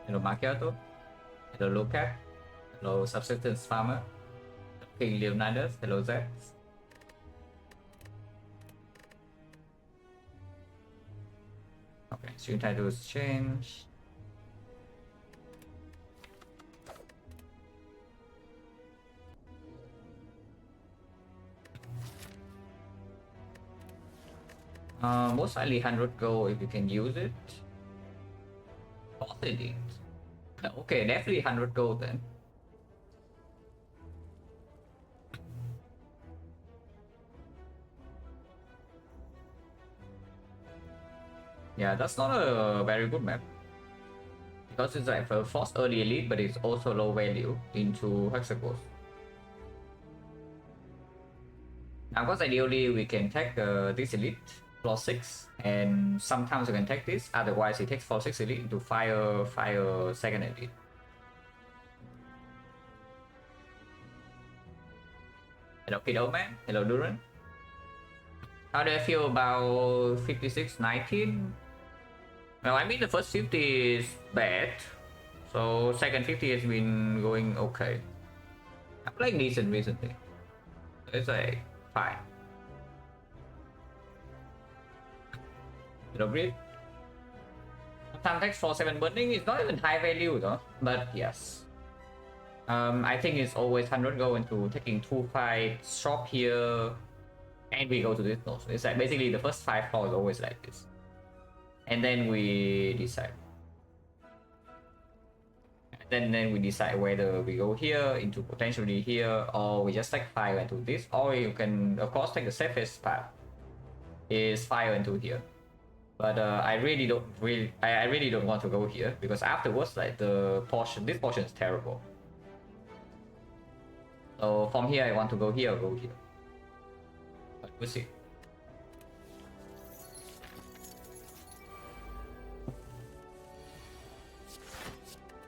Hello Macchiato. Hello Locat. Hello Subsistence Farmer. King Leonidas. Hello Zach. Okay, stream titles change. Most likely 100 gold if you can use it. Thought it did. Okay, definitely 100 gold then. Yeah, that's not a very good map. Because it's like a force early elite, but it's also low value into hexagons. Now, of course, ideally we can take this elite floor 6, and sometimes we can take this. Otherwise, it takes floor 6 elite into fire second elite. Hello, Kiddo Man. Hello, Duran. How do I feel about 56-19? Well, I mean, the first 50 is bad, so second 50 has been going okay. I'm playing decent recently. It's like fine. You know, great. Sometimes text for 7 burning is not even high value though, but yes. I think it's always 100 go into taking 2 fights, shop here, and we go to this node. It's like basically the first 5 floors is always like this. And then we decide. And then we decide whether we go here into potentially here, or we just take fire into this, or you can of course take the safest path is fire into here. But I really don't want to go here because afterwards like this portion is terrible. So from here I want to go here or go here. But we'll see.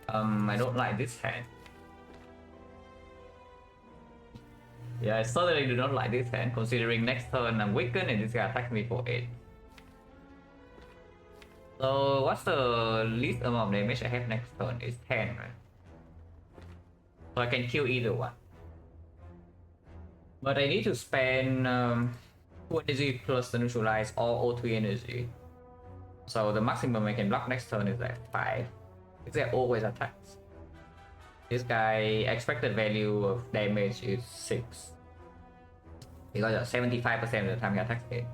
I don't like this hand. Yeah, I certainly do not like this hand, considering next turn I'm weakened and this guy attacks me for 8. So what's the least amount of damage I have next turn? It's 10, right? So I can kill either one. But I need to spend 2 energy plus the neutralize or O3 energy. So the maximum I can block next turn is like 5. This guy always attacks. This guy expected value of damage is 6. Because 75% of the time he attacks 8.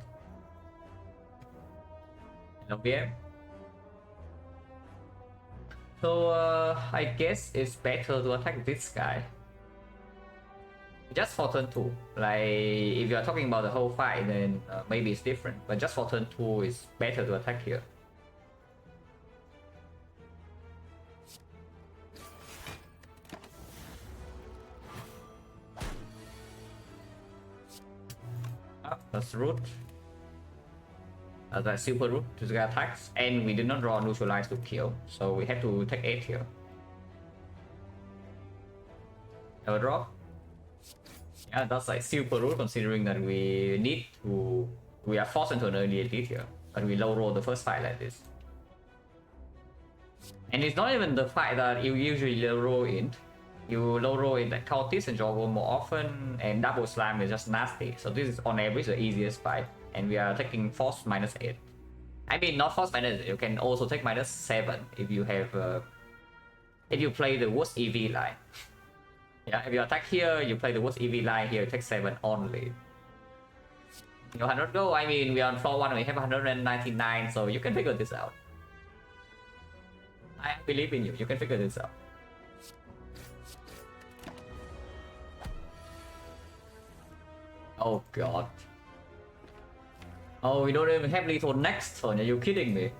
No VM. So I guess it's better to attack this guy. Just for turn 2. Like if you are talking about the whole fight, then maybe it's different. But just for turn 2, it's better to attack here. That's root. That's super root to the attacks, and we did not draw neutralize to kill, so we have to take 8 here. Never draw. Yeah, that's like super root considering that we are forced into an early elite here, but we low roll the first fight like this. And it's not even the fight that you usually low roll in. You low roll in like cultists and draw more often, and double slam is just nasty. So this is on average the easiest fight, and we are taking force minus 8. I mean not force minus 8, you can also take minus 7 if you have if you play the worst EV line. Yeah, if you attack here, you play the worst EV line here, you take 7 only. You 100 go, I mean we are on floor 1, we have 199, so you can figure this out. I believe in you, you can figure this out. Oh god. Oh, we don't even have lethal next turn, are you kidding me?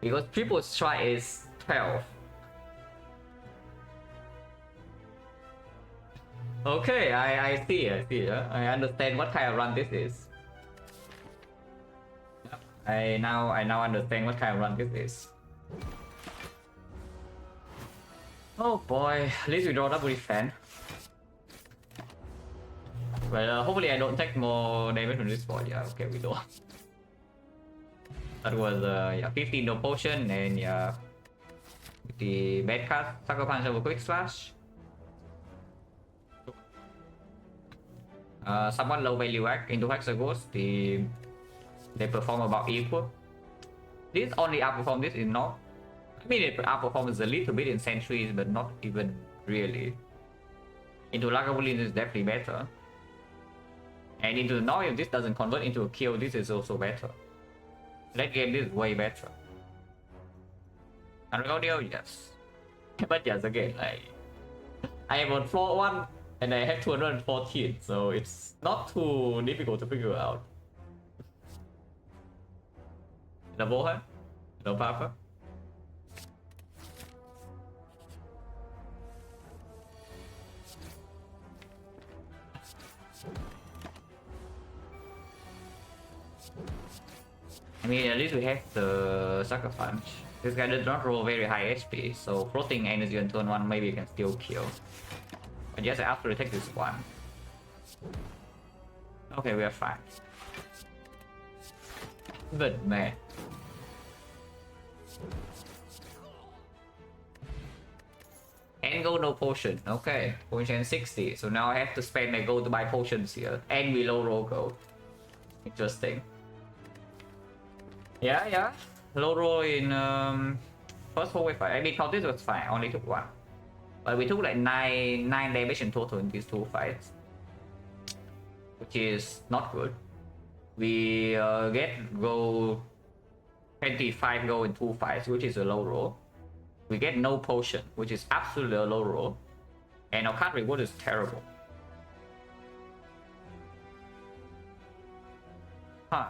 Because triple strike is 12. Okay, I see, I understand what kind of run this is. I now understand what kind of run this is. Oh boy, at least we draw double defense. Well, hopefully I don't take more damage from this board. Yeah, okay, we don't. That was yeah, 15 no potion, and yeah, with the bad card, Sucker Punch over Quick Slash. Somewhat low value act into Hexagons, they perform about equal. This only outperform this is not. I mean, it outperforms a little bit in Sentries, but not even really. Into Lagavulin is definitely better. And into the Noise, if this doesn't convert into a kill, this is also better. That game, this is way better. And audio, yes. But yes, again, like I am on floor 1 and I have 214, so it's not too difficult to figure out. No Boha? No Papa? I mean, at least we have the Sucker Punch. This guy does not roll very high HP, so floating energy on turn 1 maybe can still kill. But yes, I have to take this one. Okay, we are fine. But man. And go no potion. Okay, potion 60. So now I have to spend my gold to buy potions here. And we low roll gold. Interesting. Yeah. Low roll in first 4 wave fight. I mean, count this was fine. I only took 1. But we took like 9 damage in total in these 2 fights, which is not good. We get gold 25 gold in 2 fights, which is a low roll. We get no potion, which is absolutely a low roll. And our card reward is terrible. Huh.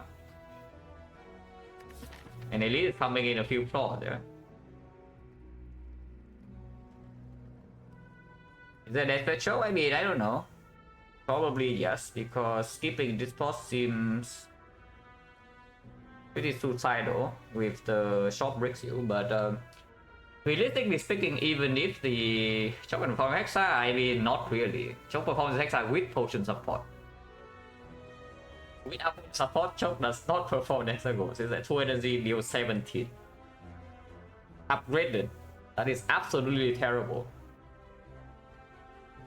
And Elite is coming in a few floors there. Is that a special? I mean, I don't know. Probably yes, because skipping this boss seems pretty suicidal with the short breaks you, but realistically speaking, even if the Choke performs Hexa, I mean, not really. Choke performs Hexa with potion support. Without support, Choke does not perform Hexagons. It's at 2 energy, deal 17. Upgraded. That is absolutely terrible.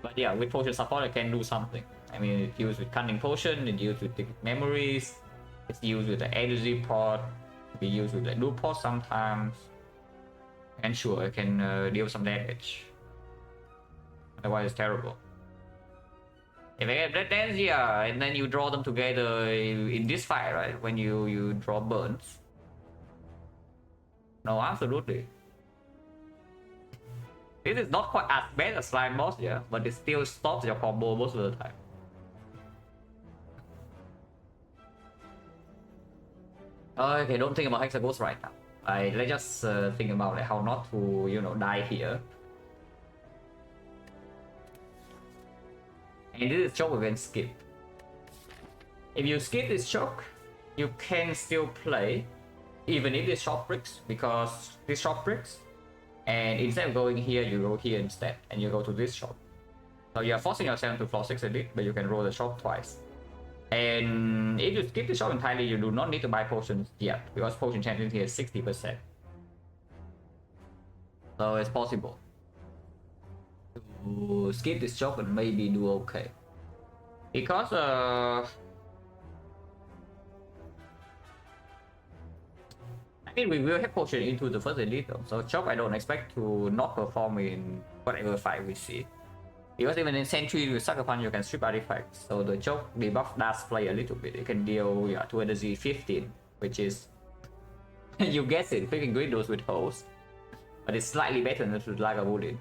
But yeah, with potion support, it can do something. I mean, it's used with Cunning Potion, it's used with Memories, it's used with the Energy Pot, we use with the Loop Pot sometimes. And sure, it can deal some damage. Otherwise, it's terrible. If I get Blood Dance, yeah, and then you draw them together in this fight, right? When you draw burns. No, absolutely. This is not quite as bad as Slime Boss, yeah, but it still stops your combo most of the time. Okay, don't think about Hexagons right now. Let's just think about like, how not to, you know, die here. And this is choke against skip. If you skip this choke, you can still play, even if it's short bricks, because this short bricks. And instead of going here, you go here instead, and you go to this shop. So you are forcing yourself to floor 6 elite, but you can roll the shop twice. And if you skip the shop entirely, you do not need to buy potions yet, because potion champion here is 60%. So it's possible to skip this shop and maybe do okay. Because I mean, we will have potion into the first elite though, so Chop I don't expect to not perform in whatever fight we see. Because even in Sentry with Sucker Punch you can strip artifacts, so the Chop debuff does play a little bit. It can deal 2 energy 15, which is you guess it, freaking Grindos with host. But it's slightly better than with Lagavulin.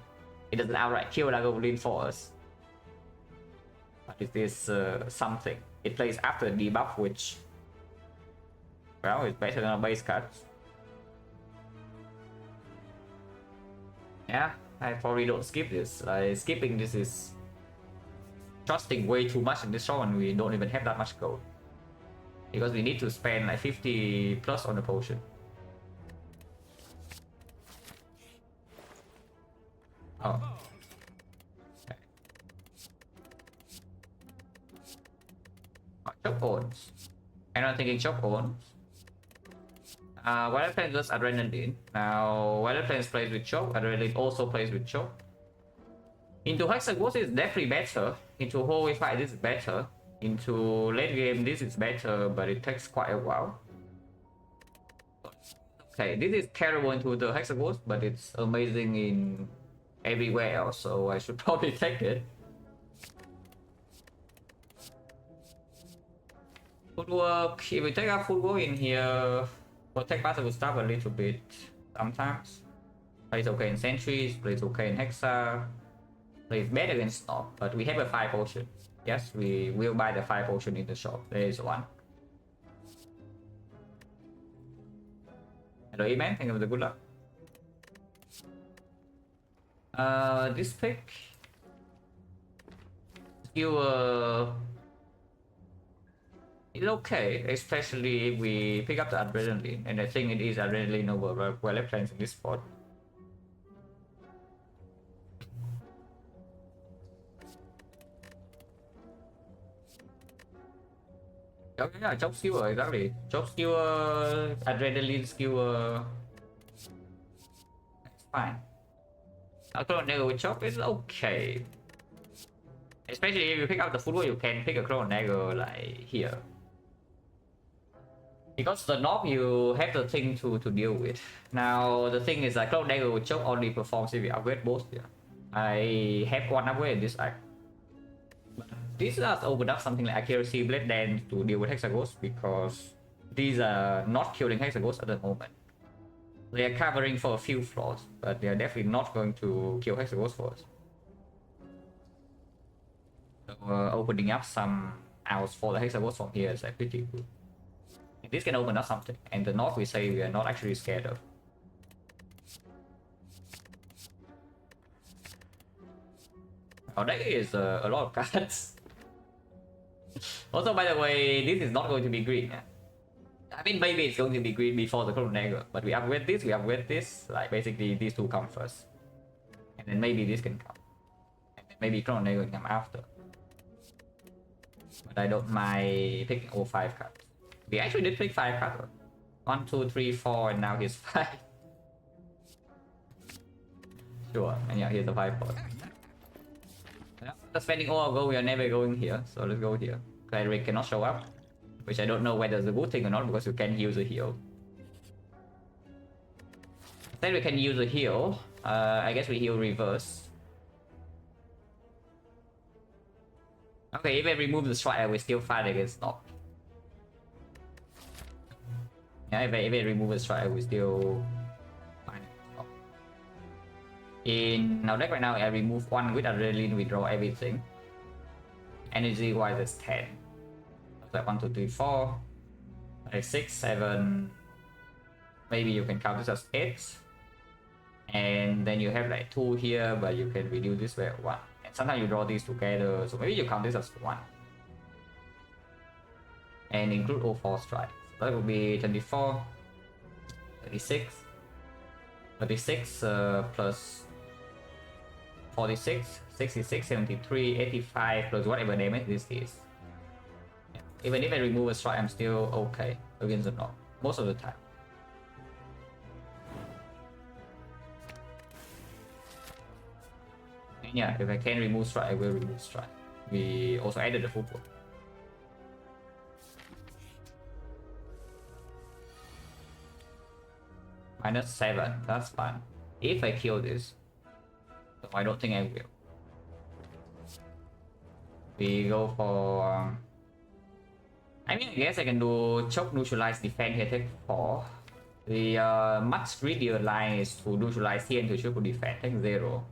It doesn't outright kill Lagavulin for us. But it is something. It plays after the debuff, which, well, it's better than our base cards. Yeah, I probably don't skip this. Skipping this is trusting way too much in this show, and we don't even have that much gold. Because we need to spend like 50 plus on the potion. Oh. Okay. Oh, Chop owns. I'm not thinking Chop owns. Violet Flame just Adrenaline. Now, Violet Flame plays with Choke, Adrenaline also plays with Choke. Into Hexaghost is definitely better. Into Holy Fight, this is better. Into late game, this is better, but it takes quite a while. Okay, this is terrible into the Hexaghost, but it's amazing in everywhere else, so I should probably take it. Footwork, if we take our footwork in here, protect passive will stop a little bit sometimes. Plays okay in Sentries, plays okay in Hexa, plays better against Snob, but we have a 5 potion. Yes, we will buy the 5 potion in the shop. There is one. Hello, E-Man, thank you for the good luck. This pick, skill it's okay, especially if we pick up the Adrenaline, and I think it is Adrenaline over Violet Flames in this spot. Okay, yeah, Choke Skewer, exactly. Choke Skewer, Adrenaline Skewer. It's fine. A Clone Dagger with Choke is okay. Especially if you pick up the footwork, you can pick a Clone Dagger like here. Because the knob you have the thing to deal with. Now the thing is that Clone Dagger with Choke only performs if you upgrade both here. I have one upgrade in this act. This does open up something like Accuracy Blade Dance to deal with Hexaghost, because these are not killing Hexaghost at the moment. They are covering for a few flaws, but they are definitely not going to kill Hexaghost for us. So opening up some outs for the Hexaghost from here is like pretty good. And this can open up something, and the North we say we are not actually scared of. Our deck is a lot of cards. Also, by the way, this is not going to be green. I mean, maybe it's going to be green before the Clone Dagger, but we upgrade this, like basically these two come first. And then maybe this can come. And then maybe Clone Dagger can come after. But I don't mind picking all 5 cards. We actually did pick 5 cards. 1, 2, 3, 4, and now here's 5. Sure, and yeah, here's the 5 card. After spending all our gold, we are never going here, so let's go here. Cleric cannot show up, which I don't know whether it's a good thing or not, because you can use a heal. Then we can use a heal. I guess we heal reverse. Okay, if I remove the strike, we still fight against Snob. Yeah, if I remove the strike, we still fight against Snob. In our deck right now, I remove 1 with Adrenaline, we draw everything. Energy wise, it's 10. Like 1, 2, 3, 4, like 6, 7. Maybe you can count this as 8. And then you have like 2 here, but you can reduce this by 1. And sometimes you draw these together, so maybe you count this as 1. And include all 4 strikes. So that would be 24, 36, 36 plus 46, 66, 73, 85 plus whatever damage this is. Even if I remove a strike, I'm still okay against the Knob most of the time. And yeah, if I can remove strike, I will remove strike. We also added the footwork. -7, that's fine. If I kill this, so I don't think I will. We go for I mean, I guess I can do Choke, Neutralize, Defend here, take 4. The much greedier line is to neutralize here and to Choke, Defend, take 0.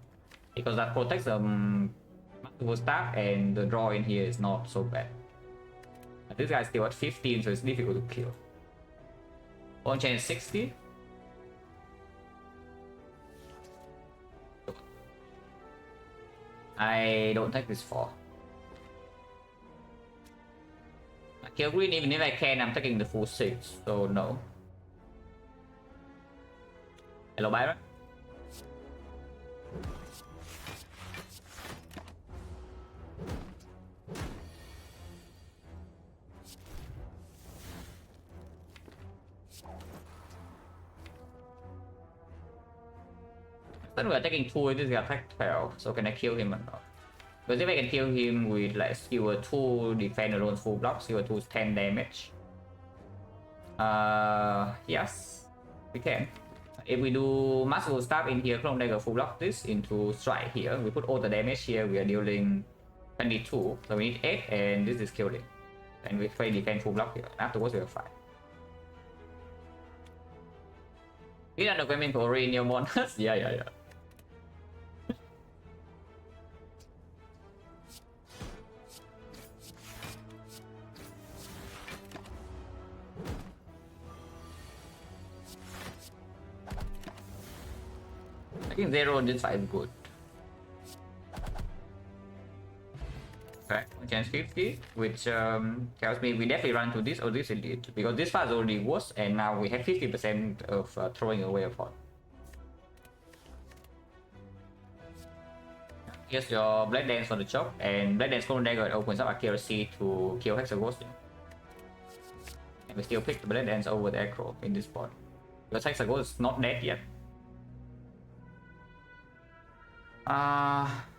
Because that protects multiple staff, and the draw in here is not so bad. But this guy's still at 15, so it's difficult to kill. On chain 60. I don't take this 4. Kill green, even if I can, I'm taking the full 6, so no. Hello, Byron. Then we are taking 2, this is attack 12, so can I kill him or not? Because if I can kill him with like skewer 2, defend alone full block, skewer 2 is 10 damage. Yes, we can. If we do Muscle Staff in here, Clone Dagger full block this into Strike here, we put all the damage here, we are dealing 22, so we need 8, and this is killing. And we play defend full block here, and afterwards we are fine. Is that the Gremlin for Renew Monsters? Yeah. I think 0 on this side is good. Okay, chance 50, which tells me we definitely run to this or this elite, because this far is already worse, and now we have 50% of throwing away a pot. Here's your Blade Dance for the chop, and Blade Dance Clone Dagger opens up accuracy to kill Hexaghost. And we still pick the Blade Dance over the Acro in this spot, because Hexaghost is not dead yet.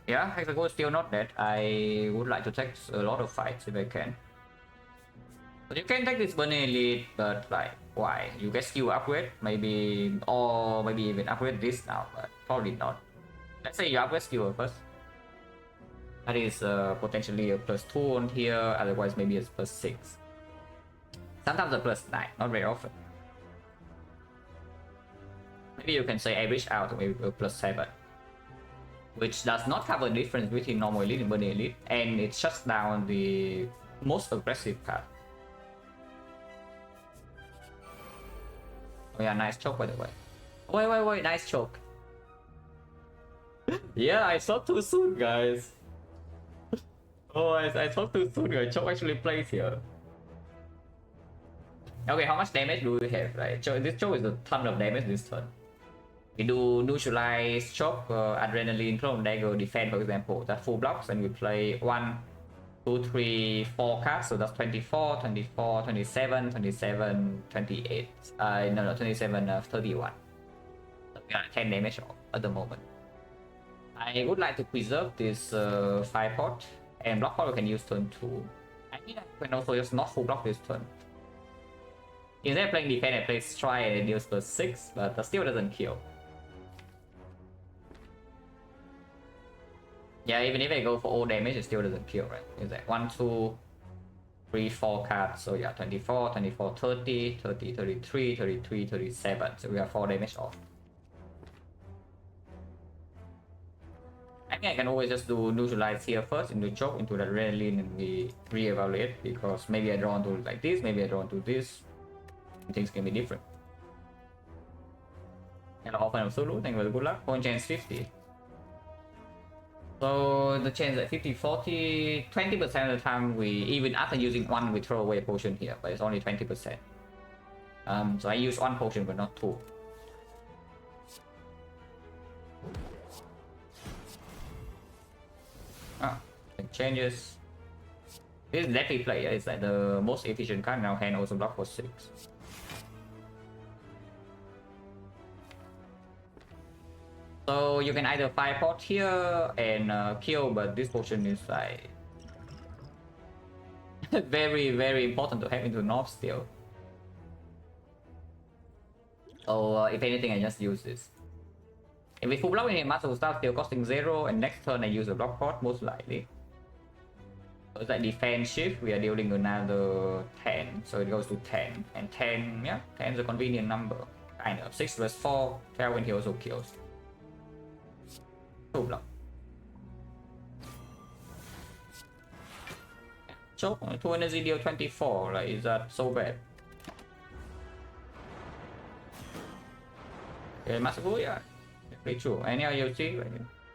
Yeah, Hexaghost is still not dead. I would like to take a lot of fights if I can. But you can take this Burning Elite, but like, why? You get skill upgrade, maybe, or maybe even upgrade this now, but probably not. Let's say you upgrade skill first. That is potentially a +2 on here, otherwise maybe it's +6. Sometimes a +9, not very often. Maybe you can say average out, maybe a +7. Which does not cover the difference between normal elite and burning elite, and it shuts down the most aggressive card. Oh yeah, nice choke by the way. Wait, nice choke. Yeah, I saw too soon, guys. Oh, I saw too soon, guys. Choke actually plays here. Okay, how much damage do we have? Right, this choke is a ton of damage this turn. We do neutralize, shock, adrenaline, clone dagger, defend, for example. That full blocks, and we play 1, 2, 3, 4 cards. So that's 24, 24, 27, 27, 28. No, 27, 31. So we are 10 damage at the moment. I would like to preserve this 5 pot, and block pot we can use turn 2. I think I can also just not full block this turn. Instead of playing defend, I play strike and it deals +6, but that still doesn't kill. Yeah, even if I go for all damage, it still doesn't kill, right? It's like 1, 2, 3, 4 cards. So yeah, 24, 24, 30, 30, 33, 33, 37. So we have 4 damage off. I think I can always just do neutralize here first, into choke, into the adrenaline, and we re-evaluate, because maybe I draw into like this, maybe I draw into this. Things can be different. And often of Zulu, thank you for the good luck. Point chance 50. So the chance at 50, 40, 20% of the time we, even after using 1, we throw away a potion here, but it's only 20%. So I use 1 potion but not 2. It changes. This is deadly player, it's like the most efficient card now, hand also block for 6. So you can either 5 pot here and kill, but this potion is like very important to have into North still. So if anything, I just use this. If we full block in a muscle start still costing 0, and next turn I use a block pot most likely. So it's like defense shift, we are dealing another 10, so it goes to 10. And 10, yeah, 10 is a convenient number. Kind of. 6 plus 4, 12 when he also kills. Full block. Choke, 2 energy deal 24, like, is that so bad? Okay, Masabu, yeah. Pretty true. Any IoT,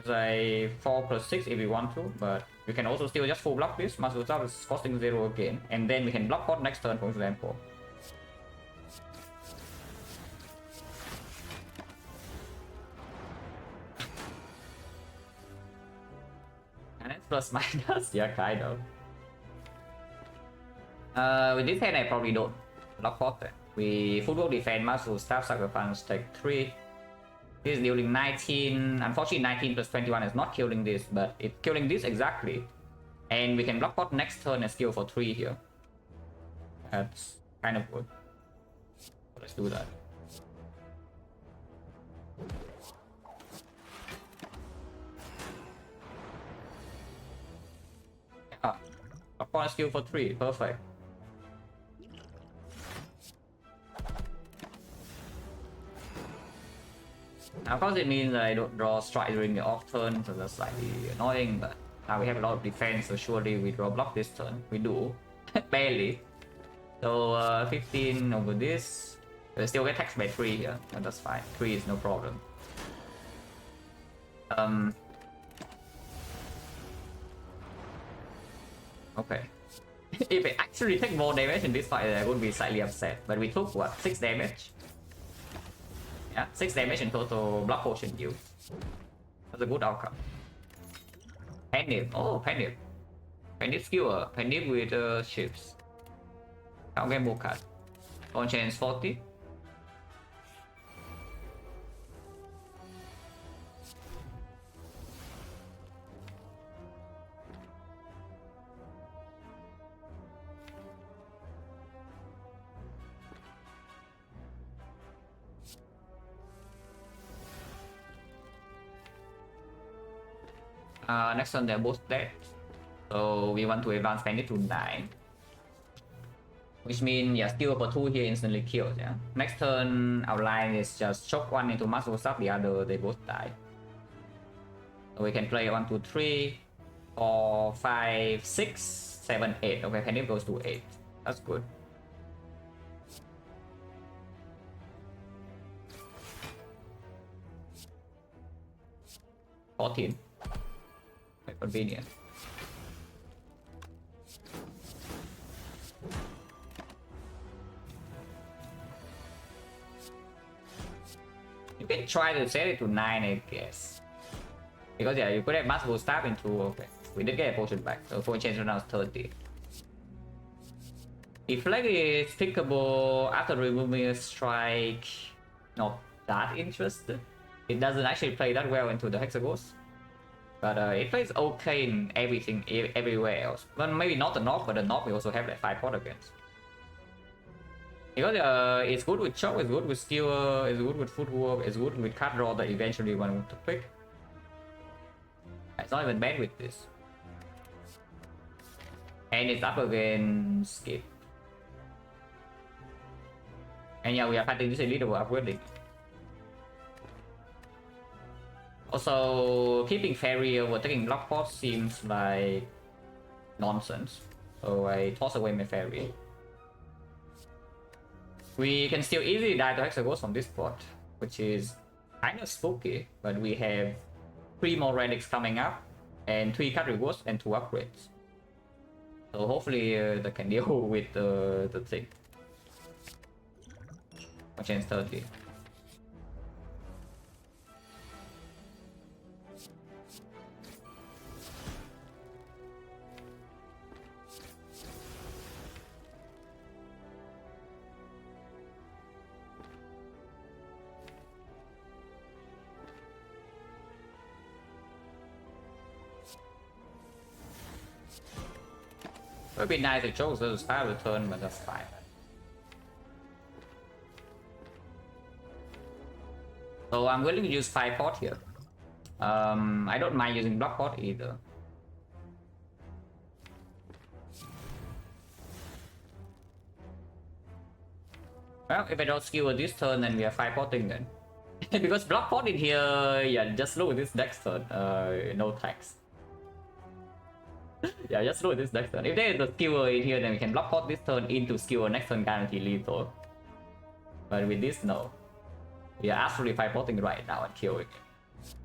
it's like 4 plus 6 if we want to, but we can also still just full block this. Muscle Staff is costing 0 again, and then we can block pot next turn, for example. And it's plus minus, yeah, kind of. With this hand, I probably don't block pot then. We full block defend, Muscle Staff, Sacrifice, take 3. This is dealing 19. Unfortunately, 19 plus 21 is not killing this, but it's killing this exactly. And we can block pot next turn and skill for 3 here. That's kind of good. Let's do that. Ah, block pot skill for 3. Perfect. Now, of course, it means that I don't draw strike during the off turn, so that's slightly annoying, but now we have a lot of defense, so surely we draw block this turn. We do. Barely. So 15 over this. We still get taxed by 3 here, but that's fine. 3 is no problem. Okay. If I actually take more damage in this fight, I would be slightly upset. But we took what? 6 damage? Yeah, 6 damage in total block potion use. That's a good outcome. Panic. Oh, panic. Panic skewer. Panic with ships. I'll get more card. On chance 40. Next one, they're both dead. So we want to advance Panic to 9. Which means, yeah, skill for 2 here instantly kills, yeah. Next turn, our line is just choke one into muscle stuff, the other, they both die. So we can play 1, 2, 3, 4, 5, 6, 7, 8. Okay, Panic goes to 8. That's good. $14. Quite convenient. You can try to set it to 9, I guess. Because yeah, you could have multiple stab into. Okay, we did get a potion back, so for change right now is 30. If flag is pickable after removing a strike, not that interested. It doesn't actually play that well into the Hexagons. But it plays okay in everything, everywhere else. Well, maybe not the North, but the North we also have like 5 pot against. Because it's good with choke, it's good with skewer, it's good with footwork, it's good with card draw that eventually one want to pick. It's not even bad with this. And it's up against skip. And yeah, we are fighting this elite over upgrading. Also, keeping Fairy over taking block pot seems like nonsense. So I toss away my Fairy. We can still easily die to Hexagons from this spot, which is kind of spooky, but we have 3 more relics coming up, and 3 card rewards and 2 upgrades. So hopefully they can deal with the thing. Chance 30. It would be nice if Joe does start the turn, but that's fine. So I'm willing to use 5 pot here. I don't mind using block pot either. Well, if I don't skewer this turn, then we are 5 potting then. Because block pot in here, yeah, just look at this next turn. No tax. Yeah, just look at this next turn. If there is a skewer in here, then we can block pot this turn into skewer next turn guarantee lethal. But with this, no. We are absolutely 5 potting right now and killing it.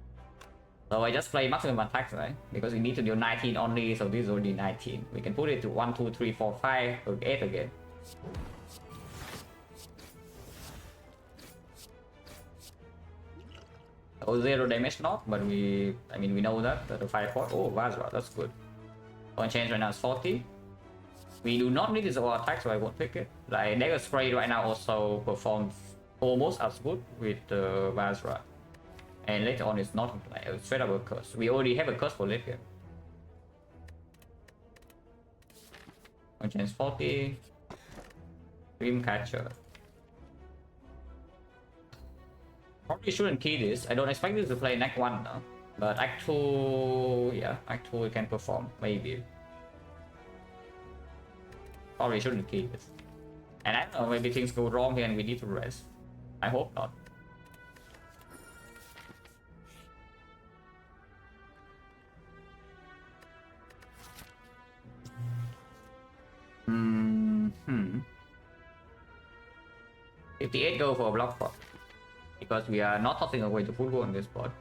So I just play maximum attacks, right? Because we need to do 19 only, so this is already 19. We can put it to 1, 2, 3, 4, 5, or 8 again. Oh, 0 damage not, but we know that the 5 pot. Oh, Vazra, that's good. On change right now is 40. We do not need this all attack, so I won't pick it. Like Dagger Spray right now also performs almost as good with the Vazra. And later on it's not like a straight up a curse. We already have a curse for late game. Chance 40. Dreamcatcher. Probably shouldn't key this. I don't expect this to play in Act 1 now. But Act 2, yeah, Act 2 we can perform, maybe. Probably shouldn't key this. And I don't know, maybe things go wrong here and we need to rest. I hope not. Hmm. 58 go for a block spot. Because we are not tossing away the football on this spot.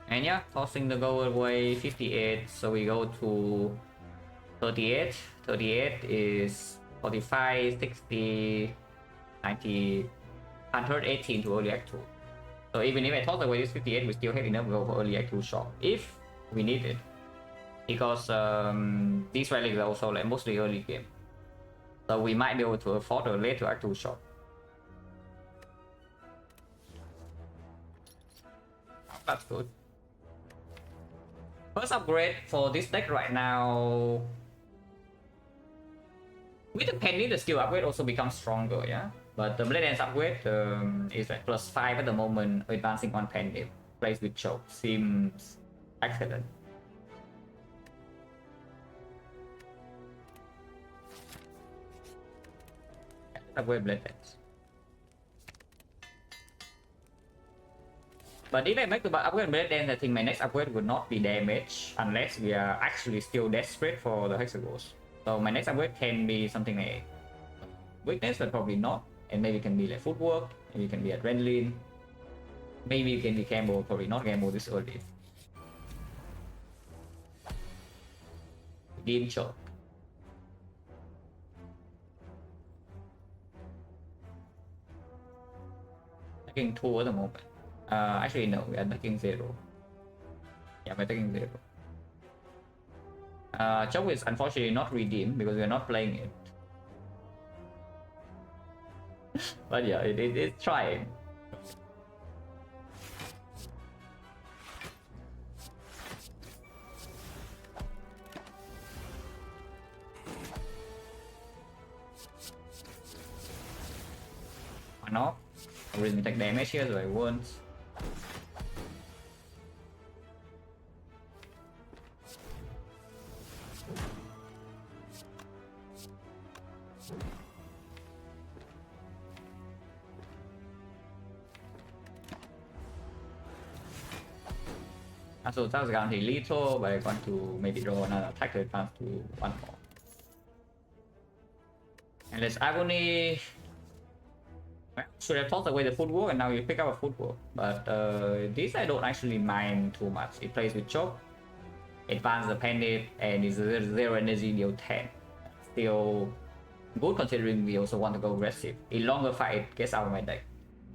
And yeah, tossing the goal away 58, so we go to 38. 38 is 45, 60, 90, 118 to early act 2. So even if I toss away this 58, we still have enough goal for early act 2 shot, if we need it. Because these relics are also like mostly early game. So we might be able to afford a later act 2 shot. That's good. First upgrade for this deck right now. With the penny, the skill upgrade also becomes stronger, yeah? But the Blade Dance upgrade is like +5 at the moment, advancing on penny. Plays with choke seems excellent. Upgrade Blade Dance. But if I make the upgrade Blade Dance, I think my next upgrade would not be damage unless we are actually still desperate for the Hexagons. So my next upgrade can be something like weakness, but probably not. And maybe it can be like footwork, maybe it can be adrenaline. Maybe it can be gamble, probably not gamble this early. Game choke. Taking 2 at the moment. Actually no, we are taking 0. Yeah, we're taking 0. Choke is unfortunately not redeemed because we are not playing it. But yeah, it's trying. Why not? I really take damage here, so I won't. So that was guaranteed lethal, but I want to maybe draw another attack to advance to 1 more. And let's Agony. Well, should have tossed away the footwork and now you pick up a footwork. But this I don't actually mind too much. It plays with choke, advance the pendant, and is 0 energy deal 10. Still good considering we also want to go aggressive. In longer fight, it gets out of my deck.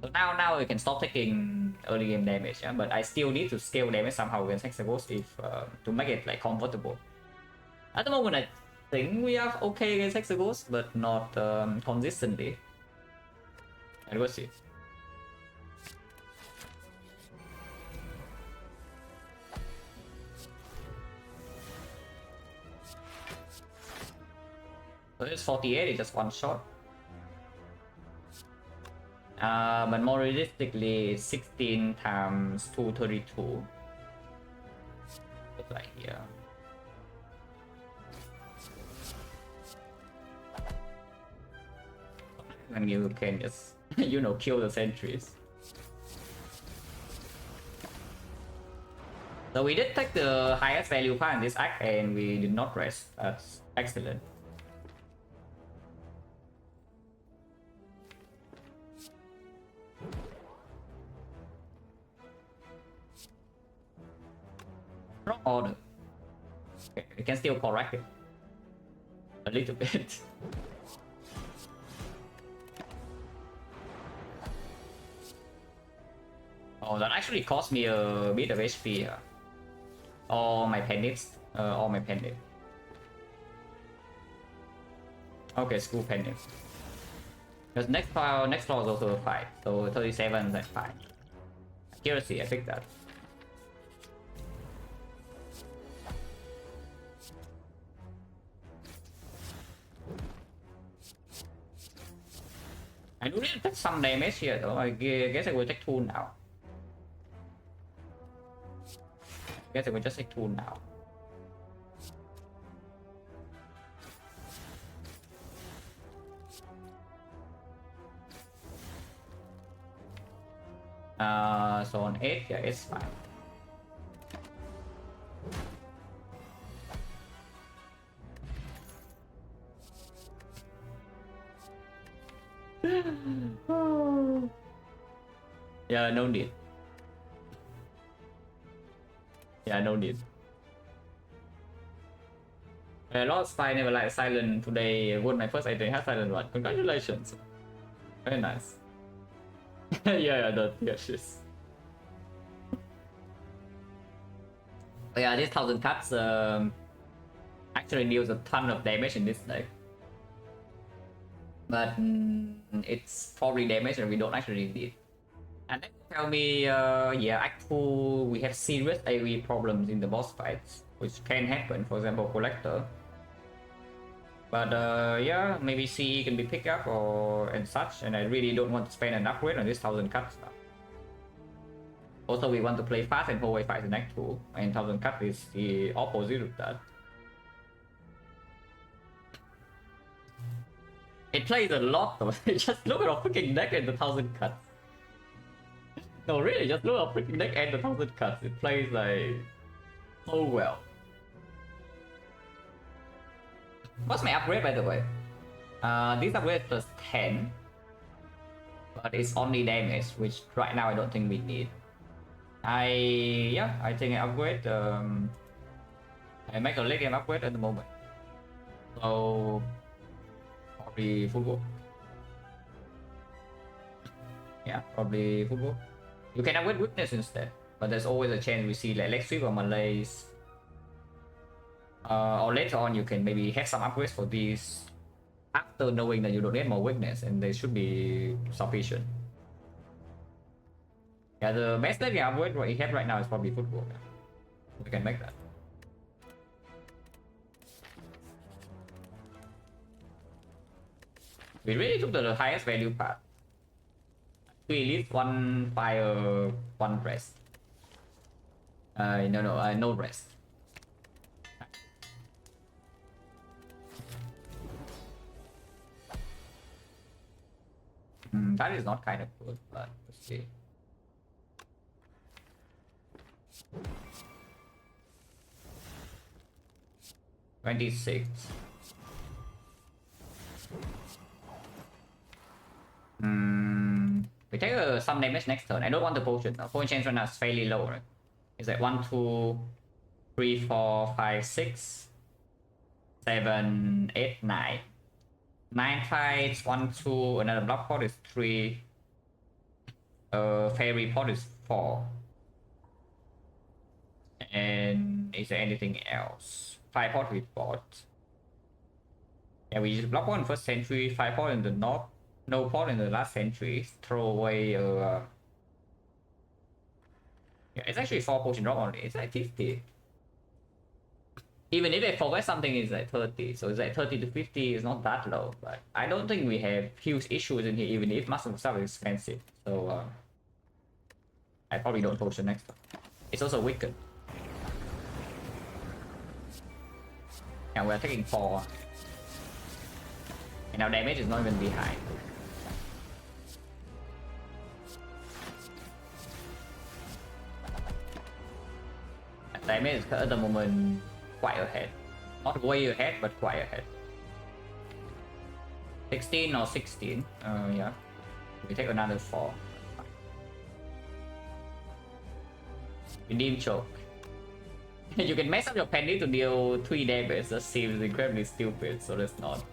So now we can stop taking early game damage, yeah? But I still need to scale damage somehow against Hexagons if to make it like comfortable. At the moment, I think we are okay against Hexagons, but not consistently. And we'll see. So it's 48, it's just 1 shot. But more realistically, 16 times 232. Just like here. And you can just, you know, kill the sentries. So we did take the highest value card in this act and we did not rest. That's excellent. Wrong order. Okay, we can still correct it a little bit. Oh, that actually cost me a bit of HP here. All my pendants. All my pendants. Okay, school pendants. Because next floor is also a 5, so 37 is at 5. Accuracy, I picked that. I do need to take some damage here though. I guess I will take 2 now. Guess I will just take 2 now. So on 8, yeah, it's fine. Yeah, no need. Yeah, no need. Lost Spy never like Silent today. Won my first A20H Silent one. Congratulations. Very nice. Yeah, the yes. Yeah, this 1000 cuts actually deals a ton of damage in this deck. But it's probably damage and we don't actually need. And then tell me, yeah, Act 2 we have serious AoE problems in the boss fights, which can happen, for example, Collector. But yeah, maybe CE can be picked up or and such, and I really don't want to spend an upgrade on this 1000 cut stuff. Also, we want to play fast and hallway fights in Act 2, and 1000 cut is the opposite of that. It plays a lot though. Just look at our freaking deck and the 1000 cuts. No, really, just look at our freaking deck and the 1000 cuts. It plays like so well. What's my upgrade, by the way? This upgrade is plus 10, but it's only damage, which right now I don't think we need. I think I upgrade. I make a late game upgrade at the moment, so probably football. Yeah, probably football. You can upgrade weakness instead, but there's always a chance we see like leg sweep or malaise. Or later on you can maybe have some upgrades for these after knowing that you don't need more weakness, and they should be sufficient. Yeah, the best late game upgrade what you have right now is probably football. Yeah. We can make that. We really took the highest value part. We leave 1 fire, 1 rest. No rest. That is not kind of good, but let's see. $26. We take some damage next turn. I don't want the potion. The potion chance right now is fairly low, right? It's like 1, 2, 3, 4, 5, 6, 7, 8, 9. 9 fights, 1, 2, another block pot is 3. Fairy pot is 4. And is there anything else? 5 pot we bought. Yeah, we just block 1 first century, 5 pot in the north, no pot in the last century. Throw away yeah, it's actually 4 potion drop only. It's like 50. Even if I forget something, it's like 30. So it's like 30 to 50 is not that low. But I don't think we have huge issues in here, even if muscle stuff is expensive. So I probably don't potion next time. It's also wicked. And we're taking 4. And our damage is not even behind. Damage is at the moment quite ahead. Not way ahead, but quite ahead. 16 or 16. Yeah. We take another 4. Redeem choke. You can mess up your penny to deal 3 damage. That seems incredibly stupid, so let's not.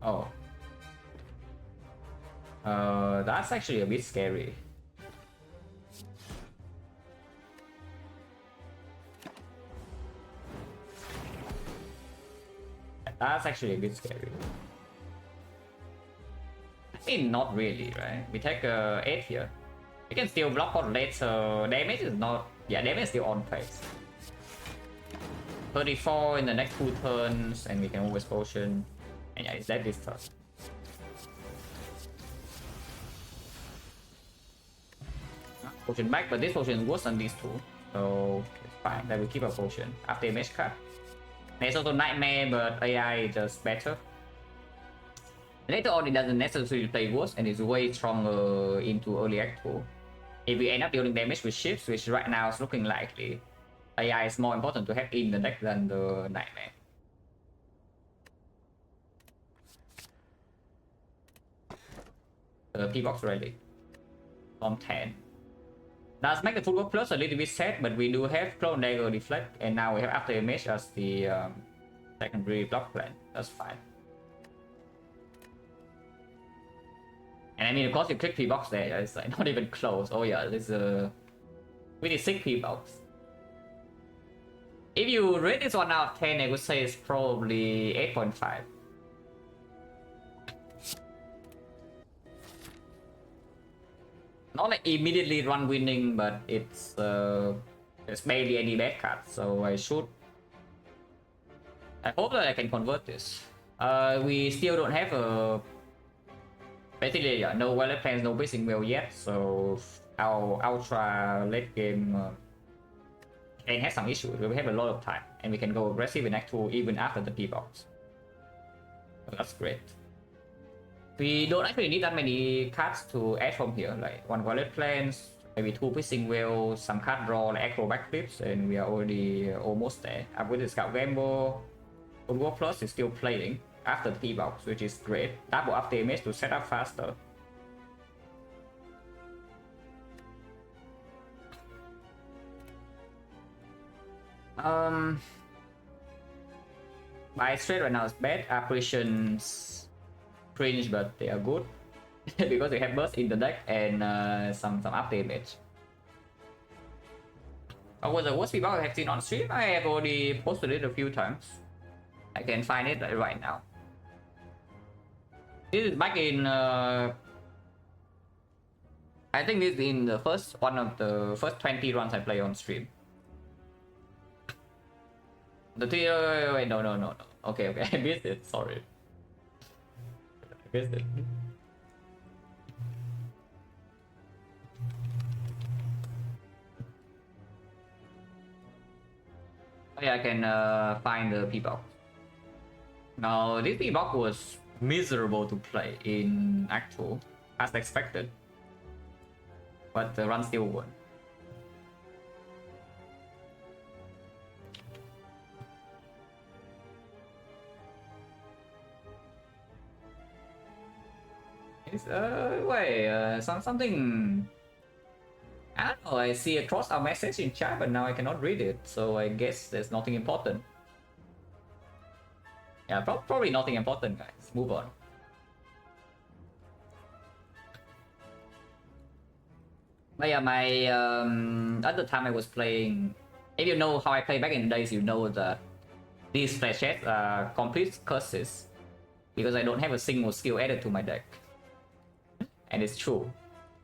Oh. That's actually a bit scary. That's actually a bit scary. I think not really, right? We take 8 here. We can still block on later. Damage is not... Yeah, damage is still on pace. 34 in the next 2 turns, and we can always potion. And yeah, it's dead this turn. Potion back, but this potion is worse than these two. So it's fine, then we keep a potion after image cut. There's also Nightmare, but AI is just better. Later on, it doesn't necessarily play worse, and it's way stronger into early act 2. If we end up dealing damage with ships, which right now is looking likely, AI is more important to have in the deck than the Nightmare. The P-Box ready. From 10. Does make the footwork plus a little bit sad, but we do have Clone Dagger Deflect, and now we have After Image as the secondary block plan. That's fine. And I mean, of course, you click P-Box there, it's like not even close. Oh yeah, this is a really sick P-Box. If you rate this 1 out of 10, I would say it's probably 8.5. Not like immediately run winning, but it's there's barely any bad cards, so I hope that I can convert this. We still don't have a basically no wallet plans, no basic wheel yet, so our ultra late game can have some issues. We have a lot of time, and we can go aggressive in Act 2 even after the P-Box. So that's great. We don't actually need that many cards to add from here, like 1 wallet plans, maybe 2 fishing wheels, some card draw like acrobat clips, and we are already almost there. Up with the Scout Gamble, War Plus is still playing after the P-Box, which is great. Double up the image to set up faster. By straight right now is bad. Apparitions cringe, but they are good because they have burst in the deck and some up the image. What was the worst P-Box I have seen on stream? I have already posted it a few times. I can find it right now. This is back in I think this is in the one of the first 20 runs I play on stream. The wait, no. Okay, I missed it, sorry. I missed it. Oh yeah, I can find the P-Box. Now, this P-Box was miserable to play in Act 2, as expected. But the run still won. It's, something... I don't know, I see a cross-out message in chat, but now I cannot read it, so I guess there's nothing important. Yeah, probably nothing important, guys. Move on. But yeah, my at the time I was playing, if you know how I play back in the days, you know that these flashes are complete curses because I don't have a single skill added to my deck. And it's true.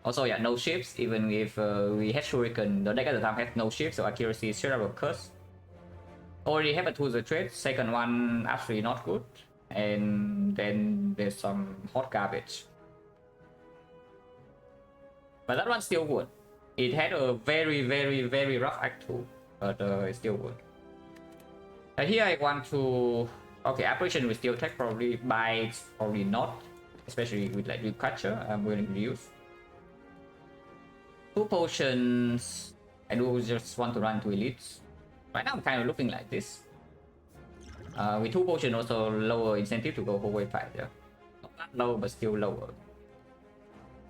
Also, yeah, no ships. Even if we had Shuriken, the deck at the time had no ships, so accuracy is straight up a curse. Already have a 2 the trade, second one actually not good, and then there's some hot garbage. But that one's still good. It had a very rough Act 2, but it's still good. And here I want to... Okay, Apparition we still take probably, Bites probably not, especially with like Recapture, I'm willing to use. 2 potions, I do just want to run 2 elites. Right now I'm kind of looking like this. With 2 potions also lower incentive to go for wave 5, yeah. Not that low, but still lower.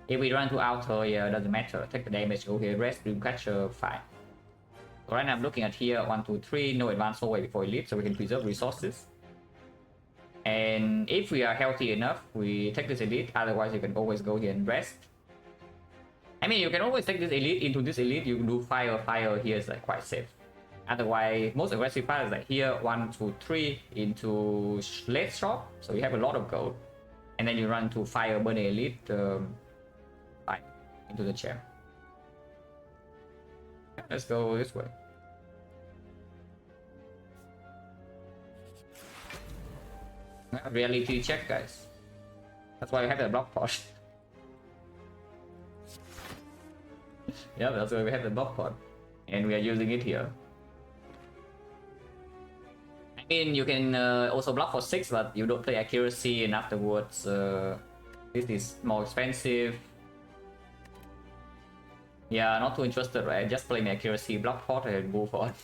If we run to outer, yeah, doesn't matter. Take the damage, go here, rest, Dreamcatcher, fine. So right now I'm looking at here, 1, 2, 3, no advance forward before elite, so we can preserve resources. And if we are healthy enough, we take this elite, otherwise you can always go here and rest. I mean, you can always take this elite into this elite. You do fire here is like quite safe. Otherwise, most aggressive fire is like here 1, 2, 3 into late shop. So you have a lot of gold, and then you run to fire burn elite into the champ. Let's go this way. Reality check, guys. That's why we have the block pot. Yeah, that's why we have the block pot, and we are using it here. I mean, you can also block for 6, but you don't play accuracy, and afterwards this is more expensive. Yeah, not too interested, right? Just play my accuracy, block pot, and move on.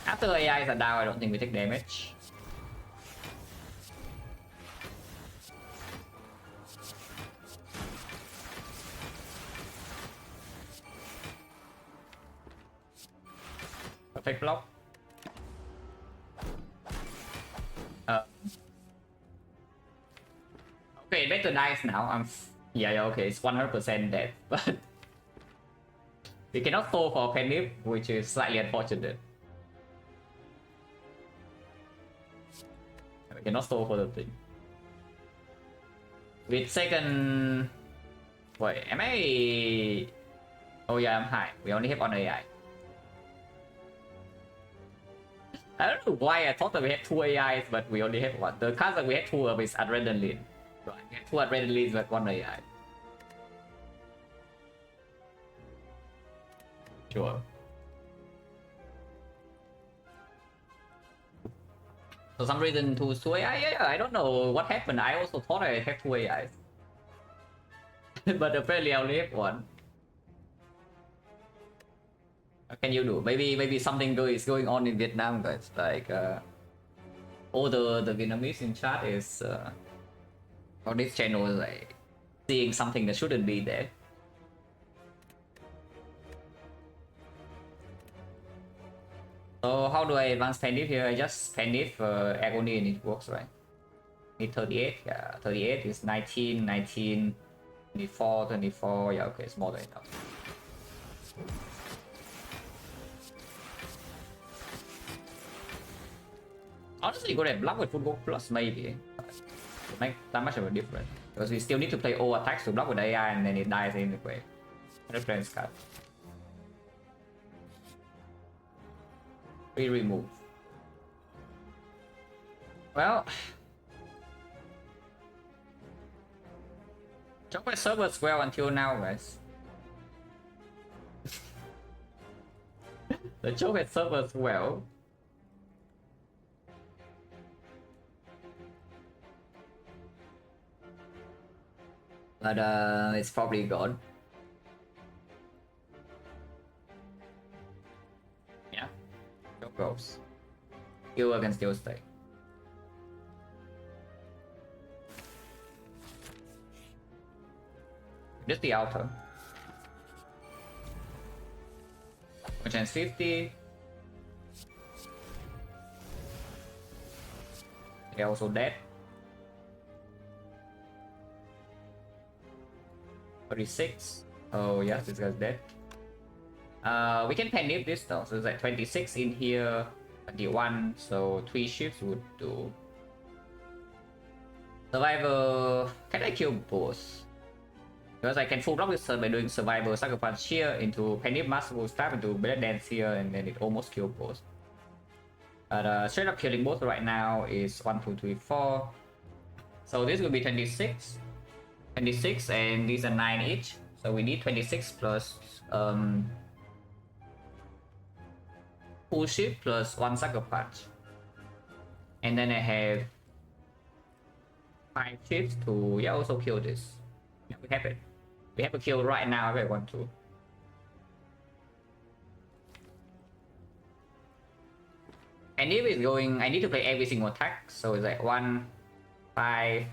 After AIs are down, I don't think we take damage. Perfect block. Okay, better dice now. Yeah, okay, it's 100% dead, but we cannot fall for Penny, which is slightly unfortunate. We cannot stall for the thing. With second... Wait, am I... Oh yeah, I'm high. We only have on AI. I don't know why I thought that we had 2 AIs, but we only have 1. The cards that we had 2 of is Adrenaline. Right, we had 2 Adrenalines, but 1 AI. Sure. For some reason, 2 AI, yeah, I don't know what happened. I also thought I had 2 AIs. But apparently I only have 1. What can you do? Maybe something good is going on in Vietnam, guys. Like all the Vietnamese in chat is on this channel is like seeing something that shouldn't be there. So how do I advance Pandit here? I just Pandit for Agony and it works, right? Need 38, yeah, 38 is 19, 19, 24, 24, yeah, okay, it's more than enough. Honestly, go ahead, block with full gold plus maybe. To make that much of a difference. Because we still need to play all attacks to block with AI and then it dies in the way. Reference card. We remove. Well, Chocolate servers well until now, guys. The Chocolate servers well. But it's probably gone. Yeah, go goes. You can still stay. Just the outer. Chance 50. They're also dead. 36. Oh yes, this guy's dead. We can pen this though, so it's like 26 in here, 21, so 3 ships would do. Survivor, can I kill both? Because I can full block this turn by doing Survivor, Sacrifice here into Penny Masterful Staff into Blood Dance here, and then it almost kills both. But straight up killing both right now is 1, 2, 3, 4. So this will be 26. 26 and these are 9 each, so we need 26 plus full ship plus 1 sucker punch, and then I have 5 ships to also kill this. Yeah, we have it. We have a kill right now if I want to. And if it's going, I need to play every single attack, so it's like 1, 5,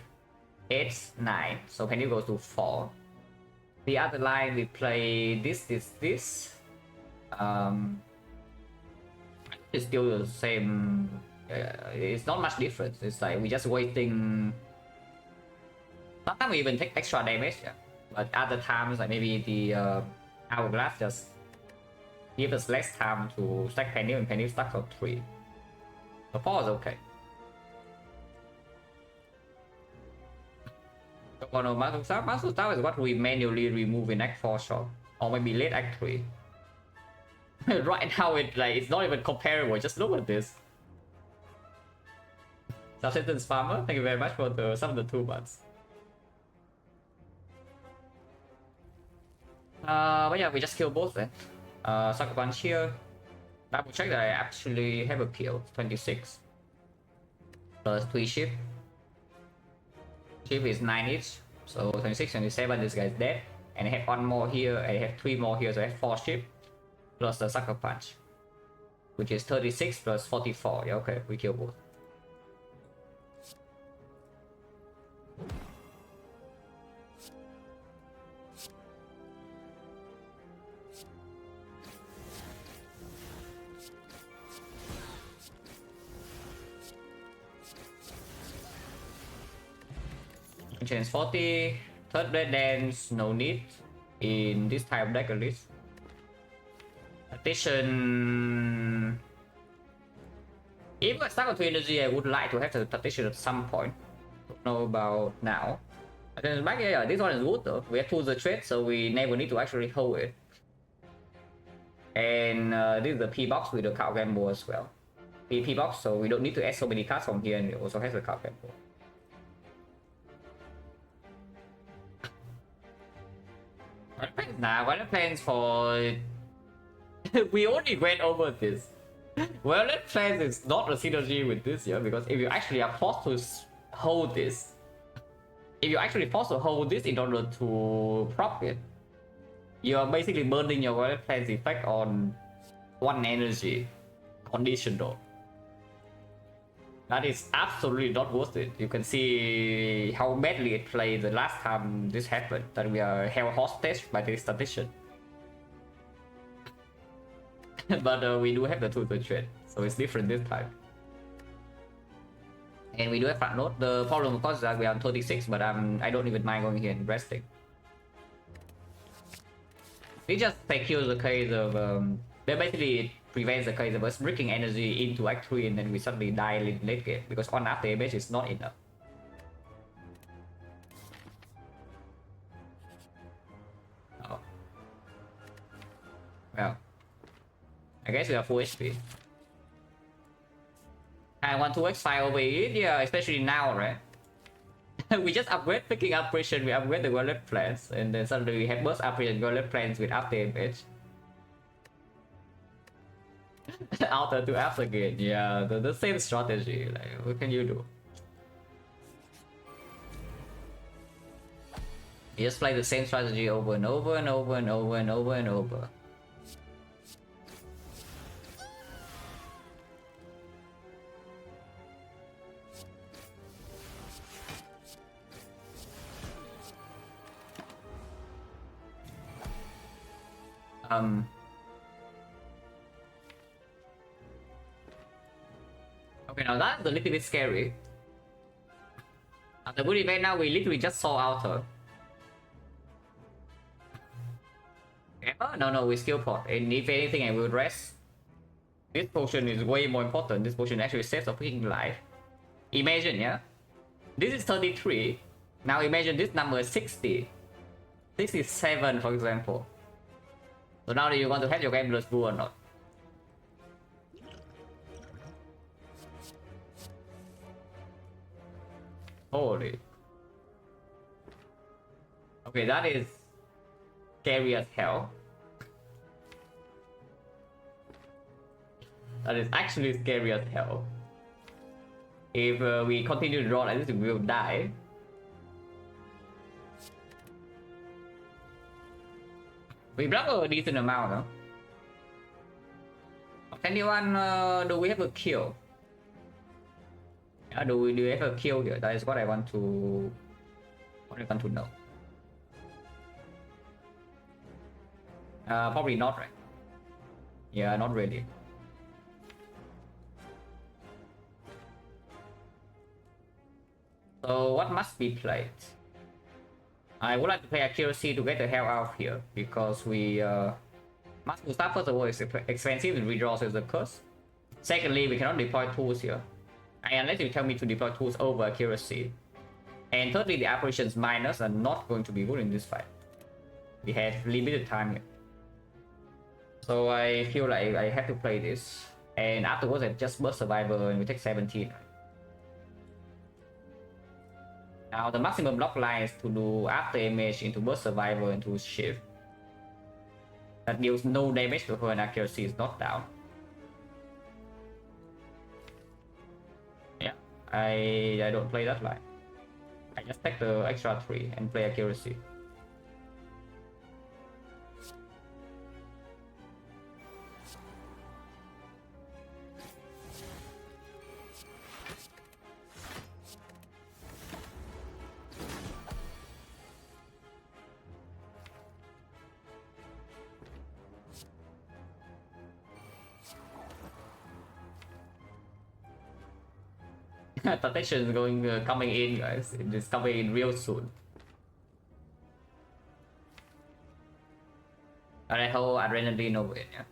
8, 9, so Penny goes to 4. The other line we play this. It's still the same. It's not much difference. It's like we just waiting. Sometimes we even take extra damage, yeah. But other times, like maybe the hourglass just give us less time to stack penny, and penny stacks on 3. So 4 is okay. So no, Muscle Star is what we manually remove in Act 4 shot, or maybe late Act 3. Right now, it's not even comparable. Just look at this. Subsistence Farmer, thank you very much for some of the 2 months. But yeah, we just kill both then. Sucker Punch here. Double check that I actually have a kill. 26. Plus 3 ship. Ship is 9 each. So 26, 27, this guy's dead. And I have 1 more here, I have 3 more here, so I have 4 ship. Plus the Sucker Punch. Which is 36 plus 44. Yeah, okay, we kill both. Change 40. Third Blade Dance, no need in this type of deck at least. Tactician. If I start with 3 energy, I would like to have the Tactician at some point. Don't know about now. Back here, yeah, this one is good though. We have 2 the trade, so we never need to actually hold it. And this is the P box with the card gamble as well. P box, so we don't need to add so many cards from here, and it also has the card gamble. Nah, what are plans for? We only went over this. Well, that plans is not a synergy with this here, because if you actually are forced to hold this, in order to prop it, you are basically burning your Violet Plan's effect on 1 energy conditional. That is absolutely not worth it. You can see how badly it played the last time this happened, that we are held hostage by this statistician. But we do have the 2 trade, so it's different this time. And we do have front load. The problem of course is that we are on 36, but I don't even mind going here and resting. We just secure the case of they basically prevents the case of us breaking energy into Act 3 and then we suddenly die in late game, because 1 after damage is not enough. Oh. Well, I guess we are full HP. I want to X5 over it, yeah, especially now, right? We just upgrade picking up precision, we upgrade the Gauntlet plans, and then suddenly we have burst upgrade Gauntlet plans with after damage. Outer to after again, yeah, the same strategy, like, what can you do? You just play the same strategy over and over and over and over and over and over. Okay, now that's a little bit scary. At the good event now, we literally just saw Outer. No, we skill pot. And if anything, I will rest. This potion is way more important. This potion actually saves a freaking life. Imagine, yeah? This is 33. Now imagine this number is 60. 67, for example. So now do you want to have your Gambler's Brew or not? Holy. Okay, that is scary as hell. That is actually scary as hell. If we continue to draw like this, we will die. We block a decent amount, huh? 21, do we have a kill? Do we have a kill here? That is what I want to know. Probably not, right? Yeah, not really. So what must be played? I would like to play accuracy to get the hell out of here because we must start first of all is expensive and redraws is a curse. Secondly, we cannot deploy tools here. Unless you tell me to deploy tools over accuracy. And thirdly, the operations minus are not going to be good in this fight. We have limited time here. So I feel like I have to play this. And afterwards I just burst survivor and we take 17. Now the maximum block line is to do after image into burst survivor into shift. That deals no damage to her and accuracy is not down. Yeah, I don't play that line. I just take the extra 3 and play accuracy. Protection is coming in, guys. It is coming in real soon. And I hold adrenaline over it, yeah.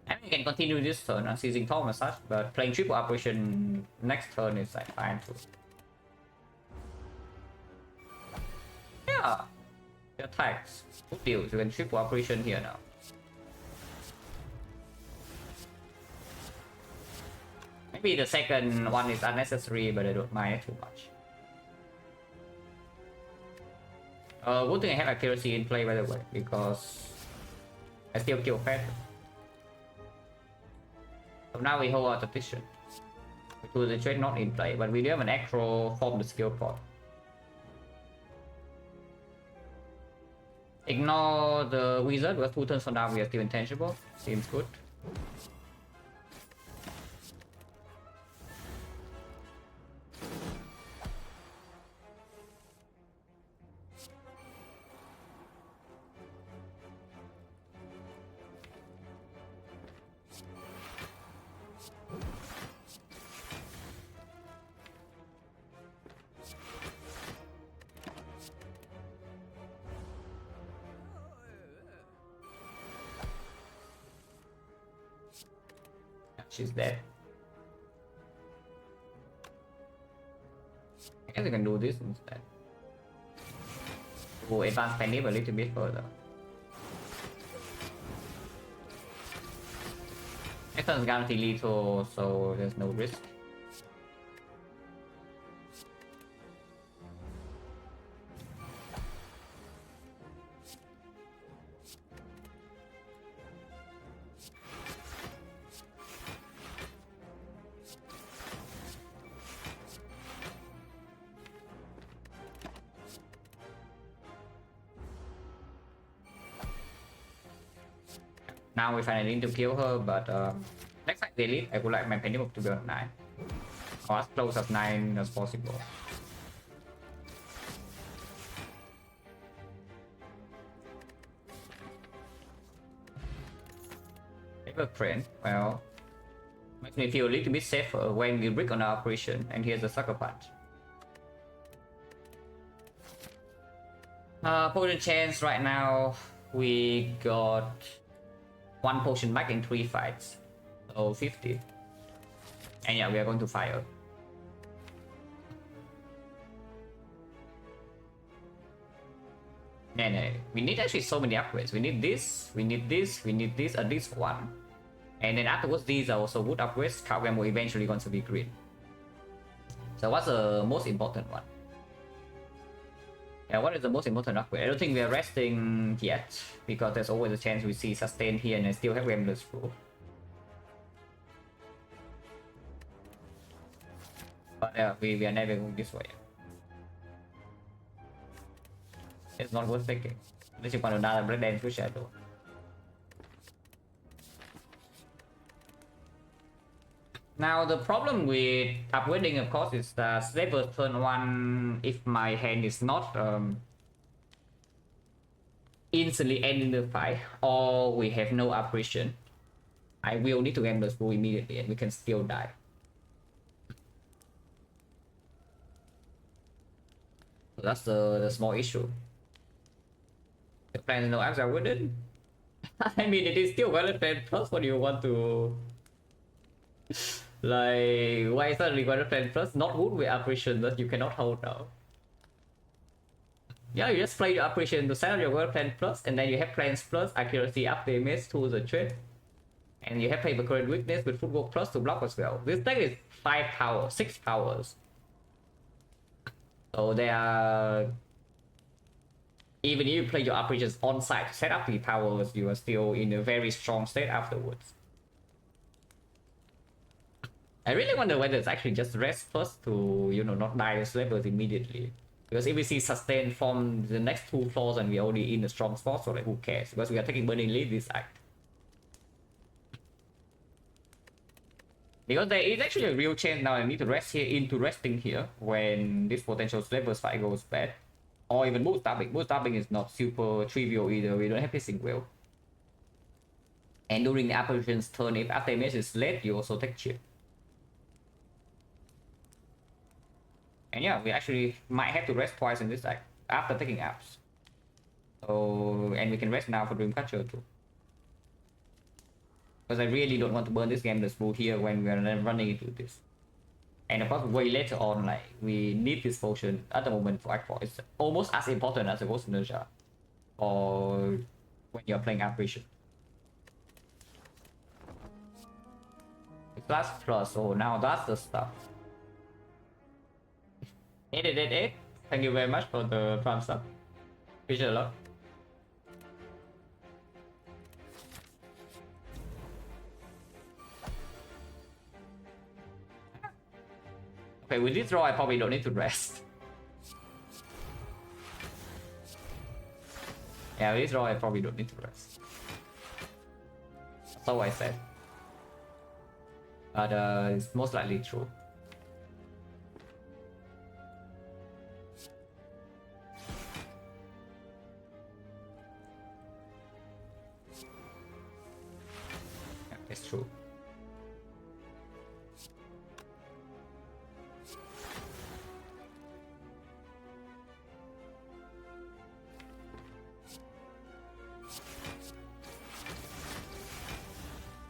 And we can continue this turn on seizing Tom as such, but playing triple operation next turn is like fine too. Yeah, the attacks. Good deal. You can triple operation here now. Maybe the second one is unnecessary, but I don't mind it too much. Good thing I have accuracy in play by the way, because I still kill fast. So now we hold our tradition. Because the trade not in play, but we do have an acro from the skill pot. Ignore the wizard because 2 turns from now we are still intangible. Seems good. She's dead. I guess I can do this instead. Oh, advance penny a little bit further. Next turn is guaranteed lethal, so there's no risk. Now we finally need to kill her, but next time they leave, I would like my pendulum to be on 9. Or as close as 9 as possible. Paper print, well, makes me feel a little bit safer when we break on our operation, and here's the sucker punch. Potion chance right now, we got 1 potion back in 3 fights, so 50. And yeah, we are going to fire. No, we need actually so many upgrades. We need this, we need this, we need this, at least 1. And then afterwards, these are also good upgrades. Cardware will eventually going to be green. So what's the most important one? Yeah, what is the most important upgrade? I don't think we are resting yet, because there's always a chance we see sustain here and I still have Endless Rule. But yeah, we are never going this way. It's not worth taking. Unless you want another Black Dance with Shadow. Now the problem with upgrading, of course, is that Slaver turn 1, if my hand is not instantly ending the fight, or we have no apparition, I will need to end the spool immediately and we can still die. So that's the small issue. The plan is no apps are wooden. I mean, it is still valid plan plus. What do you want to... Like, why is that valid plan plus? Not wood with apparition that you cannot hold now. Yeah, you just play your apparition to set up your valid plan plus, and then you have plans plus, accuracy up the image to the trait. And you have paper current weakness with footwork plus to block as well. This deck is 5 power, 6 powers. So they are... Even if you play your operations on site to set up the powers, you are still in a very strong state afterwards. I really wonder whether it's actually just rest first to, you know, not die as levels immediately. Because if we see sustain from the next 2 floors and we're already in a strong spot, so like who cares? Because we are taking burning lead this act. Because there is actually a real chance now I need to rest here into resting here when this potential level fight goes bad. Or even boost tapping. Boost tapping is not super trivial either. We don't have pissing well. And during the apparition's turn, if after image is late, you also take chip. And yeah, we actually might have to rest twice in this deck after taking apps. So, and we can rest now for Dreamcatcher too. Because I really don't want to burn this game the spool here when we are running into this. And of course, way later on, like, we need this potion at the moment for Act 4. It's almost as important as a Ghost Inertia or when you're playing Apparition. Class plus, so now that's the stuff. 888, thank you very much for the thumbs up. Appreciate a lot. Okay, with this draw, I probably don't need to rest. Yeah, with this draw, I probably don't need to rest. So I said. But it's most likely true. Yeah, it's true.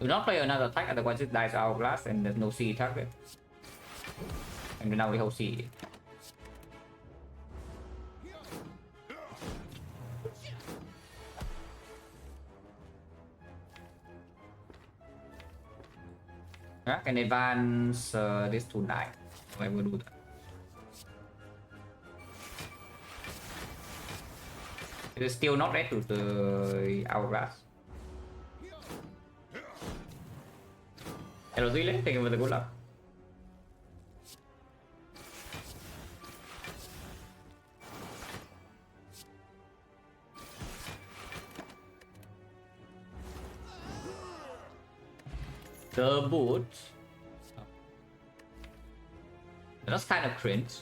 Do not play another attack, otherwise it dies hourglass and there's no CE target. And now we hold CE. I can advance this to 9. So I will do that. It is still not ready to the hourglass. Hello Zile, thank you for the good luck. The boot. That's kind of cringe.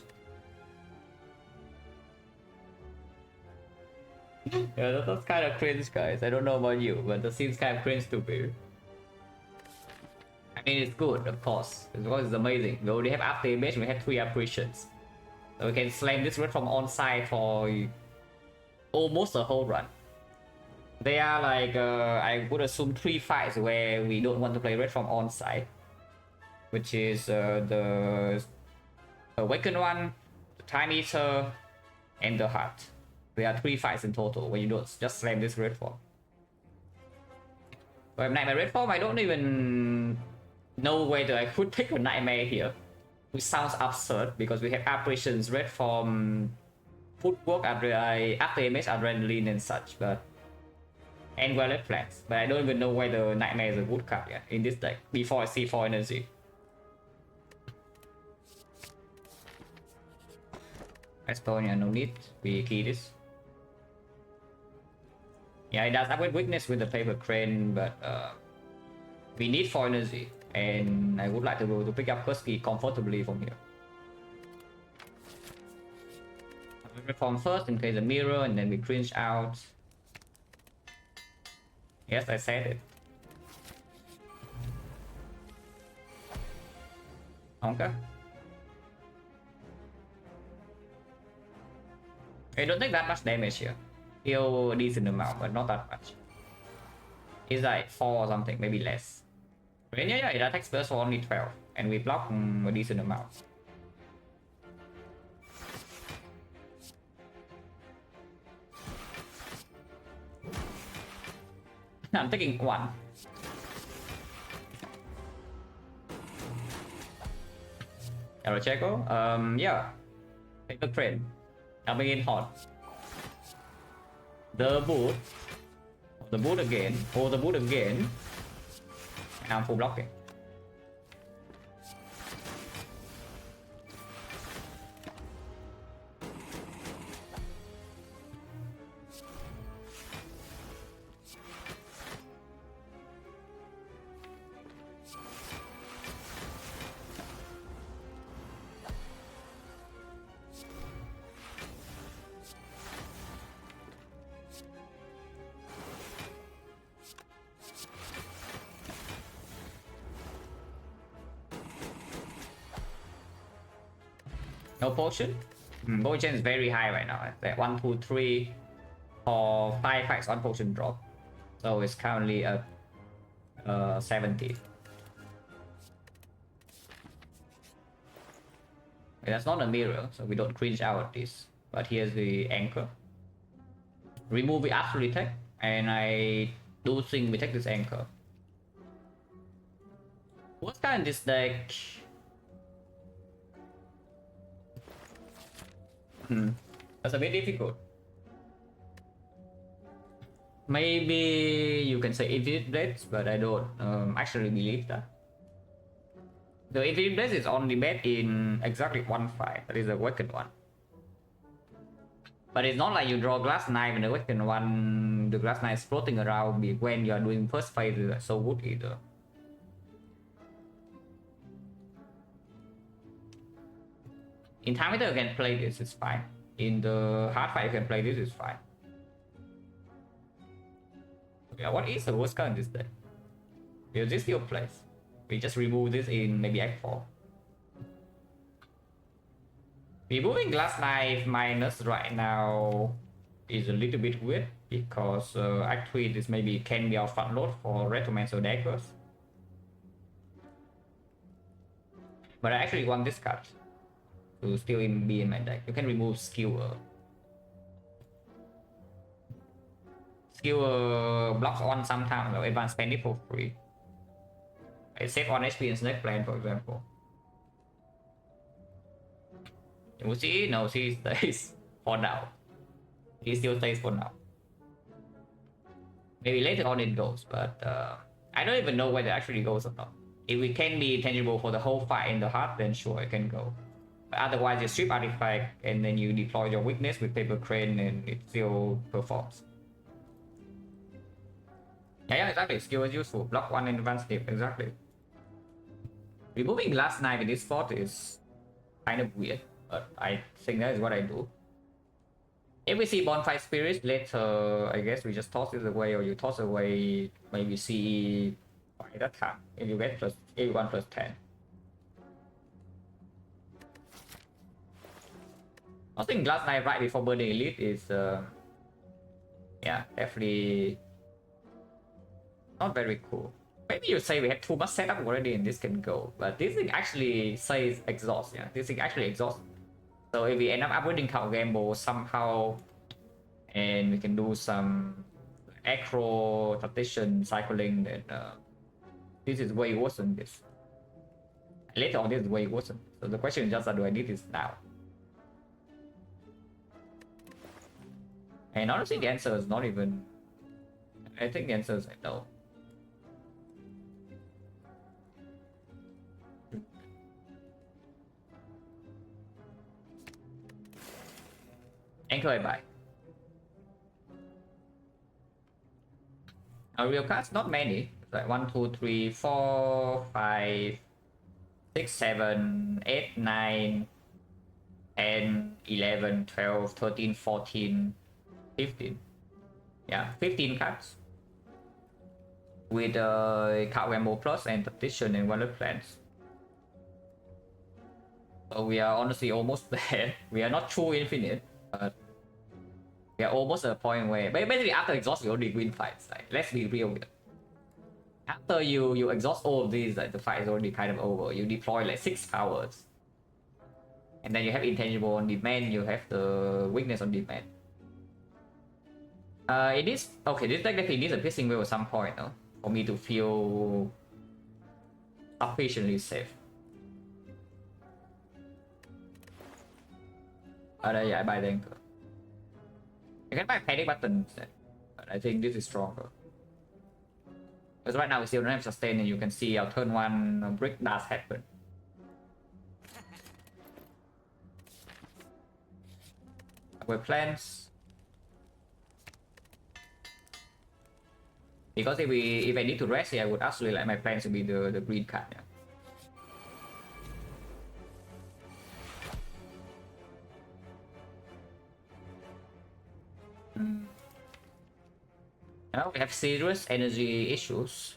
Yeah, that's kind of cringe, guys. I don't know about you, but that seems kind of cringe to me. I mean, it's good, of course. It's amazing. We already have after image, we have 3 apparitions. So we can slam this red from on side for almost a whole run. They are like, I would assume 3 fights where we don't want to play red from on side. Which is the Awakened one, the Time Eater, and the Heart. There are 3 fights in total where you don't just slam this red form. But Nightmare red form, I don't even know whether I could pick a Nightmare here. Which sounds absurd because we have apparitions red form, footwork, after image, adrenaline and such, but and well plans. But I don't even know whether Nightmare is a good card yet in this deck before I see 4 energy. Estonia, no need. We key this. Yeah, it does upgrade weakness with the paper crane, but we need 4 energy, and I would like to go to pick up Husky comfortably from here. I'll reform first in case the mirror, and then we cringe out. Yes, I said it. Okay. I don't take that much damage here. Still a decent amount, but not that much. It's like 4 or something, maybe less. But yeah, it attacks first for only 12, and we block a decent amount. I'm taking 1. Checo. Yeah. Take the train. Coming in hot. The boot. The boot again. Oh, the boot again. And I'm full blocking. No potion? Potion is very high right now. It's like 1, 2, 3 for 5 fights on potion drop. So it's currently at 70. That's not a mirror, so we don't cringe out at this. But here's the anchor. Remove the absolute tech, and I do think we take this anchor. What kind of this deck? That's a bit difficult. Maybe you can say Infinite Blades, but I don't actually believe that. The Infinite Blades is only bad in exactly 1 fight. That is the Awakened one. But it's not like you draw Glass Knife and the Awakened one, the Glass Knife is floating around when you are doing first phase is so good either. In time you can play this, it's fine. In the hard fight you can play this, it's fine. Yeah, what is the worst card in this deck? Will this still plays? We just remove this in maybe Act 4. Removing Glass Knife minus right now is a little bit weird because Act 3 this maybe can be our front load for Retromancer deckers. But I actually want this card to still be in my deck. You can remove Skewer. Skewer blocks on sometimes, so everyone spend it for free. I save on HP in Snake Plan, for example. You see? No, she stays for now. He still stays for now. Maybe later on it goes, but I don't even know whether it actually goes or not. If it can be tangible for the whole fight in the heart, then sure, it can go. But otherwise, you strip artifact and then you deploy your weakness with Paper Crane and it still performs. Yeah, exactly. Skill is useful. Block 1 in advanced step, exactly. Removing Glass Knife in this spot is kind of weird, but I think that is what I do. If we see Bonfire Spirit later, I guess we just toss it away, or you toss away maybe CE by that time if you get plus 81 plus 10. I think Glass Knife right before Burning Elite is yeah, definitely not very cool. Maybe you say we have too much setup already and this can go, but this thing actually says exhaust. Yeah, this thing actually exhausts. So if we end up upgrading Count Gamble somehow, and we can do some acro tactician cycling, then this is way worse than this. Later on, this is way worse. So the question is just, do I need this now? And honestly, the answer is not even. I think the answer is no. Anchor I buy. Our real cards, not many. It's like 1, 2, 3, 4, 5, 6, 7, 8, 9, 10, 11, 12, 13, 14, 15. Yeah, 15 cards. With Count Gamble Plus and Tactician and Wonder Plans. So we are honestly almost there. We are not true infinite, but we are almost at a point where basically after exhaust we already win fights. Like, let's be real with it. After you exhaust all of these, like the fight is already kind of over. You deploy like 6 powers. And then you have intangible on demand, you have the weakness on demand. It needs, okay, this deck definitely needs a piercing wheel at some point, no? For me to feel sufficiently safe. Yeah, I buy the anchor. I can buy panic button instead, but I think this is stronger. Because right now we still don't have sustain, and you can see our turn 1 brick does happen. With plans. Because if I need to rest here, I would actually like my plans to be the green card. Yeah. Now we have serious energy issues.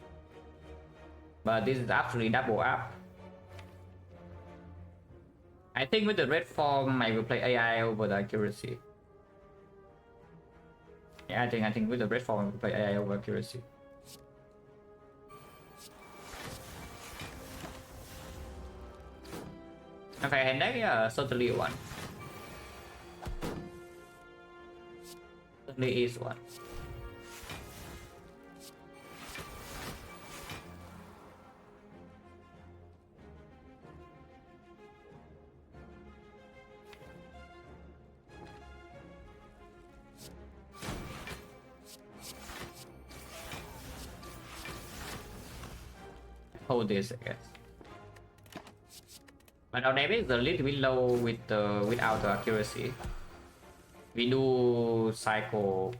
But this is actually double up. I think with the red form, I will play AI over the accuracy. Yeah, I think with the red form, I will play AI over accuracy. Okay, hand deck, yeah, certainly one. Certainly is one. Hold this, I guess. But our damage is a little bit low without the accuracy. We do cycle.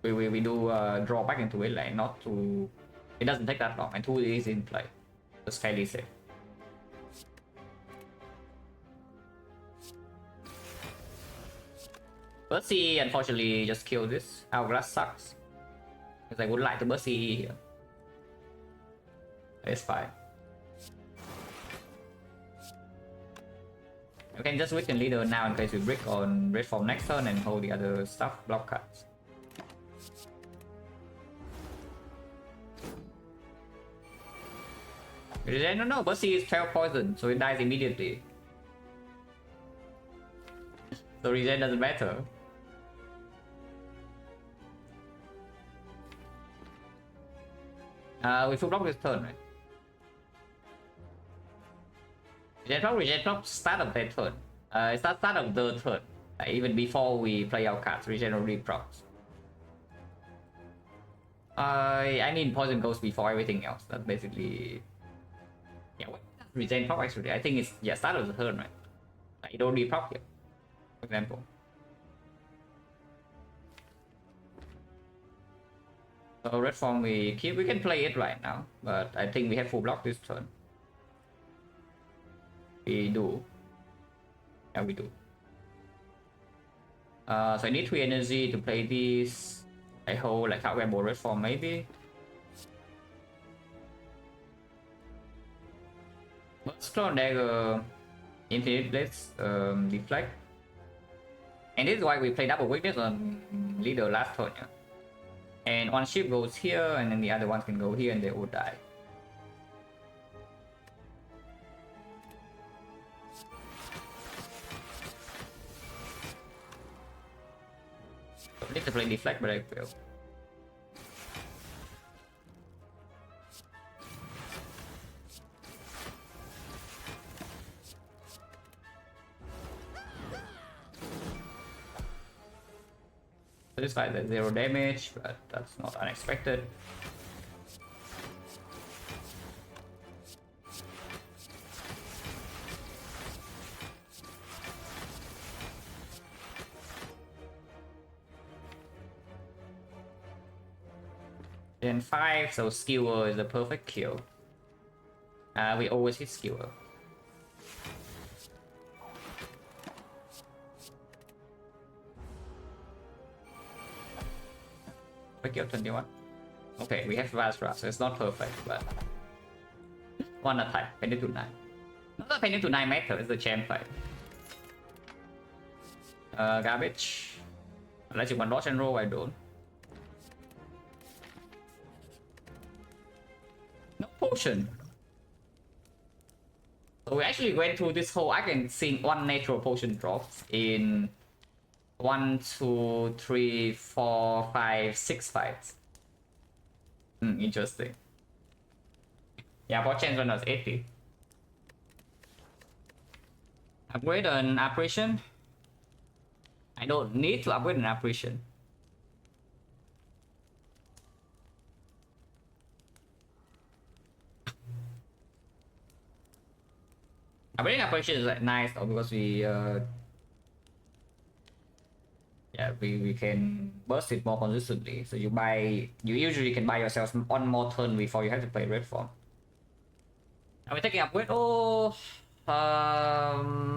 We do draw back into it, like not to. It doesn't take that long, and 2 is in play. It's fairly safe. Burst CE unfortunately just killed this. Hourglass sucks. Because I would like to burst CE here. It's fine. You can just weaken leader now in case you brick on red form next turn and hold the other stuff, block cards. No, Bussy is 12 poison, so it dies immediately. So regen doesn't matter. We full block this turn, right? Regen block start of that turn. It's not start of the turn. Even before we play our cards, regen already procs. I mean poison goes before everything else. That's basically. Yeah, what does regen proc actually? I think it's start of the turn, right? It already proc here, for example. So red form we can play it right now, but I think we have full block this turn. We do. Yeah, we do. So I need 3 energy to play this. I hold like out rebel red form maybe. Strong dagger, infinite blades, deflect. And this is why we play double weakness on leader last turn. Yeah? And one ship goes here, and then the other ones can go here, and they will die. I need to play deflect, but I will. This fight has 0 damage, but that's not unexpected. Gen 5, so Skewer is the perfect kill. We always hit Skewer. Kill 21. Okay, we have Vazra, so it's not perfect, but one attack, 22 9. Not painting to 9 meter, it's the champ fight. Garbage. Unless you want dodge and roll, I don't. No potion. So we actually went through this whole. I can see one natural potion drops in 1, 2, 3, 4, 5, 6 fights. Interesting. Yeah, for chance when I was 80. Upgrade an apparition. I don't need to upgrade an apparition. Upgrading apparition is like nice though, because we yeah, we can burst it more consistently. So you usually can buy yourself one more turn before you have to play red form. Are we taking upgrade? Oh,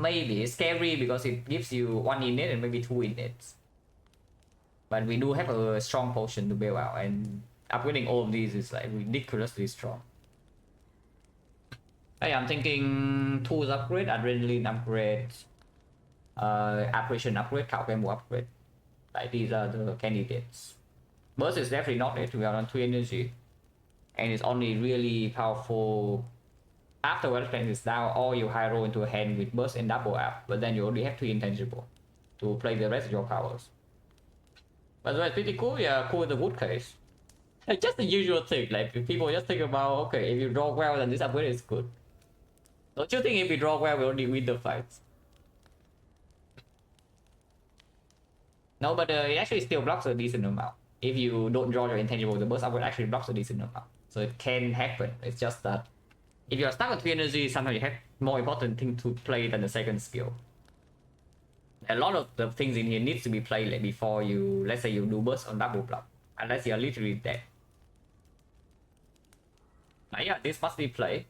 maybe it's scary because it gives you 1 innate and maybe 2 innates. But we do have a strong potion to bail out, and upgrading all of these is like ridiculously strong. Hey, I'm thinking tools upgrade, adrenaline upgrade, apparition upgrade, Calcamo upgrade. Like these are the candidates. Burst is definitely not it. We are on 2 energy, and it's only really powerful after wealth strength is down, or you high roll into a hand with burst and double up, but then you only have 2 intangible to play the rest of your powers. But it's pretty cool. Yeah, cool with the wood case. It's just the usual thing. Like people just think about, okay, if you draw well, then this upgrade is good. Don't you think if we draw well, we only win the fights? No, but it actually still blocks a decent amount. If you don't draw your intangible, the burst upgrade actually blocks a decent amount. So it can happen. It's just that if you're stuck with 3 energy, sometimes you have more important thing to play than the second skill. A lot of the things in here needs to be played like before you, let's say you do burst on double block, unless you're literally dead. Yeah, this must be played.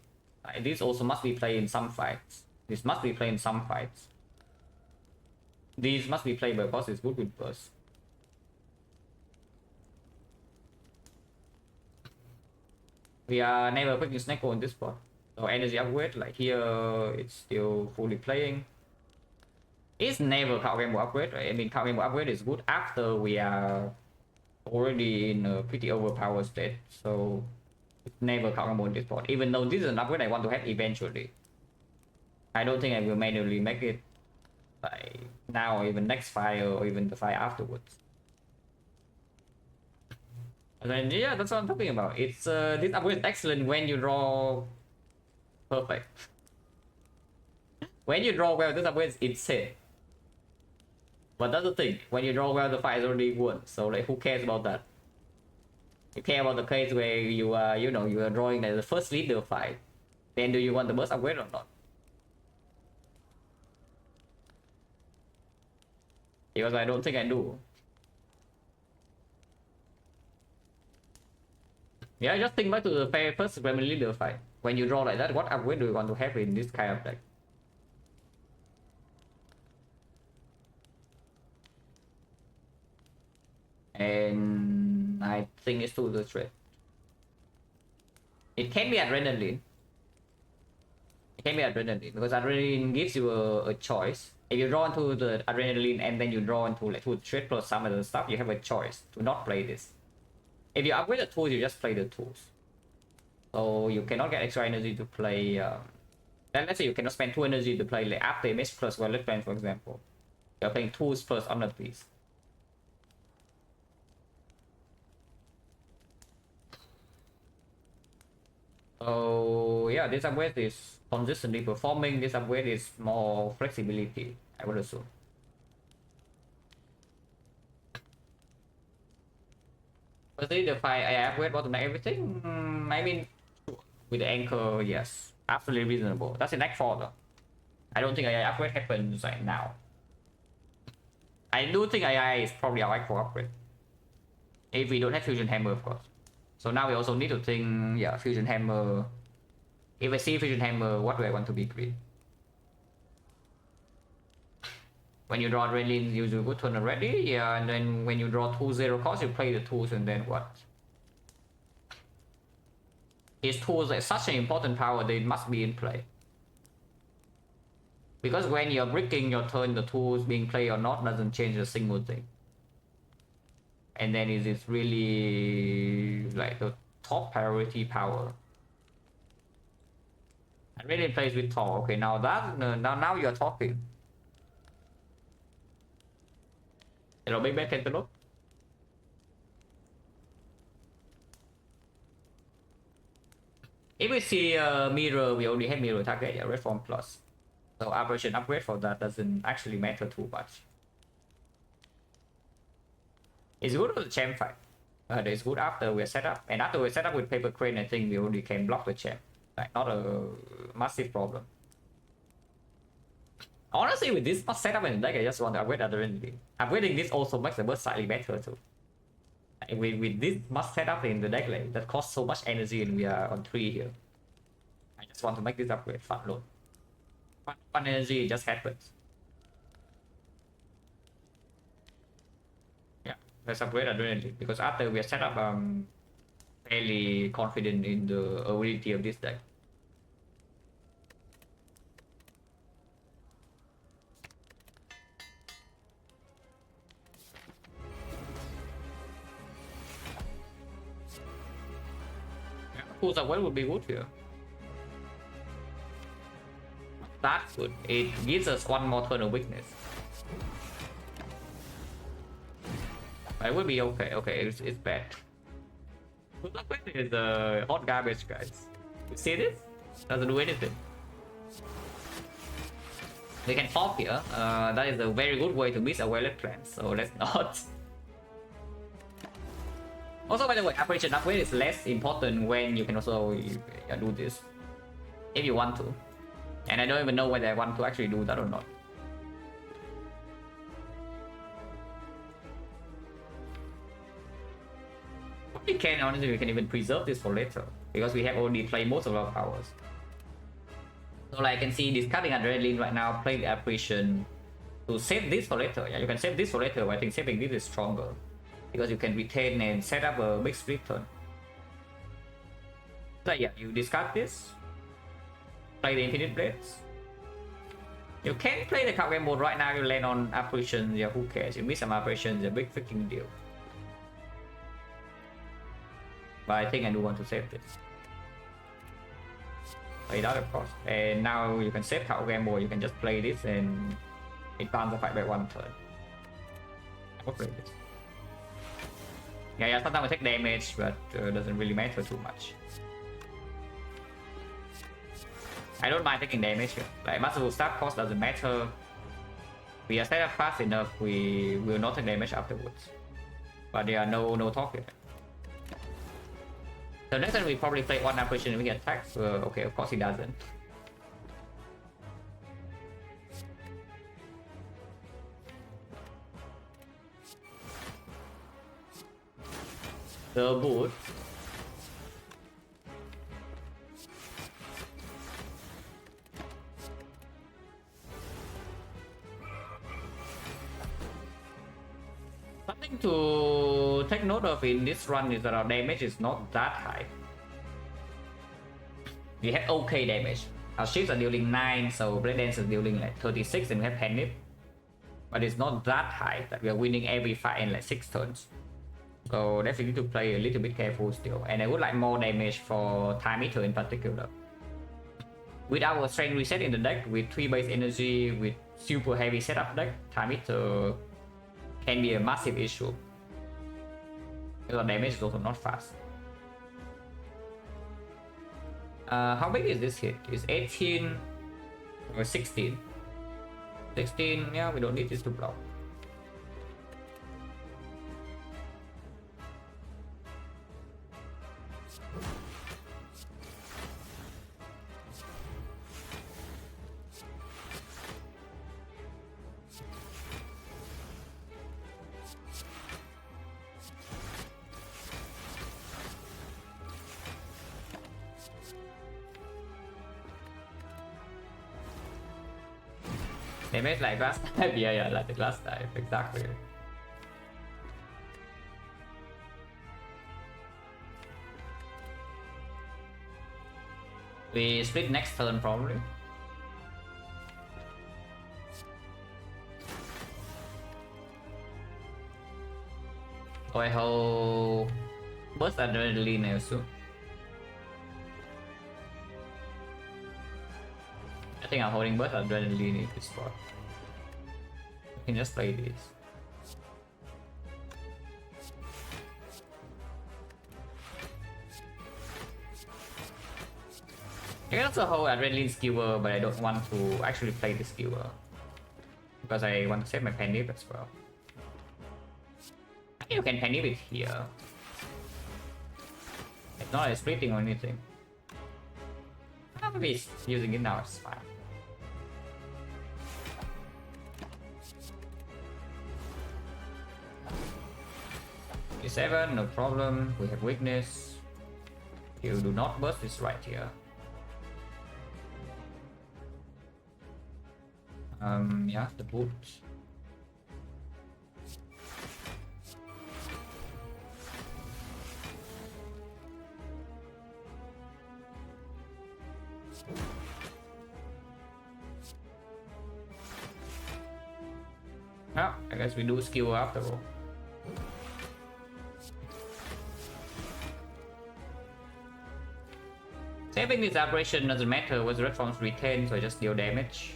This also must be played in some fights. This must be played in some fights. These must be played because it's good with burst. We are never picking Snake on this spot. So energy upgrade, like here, it's still fully playing. It's never Calcamo upgrade, right? I mean, Calcamo upgrade is good after we are already in a pretty overpowered state. So it's never Calcamo on this spot. Even though this is an upgrade I want to have eventually. I don't think I will manually make it like now or even next fight or even the fight afterwards. And then yeah, that's what I'm talking about. It's this upgrade is excellent when you draw perfect. When you draw well, this upgrade is insane. But that's the thing, when you draw well, the fight is already won. So like, who cares about that? You care about the case where you are, you know, you are drawing the first leader fight. Then do you want the burst upgrade or not? Because I don't think I do. Yeah, just think back to the first Premier Leader fight. When you draw like that, what upgrade do you want to have in this kind of deck? And I think it's to the threat. It can be adrenaline. It can be adrenaline because adrenaline gives you a choice. If you draw into the adrenaline and then you draw into like to threat plus some other stuff, you have a choice to not play this. If you upgrade the tools, you just play the tools. So you cannot get extra energy to play. Then let's say you cannot spend 2 energy to play like after MS plus Wallet Plan, for example. You're playing tools plus on the piece. So yeah, this upgrade is consistently performing. This upgrade is more flexibility, I would assume. Firstly, the 5 AI upgrade bottleneck everything. I mean, with the anchor, yes, absolutely reasonable. That's in Act 4 though. I don't think AI upgrade happens right now. I do think AI is probably our Act 4 upgrade. If we don't have Fusion Hammer, of course. So now we also need to think, yeah, Fusion Hammer. If I see Fusion Hammer, what do I want to be green? When you draw Adrenaline, you do good turn already, yeah, and then when you draw 2-0 cost, you play the tools and then what? His tools are such an important power, they must be in play. Because when you're bricking your turn, the tools being played or not doesn't change a single thing. And then it is really like the top priority power. And really plays with Thor. Okay, now that now you're talking. Hello, big bad cantaloupe. If we see a mirror, we only have mirror target, yeah, reform plus. So operation upgrade for that doesn't actually matter too much. It's good for the champ fight. But it's good after we're set up. And after we're set up with paper crane, I think we already can block the champ. Like, not a massive problem. Honestly, with this much setup in the deck, I just want to upgrade adrenaline. Upgrading this also makes the burst slightly better too. Like, with this much setup in the deck, like, that costs so much energy and we are on 3 here. I just want to make this upgrade fun load. Fun energy just happens. Yeah, let's upgrade adrenaline because after we are set up, I'm fairly confident in the ability of this deck. Pulls away would be good here. That's good. It gives us one more turn of weakness. It will be okay. Okay, it's bad. Pulls is hot garbage, guys. You see this? Doesn't do anything. We can pop here. That is a very good way to miss a wallet plan. So let's not. Also, by the way, operation upgrade is less important when you can also do this if you want to. And I don't even know whether I want to actually do that or not. We can, honestly, we can even preserve this for later because we have already played most of our powers. So like I can see discarding adrenaline right now, play the apparition to save this for later. Yeah, you can save this for later, but I think saving this is stronger because you can retain and set up a big split turn. So yeah, you discard this, play the Infinite Blades. You can play the card game mode right now, you land on apparitions, yeah, who cares? You miss some apparitions, a big freaking deal. But I think I do want to save this. Play that, of course. And now you can save card game mode, you can just play this and advance the fight by one turn. I'll play this. Yeah, sometimes we take damage, but doesn't really matter too much. I don't mind taking damage here. Like, masterful start cost doesn't matter. We are set up fast enough, we will not take damage afterwards. But there are no talk here. So next time we probably play one apparition and we get attacked. Okay, of course he doesn't. The boot. Something to take note of in this run is that our damage is not that high. We have okay damage. Our ships are dealing 9, so Blade Dance is dealing like 36 and we have hand nip. But it's not that high that we are winning every fight in like 6 turns. So definitely need to play a little bit careful still. And I would like more damage for Time Eater in particular. With our strength reset in the deck, with 3 base energy, with super heavy setup deck, Time Eater can be a massive issue. Because damage is also not fast. How big is this hit? It's 18 or 16. 16, yeah, we don't need this to block. Damage like last time, yeah, like the last time, exactly. We split next turn probably. I hold burst adrenaline now soon. I think I'm holding burst adrenaline in this spot. I can just play this. I can also hold adrenaline skewer, but I don't want to actually play the skewer because I want to save my penny as well. I think you can penny it here. It's not a splitting or anything. Maybe it's using it now, it's fine. E7, no problem. We have weakness. You do not burst this right here. Yeah, the boot. Oh, I guess we do skill after all. Saving this operation doesn't matter what the red forms retain, so I just deal damage.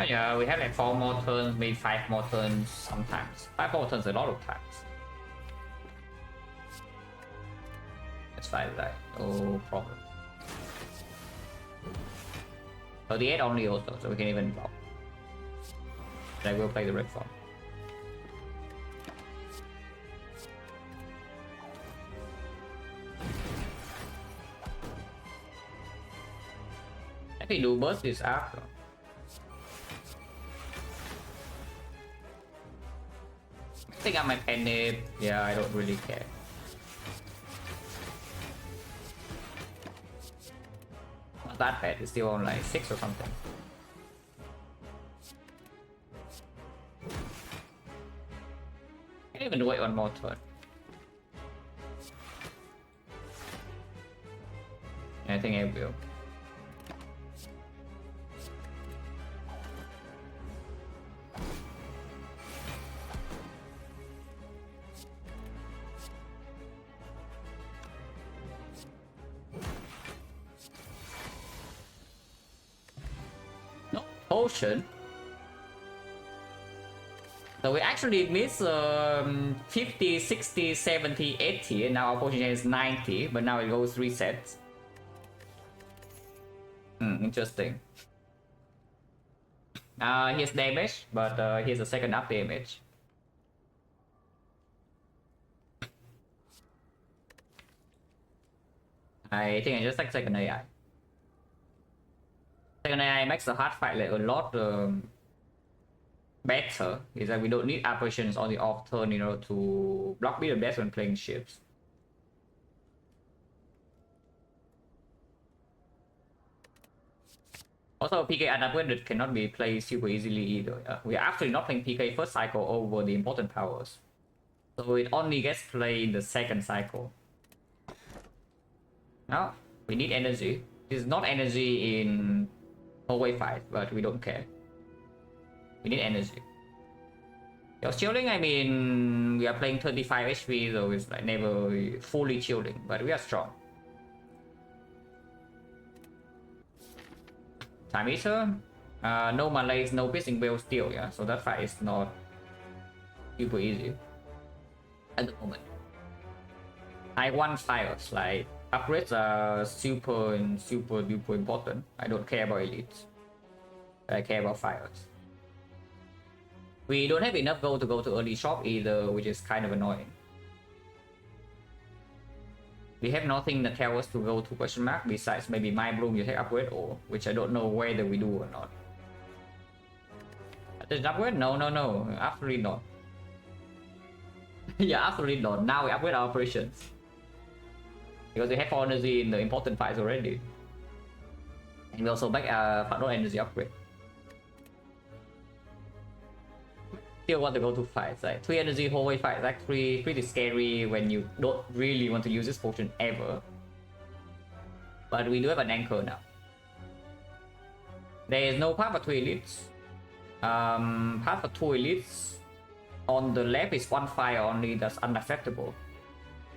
Yeah, we have like 4 more turns, maybe 5 more turns sometimes. 5 more turns a lot of times. Let's fight that, no problem. 38 only also, so we can even block. And I will play the red form. I think do burst this after. I think I might penny. Yeah, I don't really care. Not that bad, it's still on like 6 or something. Can't even wait one more turn. I think I will. Potion. So we actually miss 50, 60, 70, 80, and now our potion is 90, but now it goes reset. Interesting. Here's damage, but here's a second up damage. I think I just like second AI. Second AI makes the hard fight like a lot better. Is that we don't need apparitions on the off turn in order to block me the best when playing ships. Also, PK unupgraded cannot be played super easily either. We are actually not playing PK first cycle over the important powers, so it only gets played in the second cycle. Now we need energy. This is not energy in hallway fight, but we don't care. We need energy. Your shielding, I mean, we are playing 35 HP, so it's like never fully shielding, but we are strong. Time Eater, no malaise, no piercing bell still, yeah, so that fight is not super easy at the moment. I want fires, like upgrades are super duper important. I don't care about elites. I care about fires. We don't have enough gold to go to early shop either, which is kind of annoying. We have nothing that tells us to go to question mark besides maybe my bloom you take upgrade, or which I don't know whether we do or not. Does it upgrade? No, absolutely not. Yeah, absolutely not. Now we upgrade our operations. Because we have 4 energy in the important fights already. And we also make a Phản energy upgrade. Still want to go to fights. Like 3 energy hallway fight is actually pretty scary when you don't really want to use this potion ever. But we do have an anchor now. There is no path for 2 elites. Path for 2 elites on the left is 1 fire only, that's unacceptable.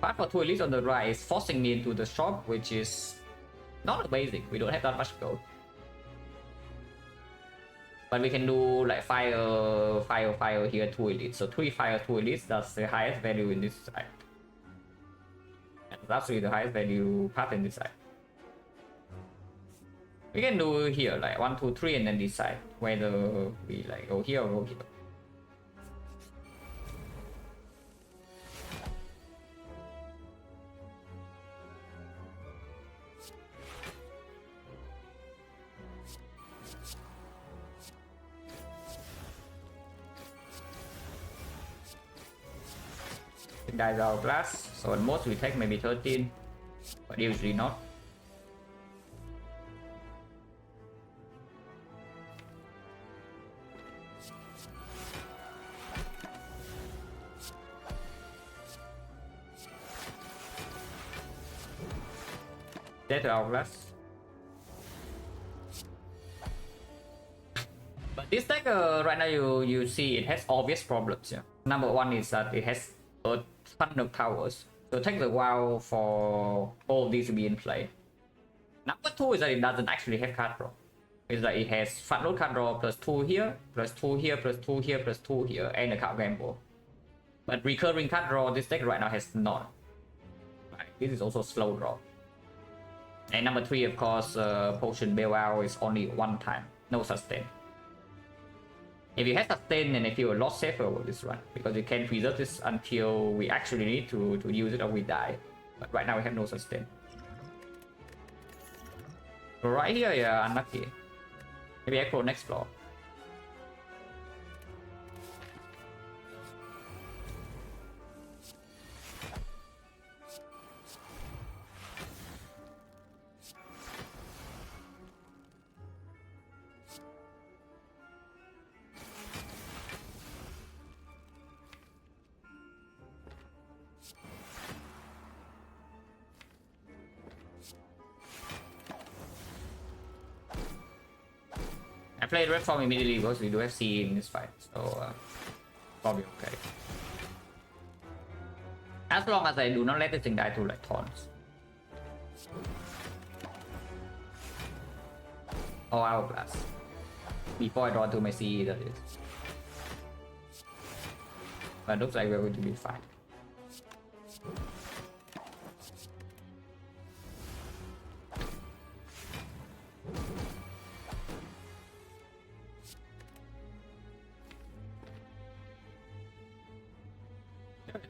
Path for 2 elites on the right is forcing me into the shop, which is not amazing. We don't have that much gold. But we can do like fire here, 2 elites. So 3 fire, 2 elites, that's the highest value in this side. And that's really the highest value path in this side. We can do here like 1, 2, 3 and then decide whether we like go here or go here. Dies our blast, so at most we take maybe 13, but usually not. Dead to our blast. But this deck right now you see it has obvious problems. Yeah. Number one is that it has a ton of towers, so it takes a while for all of these to be in play. Number two is that it doesn't actually have card draw. It's like it has front load card draw plus 2 here, plus 2 here, plus 2 here, plus 2 here, and a card gamble. But recurring card draw this deck right now has none. Right. This is also slow draw. And number 3, of course, potion bailout is only 1 time, no sustain. If you have sustain, then I feel a lot safer with this run, because you can preserve this until we actually need to use it or we die. But right now we have no sustain. So right here, yeah, unlucky. Maybe I go next floor. I played red form immediately because we do have C in this fight, so probably okay. As long as I do not let this thing die to like taunts. Or Hourglass. Before I draw to my CE, that is. But it looks like we're going to be fine.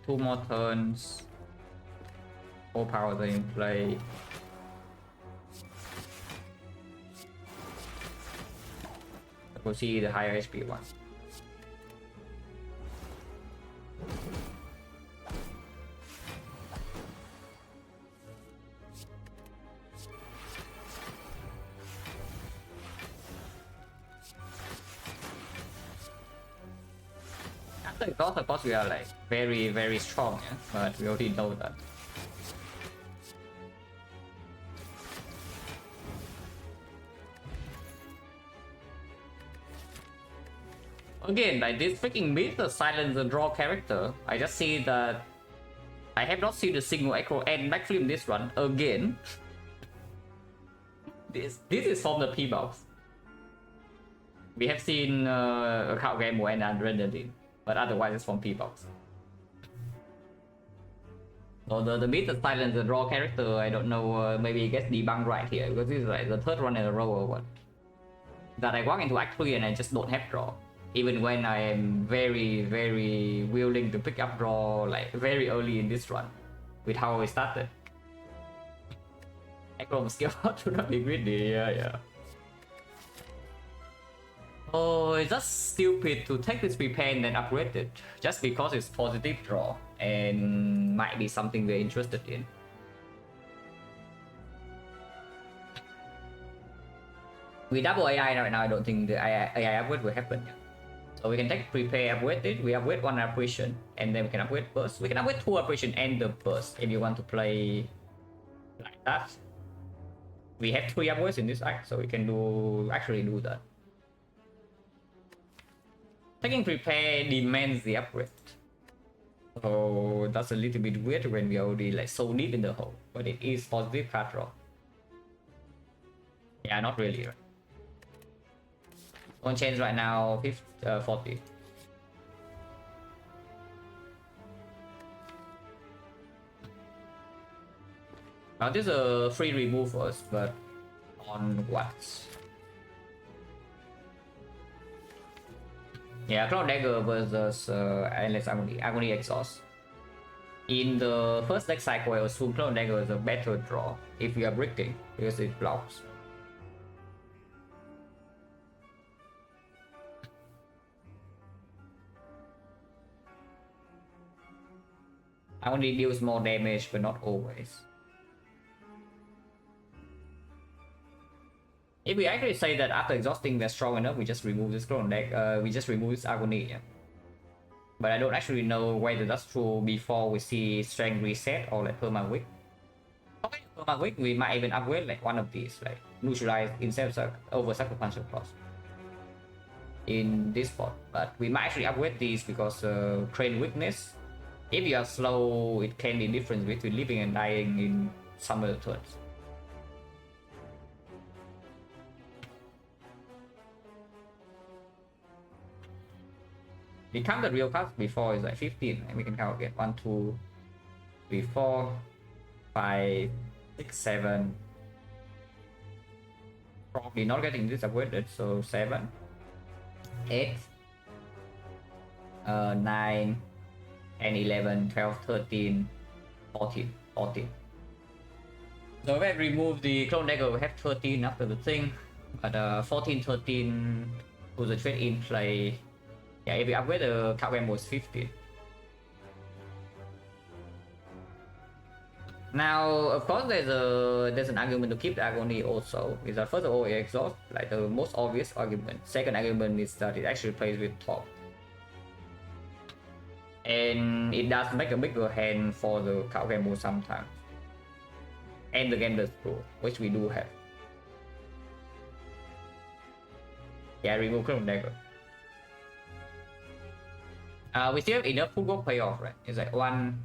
Two more turns. All powers are in play. We'll see the higher HP one. After the toss, of course, we are like very strong, yeah? But we already know that. Again, like this freaking Mr. Silent the draw character, I just see that I have not seen a single acro and backflip in this run again. This is from the P-box. We have seen account game and adrenaline, but otherwise it's from P-box. So the Mr. Silent the draw character, I don't know, maybe it gets debunked right here, because this is like the third run in a row or what. That I walk into Act 3 and I just don't have draw. Even when I am very willing to pick up draw like very early in this run with how we started. Acrom skill out to not be greedy, yeah. Oh, it's just stupid to take this prepare and then upgrade it just because it's positive draw and might be something we're interested in. We double AI right now. I don't think the AI upgrade will happen yet. So we can take prepare, upgrade it. We upgrade one operation and then we can upgrade burst. We can upgrade two operation and the burst if you want to play like that. We have three upgrades in this act, so we can actually do that. Taking prepare demands the upgrade. So that's a little bit weird when we already like so deep in the hole, but it is positive card draw. Yeah, not really. Right? On change right now, 40. Now this is a free remove first, but on what? Yeah, Cloud Dagger versus Endless Agony Exhaust. In the first deck cycle, I assume Cloud Dagger is a better draw if we are bricking because it blocks. Agony deals more damage, but not always. If we actually say that after exhausting we're strong enough, we just remove this clone deck, we just remove this Agony, yeah. But I don't actually know whether that's true before we see strength reset or like perma weak. Okay, perma weak, we might even upgrade like one of these, like neutralize instead of over sucker punch plus in this spot. But we might actually upgrade these because train weakness. If you are slow, it can be difference between living and dying in some of the turns. We count the real cards before is like 15, and we can count again 1, 2, 3, 4, 5, 6, 7. Probably not getting this upgraded, so 7, 8, 9, and 11, 12, 13, 14. So if I remove the clone dagger, we have 13 after the thing, but 14, 13 was a trade in play. Yeah, if we upgrade the card game was 15. Now, of course, there's an argument to keep the Agony also. Is that first of all, it exhausts, like the most obvious argument. Second argument is that it actually plays with top. And it does make a bigger hand for the card game move sometimes. And the game does pro, which we do have. Yeah, remove Clone Dagger. We still have enough footwork payoff, right? It's like 1,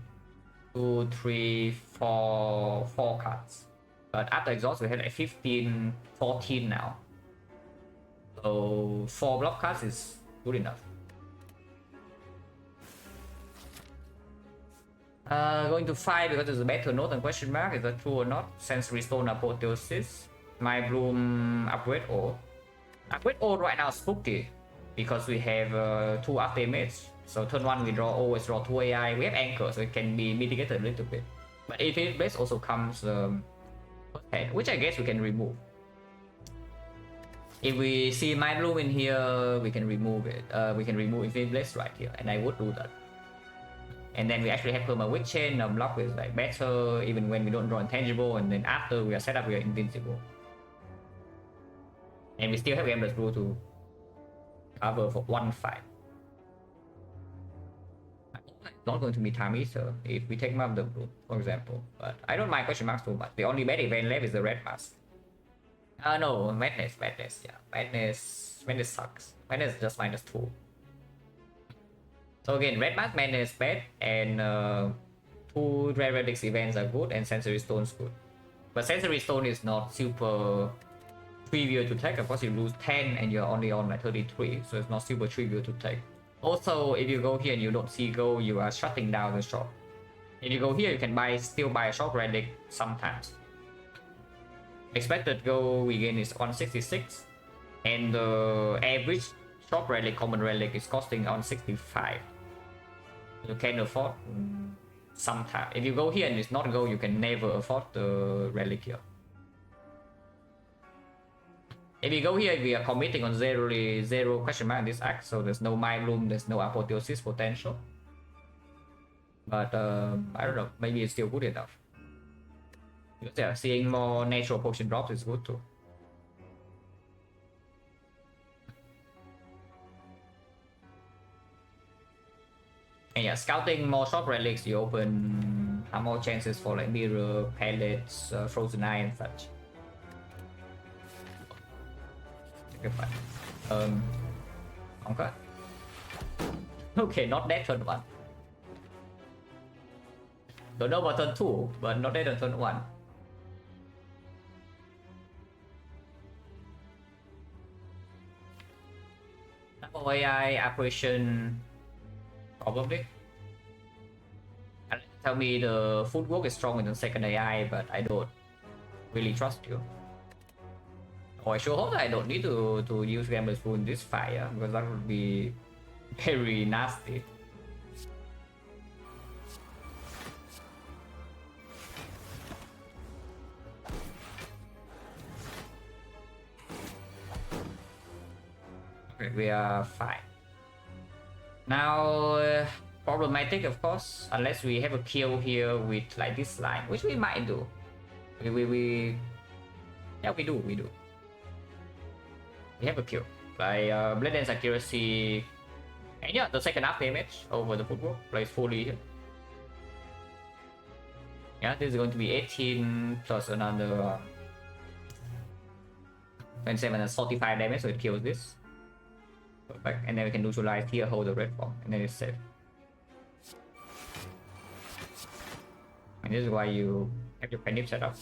2, 3, 4 cards. But after exhaust, we have like 15, 14 now. So 4 block cards is good enough. Going to 5 because there's a better note and question mark. Is that true or not? Sensory Stone Apotheosis. My Bloom upgrade all. Upgrade all right now is spooky because we have 2 aftermates. So turn 1 we always draw 2 AI. We have anchor, so it can be mitigated a little bit. But Infinite Blaze also comes first hand, which I guess we can remove. If we see Mind Bloom in here, we can remove it. We can remove Infinite Blaze right here, and I would do that. And then we actually have Perma Witch Chain, block is like better even when we don't draw intangible, and then after we are set up, we are invincible. And we still have Gameless Brew to cover for 1 fight. It's not going to be time either if we take Map the Blue, for example. But I don't mind question marks too much. The only bad event left is the red mask. No, Madness, yeah. Madness sucks. Madness is just -2. So again, red mask, Madness bad, and 2 Red Relics events are good, and Sensory Stone's good. But Sensory Stone is not super trivial to take. Of course, you lose 10 and you're only on like 33, so it's not super trivial to take. Also, if you go here and you don't see gold, you are shutting down the shop. If you go here, you can still buy a shop relic sometimes. Expected gold again is 166, and the average shop relic, common relic, is costing on 65. You can afford sometimes. If you go here and it's not gold, you can never afford the relic here. If we go here, we are committing on zero question mark in this act, so there's no mind bloom, there's no apotheosis potential. But I don't know, maybe it's still good enough. Because yeah, seeing more natural potion drops is good too. And yeah, scouting more shop relics, you open have more chances for like mirror, pellets, frozen eye and such. Okay, fine. Okay. Okay, not dead turn 1. Don't know about turn 2, but not dead on turn 1. Double AI apparition, probably. And tell me the footwork is stronger than second AI, but I don't really trust you. Oh, I sure hope that I don't need to use Gambler's Rule in this fight, yeah? Because that would be very nasty. Okay, we are fine. Now, problematic of course, unless we have a kill here with like this line, which we might do. Yeah, we do. We have a kill. Like Blade Dance accuracy. And yeah, the second up damage over the footwork plays fully here. Yeah, this is going to be 18 plus another 27 and 45 damage, so it kills this. Perfect. And then we can neutralize here, hold the red form, and then it's safe. And this is why you have your penip set up.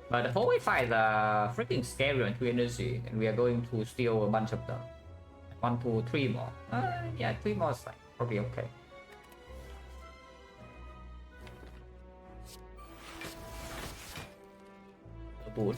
But the 4-way fights are freaking scary on 2 energy, and we are going to steal a bunch of them. 1, 2, 3 more. Yeah, 3 more is like probably okay. A boot.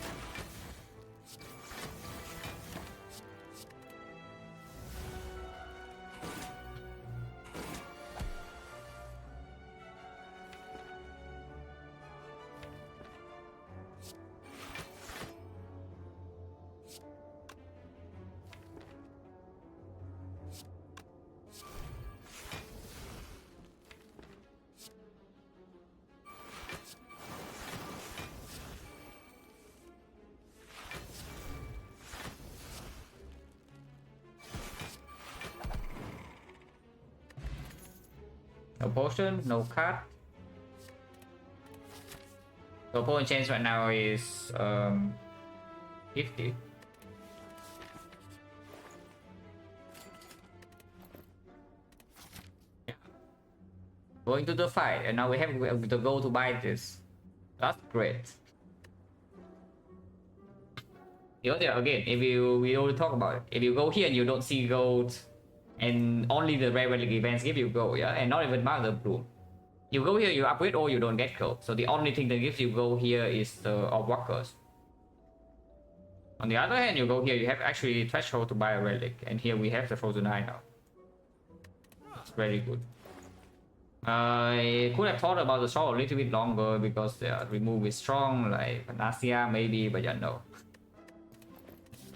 No potion, no card. The opponent chance right now is 50. Yeah. Going to the fight, and now we have to go to buy this. That's great. You know, there again, if we already talk about it. If you go here and you don't see gold, and only the rare relic events give you gold, yeah, and not even mark the bloom. You go here, you upgrade, or you don't get gold. So the only thing that gives you gold here is the orb walkers. On the other hand, you go here, you have actually threshold to buy a relic, and here we have the frozen eye now. It's very good. I could have thought about the shot a little bit longer because the remove is strong, like Nasia maybe, but yeah, no.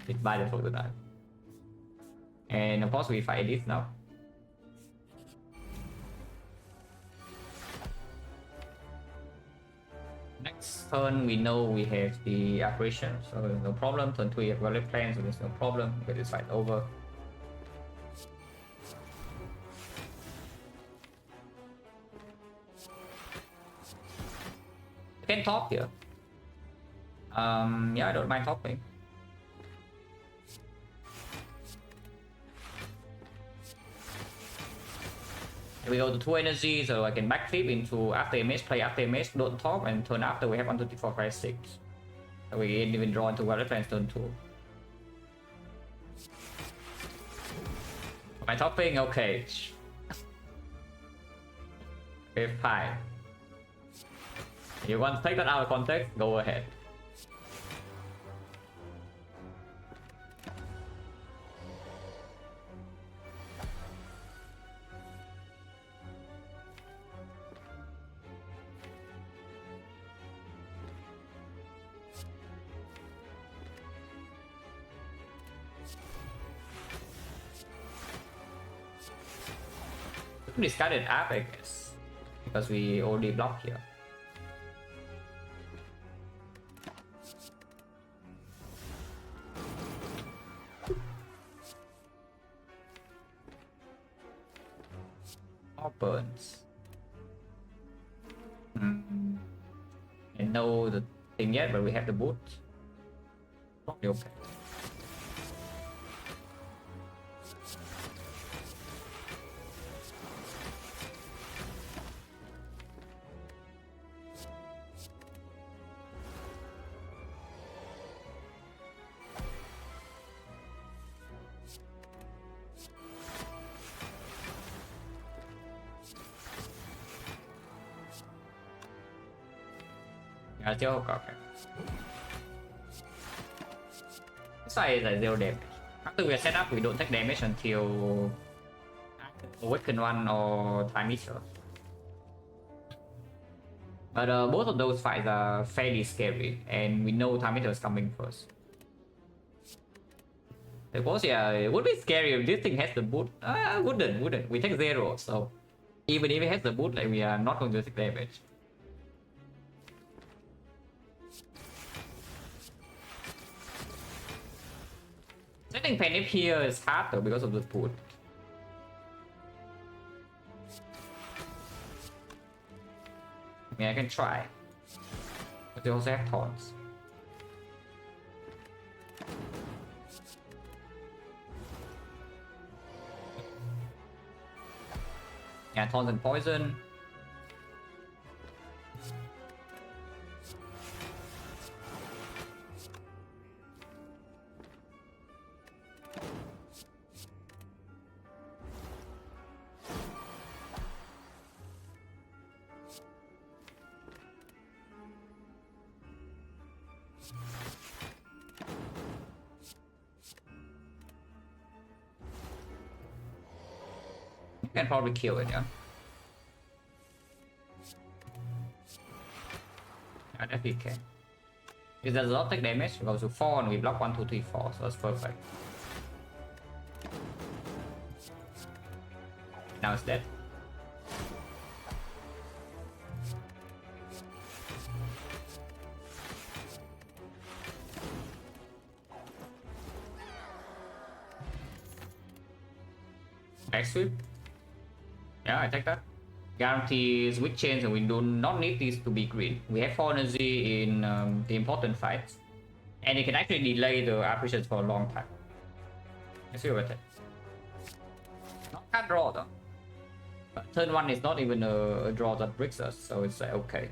It's buy the frozen eye. And of course we fight this now. Next turn we know we have the apparition, so there's no problem. Turn 2 we have relic plan, so there's no problem. Get this fight over. I can top here. Yeah, I don't mind topping. We go to 2 energy, so I can backflip into after image, play after image, don't top, and turn after we have 1, 2, 3, 4, 5, 6. So we even draw into Relic Plans turn 2. My topping, okay. Wave 5. You want to take that out of context? Go ahead. Discarded up, I guess, because we already blocked here. More burns. I know the thing yet, but we have the boot. Probably okay. Yeah, still okay. This side is like 0 damage. After we are set up, we don't take damage until Awaken 1 or Time Eater. But both of those fights are fairly scary, and we know Time Eater is coming first. Because yeah, it would be scary if this thing has the boot. Wouldn't. We take 0, so even if it has the boot, like we are not going to take damage. Setting Panic here is hard though because of the boot. Yeah, I can try. But they also have taunts. Yeah, taunts and poison. You can probably kill it, yeah. Yeah, definitely can. It does not take damage, it goes to 4 and we block 1, 2, 3, 4, so that's perfect. Now it's dead. Back sweep. Yeah, I take that. Guarantees weak chains and we do not need these to be green. We have 4 energy in the important fights. And it can actually delay the apparitions for a long time. Let's see what it. Not can't draw though. But turn 1 is not even a draw that breaks us, so it's okay.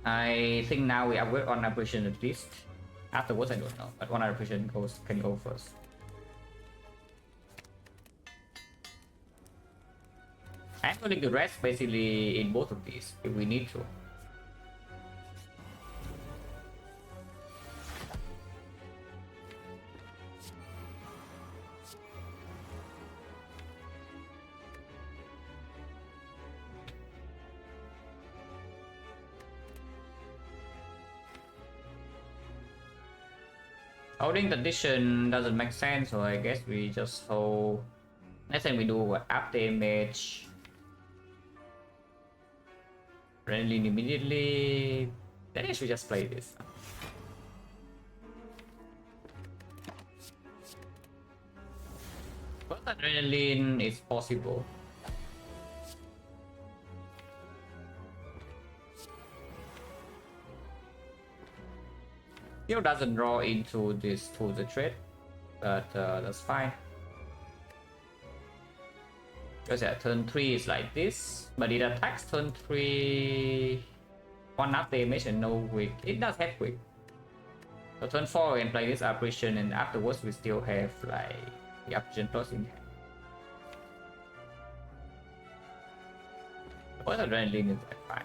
I think now we upgrade on apparition at least. Afterwards I don't know, but one apparition can go first. I'm going to rest basically in both of these if we need to. Holding condition doesn't make sense, so I guess we just hold. Let's say we do what, up damage. Adrenaline immediately. Then I should just play this. But adrenaline is possible. Still doesn't draw into this to the trade, but that's fine. Because yeah, turn 3 is like this, but it attacks turn 3 1 up damage and no quick. It does have quick. So turn 4 we can play this apparition, and afterwards we still have like the apparition plus in hand. But adrenaline is like fine.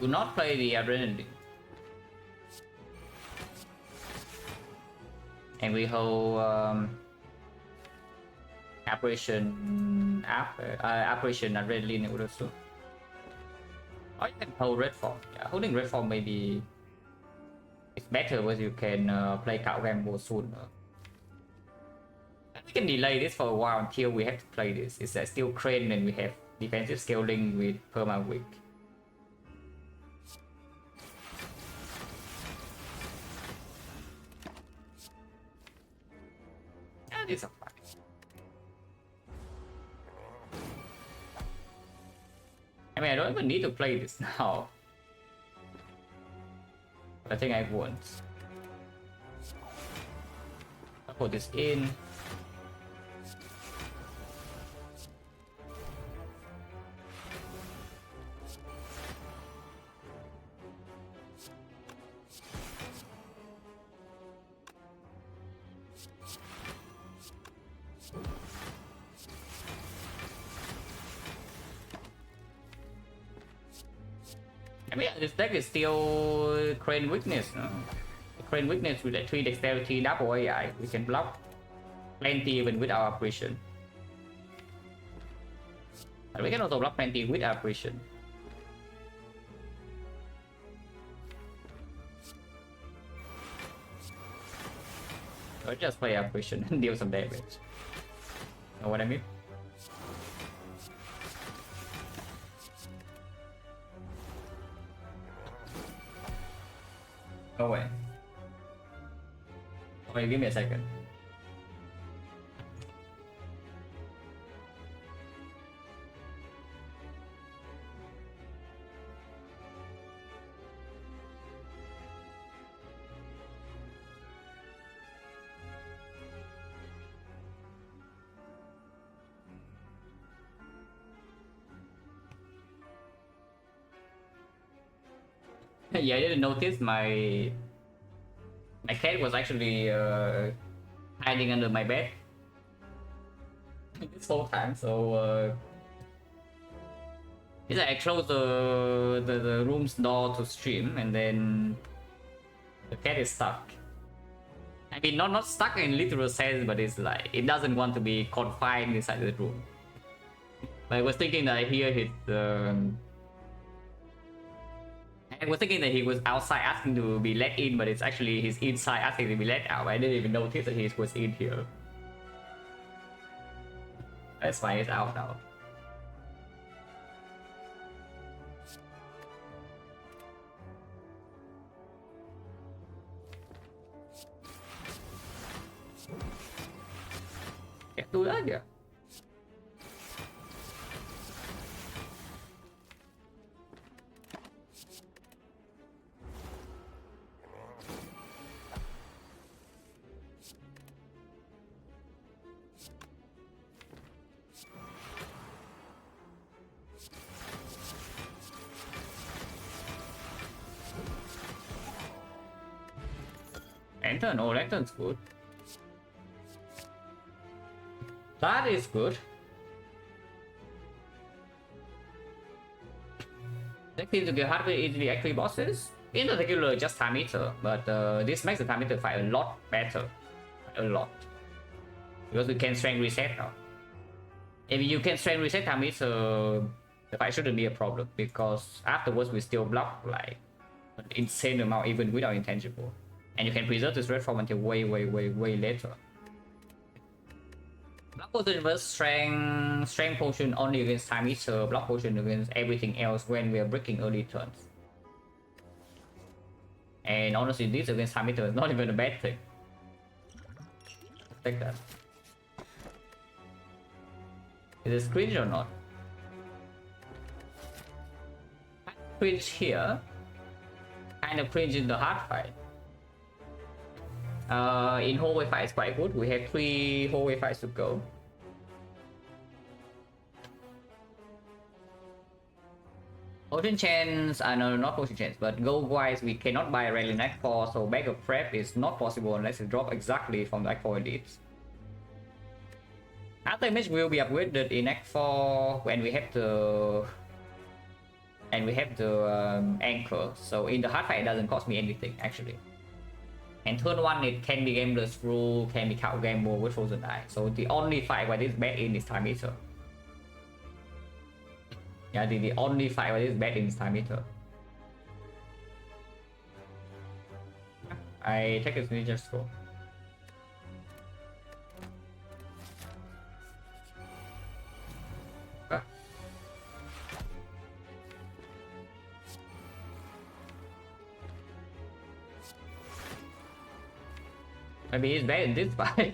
Do not play the adrenaline. And we hold operation adrenaline also. Or you can hold red form. Yeah, holding red form maybe it's better because you can play card game more soon. We can delay this for a while until we have to play this. It's still crane and we have defensive scaling with perma weak. And it's a fine. I mean, I don't even need to play this now. I think I won't. I'll put this in. I mean, this deck is still crane weakness. No? Crane weakness with a 3 dexterity double AI. We can block plenty even with our operation. And we can also block plenty with our operation. Or just play operation and deal some damage. Know what I mean? Oh wait. Wait, give me a second. Yeah, I didn't notice my cat was actually hiding under my bed this whole time. So it's like I closed the room's door to stream, and then the cat is stuck. I mean, not stuck in literal sense, but it's like it doesn't want to be confined inside the room. But I was thinking that I hear his. I was thinking that he was outside asking to be let in, but it's actually he's inside asking to be let out. I didn't even notice that he was in here. That's why it's out now. Itu aja. Lantern, oh, lantern's good. That is good. They seem to get hard very easily actually bosses. In particular, just time eater, but this makes the time eater fight a lot better. A lot. Because we can strength reset now. If you can strength reset time eater, the fight shouldn't be a problem, because afterwards we still block like an insane amount even without intangible. And you can preserve this red form until way later. Block potion versus strength potion only against time eater, block potion against everything else when we are breaking early turns. And honestly, this against time eater is not even a bad thing. Take that. Is it cringe or not? Cringe here. Kind of cringe in the hard fight. In hallway fight it's quite good. We have 3 hallway fights to go. Potion chance, no, not potion chance, but gold wise we cannot buy a rally Act 4, so backup prep is not possible unless it drop exactly from the Act 4 elites. After image will be upgraded in Act 4 when we have the and we have the anchor, so in the hard fight it doesn't cost me anything actually. And turn 1 it can be gameless rule, can be count game mode with Frozen Eye. So the only fight where this is bad in is Time Eater. Yeah, the only fight where this is bad in is Time Eater. I take this Ninja Scroll. Maybe he's bad in this fight.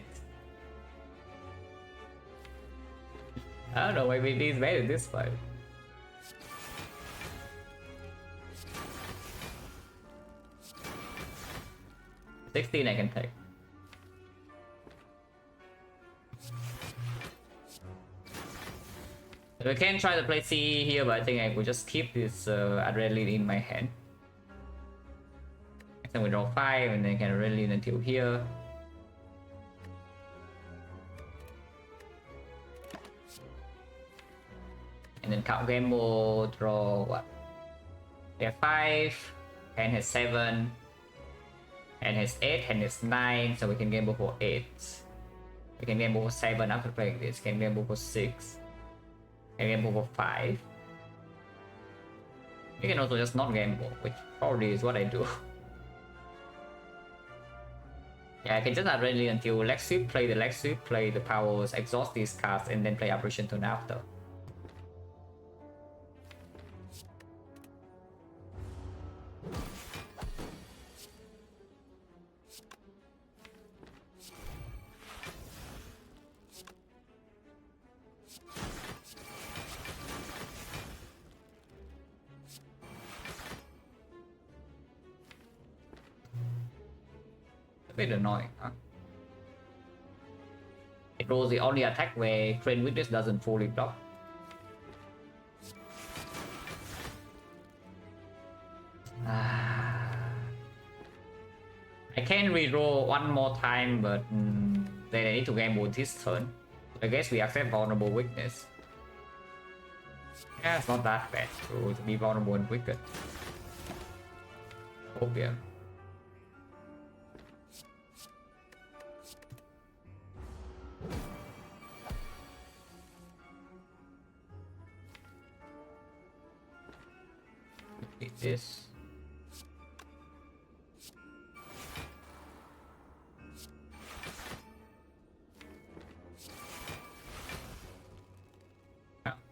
I don't know, maybe he's bad in this fight. $16 I can take. So I can try to play C here, but I think I will just keep this Adrenaline in my hand. Then we draw 5 and then can Adrenaline until here. And then count game mode, draw what? They have 5, hand has 7, hand has 8, hand has 9, so we can game for 8. We can game for 7 after playing this, can game for 6, can game for 5. You can also just not gamble, which probably is what I do. Yeah, I can just not really until leg sweep, play the leg sweep, play the powers, exhaust these cards, and then play apparition turn after. Bit annoying, huh? It rolls the only attack where Train Witness doesn't fully block. I can reroll one more time, but then I need to gamble this turn. I guess we accept vulnerable weakness. Yeah, it's not that bad to be vulnerable and wicked. Oh yeah. This.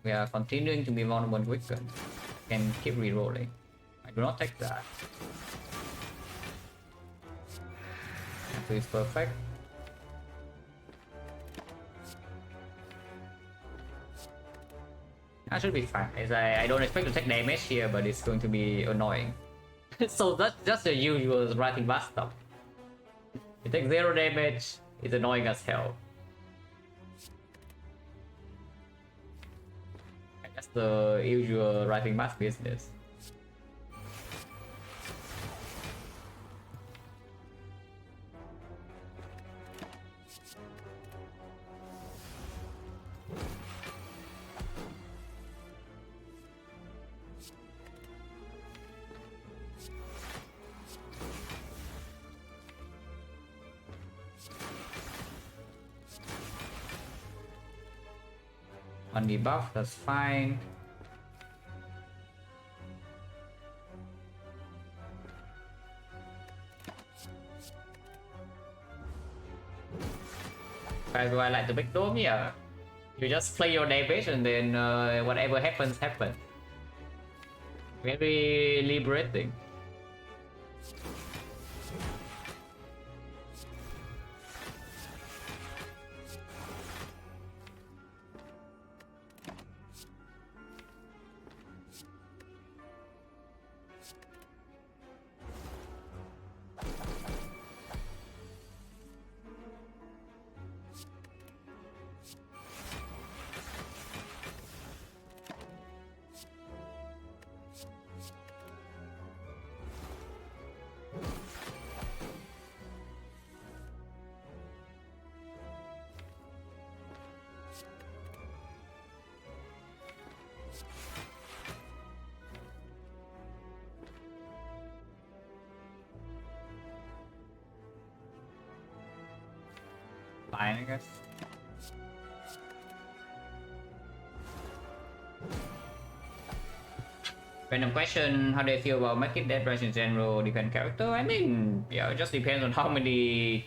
We are continuing to be vulnerable and wicked. Can keep rerolling. I do not take that. So it's perfect. That should be fine. As I don't expect to take damage here, but it's going to be annoying. So that's just the usual writing bust stuff. You take 0 damage, it's annoying as hell. That's the usual writing mask business. On the buff, that's fine. Why do I like the big dome here? You just play your damage and then whatever happens, happens. Very liberating. fine, I guess. Random question, how do you feel about market death rush in general, depend character? I mean, yeah, it just depends on how many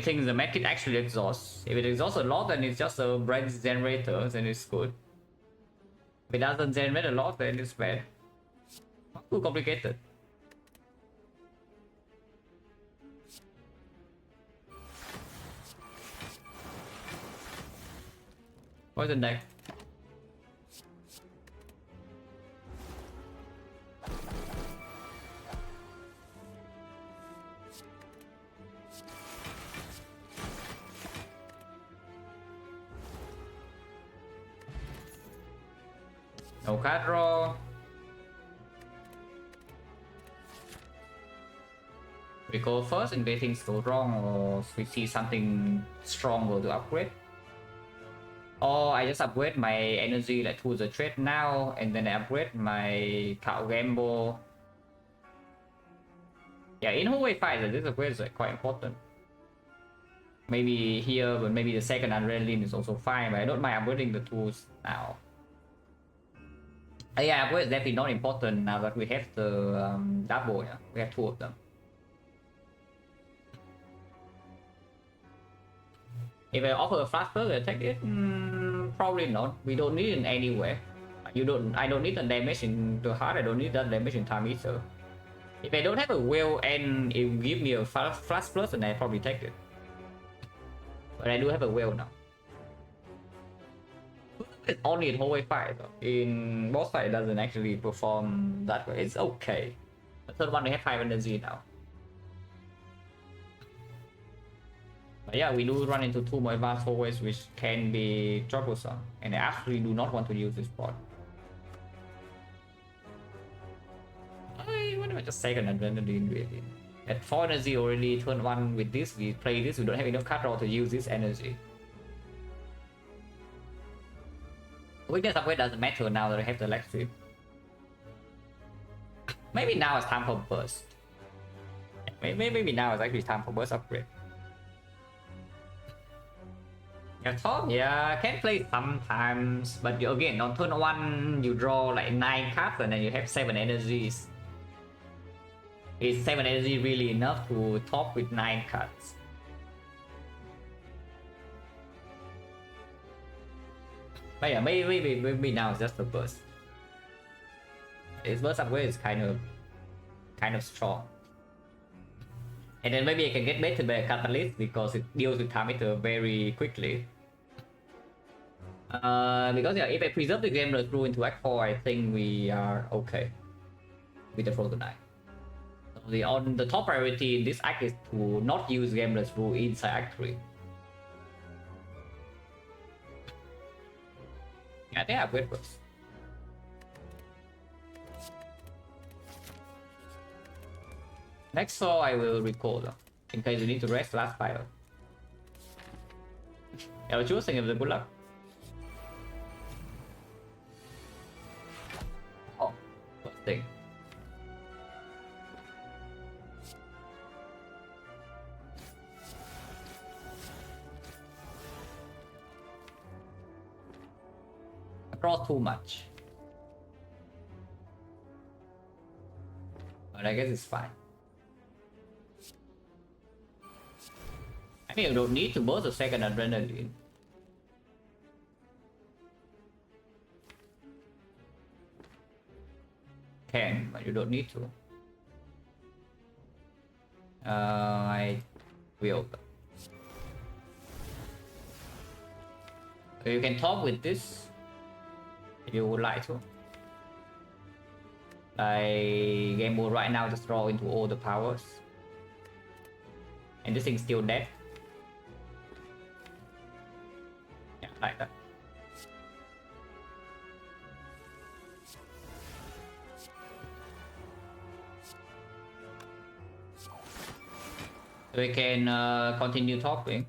things the market actually exhausts. If it exhausts a lot, then it's just a branch generator, then it's good. If it doesn't generate a lot, then it's bad. Not too complicated. Poison deck. No card draw. We go first in case things go wrong or we see something stronger to upgrade. Or I just upgrade my energy like to the trade now and then I upgrade my cow gamble. Yeah, in whole way fight, this upgrade is like quite important. Maybe here, but maybe the second adrenaline is also fine, but I don't mind upgrading the tools now. Yeah, upgrade is definitely not important now that we have the double, yeah. We have two of them. If I offer a fast burger, take it? Probably not. We don't need it anywhere. I don't need the damage in the heart. I don't need that damage in time either. If I don't have a whale and it give me a flash plus, then I probably take it. But I do have a whale now. It's only in hallway fight though. In boss fight, it doesn't actually perform that way. It's okay. The third one, we have 5 energy now. But yeah, we do run into 2 more advanced hallways which can be troublesome. And I actually do not want to use this spot. I wonder if I just second adrenaline really. At 4 energy already, turn 1 with this, we play this, we don't have enough card draw to use this energy. Weakness upgrade doesn't matter now that I have the leg sweep. Maybe now it's time for burst. Maybe now it's actually time for burst upgrade. Yeah, top, yeah, can play sometimes, but again, on turn 1 you draw like 9 cards and then you have 7 energies. Is 7 energy really enough to top with 9 cards? But yeah, maybe now it's just a burst. Its burst upgrade is kind of strong. And then maybe I can get better by a catalyst because it deals with time meter very quickly. Because yeah, if I preserve the Gambler's Rule into Act 4, I think we are okay with the Frozen Eye. So the top priority in this act is to not use Gambler's Rule inside Act 3. Yeah, I think I upgrade first. Next saw I will recall though, in case you need to rest last fire. Yeah, we're choosing the good luck. Oh, first thing. I draw too much. But I guess it's fine. I mean, you don't need to burst a second adrenaline. Can, but you don't need to. I will. So you can talk with this if you would like to. Game mode right now just draw into all the powers. And this thing's still dead. Yeah, like that. So we can continue talking.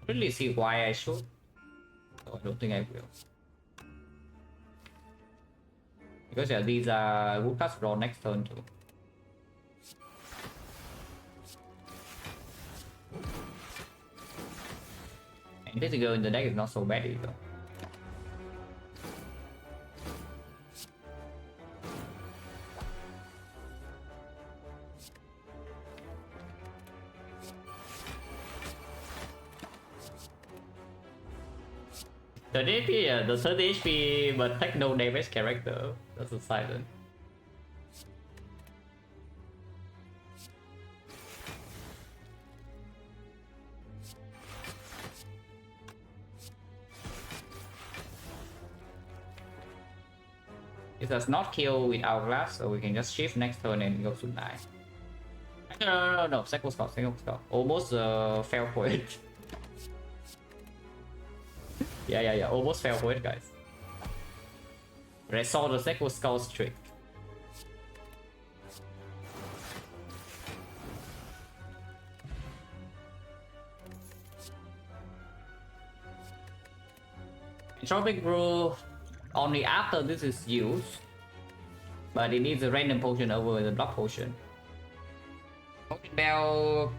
Really see why I should. So I don't think I will. Because yeah, these are woodcuts draw next turn too. And this girl in the deck is not so bad either. The HP, yeah, the 30 HP but take no damage character. That's a silent. It does not kill with Hourglass, so we can just shift next turn and go to 9. No, second scout. Almost fell for it. Yeah, almost fell for it, guys. But I saw the second scout trick. Entropic Brew only after this is used, but it needs a random potion over the block potion. Potion Bell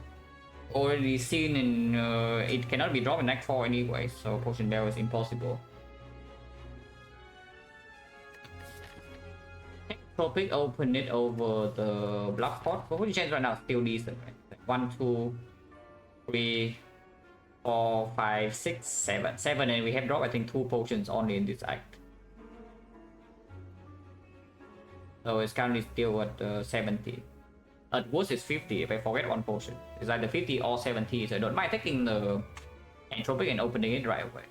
already seen in it cannot be dropped in Act 4 anyway, so Potion Bell is impossible. Tropic open it over the block pot. What chance right now still decent, right? Like 1, 2, 3, 4, 5, 6, 7. 7, and we have dropped I think 2 potions only in this act. So it's currently still at 70. At worst it's 50 if I forget 1 potion. It's either 50 or 70, so I don't mind taking the Entropic and opening it right away.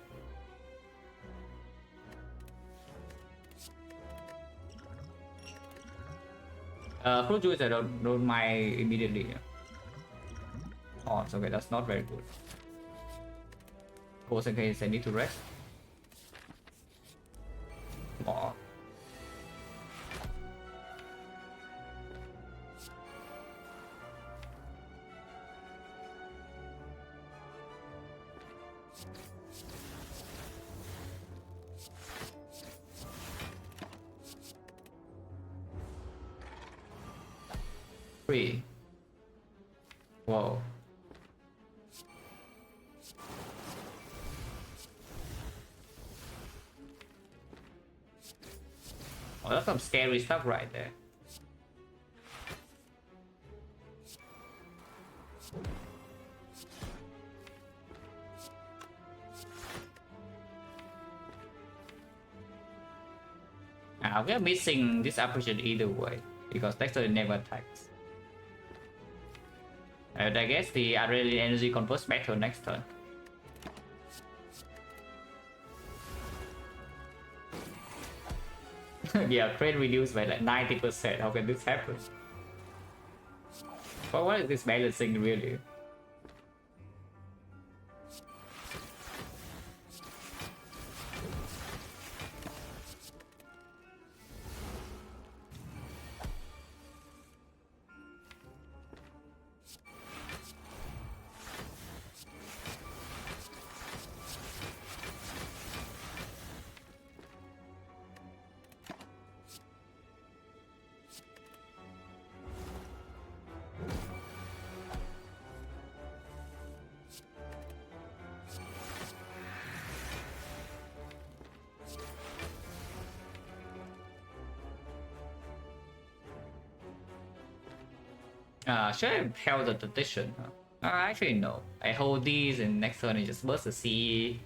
Fruit juice I don't mind immediately. Oh, it's okay, that's not very good. Course in case I need to rest. Oh. Three. Whoa. Oh, that's some scary stuff right there. We're missing this option either way because Dexter never attacks. I guess the Adrenaline Energy converts back to next turn. Yeah, trade reduced by like 90%. How can this happen? But what is this balancing really? Should I have held the tradition? Actually no. I hold these and next turn I just burst the sea.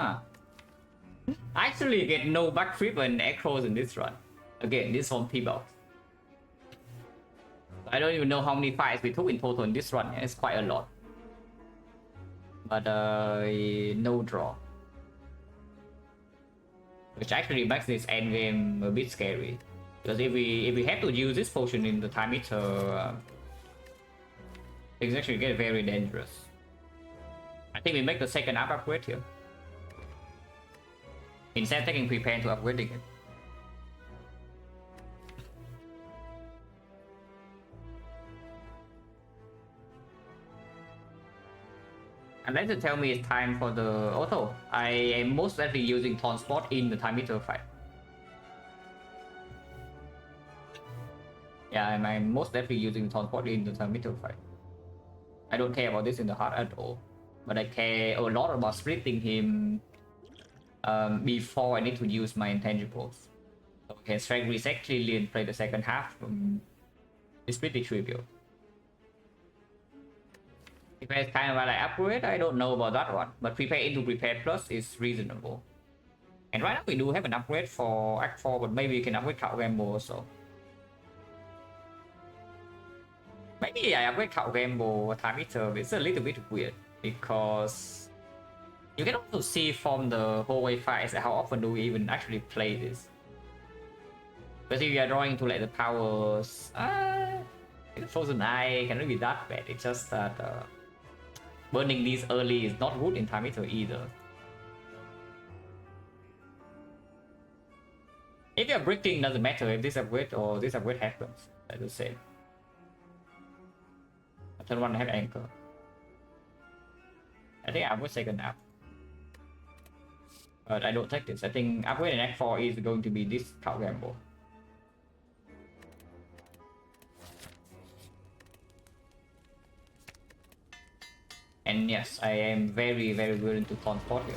Huh. I actually get no backflip and echoes in this run. Again, this one T-box. I don't even know how many fights we took in total in this run. It's quite a lot. But no draw. Which actually makes this endgame a bit scary. Because if we have to use this potion in the time meter, it's actually get very dangerous. I think we make the second up upgrade here. Instead of taking prepare to upgrading it. Unless you tell me it's time for the auto, I am most likely using Taunt Spot in the time meter fight. Yeah, I'm most likely using Taunt Spot in the time meter fight. I don't care about this in the heart at all, but I care a lot about splitting him before I need to use my intangibles. So I can strike reset cleanly and play the second half. It's pretty trivial. If it's kind of like upgrade, I don't know about that one, but prepare into prepare plus is reasonable. And right now we do have an upgrade for Act 4, but maybe we can upgrade Cow Gamble also. Maybe I upgrade Cow Gamble time meter, it's a little bit weird because you can also see from the whole way fights how often do we even actually play this. But if you are drawing to like the powers, Frozen Eye cannot be that bad. It's just that burning these early is not good in time meter either. If you're breaking, doesn't matter if this upgrade or this upgrade happens. That's the same. Turn 1 have anchor. I think I would second up. But I don't take this. I think upgrade in Act 4 is going to be this Cow Gamble. And yes, I am very willing to transport here.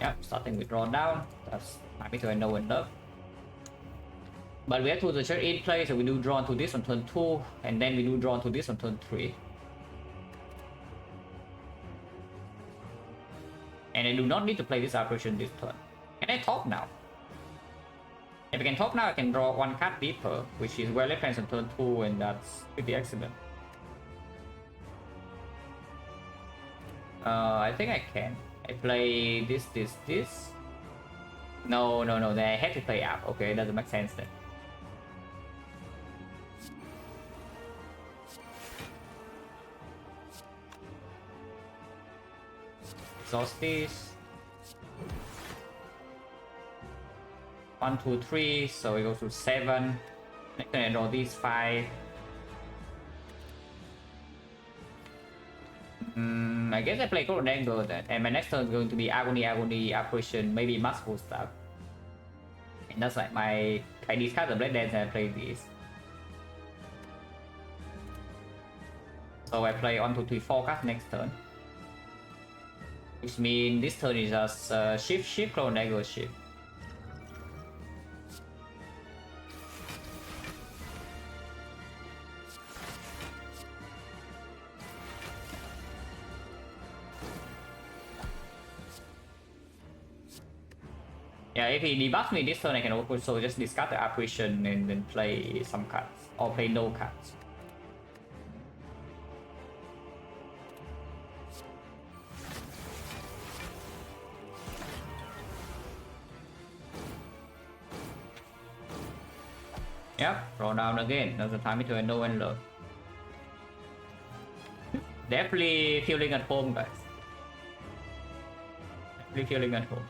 Yep, starting with draw down. That's my meter I know and love. But we have to the church in play, so we do draw into this on turn 2, and then we do draw into this on turn 3. And I do not need to play this operation this turn. Can I top now? If I can top now, I can draw one card deeper, which is well left hands on turn 2, and that's pretty excellent. I think I can. I play this. No, then I have to play up. Okay, doesn't make sense then. Exhaust this. 1, 2, 3, so it goes to 7. Next turn I draw these 5. I guess I play Cold Angle then, and my next turn is going to be Agony, Apparition, maybe Muscle stuff. And that's like I discard the Blade Dance and I play this. So I play 1, 2, 3, 4 cards next turn. Which means this turn is just shift, Cold Angle, shift. Yeah, if he debuffs me this turn, I can also just discard the apparition and then play some cards, or play no cards. Yep, roll down again. That's the time to know and love. Definitely feeling at home, guys. Definitely feeling at home.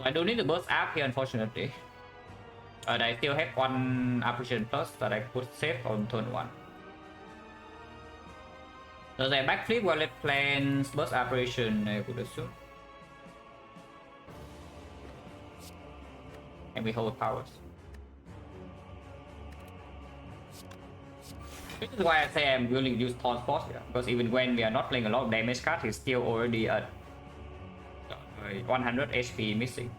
I don't need to burst up here, unfortunately. But I still have one apparition plus that I could save on turn 1. So I backflip while it plans burst apparition, I would assume. And we hold powers. This is why I say I'm willing to use Taunt Spot here, because even when we are not playing a lot of damage card, he's still already at 100 HP missing.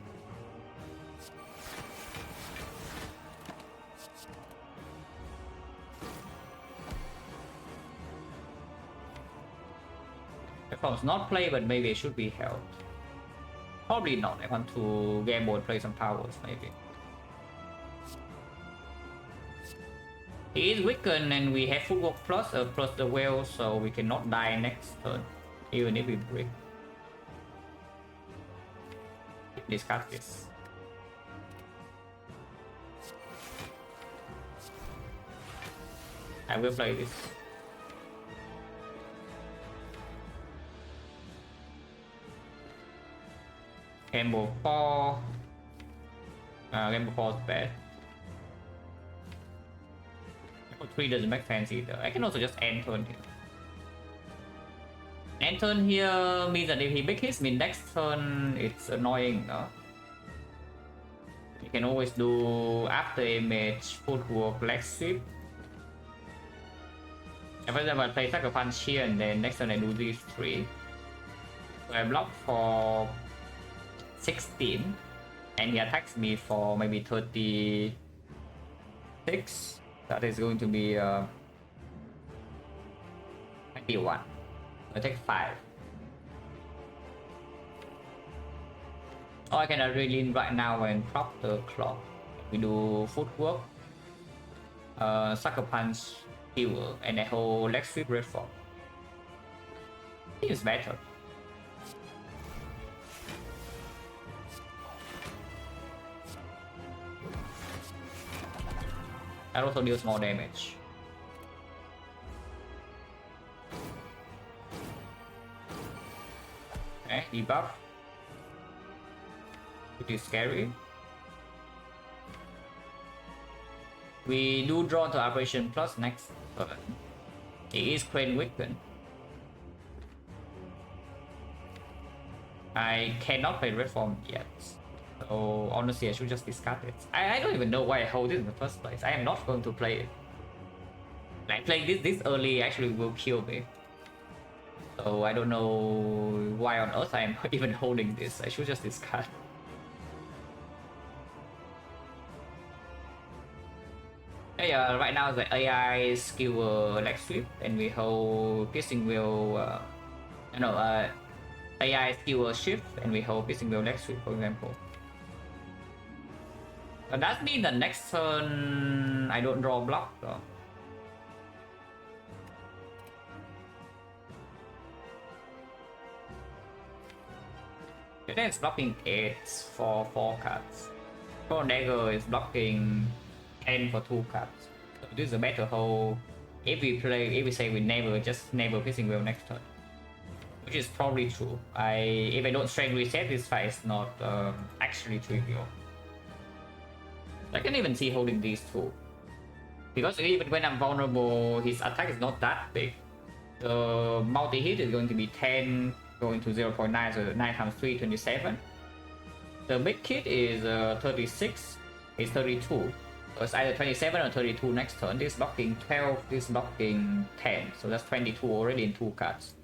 platforms not play, but maybe it should be held. Probably not. I want to gamble and play some powers, maybe. He is weakened and we have footwork plus the whale, so we cannot die next turn, even if we break. Discard this. I will play this. Gamble 4. Gamble 4 is bad. Gamble 3 doesn't make sense either. I can also just end turn here. End turn here means that if he big hits me next turn, it's annoying, no? You can always do after image, footwork, leg sweep. For example, I play Sucker Punch here and then next turn I do these 3. So I block for 16 and he attacks me for maybe 36. That is going to be 21. I take 5. Or I can really lean right now and prop the clock. We do footwork, Sucker Punch, heal, and a whole leg sweep reform. It is better. That also deals more damage. Okay, debuff. It is scary. We do draw to Operation Plus next turn. He is Crane weakened. I cannot play Reform yet. So honestly, I should just discard it. I don't even know why I hold it in the first place. I am not going to play it. Like playing this early actually will kill me. So I don't know why on earth I am even holding this. I should just discard. Yeah, right now the AI skill leg sweep and we hold piercing wheel. AI skill shift and we hold piercing wheel leg sweep, for example. But that means the next turn I don't draw a block though. Then it's blocking 8 for 4 cards. Pro Dagger is blocking 10 for 2 cards. So this is a better hold if we say we never piercing wheel next turn. Which is probably true. If I don't strength reset, this fight is not actually trivial. I can even see holding these 2. Because even when I'm vulnerable, his attack is not that big. The multi-hit is going to be 10 going to 0.9, so 9 times 3, 27. The big hit is 36, it's 32. So it's either 27 or 32 next turn. This blocking 12, this blocking 10. So that's 22 already in 2 cards.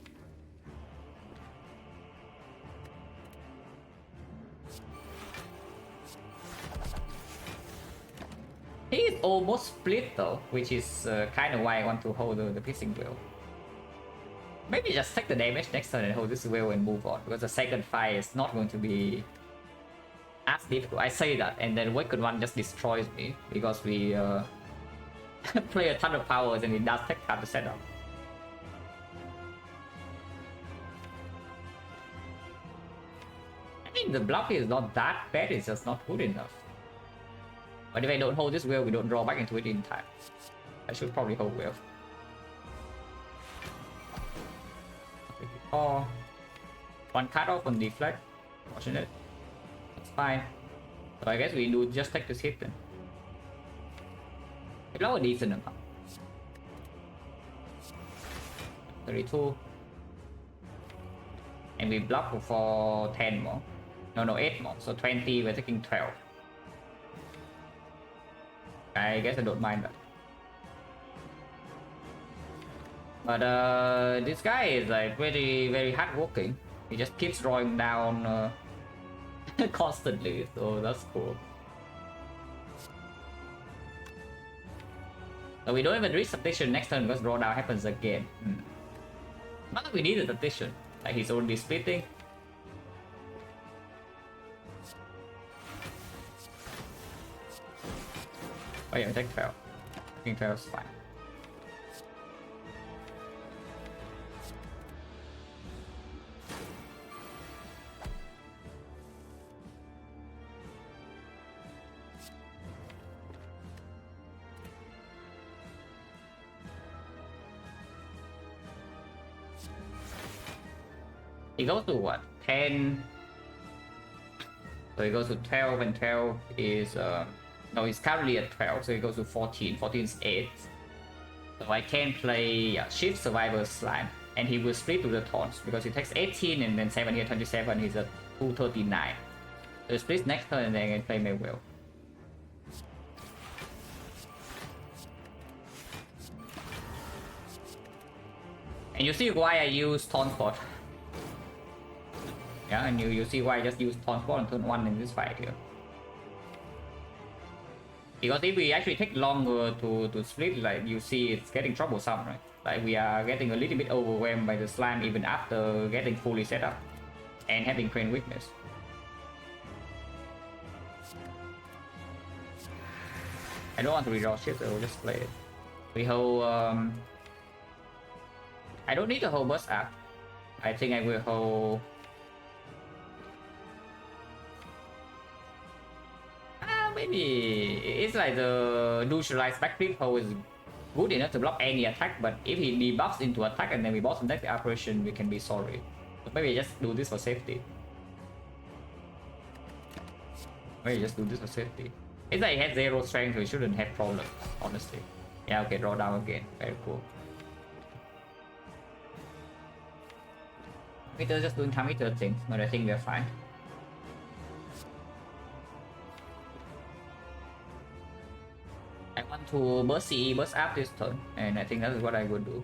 He is almost split though, which is kind of why I want to hold the piercing wheel. Maybe just take the damage next turn and hold this wheel and move on, because the second fight is not going to be as difficult. I say that, and then Wicked One just destroys me because we play a ton of powers and it does take time to set up. I mean, the block is not that bad, it's just not good enough. But if I don't hold this wheel, we don't draw back into it in time. I should probably hold wheel. Oh, 1 card off on Defect. Fortunate. That's fine. So I guess we do just take this hit then. We blow a decent amount. 32. And we block for 10 more. No, 8 more. So 20, we're taking 12. I guess I don't mind that. But this guy is like very hardworking. He just keeps drawing down constantly, so that's cool. So we don't even reach substitution next turn because drawdown happens again. Not that we need a substitution. Like he's already splitting. Oh yeah, take 12. I think 12 is fine. He goes to what? 10. So he goes to 12, and 12 is no, he's currently at 12, so he goes to 14. 14 is 8. So I can play Shift Survivor Slime, and he will split to the taunts because he takes 18 and then 7 here, 27. He's at 239. So he splits next turn and then I can play Maywell. And you see why I use Taunt Spot. Yeah, and you see why I just use Taunt Spot on turn 1 in this fight here. Because if we actually take longer to split, like you see it's getting troublesome, right? Like we are getting a little bit overwhelmed by the slime even after getting fully set up and having crane weakness. I don't want to redraw shit, so I'll just play it. We hold I don't need to hold burst up. I think I will hold maybe it's like the neutralized backflip hold is good enough to block any attack, but if he debuffs into attack and then we bottom deck the operation, we can be sorry. So maybe just do this for safety. Maybe just do this for safety. It's like he has 0 strength, so he shouldn't have problems, honestly. Yeah, okay, draw down again. Very cool. Meter just doing counter things, but I think we're fine. I want to burst CE, burst up this turn, and I think that is what I would do.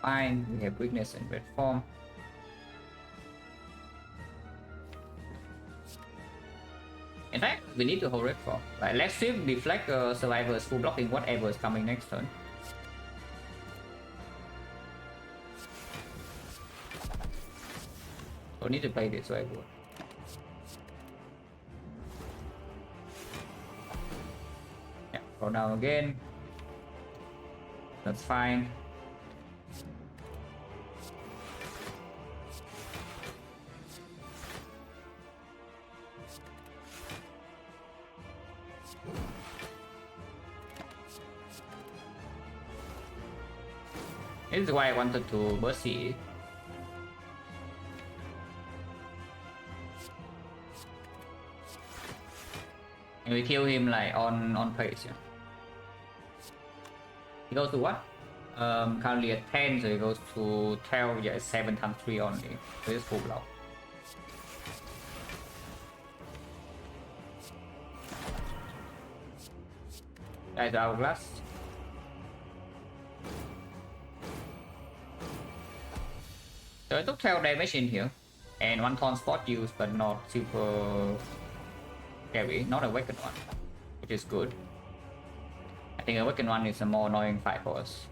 Fine, we have weakness in red form. In fact, we need to hold red form. Like, let's shift deflect survivors full blocking whatever is coming next turn. Don't need to play this, so I would. Yeah, go down again. That's fine. This is why I wanted to burst CE. And we kill him like on pace, yeah. He goes to what? Currently at 10, so he goes to 12, yeah, it's 7 times 3 only. So it's full block. That's Hourglass. So I took 12 damage in here, and 1 taunt spot used, but not super heavy, not a awakened one, which is good. I think awakened one is a more annoying fight for us.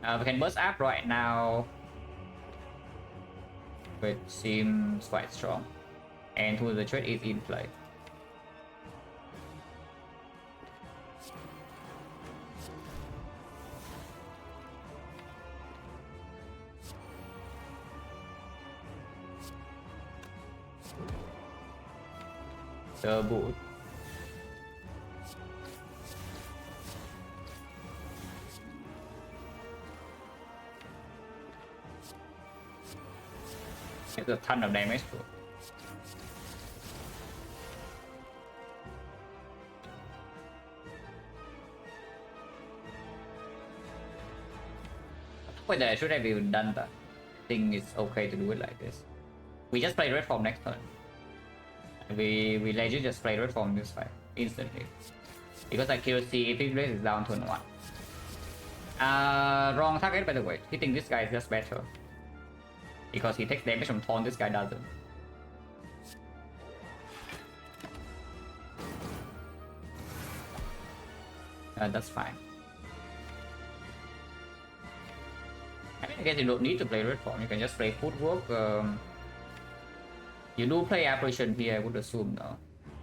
We can burst up right now, which seems quite strong, and who the trade is in play. The boot. It's a ton of damage too. Whether should I be done that? I think it's okay to do it like this. We just play red form next turn. We legit just play red form this fight instantly. Because accuracy, if it is down to 1. Wrong target by the way. Hitting this guy is just better. Because he takes damage from taunt, this guy doesn't. That's fine. I mean, I guess you don't need to play red form, you can just play footwork. You do play apparition here, I would assume now.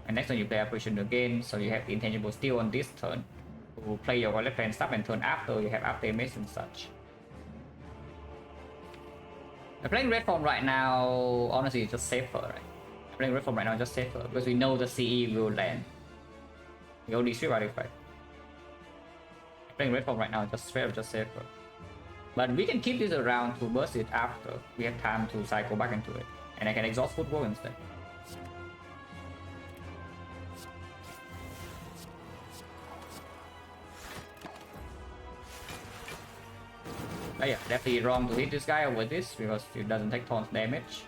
And next time you play apparition again, so you have intangible still on this turn. To play your left hand stuff and turn after you have up damage and such. Playing red form right now, honestly, it's just safer, right? Playing red form right now is just safer because we know the CE will land. We only straight right fight. Playing red form right now is just straight up just safer. But we can keep this around to burst it after we have time to cycle back into it. And I can exhaust football instead. But yeah, definitely wrong to hit this guy over this because it doesn't take taunt damage.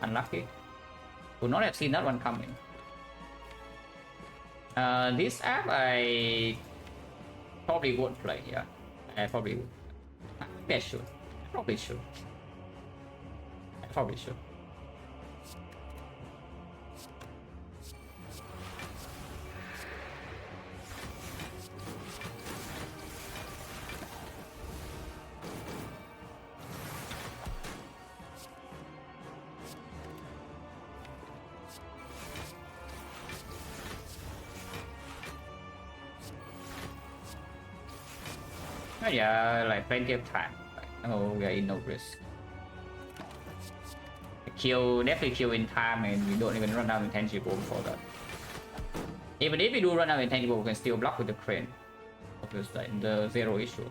Unlucky. Would not have seen that one coming. This app I probably won't play here. I probably would. Maybe I should. I probably should. I probably should. Oh yeah, like plenty of time. Oh, we are in no risk. Kill, definitely kill in time, and we don't even run out intangible before that. Even if we do run out intangible, we can still block with the crane. Because like the zero issue.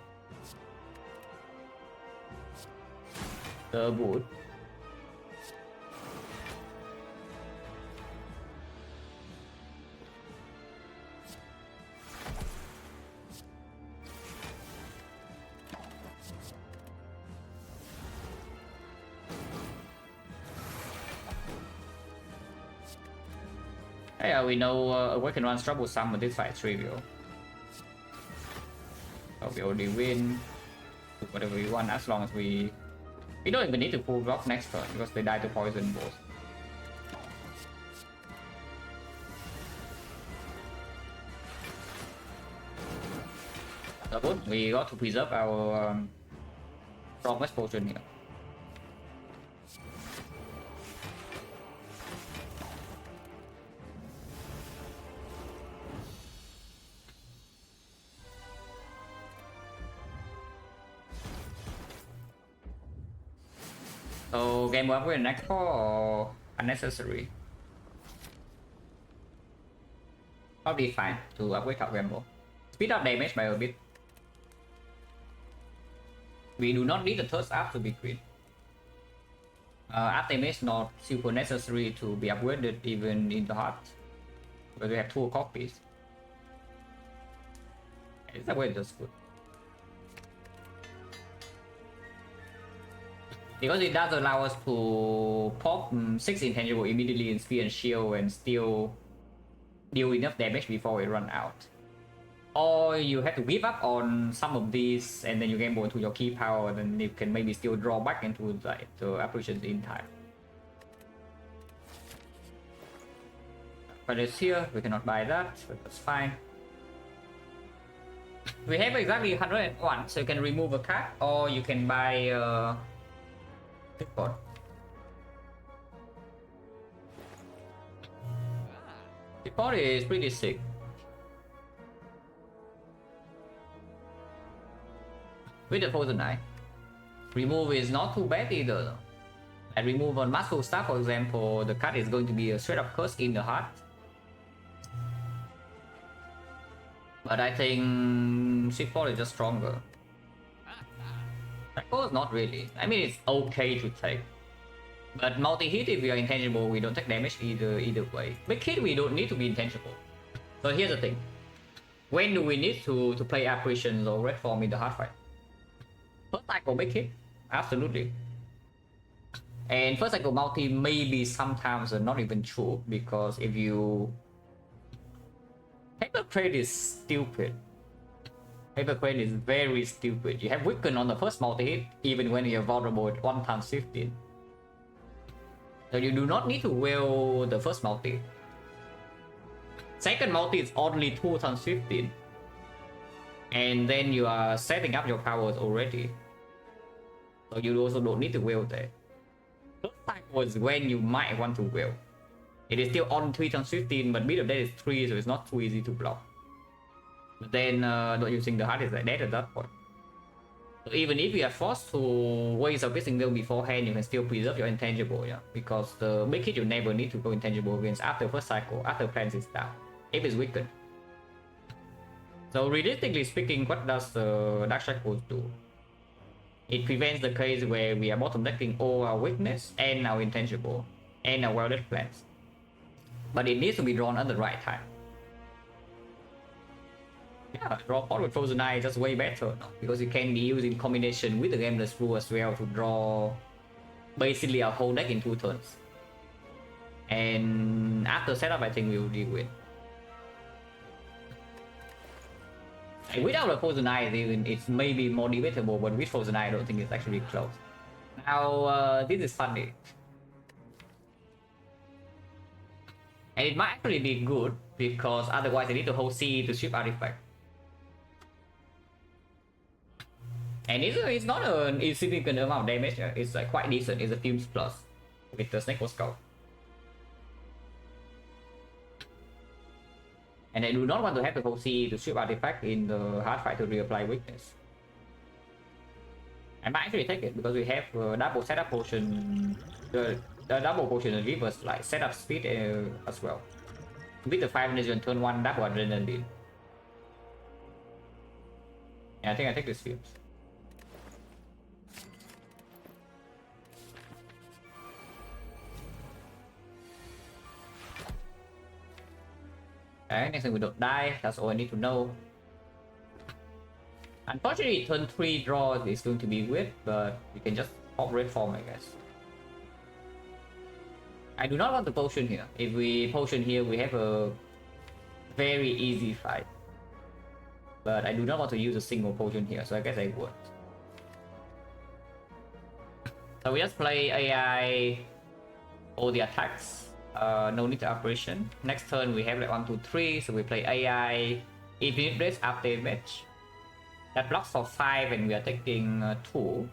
The wood. Yeah, we know Awaken runs troublesome, but this fight is trivial. So we already win. Do whatever we want as long as we don't even need to pull block next turn because they die to poison both. So good, we got to preserve our promise potion here. So game up with an next call or unnecessary? Probably fine to upgrade top gamble. Speed up damage by a bit. We do not need the third up to be crit. Up damage not super necessary to be upgraded even in the heart. But we have 2 copies. It's that way just good. Because it does allow us to pop 6 intangible immediately in speed and shield and still deal enough damage before we run out. Or you have to give up on some of these and then you gamble into your key power, then you can maybe still draw back into the apparitions in time. But it's here, we cannot buy that, but that's fine. We have exactly 101, so you can remove a card or you can buy Defect. Defect is pretty sick. With the Frozen Eye. Remove is not too bad either though. And remove on Muscle Staff for example, the card is going to be a straight up curse in the heart. But I think Defect is just stronger. Of course, not really. I mean, it's okay to take. But multi-hit, if we are intangible, we don't take damage either way. Big hit, we don't need to be intangible. So here's the thing. When do we need to play apparition or red form in the hard fight? First cycle big hit, absolutely. And first cycle multi maybe sometimes not even true, because if you paper crate is stupid. Paper crate is very stupid. You have weaken on the first multi hit even when you're vulnerable at 1 times 15. So you do not need to will the first multi. Second multi is only 2 times 15. And then you are setting up your powers already. So you also don't need to will there. Third cycle is when you might want to will. It is still on 3 times 15, but bit of that is 3, so it's not too easy to block. But then not using the heart is like dead at that point. So even if you are forced to waste a pissing them beforehand, you can still preserve your intangible, yeah. Because the big hit you never need to go intangible against after first cycle, after plans is down, if it's weakened. So realistically speaking, what does the Dark Shackles do? It prevents the case where we are bottom decking all our weakness and our intangible and our welded plans. But it needs to be drawn at the right time. Yeah, draw pot with Frozen Eye is just way better, no? Because it can be used in combination with the Gameless Rule as well to draw basically a whole deck in 2 turns. And after setup, I think we will deal with. And without the Frozen Eye, it's maybe more debatable, but with Frozen Eye, I don't think it's actually close. Now, this is funny. And it might actually be good, because otherwise I need to hold C to ship artifact. And it's not an insignificant amount of damage, it's like quite decent, it's a Fumes Plus with the Snake Skull. And I do not want to have to hold C to ship artifact in the hard fight to reapply weakness. I might actually take it because we have double setup potion, the double potion and reverse like setup speed as well. With the 5 energy on turn 1, double adrenaline. Yeah, I think I take this Fumes. Okay, next thing we don't die, that's all I need to know. Unfortunately, turn 3 draw is going to be weird, but we can just pop red form, I guess. I do not want the potion here. If we potion here, we have a very easy fight. But I do not want to use a single potion here, so I guess I would. So we just play AI all the attacks. No need to operation. Next turn we have like 1, 2, 3, so we play AI infinite race after match. That blocks for 5 and we are taking 2.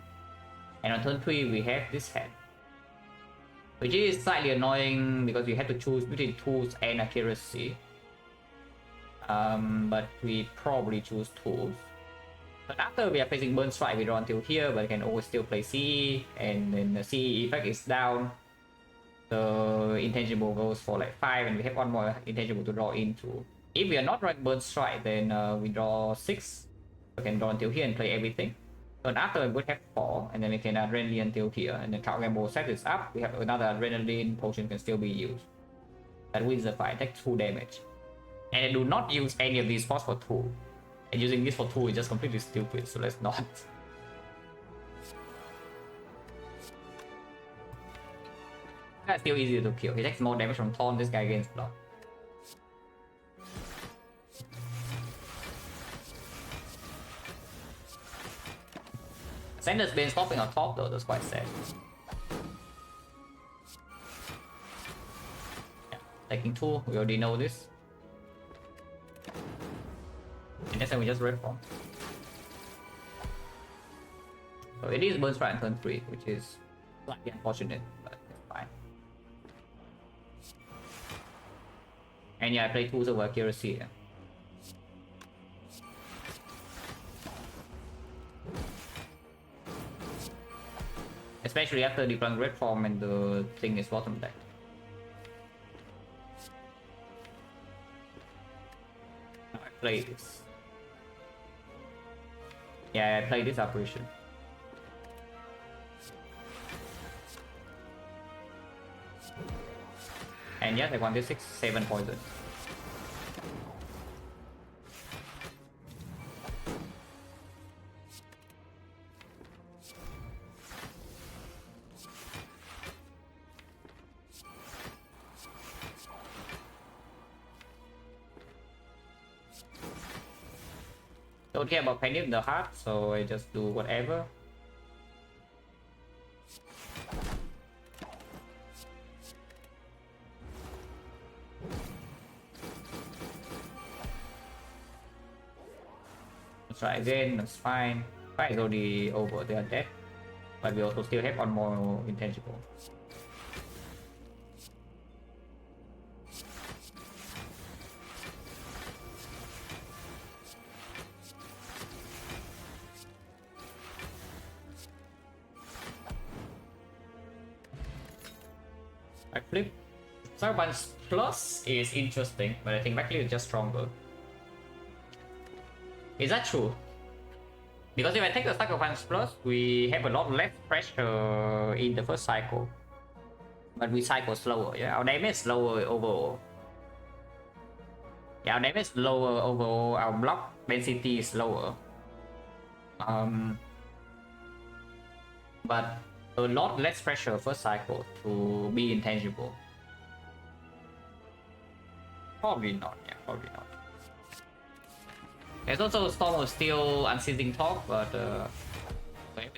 And on turn 3 we have this hand. Which is slightly annoying because we have to choose between tools and accuracy. But we probably choose tools. But after we are facing Burn Strike, we draw until here, but we can always still play CE, and then the CE effect is down. The intangible goes for like 5, and we have 1 more intangible to draw into. If we are not running Burn Strike, then we draw 6. We can draw until here and play everything. Then after we would have 4, and then we can adrenaline until here, and then Trout Gamble set this up. We have another adrenaline potion can still be used. That wins the fight, take 2 damage. And I do not use any of these spots for 2. And using this for 2 is just completely stupid, so let's not. That's still easier to kill. He takes more damage from Taunt, this guy gains block. Sander's been stopping on top though, that's quite sad. Yeah, taking 2, we already know this. And next time we just red form. So it is Burn Strike on turn 3, which is slightly unfortunate, but it's fine. And yeah, I play 2s over accuracy. Yeah. Especially after deploying red form and the thing is bottom deck. Now I play this. Yeah, I play this operation. And yes, I want this 6-7 poison. Don't care about Penny in the heart, so I just do whatever. Let's try again, that's fine. Fight is already over, they are dead. But we also still have one more intangible. I flip. Sarban's plus is interesting, but I think Mackley is just stronger. Is that true? Because if I take the Sacrifice Plus, we have a lot less pressure in the first cycle. But we cycle slower, yeah? Our damage is lower overall. Yeah, our damage is lower overall, our block density is lower. But a lot less pressure first cycle to be intangible. Probably not, yeah, probably not. There's also Storm of Steel, Unceasing Talk, but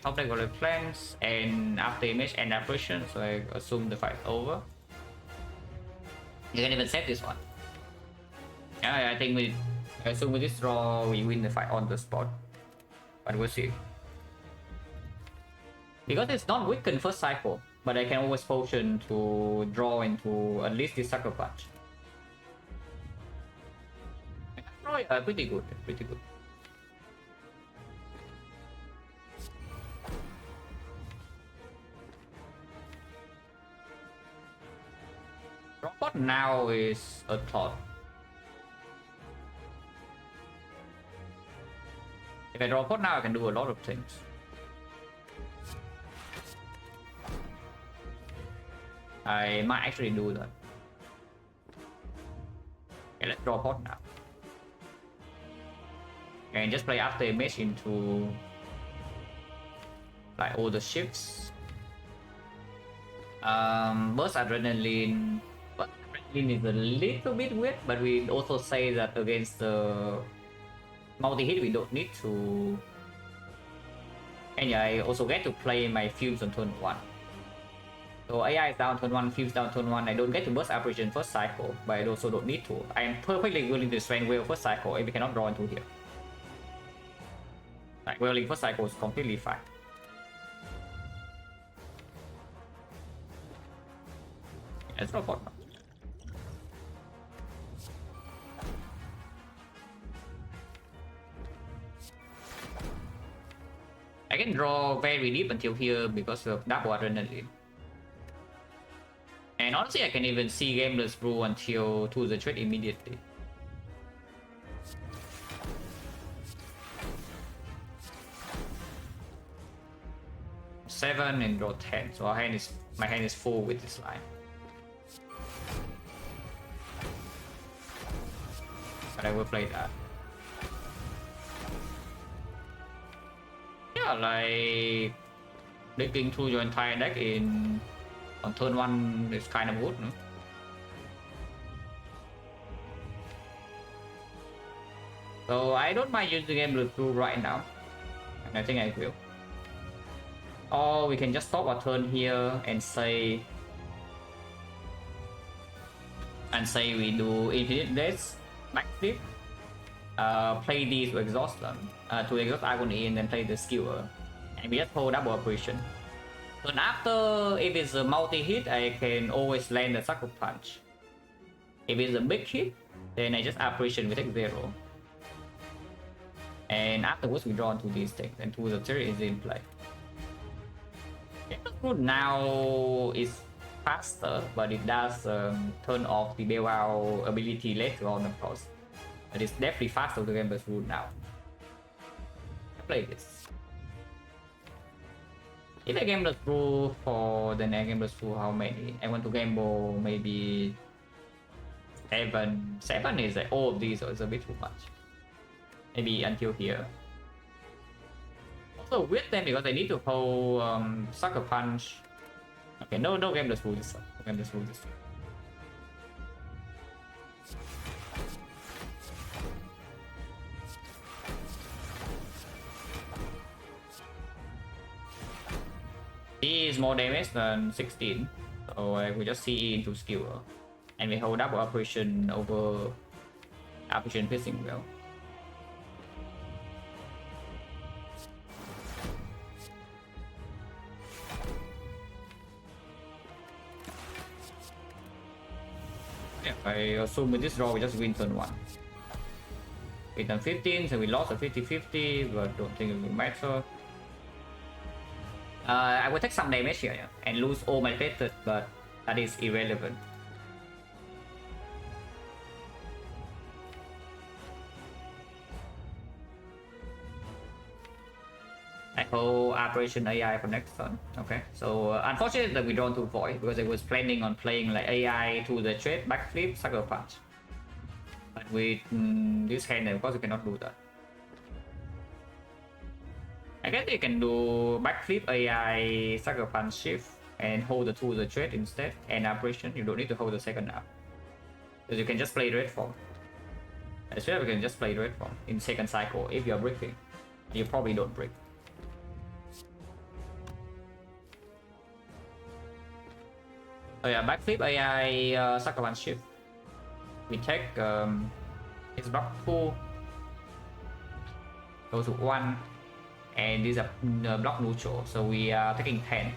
top deck got plans and after image and apparition, so I assume the fight's over. You can even save this one. Yeah, I think I assume with this draw we win the fight on the spot, but we'll see. Because it's not weakened first cycle, but I can always potion to draw into at least this Sucker Punch. Oh yeah, pretty good, pretty good. Robot now is a thought. If I drop pot now, I can do a lot of things. I might actually do that. Okay, let's draw pot now. And just play after image into like all the shifts. Burst adrenaline. But adrenaline is a little bit weird, but we also say that against the multi-hit we don't need to. And yeah, I also get to play my fumes on turn 1. So AI is down turn 1, fumes down turn 1. I don't get to burst apparition first cycle, but I also don't need to. I am perfectly willing to strength wheel first cycle if we cannot draw into here. Like wheeling first cycle is completely fine. Let's draw pot now. I can draw very deep until here because of double adrenaline. And honestly, I can even see Gameless Brew until to the trade immediately. Seven and draw 10, so my hand is full with this line. But I will play that. Yeah, like digging through your entire deck on turn 1 is kind of good, no? So I don't mind using Gameless Brew right now, and I think I will. Or we can just stop our turn here and say we do infinite deaths, backflip, play these to exhaust them, to exhaust Agony, and then play the skewer, and we just hold double operation. Then after, if it's a multi-hit, I can always land a Sucker Punch. If it's a big hit, then I just apparition with X0. And afterwards we draw into these things, and to the theory is in play. Root now is faster, but it does turn off the bailout ability later on, of course. But it's definitely faster to Gameless Root now. I play this. If I Gameless Brew for then I Gameless Brew how many? I want to gamble maybe Seven is like all of these, so it's a bit too much. Maybe until here. Also with them because they need to hold Sucker Punch. Okay, no game just rule this one. No game just rule this one. He is more damage than 16, so we just CE into skill, and we hold double operation over operation piercing well. Yeah, I assume with this draw we just win turn 1. We turn 15, so we lost a 50-50, but don't think it will matter. I will take some damage here, yeah, and lose all my fated, but that is irrelevant. I hold Operation AI for next turn. Okay, so unfortunately we drawn to Void because I was planning on playing like AI to the trade, backflip, Sucker Punch. But with this hand, of course, you cannot do that. I guess you can do backflip AI Sucker Punch shift and hold the 2 the trade instead, and operation you don't need to hold the second up. Because you can just play red form. I swear we can just play red form in second cycle if you're breaking. You probably don't break. Oh yeah, backflip AI Sucker Punch shift. We take it's block 2, go to 1. And these are block neutral, so we are taking 10.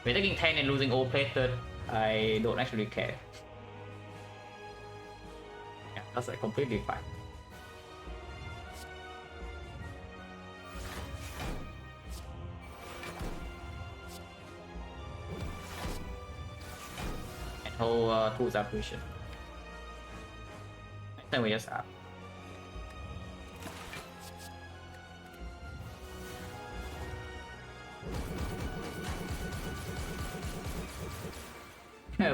We're taking 10 and losing all plated. I don't actually care. Yeah, that's like completely fine. And hold 2's operation. Then we just up.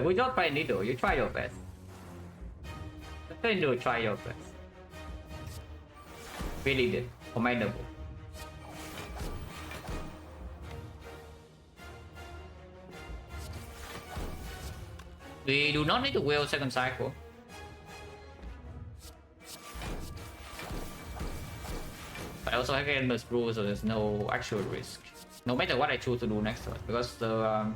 We don't try needle, you try your best. Needle, try your best. Really did. Commendable. We do not need to wheel second cycle. But I also have endless brew, so there's no actual risk. No matter what I choose to do next turn, because the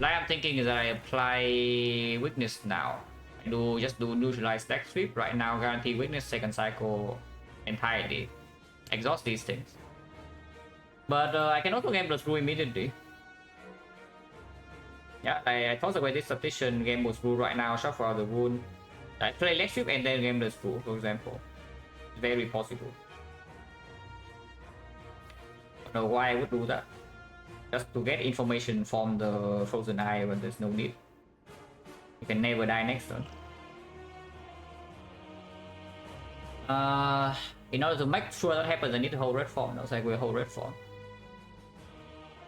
like I'm thinking is that I apply weakness now. I just do neutralize stack sweep right now, guarantee weakness second cycle entirely. Exhaust these things. But I can also gamble through immediately. Yeah, I toss away this substitution, gamble through right now, shuffle out the wound. I play leg sweep and then gamble through, for example. Very possible. I don't know why I would do that. Just to get information from the Frozen Eye when there's no need. You can never die next turn. In order to make sure that happens, I need to hold red form. Looks like we'll hold red form.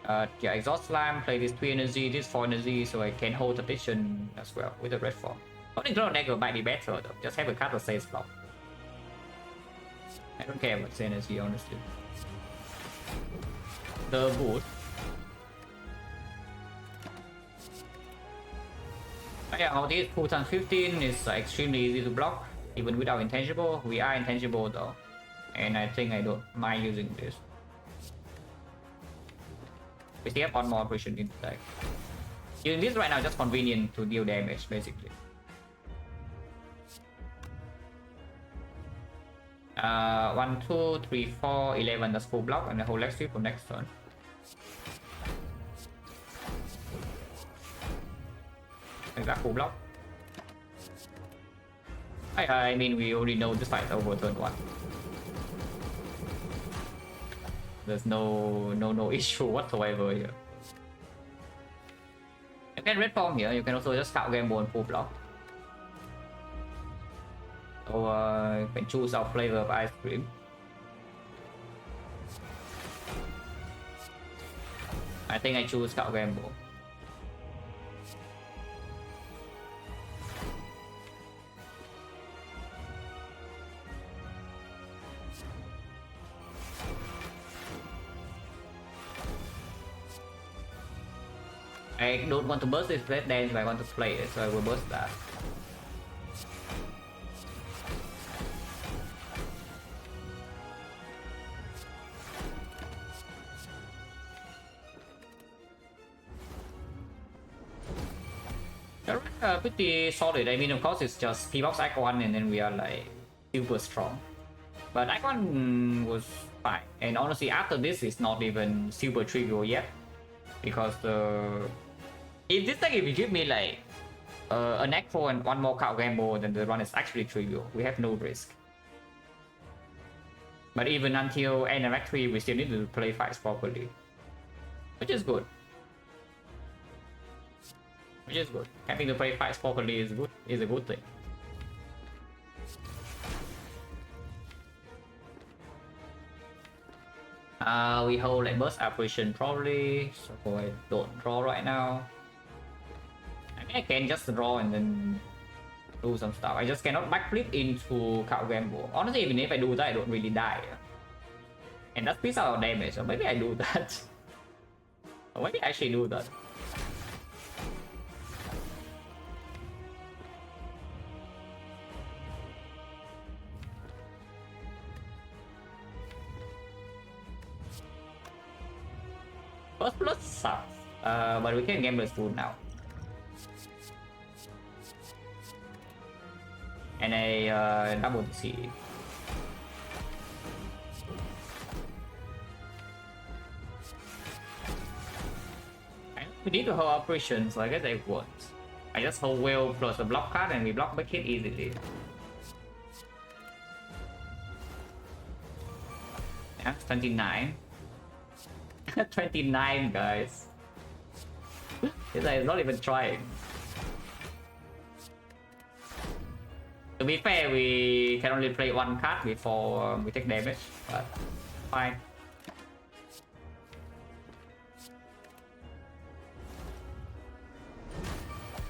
Yeah, exhaust slam, play this 3 energy, this 4 energy, so I can hold the position as well with the red form. Holding Cloud Dagger might be better though, just have a card that says block. I don't care about the energy, honestly. The boot. Yeah, all these put on 15 is extremely easy to block, even without intangible. We are intangible though, and I think I don't mind using this. We still have one more operation in the deck. Using this right now is just convenient to deal damage, basically. 1, 2, 3, 4, 11, that's full block, and the whole leg sweep for next turn. Is that full block? I mean, we already know this fight over turn 1. There's no issue whatsoever here. You can red form here, you can also just scout game and full block. So you can choose our flavor of ice cream. I think I choose Scout Gamble. I don't want to burst this red dance, but I want to play it, so I will burst that. Pretty solid. I mean, of course, it's just P-Box Icon and then we are like super strong. But Icon was fine. And honestly, after this, it's not even super trivial yet. Because if this deck, if you give me like an Echo and one more card gamble, then the run is actually trivial. We have no risk. But even until end of Act 3, we still need to play fights properly. Which is good. Which is good. Having to play fights properly is good. Is a good thing. We hold like burst apparition probably, so I don't draw right now. I mean, I can just draw and then do some stuff. I just cannot backflip into card gamble. Honestly, even if I do that, I don't really die. And that's piece out of damage, so maybe I do that. Or maybe I actually do that. First blood sucks, but we can Gambler's Food now. And a double C. We need to hold operation, so I guess it works. I just hold well plus a block card and we block back hit easily. Yeah, 29. 29 guys. This guy is not even trying. To be fair, we can only play one card before we take damage, but fine.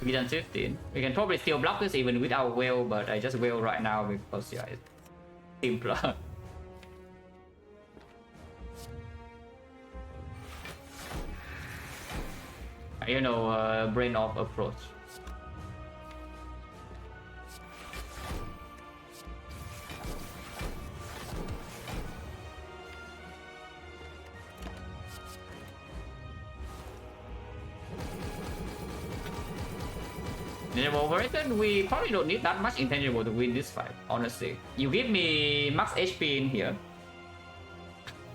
We done 15. We can probably still block this even without will, but I just will right now because yeah, it's simpler. You know, brain off approach. Overrated, we probably don't need that much intangible to win this fight, honestly. You give me max HP in here.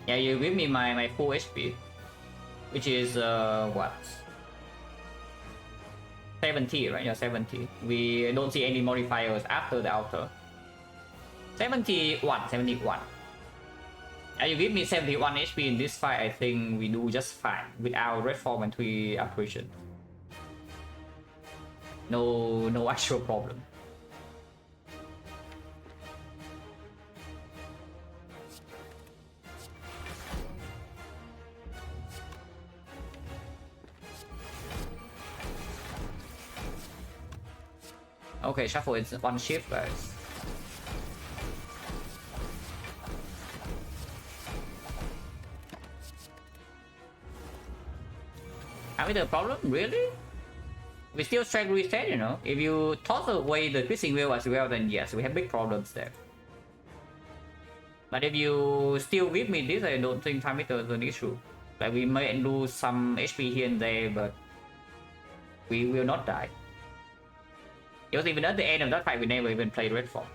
Yeah, you give me my full HP. Which is, what? 70, right? Yeah, 70. We don't see any modifiers after the outer. 71. And you give me 71 HP in this fight, I think we do just fine without red form and 3 apparition. No actual problem. Okay, shuffle is one shift, guys. Are we the problem? Really? We still strike reset, you know? If you toss away the Piercing Wheel as well, then yes, we have big problems there. But if you still give me this, I don't think Time Eater is an issue. Like, we may lose some HP here and there, but we will not die. Because even at the end of that fight, we never even played red form.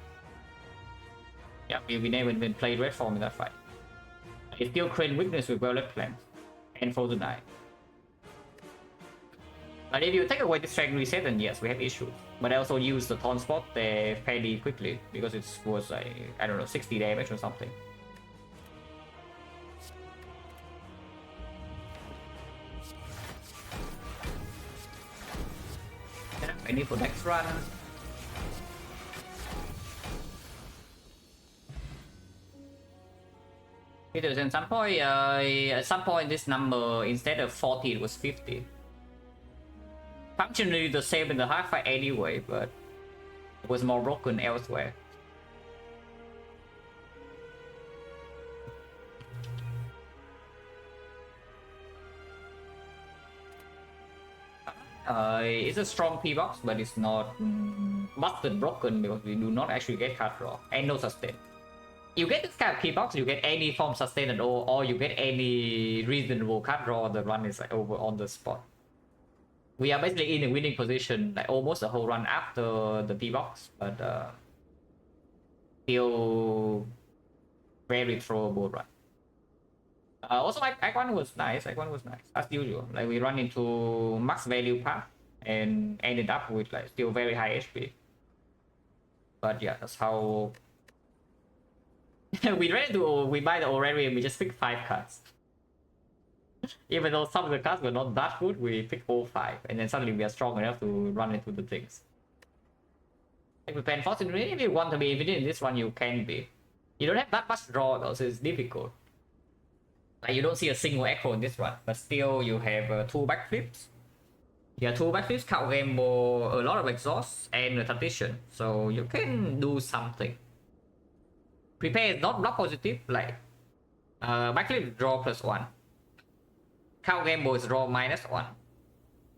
Yeah, we never even played red form in that fight. It still create weakness with well-led plans and Frozen Eye. But if you take away the strength reset, then yes, we have issues. But I also use the taunt spot there fairly quickly because it was like, I don't know, 60 damage or something. I need for next run. Because at some point this number, instead of 40, it was 50. Functionally the same in the hard fight anyway, but it was more broken elsewhere. It's a strong P-box, but it's not busted broken because we do not actually get card draw and no sustain. You get this kind of P-box, you get any form sustain at all, or you get any reasonable card draw. The run is like over on the spot. We are basically in a winning position, like almost the whole run after the P-box, but still very throwable run. Also, like Act 1 was nice. Act 1 was nice as usual. Like we run into max value path and ended up with like still very high HP. But yeah, that's how we buy the Aurelian. We just pick 5 cards. Even though some of the cards were not that good, we pick all 5, and then suddenly we are strong enough to run into the things. If we pen fortunately, if you want to be even in this one, you can be. You don't have that much draw though, so it's difficult. Like you don't see a single echo in this one, but still you have 2 backflips. Yeah, 2 backflips, count gamble, a lot of exhaust, and a transition, so you can do something. Prepare is not block positive, like backflip draw +1. Count gamble is draw -1.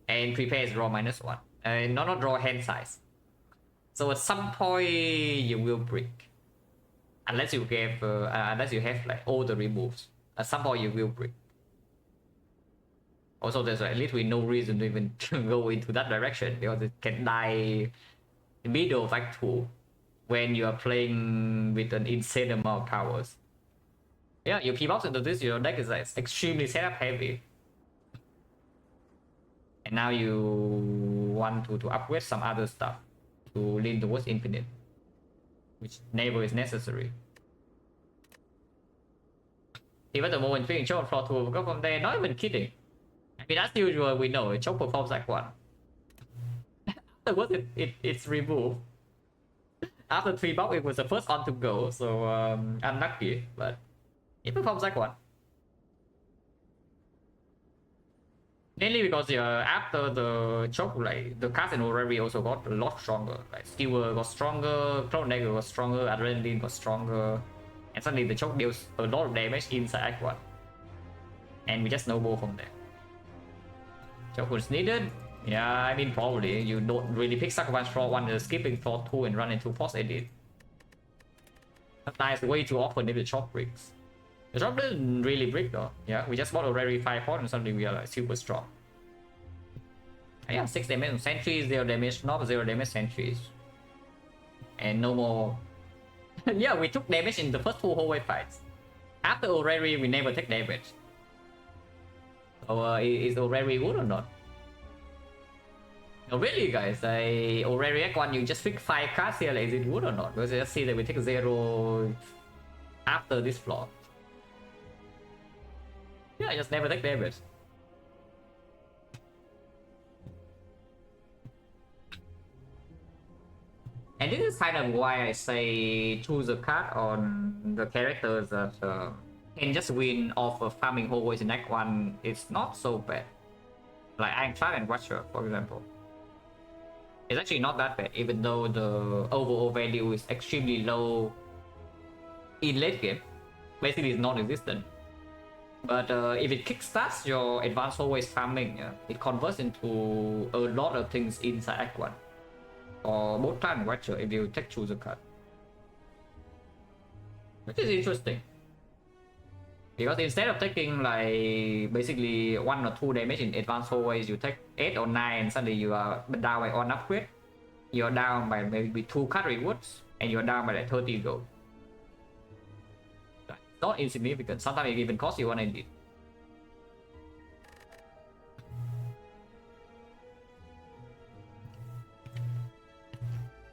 And prepare is draw -1. And not draw hand size. So at some point you will break. Unless you have like all the removes. At some point you will break. Also there's like literally no reason to even go into that direction because it can die in the middle of Act 2 when you are playing with an insane amount of powers. Yeah, you P-box into this, your deck is like extremely setup heavy. And now you want to upgrade some other stuff to lean towards infinite, which never is necessary. Even the moment being choke floor 2 go from there, not even kidding. I mean, as usual, we know choke performs like 1. Afterwards, it's removed. After 3 box, it was the first on to go, so unlucky, but it performs like 1. Mainly because after the choke, like the cast in Aurelian also got a lot stronger. Like Skewer got stronger, Cloud Dagger got stronger, Adrenaline got stronger, and suddenly the choke deals a lot of damage inside Act 1. And we just snowball from there. Choke was needed. Yeah, I mean probably you don't really pick sacrifice floor 1, skipping floor 2 and run into Force Edit. Sometimes way too often if the choke breaks. The drop didn't really break though. Yeah, we just bought a rare 5 port and suddenly we are like super strong. And yeah, 6 damage on sentries, 0 damage knob, 0 damage sentries. And no more. Yeah, we took damage in the first 2 hallway fights. After Aurelian, we never take damage. So is Aurelian good or not? No, really guys, Aurelian 1, you just pick 5 cards here, like, is it good or not? Because you just see that we take 0 after this floor. Yeah, I just never take damage. And this is kind of why I say choose a card on the characters that can just win off of farming hallways in Act 1. It's not so bad. Like Anclat and Watcher, for example. It's actually not that bad, even though the overall value is extremely low in late game. Basically, it's non-existent. But if it kickstarts your advanced hallways farming, it converts into a lot of things inside Act 1. Or both Clan and Watcher if you choose a card. Which is interesting. Because instead of taking like basically 1 or 2 damage in advanced hallways, you take 8 or 9 and suddenly you are down by 1 upgrade. You're down by maybe 2 card rewards and you're down by like 30 gold. Not insignificant. Sometimes it even costs you 180.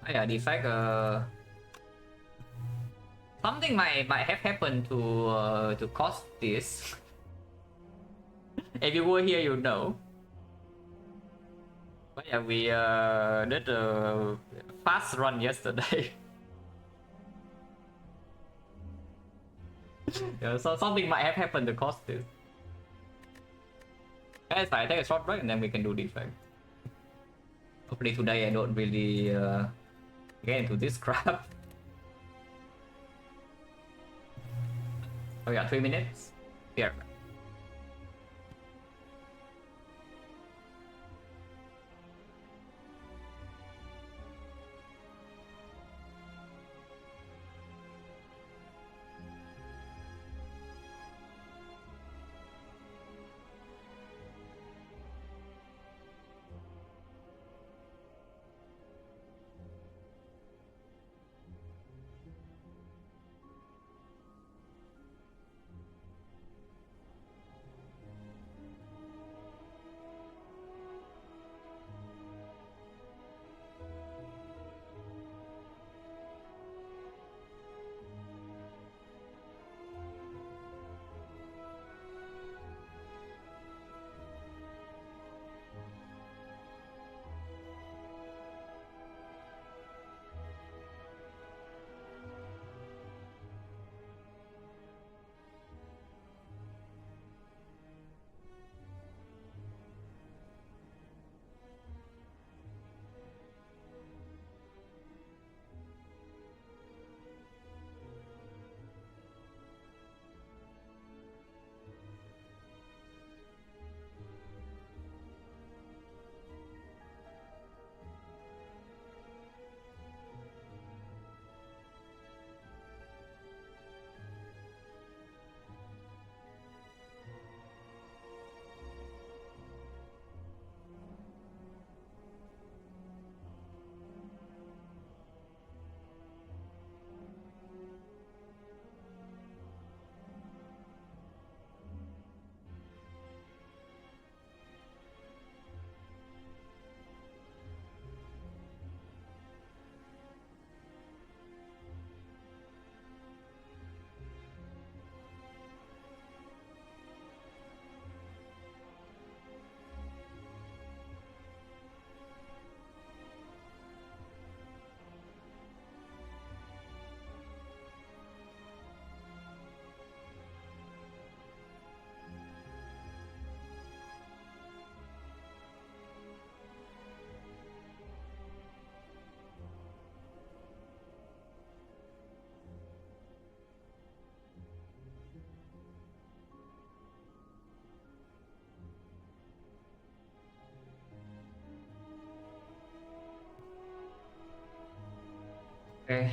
Oh yeah, Defect. Something might have happened to cause this. If you were here, you know. But yeah, we did a fast run yesterday. Yeah, so something might have happened to cause this. Guys, I take a short break and then we can do Defect. Hopefully today I don't really get into this crap. Oh yeah, 3 minutes. Here. Okay.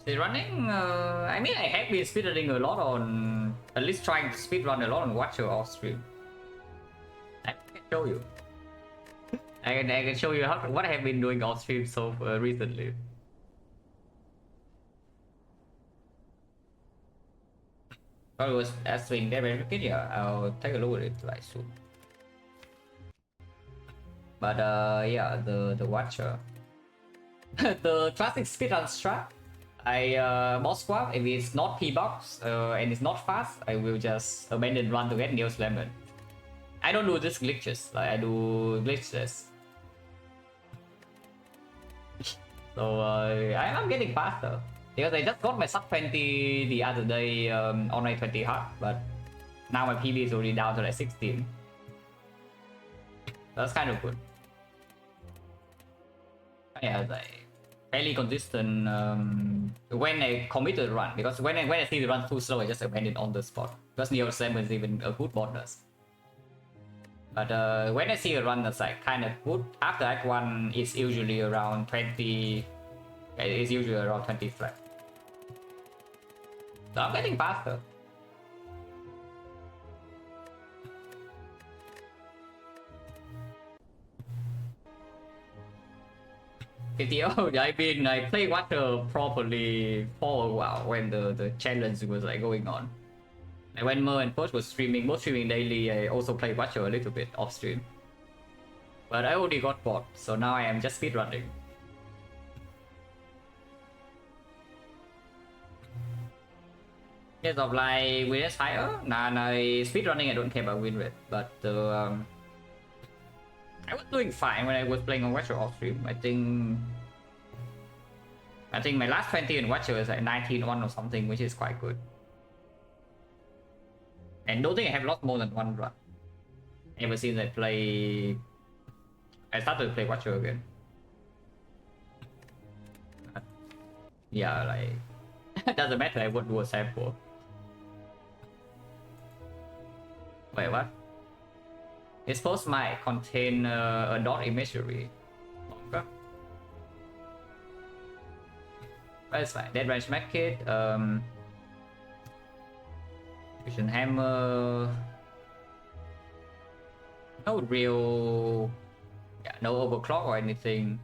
Speedrunning, I mean, I have been speedrunning a lot on, at least trying to speedrun a lot on Watcher off stream. I can show you. I can show you what I have been doing off stream so recently. But it was asking that very good, yeah. I'll take a look at it like soon. But yeah, the Watcher. The classic speedrun strat. I boss swap if it's not P-box and it's not fast, I will just abandon run to get Neos Lemon. I don't do this glitches, like I do glitchless. So I'm getting faster because I just got my sub 20 the other day on A20 hard, but now my PB is already down to like 16. That's kind of good. Yeah, like fairly consistent when I commit to the run, because when I see the run too slow, I just abandon on the spot. Because Neo 7 is even a good bonus. But when I see a run that's like kind of good, after Act 1 it's usually around 20. It's usually around 20 flat. So I'm getting faster. KTO, I played Water properly for a while when the challenge was like going on. And when Mer and Post was streaming, both streaming daily, I also played Watcher a little bit off stream. But I already got bored, so now I am just speedrunning. Yes, of like win rate higher. Nah, speedrunning I don't care about win rate, but I was doing fine when I was playing on Watcher off stream. I think my last 20 in Watcher is like 19-1 or something, which is quite good. And don't think I have lost more than one run ever since I started to play Watcher again. Yeah, like doesn't matter, I would do a sample. Wait, what? This post might contain a dot imagery. Okay. That's fine. Dead range market, Fusion Hammer. No real, yeah, no overclock or anything.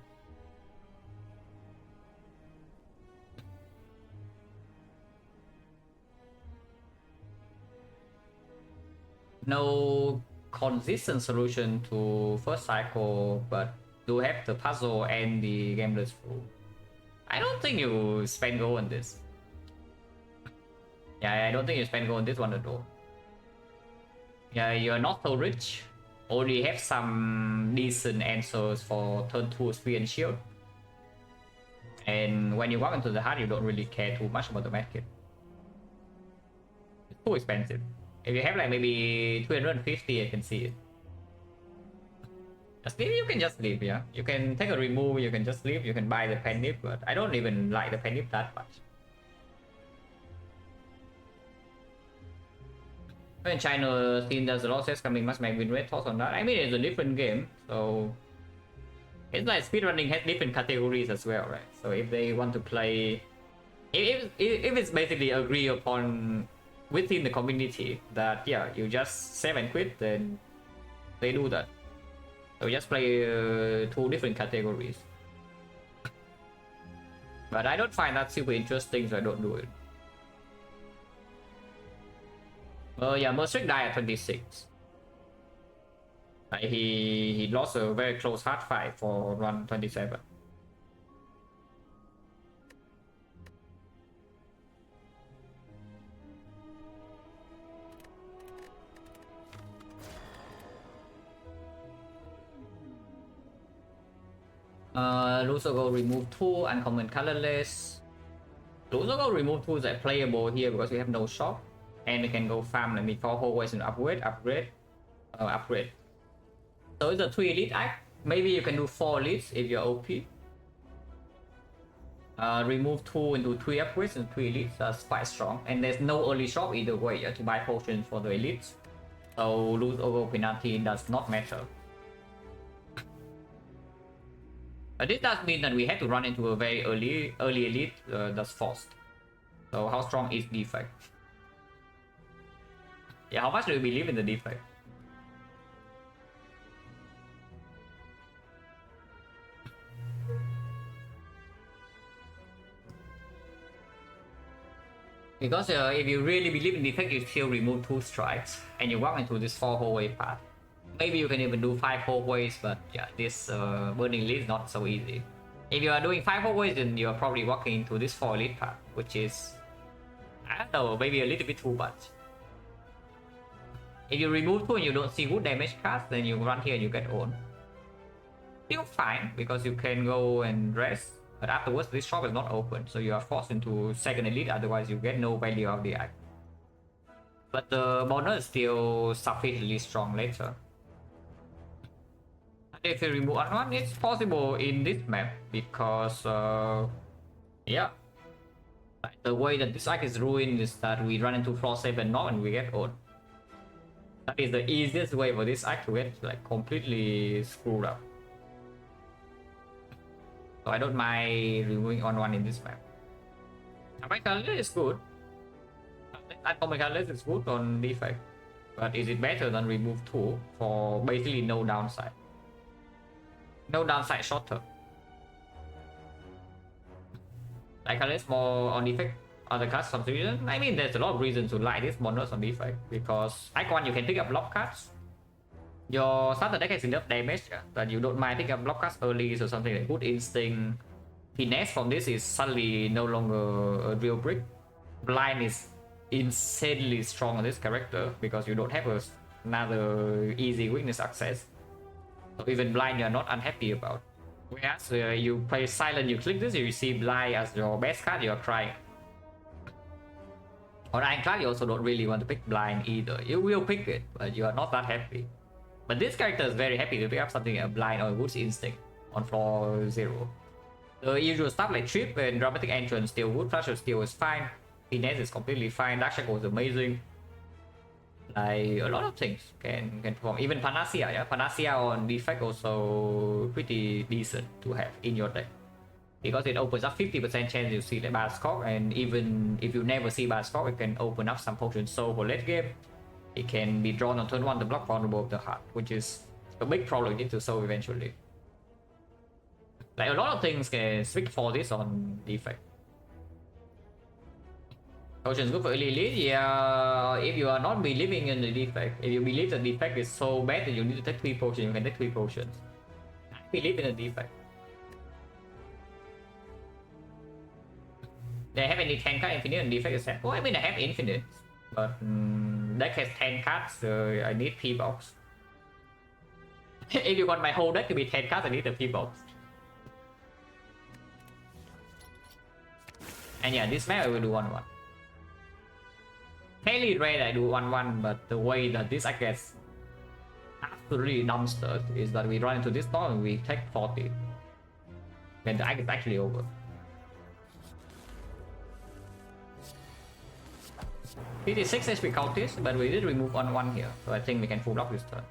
No consistent solution to first cycle, but do have the puzzle and the gameless rule. I don't think you spend gold on this. Yeah, I don't think you spend gold on this one at all. Yeah, you're not so rich. Only have some decent answers for turn 2 speed and shield. And when you walk into the heart, you don't really care too much about the medkit. It's too expensive. If you have like maybe 250, I can see it. Just leave, you can just leave, yeah. You can take a remove, you can just leave, you can buy the penny, but I don't even like the penny that much. In China, since there's a lot of sets coming, must make win rate, thoughts on that? I mean, it's a different game, so it's like speedrunning has different categories as well, right? So if they want to play, if it's basically agree upon within the community that yeah, you just save and quit, then they do that. So just play 2 different categories. But I don't find that super interesting, so I don't do it. Yeah, Merstrick died at 26. He lost a very close hard fight for run 27. Lusogo remove 2, uncommon colorless. Lusogo remove 2 is like playable here because we have no shop. And we can go farm like me for always and upgrade. So it's a 3 elite act. Maybe you can do 4 elites if you're OP. Remove 2 and do 3 upgrades and 3 elites. That's quite strong. And there's no early shop either way to buy potions for the elites. So lose over penalty does not matter. This does mean that we have to run into a very early elite that's forced. So how strong is Defect? Yeah, how much do you believe in the Defect? Because if you really believe in Defect, you still remove 2 strikes and you walk into this 4 hallway path. Maybe you can even do 5 hallways, but yeah, this burning elite is not so easy. If you are doing 5 hallways, then you are probably walking into this 4 elite path, which is, I don't know, maybe a little bit too much. If you remove 2 and you don't see good damage cards, then you run here and you get owned. Still fine, because you can go and rest. But afterwards, this shop is not open, so you are forced into second elite, otherwise you get no value of the act. But the bonus is still sufficiently strong later. And if you remove one, it's possible in this map, because yeah. Like, the way that this act is ruined is that we run into floor 7 knock and we get owned. That is the easiest way for this act to get like completely screwed up. So I don't mind removing on 1 in this map. Atomic Catalyst is good. Atomic Catalyst is good on Defect. But is it better than remove 2 for basically no downside? No downside short term. Like Catalyst more on Defect other cards substitution. I mean, there's a lot of reasons to like this bonus on Defect, because icon you can pick up block cards. Your starter deck has enough damage that you don't mind picking up block cards early, so something like Good Instinct. Finesse from this is suddenly no longer a real brick. Blind is insanely strong on this character because you don't have another easy weakness access. So even Blind you're not unhappy about. Whereas you play Silent, you click this, you see Blind as your best card, you're crying. On Ironclad you also don't really want to pick Blind either. You will pick it, but you are not that happy. But this character is very happy to pick up something like Blind or Good Instinct on floor 0. The usual stuff like Trip and Dramatic Entrance still good, Flash of Steel is fine, Finesse is completely fine, Dark Shackle is amazing. Like a lot of things can perform. Even Panacea, yeah, Panacea on Defect also pretty decent to have in your deck, because it opens up 50% chance you see the Bascock, and even if you never see Bascock, it can open up some Potion Soul for late game. It can be drawn on turn 1 to block Vulnerable of the Heart, which is a big problem you need to solve eventually. Like a lot of things can speak for this on Defect. Potion is good for early elite, yeah. If you are not believing in the Defect, if you believe the Defect is so bad that you need to take 3 potions, you can take 3 potions. I believe in the Defect. They have any 10 card infinite and Defect is set. Well, I mean I have infinite, but deck has 10 cards, so I need P-box. If you want my whole deck to be 10 cards, I need the P-box. And yeah, this map I will do 1-1. Fairly rare that I do 1-1, but the way that this I gets absolutely dumpstered is that we run into this door and we take 40. Then the act is actually over. It is 6 HP cultist, but we did remove 1-1 here, so I think we can full block this turn.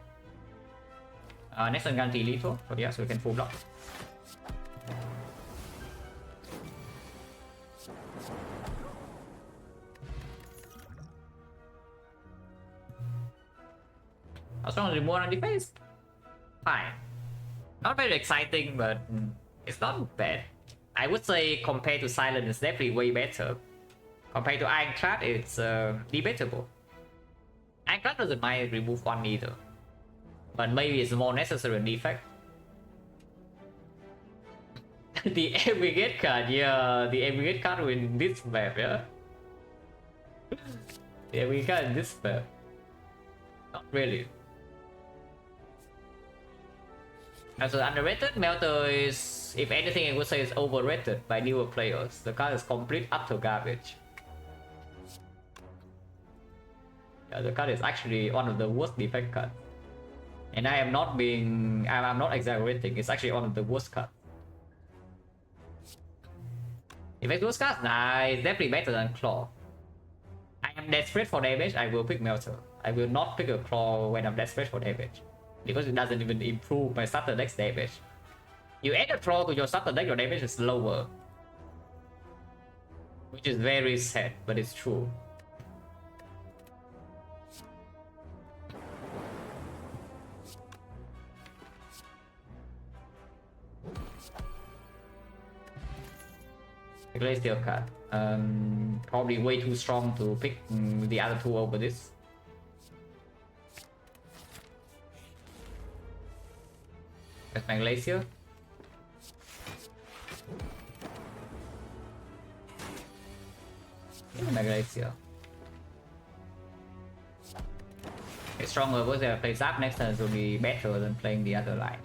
Next turn guarantee lethal, so yeah, so we can full block. As long as remove on defense, fine. Not very exciting, but it's not bad. I would say compared to Silent, it's definitely way better. Compared to Ironclad, it's debatable. Ironclad doesn't mind remove 1 either, but maybe it's more necessary in Defect. The aggregate card, yeah, the aggregate card with this map, yeah. The aggregate card in this map. Not really. As an underrated, Melter is, if anything, I would say is overrated by newer players. The card is complete utter garbage. Yeah, the card is actually one of the worst Defect cards. And I'm not exaggerating, it's actually one of the worst cards. If it's worst card, nah, it's definitely better than Claw. I am desperate for damage, I will pick Melter. I will not pick a Claw when I'm desperate for damage, because it doesn't even improve my starter deck's damage. You add a troll to your starter deck, your damage is lower. Which is very sad, but it's true. Glacier card. Probably way too strong to pick the other two over this. That's my Glacier. My Glacier. It's stronger because if I play Zap next turn, it will be better than playing the other line.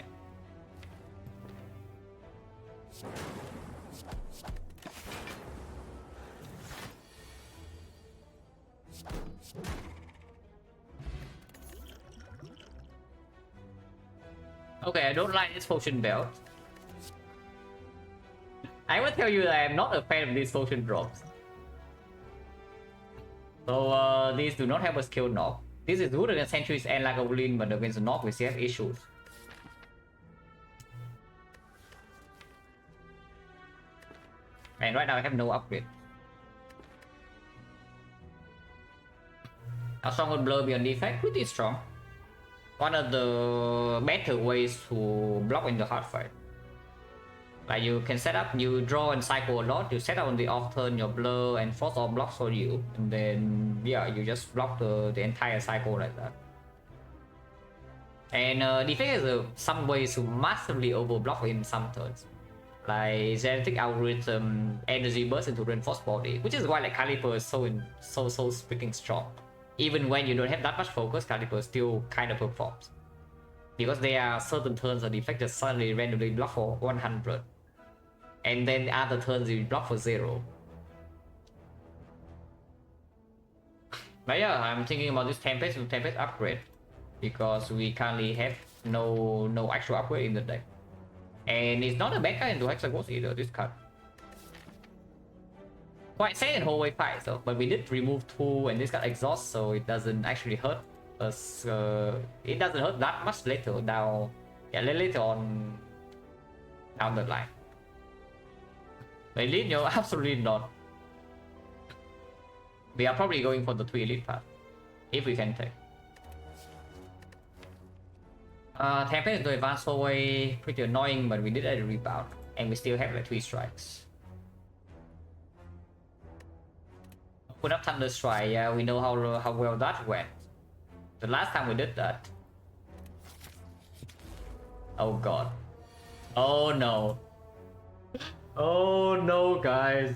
Okay, I don't like this potion belt. I will tell you that I am not a fan of these potion drops. So these do not have a skill knock. This is good against sentries and Lagavulin, but against the knock we still have issues. And right now I have no upgrade. How strong would Blur be on Defect? Pretty strong. One of the better ways to block in the hard fight. Like you can set up, you draw and cycle a lot, you set up on the off turn your Blur and Frost Orb blocks for you, and then yeah, you just block the entire cycle like that. And Defect has some ways to massively overblock in some turns. Like genetic algorithm, energy burst into reinforced body, which is why like Caliper is so freaking strong. Even when you don't have that much focus, Caliper still kind of performs. Because there are certain turns that Defect just suddenly randomly block for 100. And then other turns you block for 0. But yeah, I'm thinking about this Tempest to Tempest upgrade. Because we currently have no actual upgrade in the deck. And it's not a bad card into Hexagons either, this card. Quite sad in hallway fight, so but we did remove 2 and this got exhaust, so it doesn't actually hurt us. It doesn't hurt that much later down, yeah, later on down the line. But elite, no, absolutely not. We are probably going for the 3 elite path if we can take. Tempest into advanced hallway, pretty annoying, but we did a rebound and we still have like 3 strikes. Put up Thunder Strike, yeah, we know how well that went. The last time we did that. Oh god. Oh no. Oh no, guys.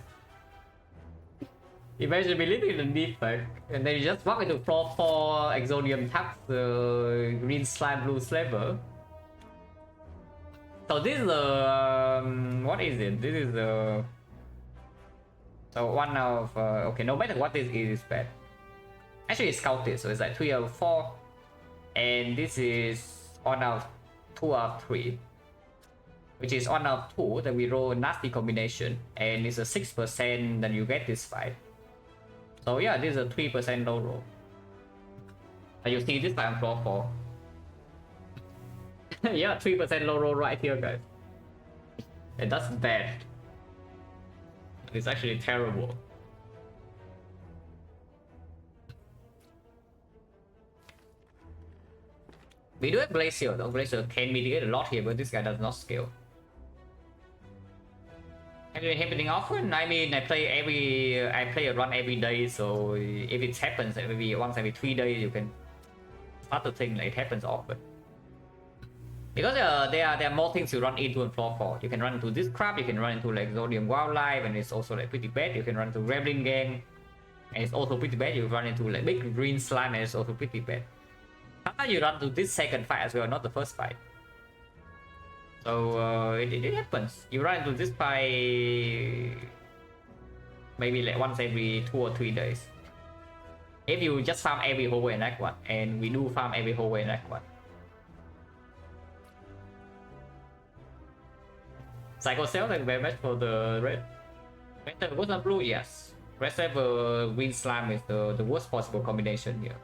Imagine we living in the Defect, and then you just walk into floor 4 Exodium Tax, green slime, blue slaver. So this is what is it? This is so one of okay, no matter what this is bad. Actually it's scouted, so it's like 3 out of 4. And this is 1 out of 2 out of 3. Which is 1 out of 2 that we roll a nasty combination. And it's a 6% that you get this fight. So yeah, this is a 3% low roll. And you see this fight on floor 4. Yeah, 3% low roll right here, guys. And that's bad. It's actually terrible. We do have Glacier though. Glacier can mitigate a lot here, but this guy does not scale. Has it been happening often? I mean, I play a run every day, so if it happens maybe once every 3 days, you can start to think like it happens often. Because there are more things you run into in floor 4. You can run into this crap, you can run into like Zodium Wildlife, and it's also like pretty bad. You can run into Rebelling Gang, and it's also pretty bad. You run into like big green slime, and it's also pretty bad. Sometimes you run into this second fight as well, not the first fight. So it happens. You run into this fight maybe like once every 2 or 3 days. If you just farm every hallway in Act 1, and we do farm every hallway in Act 1. Psycho Cell, thank you very much for the red. Red Saber goes on blue, yes. Red Saber green slime is the worst possible combination here.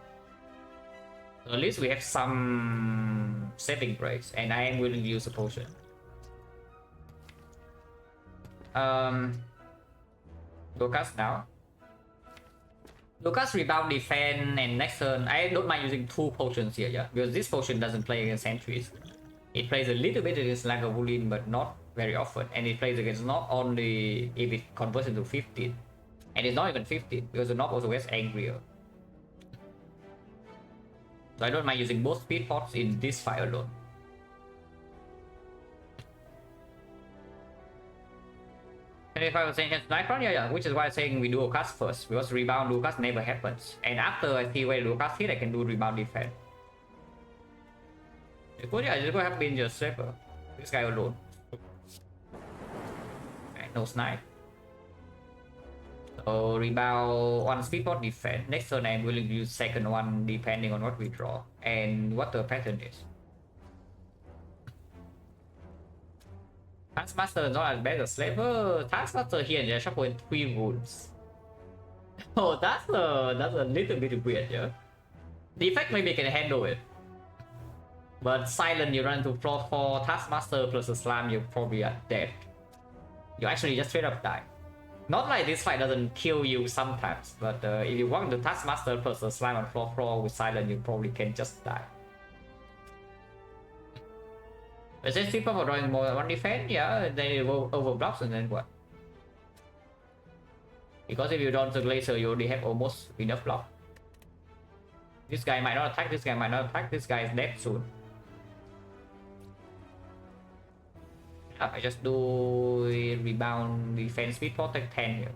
So at least we have some saving breaks, and I am willing to use a potion. Lucas now. Lucas rebound defend and next turn I don't mind using 2 potions here, yeah, because this potion doesn't play against sentries. It plays a little bit against Lagavulin, but not very often, and it plays against not only if it converts into 15, and it's not even 15 because the knob also gets angrier. So I don't mind using both speed pots in this fight alone. And if I was saying Nikron, yeah, which is why I'm saying we do Lucas first, because rebound Lucas never happens. And after I see where Lucas hit, I can do rebound defense. Yeah, just go have been just Sweeper. This guy alone. Okay, no snipe. So rebound one speed pot defense. Next turn I'm willing to use second one depending on what we draw and what the pattern is. Taskmaster is not as bad as Slaver. Taskmaster here and there shuffle in 3 wounds. Oh, that's a little bit weird, yeah. Defect maybe can handle it. But Silent, you run into floor 4, Taskmaster plus a slam, you probably are dead. You actually just straight up die. Not like this fight doesn't kill you sometimes, but if you walk into Taskmaster plus a slam on floor 4 with Silent, you probably can just die. But since people are drawing more than one defense, yeah, then it will overblocks and then what? Because if you don't the Glacier, you already have almost enough block. This guy might not attack, this guy might not attack, this guy is dead soon. I just do rebound defense speed pot take 10 here.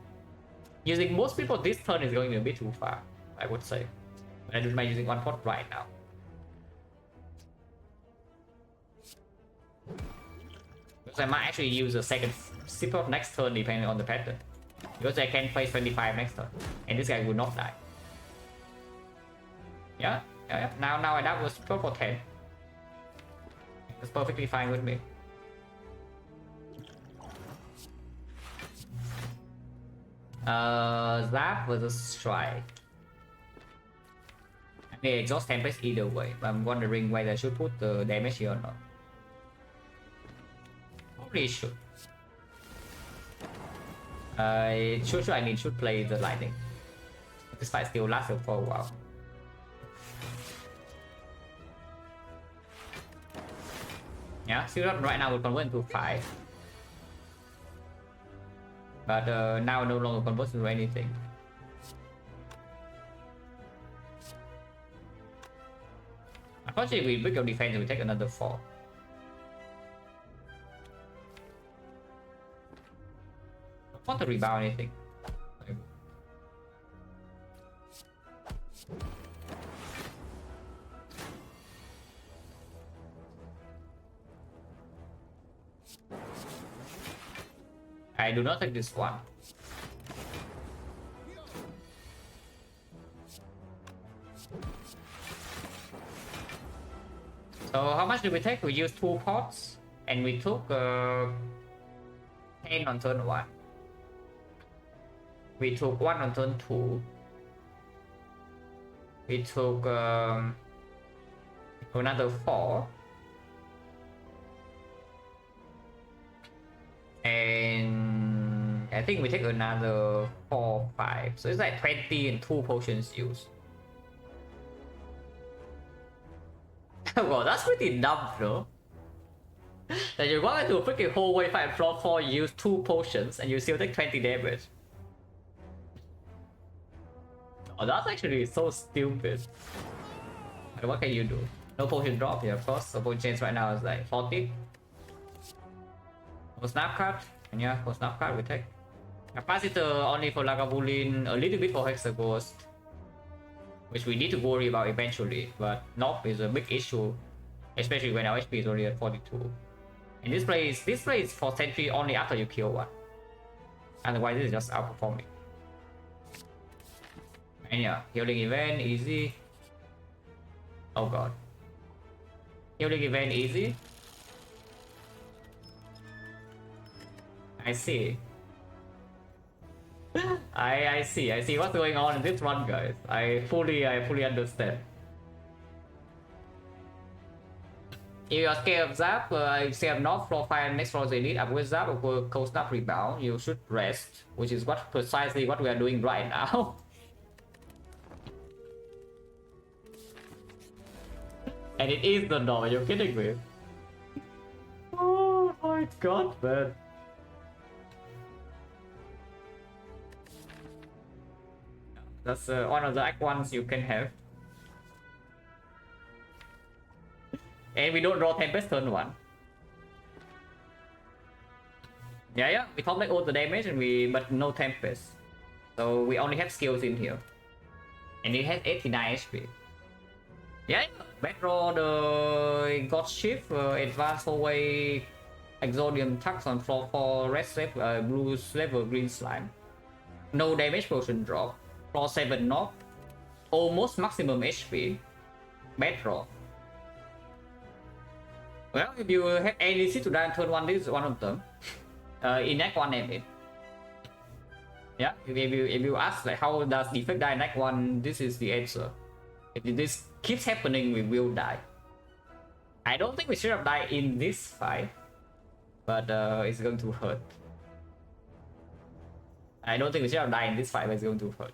Using most people this turn is going a bit too far, I would say. But I don't mind using one pot right now. Because I might actually use a second speed pot next turn depending on the pattern. Because I can face 25 next turn. And this guy will not die. Yeah. Now I die with speed pot for 10. That's perfectly fine with me. Zap versus Strike. I may exhaust Tempest either way, but I'm wondering whether I should put the damage here or not. Probably should. Should play the lightning. This fight still lasts for a while. Yeah, Silent right now will convert into 5. But now no longer converts into anything. Unfortunately, we break your defense and we take another 4. I don't want to rebound anything. I do not take this one. So how much did we take? We used 2 pots and we took 10 on turn 1. We took 1 on turn 2. We took another 4. And I think we take another 4, 5. So it's like 20 and 2 potions used. Well, that's pretty dumb, bro. That you walk into a freaking hallway fight floor 4, you use 2 potions and you still take 20 damage. Oh, that's actually so stupid. But what can you do? No potion drop here, of course. So potion change right now is like 40. For snap card, and yeah, for snap card we take. Capacitor only for Lagavulin, a little bit for Hexaghost, which we need to worry about eventually, but Knob is a big issue, especially when our HP is already at 42. And this play is for sentry only after you kill one. Otherwise, this is just outperforming. And yeah, healing event easy. Oh god. Healing event easy. I see. I see what's going on in this run, guys. I fully understand. If you are scared of Zap, scared of Knock, floor 5, next floor Zenith, up with Zap, or Cold Snap Rebound, you should rest, which is what precisely what we are doing right now. And it is the door, you're kidding me? Oh my god, man. That's one of the act ones you can have. And we don't draw Tempest turn 1. Yeah, we top like all the damage and but no Tempest. So we only have skills in here. And it has 89 HP. Yeah, back draw the God Shift, advance away Exodium Tux on floor 4, red slave, blue slave, green slime. No damage potion drop. Floor 7 knock. Almost maximum HP. Bad draw. Well, if you have ADC to die on turn 1, this is one of them. In act 1 name it. Yeah, if you ask like how does Defect die in act 1, this is the answer. If this keeps happening, we will die. I don't think we should have died in this fight, but it's going to hurt. I don't think we should have died in this fight, but it's going to hurt.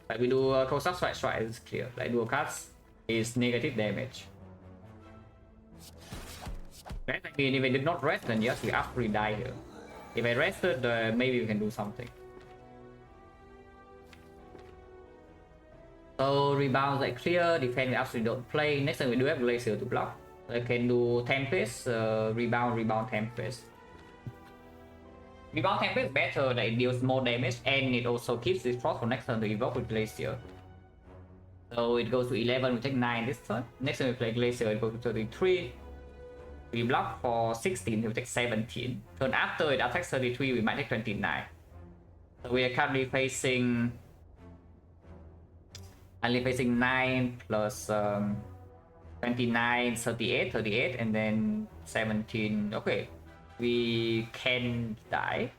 Like we do Cold Snap Strike, it's clear. Like dual cards is negative damage. Right? I mean, if I did not rest, then yes, we actually die here. If I rested, maybe we can do something. So rebounds like clear, defense we absolutely don't play. Next time we do have Glacier to block. So I can do Tempest, rebound, Tempest. Rebound Tempest is better, that it deals more damage and it also keeps this frost for next turn to evoke with Glacier. So it goes to 11, we take 9 this turn. Next time we play Glacier, it goes to 33. We block for 16, we take 17. Turn after it attacks 33, we might take 29. So we are currently facing 9 plus 29, 38, and then 17. Okay, we can die.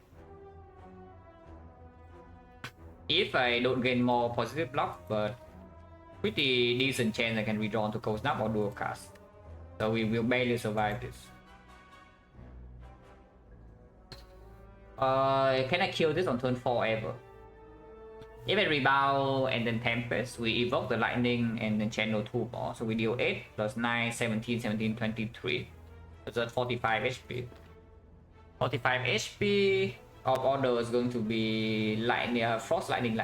If I don't gain more positive block, but pretty decent chance I can redraw onto Cold Snap or Dual Cast. So we will barely survive this. Can I kill this on turn 4 ever? If I rebound and then Tempest, we evoke the lightning and then channel 2 more. So we deal 8 plus 9, 17, 23. That's at 45 HP. 45 HP of order is going to be lightning, frost lightning.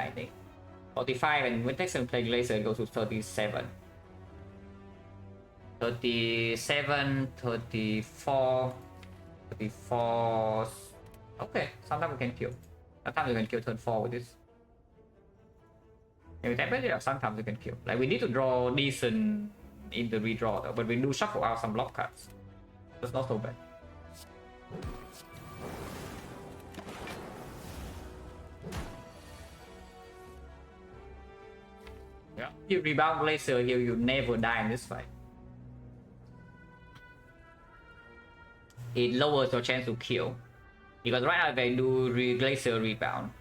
45, and when Texan play Glacier, it goes to 37. 37, 34. Okay, sometimes we can kill. Sometimes we can kill turn 4 with this. And with Tempest, sometimes we can kill. Like we need to draw decent in the redraw though, but we do shuffle out some block cards. That's not so bad. Yeah, you rebound Glacier here, you never die in this fight. It lowers your chance to kill. Because right now if I do Glacier rebound,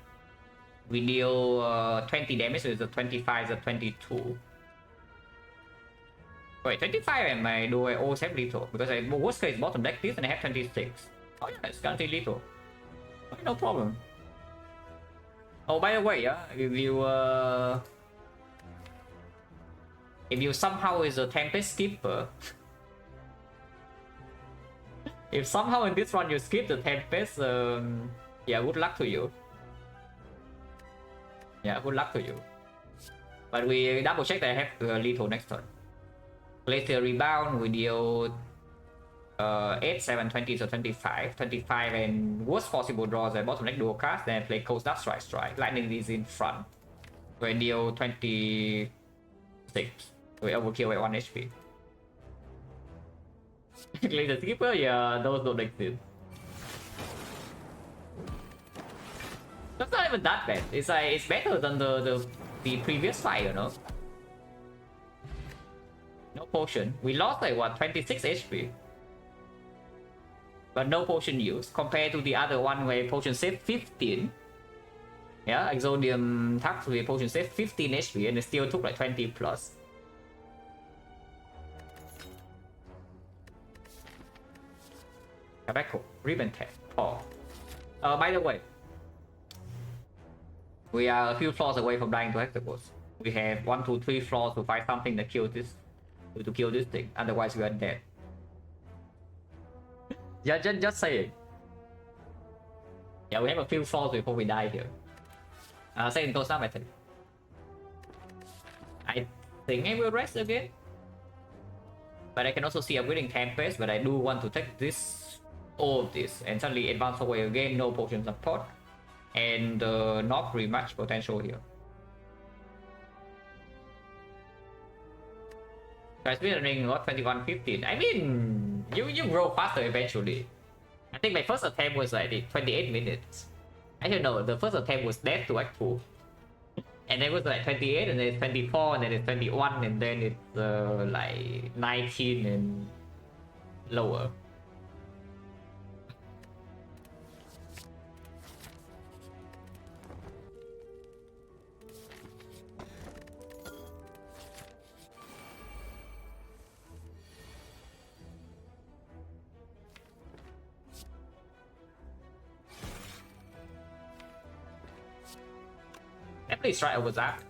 we deal 20 damage, so it's a 25, it's a 22. Wait, 25 and I do I always have lethal, because I worst case bottom deck this and I have 26. Oh yeah, it's guaranteed lethal. Okay, no problem. Oh, by the way, yeah, if you somehow is a Tempest skipper, if somehow in this run you skip the Tempest, yeah, good luck to you. Yeah, good luck to you. But we double check that I have lethal next turn. Glacier rebound, we deal 8, 7, 20, so 25. 25 and worst possible draws at bottom deck dual cast, then play Cold Snap Strike. Lightning is in front. We deal 26. We overkill at 1 HP. Glacier skipper, yeah, those don't exist. That's not even that bad. It's like it's better than the previous fight, you know. No potion. We lost like what, 26 HP. But no potion use compared to the other one where potion saved 15. Yeah, Exodium Tux with potion saved 15 HP and it still took like 20 plus. Tobacco, ribbon tech, Paul. By the way, we are a few floors away from dying to hexagons. We have 1, 2, 3 floors to find something that kills this, to kill this thing. Otherwise, we are dead. Yeah, just saying. Yeah, we have a few floors before we die here. Second goes up, I think. I think I will rest again. But I can also see upgrading Tempest, but I do want to take this, all of this, and suddenly advance away again, no potion support, and not very much potential here. So I've been running what 21:15. I mean, you grow faster eventually. I think my first attempt was like 28 minutes. I don't know, the first attempt was death to Act 2. And then it was like 28, and then it's 24, and then it's 21, and then it's like 19 and lower. Definitely strike over that.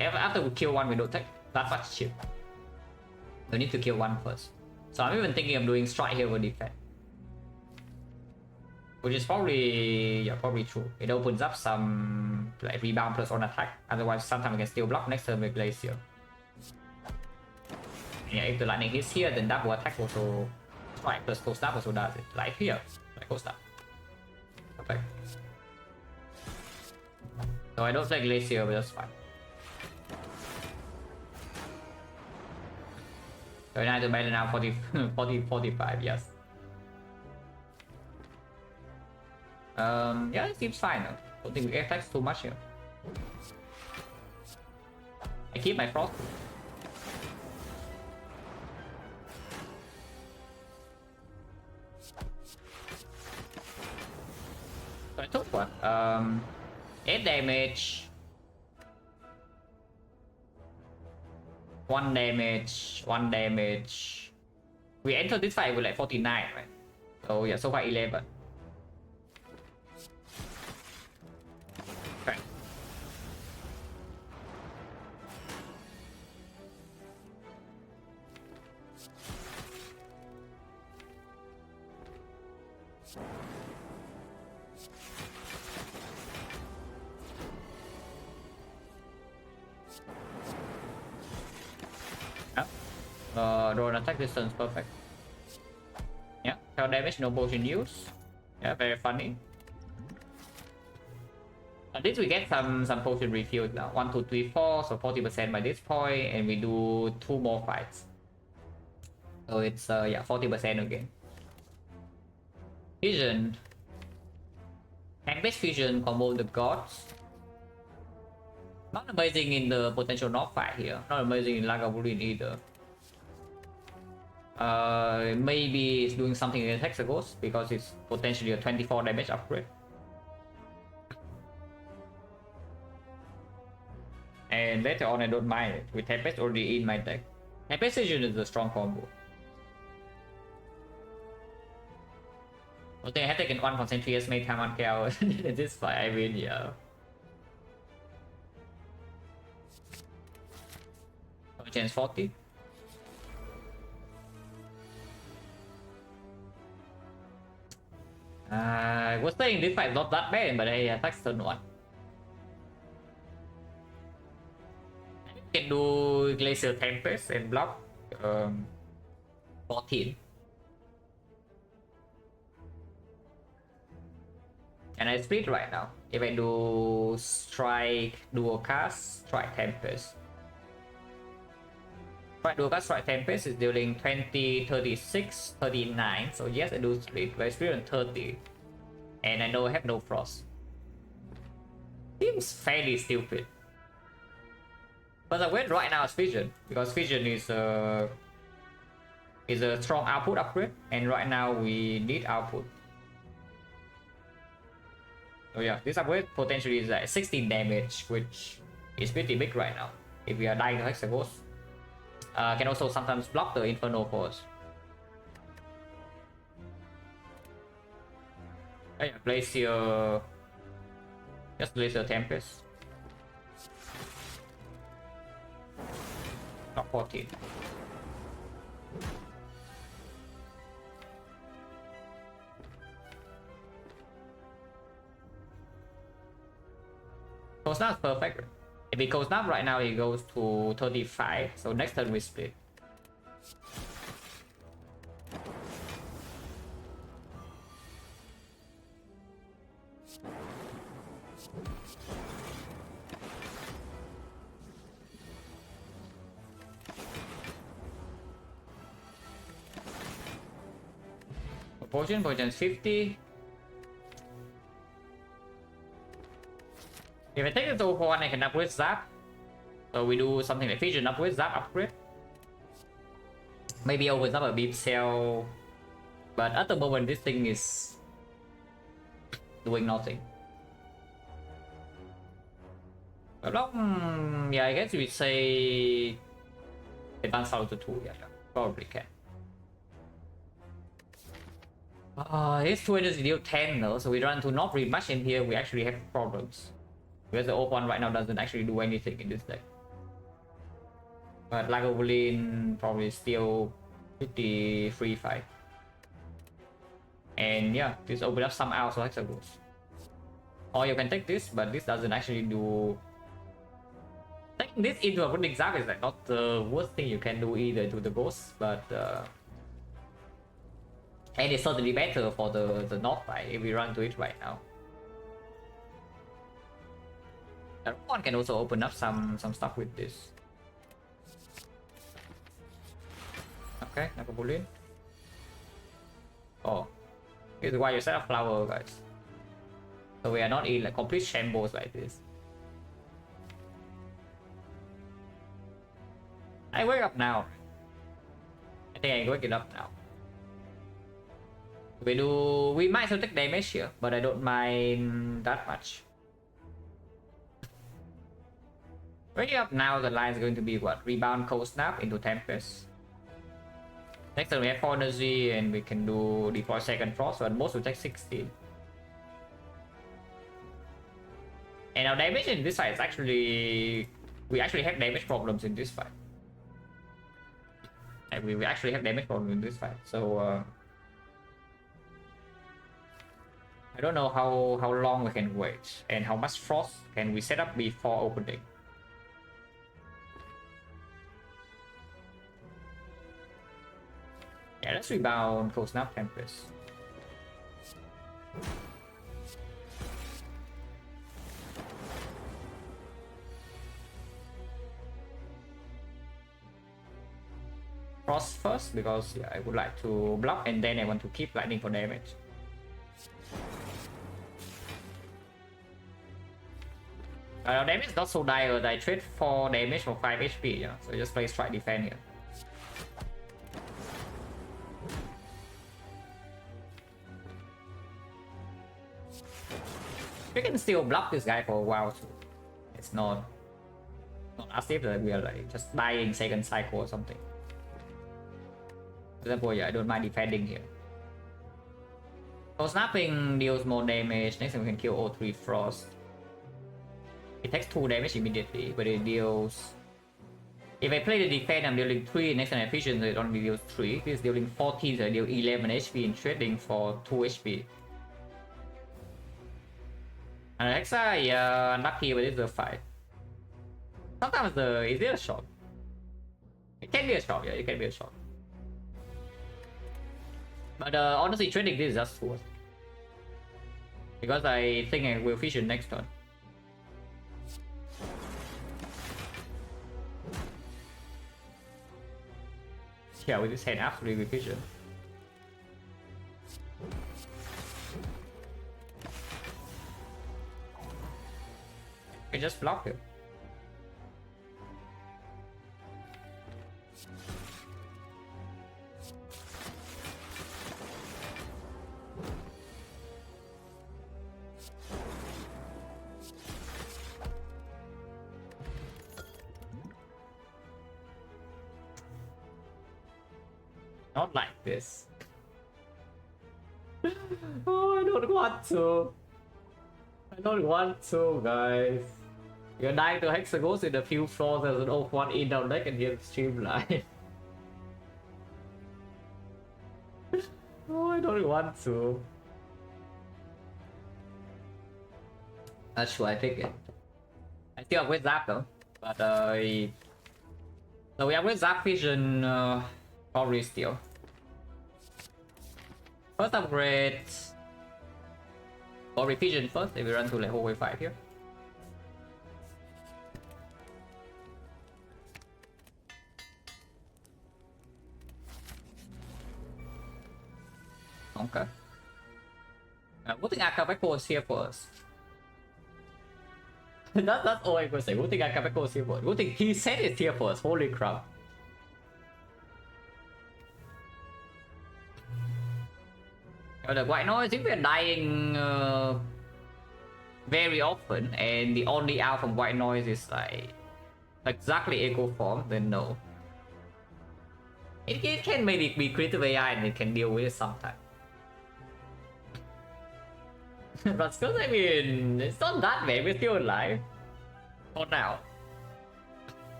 After we kill one, we don't take that much shit. We need to kill one first. So I'm even thinking of doing strike here with defect, which is probably true. It opens up some like rebound plus on attack. Otherwise, sometimes we can still block next turn with glacier. Yeah, if the lightning hits here, then double attack also strike plus cold snap also does it. Like here, like cold snap. Perfect. So I don't like glacier, but that's fine. 39 to better now, 45, yes. Yeah, it seems fine. I don't think we attacks too much here. I keep my frost. So I took what? 8 damage, 1 damage, 1 damage. We entered this fight with like 49, right? So yeah, so far 11. Okay. Drone attack distance perfect. Yeah, fail damage, no potion use. Yeah, very funny. At least we get some potion refills now. 1, 2, 3, 4, so 40% by this point, and we do 2 more fights. So it's yeah, 40% again. Fusion. Tempest Fusion combo the gods. Not amazing in the potential knock fight here. Not amazing in Lagavulin either. Maybe it's doing something against Hexagons because it's potentially a 24 damage upgrade. And later on, I don't mind it with Tempest already in my deck. Tempest Fusion is a strong combo. I think I have taken 1 Concentrius, made time on KO this fight. I mean, yeah. Chance 40. I was saying this fight is not that bad, but I attack turn 1. You can do Glacial Tempest and block 14. And I split right now. If I do Strike Dual Cast, Strike Tempest. Strike Dual Cast, Strike Tempest is dealing 20, 36, 39. So yes, I do split, but I split on 30. And I know I have no frost. Seems fairly stupid. But the win right now is Vision, because Vision is a strong output upgrade, and right now we need output. So yeah, this upgrade potentially is like 16 damage, which is pretty big right now. If we are dying to Hexagons, can also sometimes block the Inferno for us. Oh, yeah, place your... Just place your Tempest. Not 14. Cold Snap's perfect. If he Cold Snap right now, he goes to 35. So next turn we split. Potion 50. If I take the 2-1, I can upgrade Zap. So we do something like Fusion upgrade, Zap upgrade. Maybe opens up a Beam Cell. But at the moment, this thing is doing nothing. But long, yeah, I guess we say advance out to 2, yeah, probably can. His 2 energy deal 10 though, so we run to not really much in here, we actually have problems. Because the open right now doesn't actually do anything in this deck. But Lagavulin probably still pretty free fight. And yeah, this open up some out so Hexagons. Or you can take this, but this doesn't actually do... Taking this into a good example is like not the worst thing you can do either to the ghost, but and it's certainly better for the North fight if we run to it right now. One can also open up some stuff with this. Okay, Nakabulin. Oh, this is why you set up flower, guys. So we are not in like complete shambles like this. I wake up now. I think I wake it up now. We might still take damage here, but I don't mind that much. Waking up now, the line is going to be what? Rebound, Cold Snap into Tempest. Next turn we have 4 energy and we can do deploy Second Frost, but most will take 16. And our damage in this fight is actually... We actually have damage problems in this fight. And we actually have damage problems in this fight, so... I don't know how long we can wait and how much frost can we set up before opening. Yeah, let's rebound Cold Snap Tempest. Frost first because yeah, I would like to block and then I want to keep lightning for damage. Damage is not so dire, I trade for damage for 5 HP, yeah. So just play strike defense here. We can still block this guy for a while too. It's not as if that we are like just dying second cycle or something. For example, yeah, I don't mind defending here. So snapping deals more damage. Next time we can kill all 3 frost. It takes 2 damage immediately, but it deals... If I play the defense, I'm dealing 3, next time I fusion, so it only deals 3. This is dealing 14, so I deal 11 HP in trading for 2 HP. And Hexa, yeah, unlucky, but it's a fight. Sometimes is it a shot? It can be a shot, yeah, it can be a shot. But honestly, trading this is just worse. Because I think I will fusion next turn. Yeah, with this hand, absolutely vision. I just block him. Not like this. Oh, I don't want to. I don't want to, guys. You're dying to Hexagons in a few floors as an oak one in down deck and get streamline. Oh, I don't want to. That's true, I take it. I still upgrade Zap though. But so we upgrade Zap Vision probably still. First upgrade or Vision first if we run to like whole way 5 here. Okay. Good thing Akabeko is here first. That's all I could say. Good thing Akabeko is here first. Good thing he said it's here first. Holy crap. The white noise, if we're dying very often and the only out from white noise is like exactly echo form, then no. It can maybe be creative AI and it can deal with it sometimes. But still, I mean, it's not that bad, we're still alive. For now.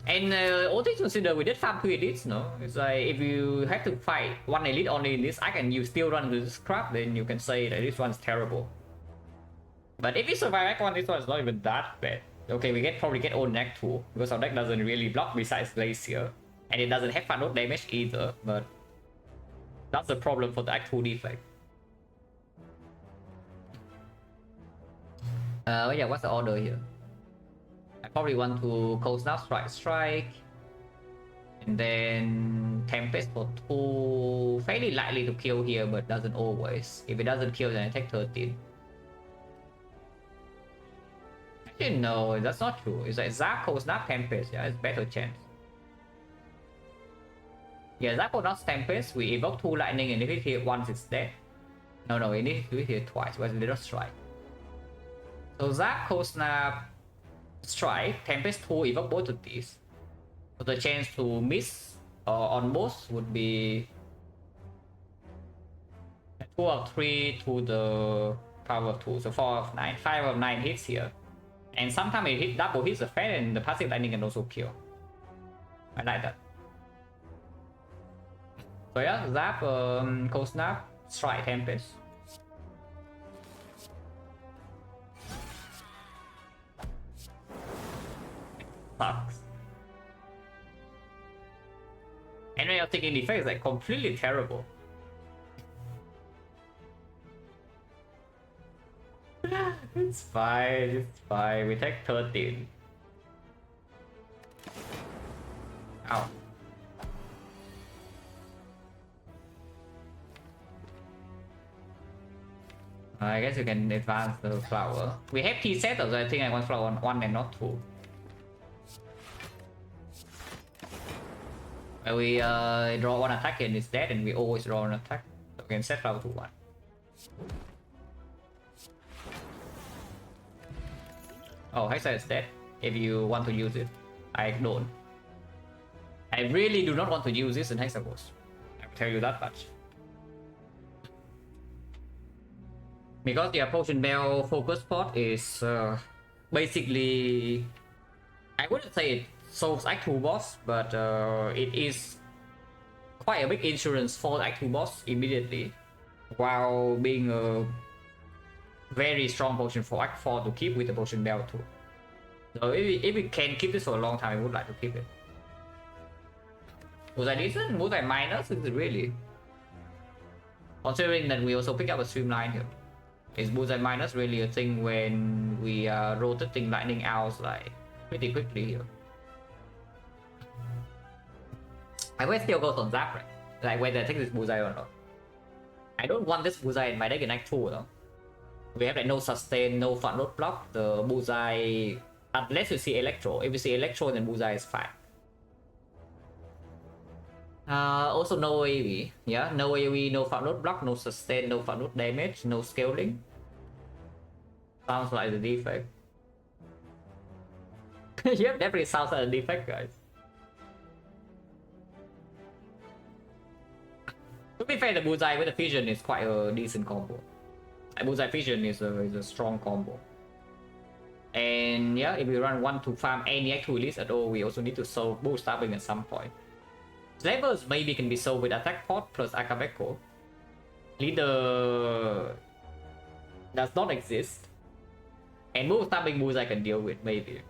And all things considered, we did farm 2 elites, no? It's like, if you have to fight 1 elite only in this arc and you still run this crap, then you can say that this one's terrible. But if you survive Act 1, this one's not even that bad. Okay, we probably get old Act 2, because our deck doesn't really block besides Glacier. And it doesn't have Fun damage either, but that's the problem for the Act 2 defect. Yeah, what's the order here? I probably want to Cold Snap, Strike, and then Tempest for 2. Fairly likely to kill here, but doesn't always. If it doesn't kill, then I take 13. Actually, no, that's not true. It's like Zap, Cold Snap, Tempest. Yeah, it's better chance. Yeah, Zap, Cold Snap, Tempest. We evoke 2 lightning, and if it hit once, it's dead. No, we need to hit it twice. Where's Little Strike? So Zap, Cold Snap, Strike, Tempest 2, evoke both of these. So the chance to miss on both would be 2 of 3 to the power of 2. So 4 of 9. 5 of 9 hits here. And sometimes it hit double hits the fan and the passive lightning can also kill. I like that. So yeah, Zap, Cold Snap, Strike, Tempest. Sucks. And when you're taking Defect, it's like completely terrible. It's fine, we take 13. Ow. I guess you can advance the flower. We have T set, so I think I want flower 1 and not 2. We draw 1 attack and it's dead, and we always draw an attack. So we can set flower to 1. Oh, Hexa is dead. If you want to use it, I don't. I really do not want to use this in Hexagons. I will tell you that much. Because the Potion Bell focus pot is basically, I wouldn't say it solves Act 2 boss, but it is quite a big insurance for Act 2 boss immediately, while being a very strong potion for Act 4 to keep with the Potion Bell too. So if we can keep this for a long time, I would like to keep it. Was I decent? Was I minus? Is it really? Considering that we also pick up a streamline here. Is Bullseye minus really a thing when we are rotating lightning out like pretty quickly here? I will still go on Zap, right? Like whether I take this Bullseye or not. I don't want this Bullseye in my deck in Act 2 though. We have like no sustain, no front road block. The Bullseye, unless you see Electro. If you see Electro, then Bullseye is fine. Also no AoE, yeah, no AoE, no front road block, no sustain, no front road damage, no scaling. Sounds like the defect. Yep, definitely sounds like a defect, guys. To be fair, the bullseye with the fission is quite a decent combo. Bullseye fission is a strong combo. And yeah, if we run one to farm any actual release at all, we also need to solve bull stabbing at some point. Levels maybe can be solved with attack pod plus Akabeko. Leader does not exist. And bull stabbing bulls I can deal with, maybe.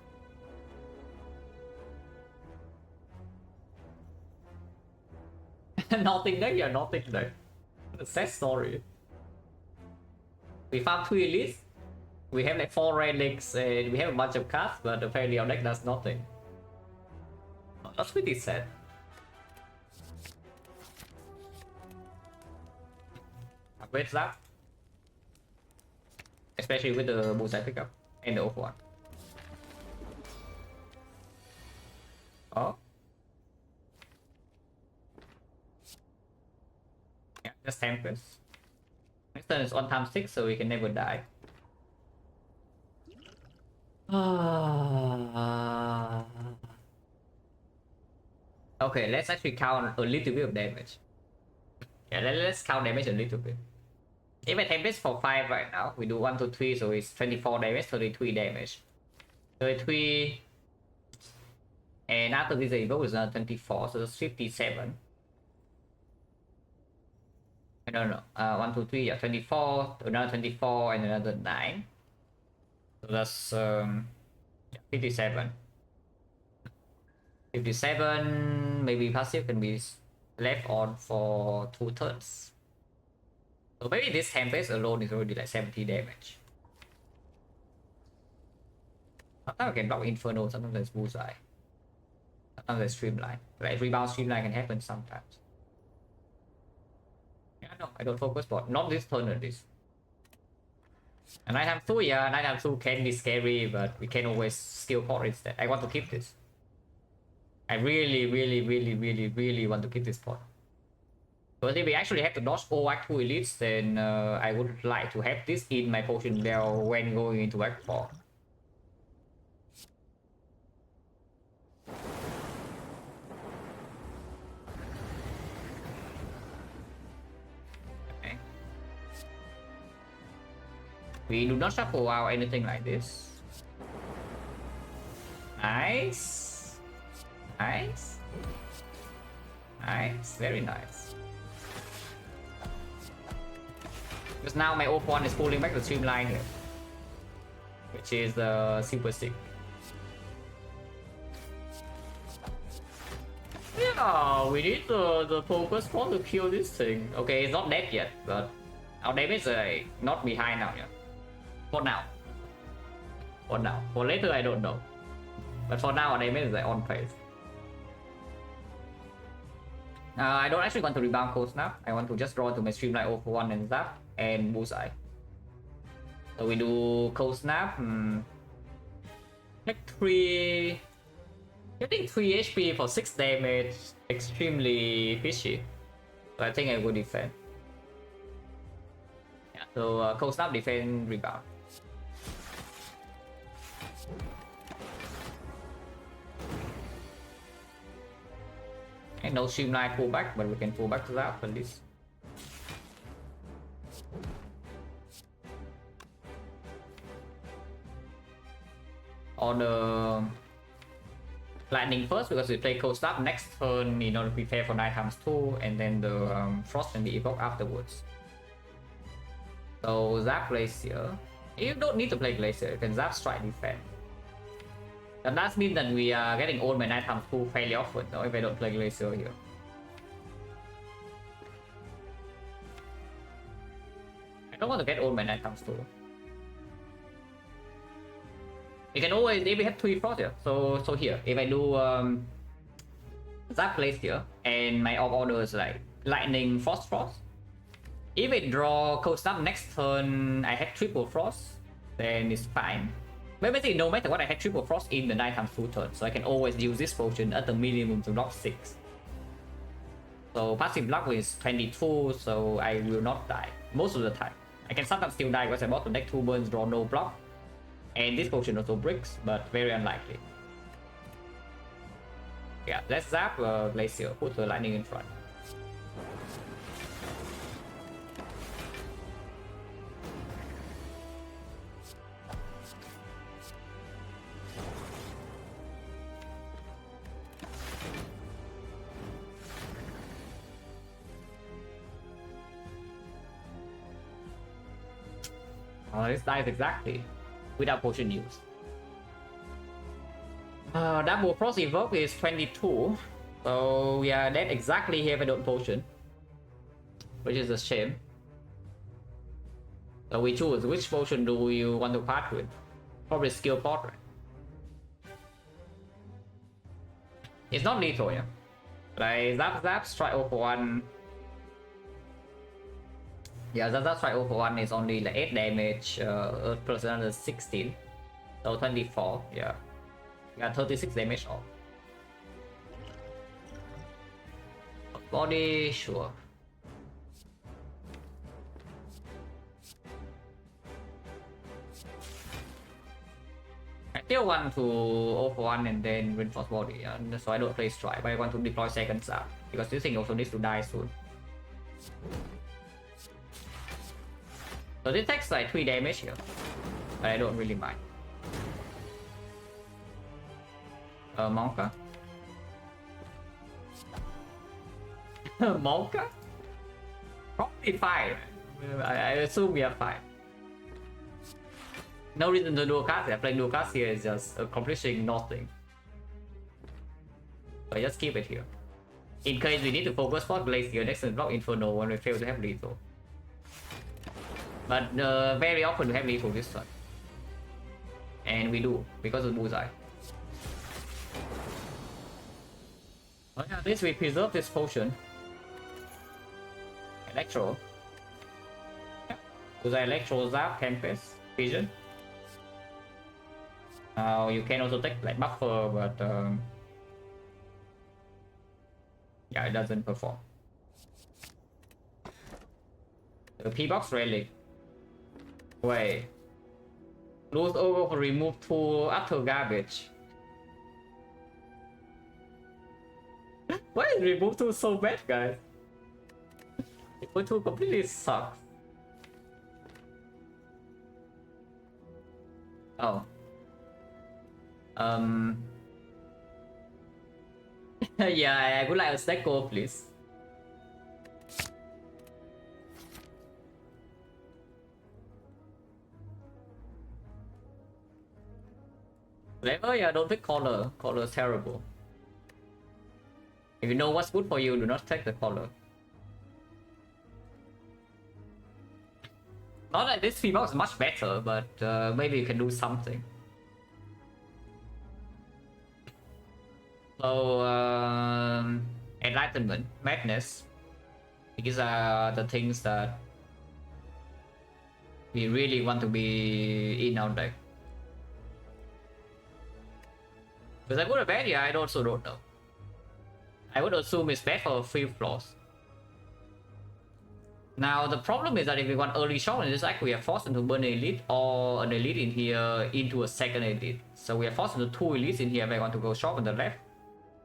Nothing there, yeah, nothing there. A sad story. We farm 2 elites. We have like 4 relics and we have a bunch of cards, but apparently our deck does nothing. That's pretty sad. Upgrade that. Especially with the bullseye pickup and the off one. Oh. Yeah, just Tempest. Next turn is on time 6, so we can never die. Okay, let's actually count a little bit of damage. Yeah, let's count damage a little bit. If I take this for 5 right now, we do 1, 2, 3, so it's 24 damage, 33 damage. 33. And after this evil is 24, so it's 57. I don't know. 1, 2, 3, yeah, 24, another 24, and another 9. So that's 57. 57, maybe passive can be left on for 2 turns. So maybe this Tempest alone is already like 70 damage. Sometimes I can block Inferno, sometimes there's Bullseye. Sometimes there's Streamline. Like Rebound Streamline can happen sometimes. Yeah, no, I don't focus, but not this turn at least. And Nighttime 2, yeah, Nighttime 2 can be scary, but we can always skill port instead. I want to keep this. I really want to keep this pot. But if we actually have to dodge all Act 2 elites, then I would like to have this in my potion bell when going into Act 4. Okay. We do not shuffle out anything like this. Nice. Nice. Nice. Very nice. Because now my op1 is pulling back the streamline here, which is super sick. Yeah, we need the focus point to kill this thing. Okay, it's not dead yet, but our damage is not behind now yet. For now. For now. For later, I don't know. But for now, our damage is on pace. I don't actually want to rebound Cold Snap. I want to just draw to my Streamline over 1 and Zap and Bullseye. So we do Cold Snap. Take 3. Getting 3 HP for 6 damage. Extremely fishy. So I think I will defend. Yeah, so Cold Snap, defend, rebound. And no Streamline pull back, but we can pull back to that at least. On the lightning first, because we play Cold Snap next turn in order to prepare for Night Times 2, and then the Frost can be evoked afterwards. So Zap Glacier. You don't need to play Glacier, you can Zap Strike Defend. And that means that we are getting owned by Night Times 2 fairly often, though, if I don't play Glacier here. I don't want to get owned by Night Times 2. You can always, if we have 3 Frost here, so here, if I do Zap Glacier, and my order is like Lightning Frost. If I draw Cold Snap next turn, I have triple Frost, then it's fine. But basically, no matter what, I had triple Frost in the Night Times 2 turn, so I can always use this potion at the minimum to block 6. So passive block is 22, so I will not die most of the time. I can sometimes still die because I bought the deck 2 burns, draw no block, and this potion also bricks, but very unlikely. Yeah, let's Zap Glacier, put the lightning in front. This dies exactly without potion use. Double Frost Evoke is 22. So we are dead exactly here if I don't potion. Which is a shame. So we choose which potion do you want to part with? Probably skill portrait. It's not lethal, yeah. Like Zap strike over 1. Yeah, Zap strike over 1 is only like 8 damage, plus another 16. So 24, yeah. You got 36 damage off. Body, sure. I still want to over 1 and then reinforce body, so I don't play strike, but I want to deploy second zap because this thing also needs to die soon. So this takes like 3 damage here, but I don't really mind. Monka? Monka? Probably fine. I assume we are fine. No reason to dual cast. Playing dual cast here is just accomplishing nothing. So I just keep it here. In case we need to focus for Glacier next and block Inferno when we fail to have lethal. But very often we have lethal this turn. And we do, because of Bullseye. Oh yeah, at least we preserve this potion. Electro. Yeah. Bullseye Electro, Zap, Tempest, Vision. Now you can also take like buffer, but yeah, it doesn't perform. The P-Box Relic. Wait. Lose over for remove 2 utter garbage. Why is remove 2 so bad, guys? Remove 2 completely sucks. Oh. Yeah, I would like a stack goal, please. Level, yeah, don't take collar. Collar is terrible. If you know what's good for you, do not take the collar. Not that this female is much better, but maybe you can do something. So, Enlightenment, Madness. These are the things that we really want to be in our deck. Because I would have bad, yeah, I also don't know. I would assume it's bad for 3 floors. Now the problem is that if we want early shot in this deck, we are forced into burn an elite or an elite in here into a second elite. So we are forced into 2 elites in here if I want to go short on the left.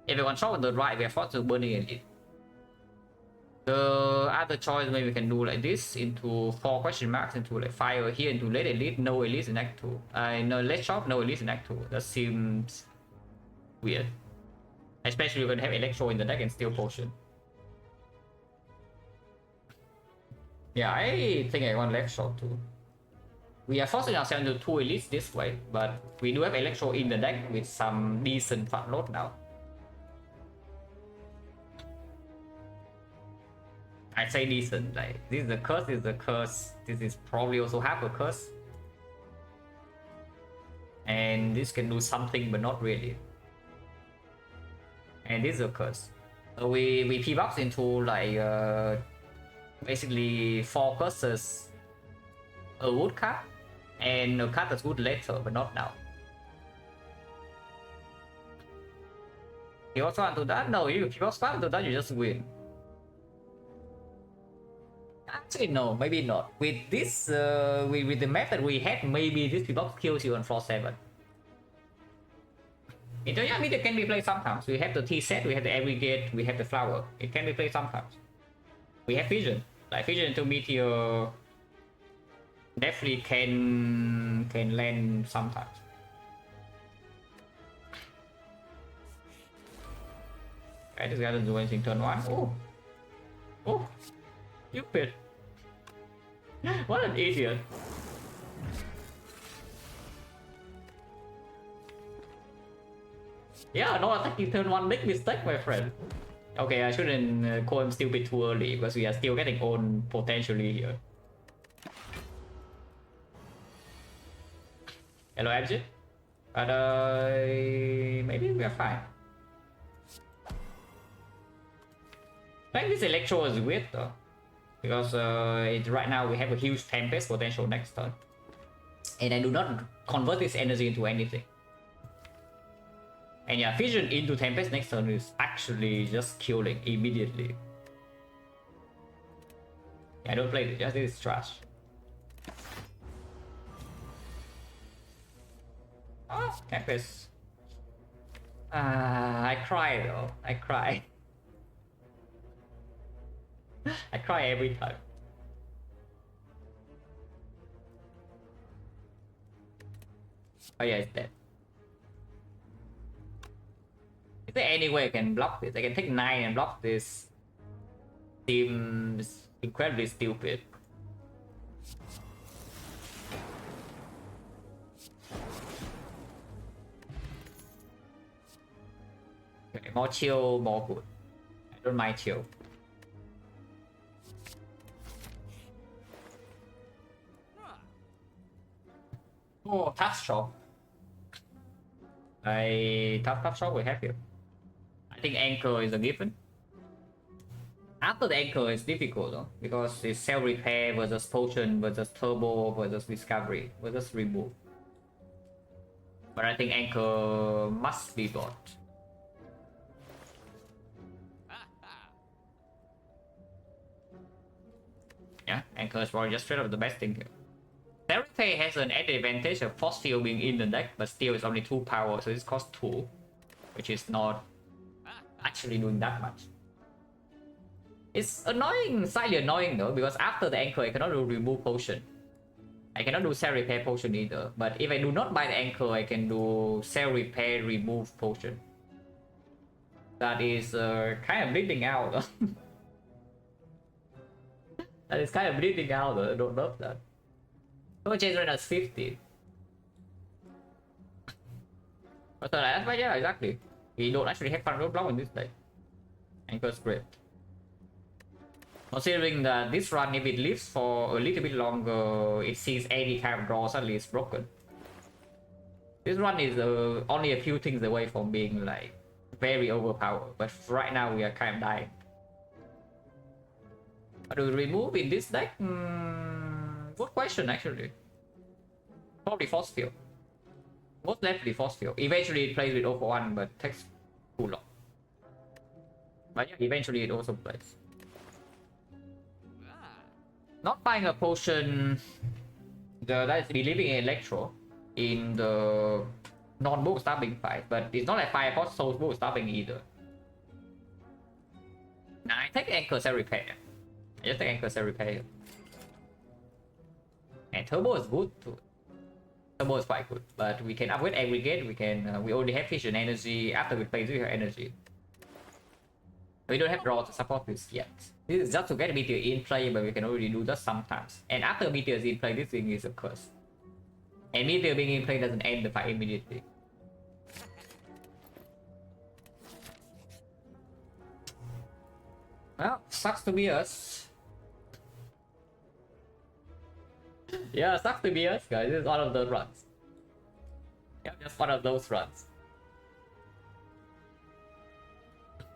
If I want short on the right, we are forced to burn an elite. The other choice maybe we can do like this into 4 question marks into like fire here into late elite, no elites in act 2. No late shot, no elites in act 2. That seems weird. Especially when we have Electro in the deck and Steel Potion. Yeah, I think I want left shot too. We are forcing ourselves into 2 elites this way, but we do have Electro in the deck with some decent front load now. I say decent, like this is the curse, this is probably also half a curse. And this can do something but not really. And this is a curse. So we P-box into like basically 4 curses, a wood card, and a card that's good later, but not now. You also want to that? No, if you also want to that, you just win. Actually, no, maybe not. With this, with the map that we had, maybe this P-box kills you on floor 7. Yeah, it can be played sometimes. We have the T set, we have the aggregate, we have the flower. It can be played sometimes. We have vision. Like vision into meteor definitely can land sometimes. Okay, this guy doesn't do anything turn 1. Oh. Oh. Stupid. What an idiot. Yeah, no attacking turn 1, big mistake, my friend. Okay, I shouldn't call him stupid too early because we are still getting on potentially here. Hello, MG. But maybe we are fine. I think this Electro is weird though. Because right now we have a huge Tempest potential next turn. And I do not convert this energy into anything. And yeah, Fission into Tempest next turn is actually just killing immediately. Yeah, I don't play this, just this is trash. Oh, Tempest. I cry though, I cry. I cry every time. Oh yeah, it's dead. Is there any way I can block this? I can take 9 and block this. Seems incredibly stupid. Okay, more chill, more good. I don't mind chill. Oh, tough shot. Tough shot will help you. I think anchor is a given. After the anchor is difficult though, because it's cell repair versus potion versus turbo versus discovery versus remove. But I think anchor must be bought. Yeah, anchor is probably just straight up the best thing here. Cell repair has an added advantage of force field being in the deck, but still it's only 2 power, so this costs 2, which is not actually doing that much. It's annoying, slightly annoying though, because after the anchor I cannot do remove potion. I cannot do cell repair potion either, but if I do not buy the anchor, I can do cell repair remove potion. That is kind of bleeding out though. That is kind of bleeding out though, I don't love that. So change rate as 50. But that's why, yeah, exactly. We don't actually have fun roadblock in this deck. Anchor's great. Considering that this run, if it lives for a little bit longer, it sees any kind of draw suddenly it's broken. This run is only a few things away from being like very overpowered, but right now we are kind of dying. But do we remove in this deck? Good question actually. Probably force field. Most definitely force field. Eventually it plays with 0 for 1, but takes too long. But yeah, eventually it also plays. Not buying a potion that is believing in Electro in the non-book stabbing fight, but it's not like Fire Force Soul book stabbing either. Nah, I take Anchor Cell Repair. I just take Anchor Cell Repair. And Turbo is good too. Turbo is quite good, but we can upgrade aggregate. We can. We already have Fission energy. After we play, we have energy. We don't have draw to support this yet. This is just to get Meteor in play, but we can already do that sometimes. And after Meteor is in play, this thing is a curse. And Meteor being in play doesn't end the fight immediately. Well, sucks to be us. Yeah, sucks to be us, guys. This is one of those runs. Yeah, just one of those runs.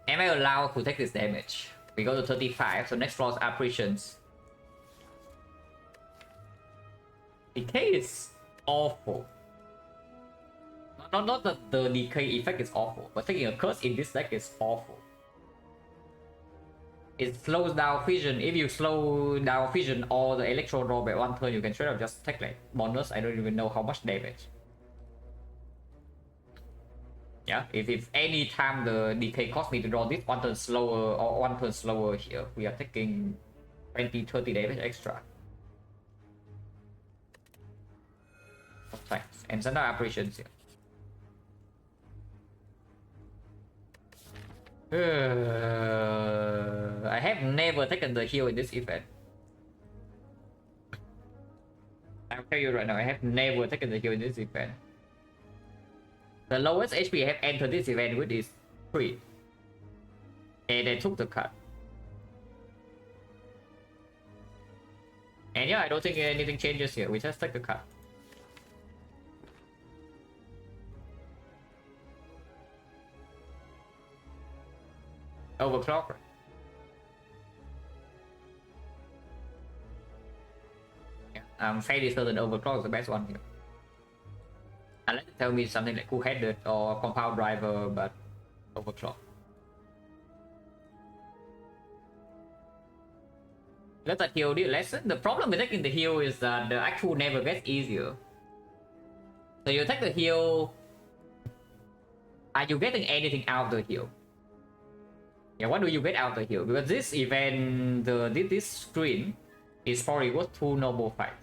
Am I allowed to take this damage? We go to 35, so next floor's apparitions. Decay is awful. Not that the decay effect is awful, but taking a curse in this deck is awful. It slows down Fission. If you slow down Fission or the Electro draw by 1 turn, you can straight up just take like bonus. I don't even know how much damage. Yeah, if any time the decay costs me to draw this 1 turn slower or 1 turn slower here, we are taking 20-30 damage extra. Thanks. And send our apparitions here. I have never taken the heal in this event. I'll tell you right now, I have never taken the heal in this event. The lowest HP I have entered this event with is 3. And they took the cut. And yeah, I don't think anything changes here. We just take the cut. Overclock. Yeah, I'm fairly certain overclock is the best one here. Unless you tell me something like cool-headed or compound driver, but overclock. Let that heal the lesson. The problem with taking the heal is that the actual never gets easier. So you take the heal. Are you getting anything out of the heal? Yeah, what do you get out of the heal? Because this event, this screen is probably worth 2 normal fights.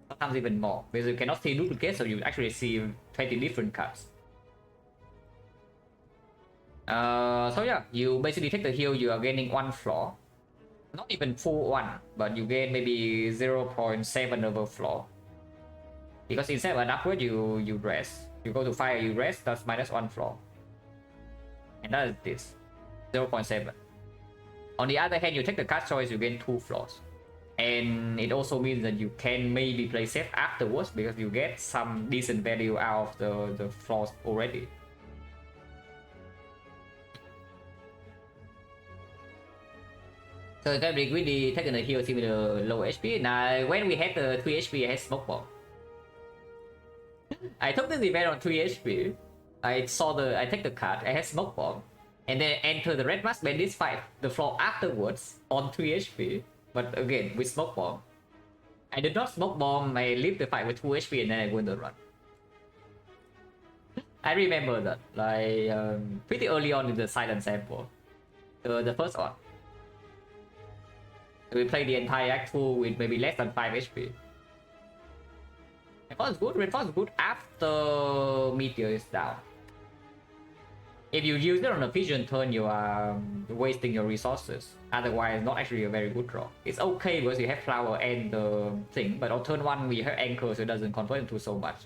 Sometimes even more. Because you cannot see duplicates, so you actually see 20 different cards. So yeah, you basically take the heal, you are gaining 1 floor. Not even full 1, but you gain maybe 0.7 over floor. Because instead of an upgrade, you rest. You go to fire, you rest, that's minus 1 floor. And that is this. 0.7. On the other hand, you take the card choice, you gain 2 floors. And it also means that you can maybe play safe afterwards because you get some decent value out of the floors already. So it can be really taking a heal with the low HP. Now when we had the 3 HP, I had smoke bomb. I took this event on 3 HP. I take the card, I had smoke bomb. And then enter the red mask bandits fight the floor afterwards on 3 HP. But again, with smoke bomb. I did not smoke bomb, I leave the fight with 2 HP and then I go in the run. I remember that, like pretty early on in the silent sample. The first one. We played the entire act 2 with maybe less than 5 HP. Reinforce is good. Reinforce is good after Meteor is down. If you use it on a vision turn, you are wasting your resources. Otherwise, not actually a very good draw. It's okay because you have flower and the thing, but on turn 1 we have anchor, so it doesn't convert into so much.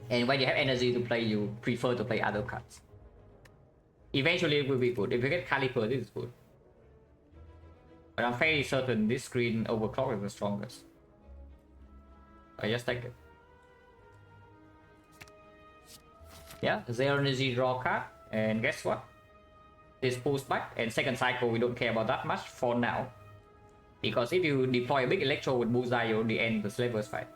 And when you have energy to play, you prefer to play other cards. Eventually it will be good. If you get Caliper, this is good. But I'm fairly certain this screen overclock is the strongest. I just take it. Yeah, 0 energy draw card. And guess what? This pulls back. And second cycle we don't care about that much for now. Because if you deploy a big electro with Bullseye, you already end the Slavers fight.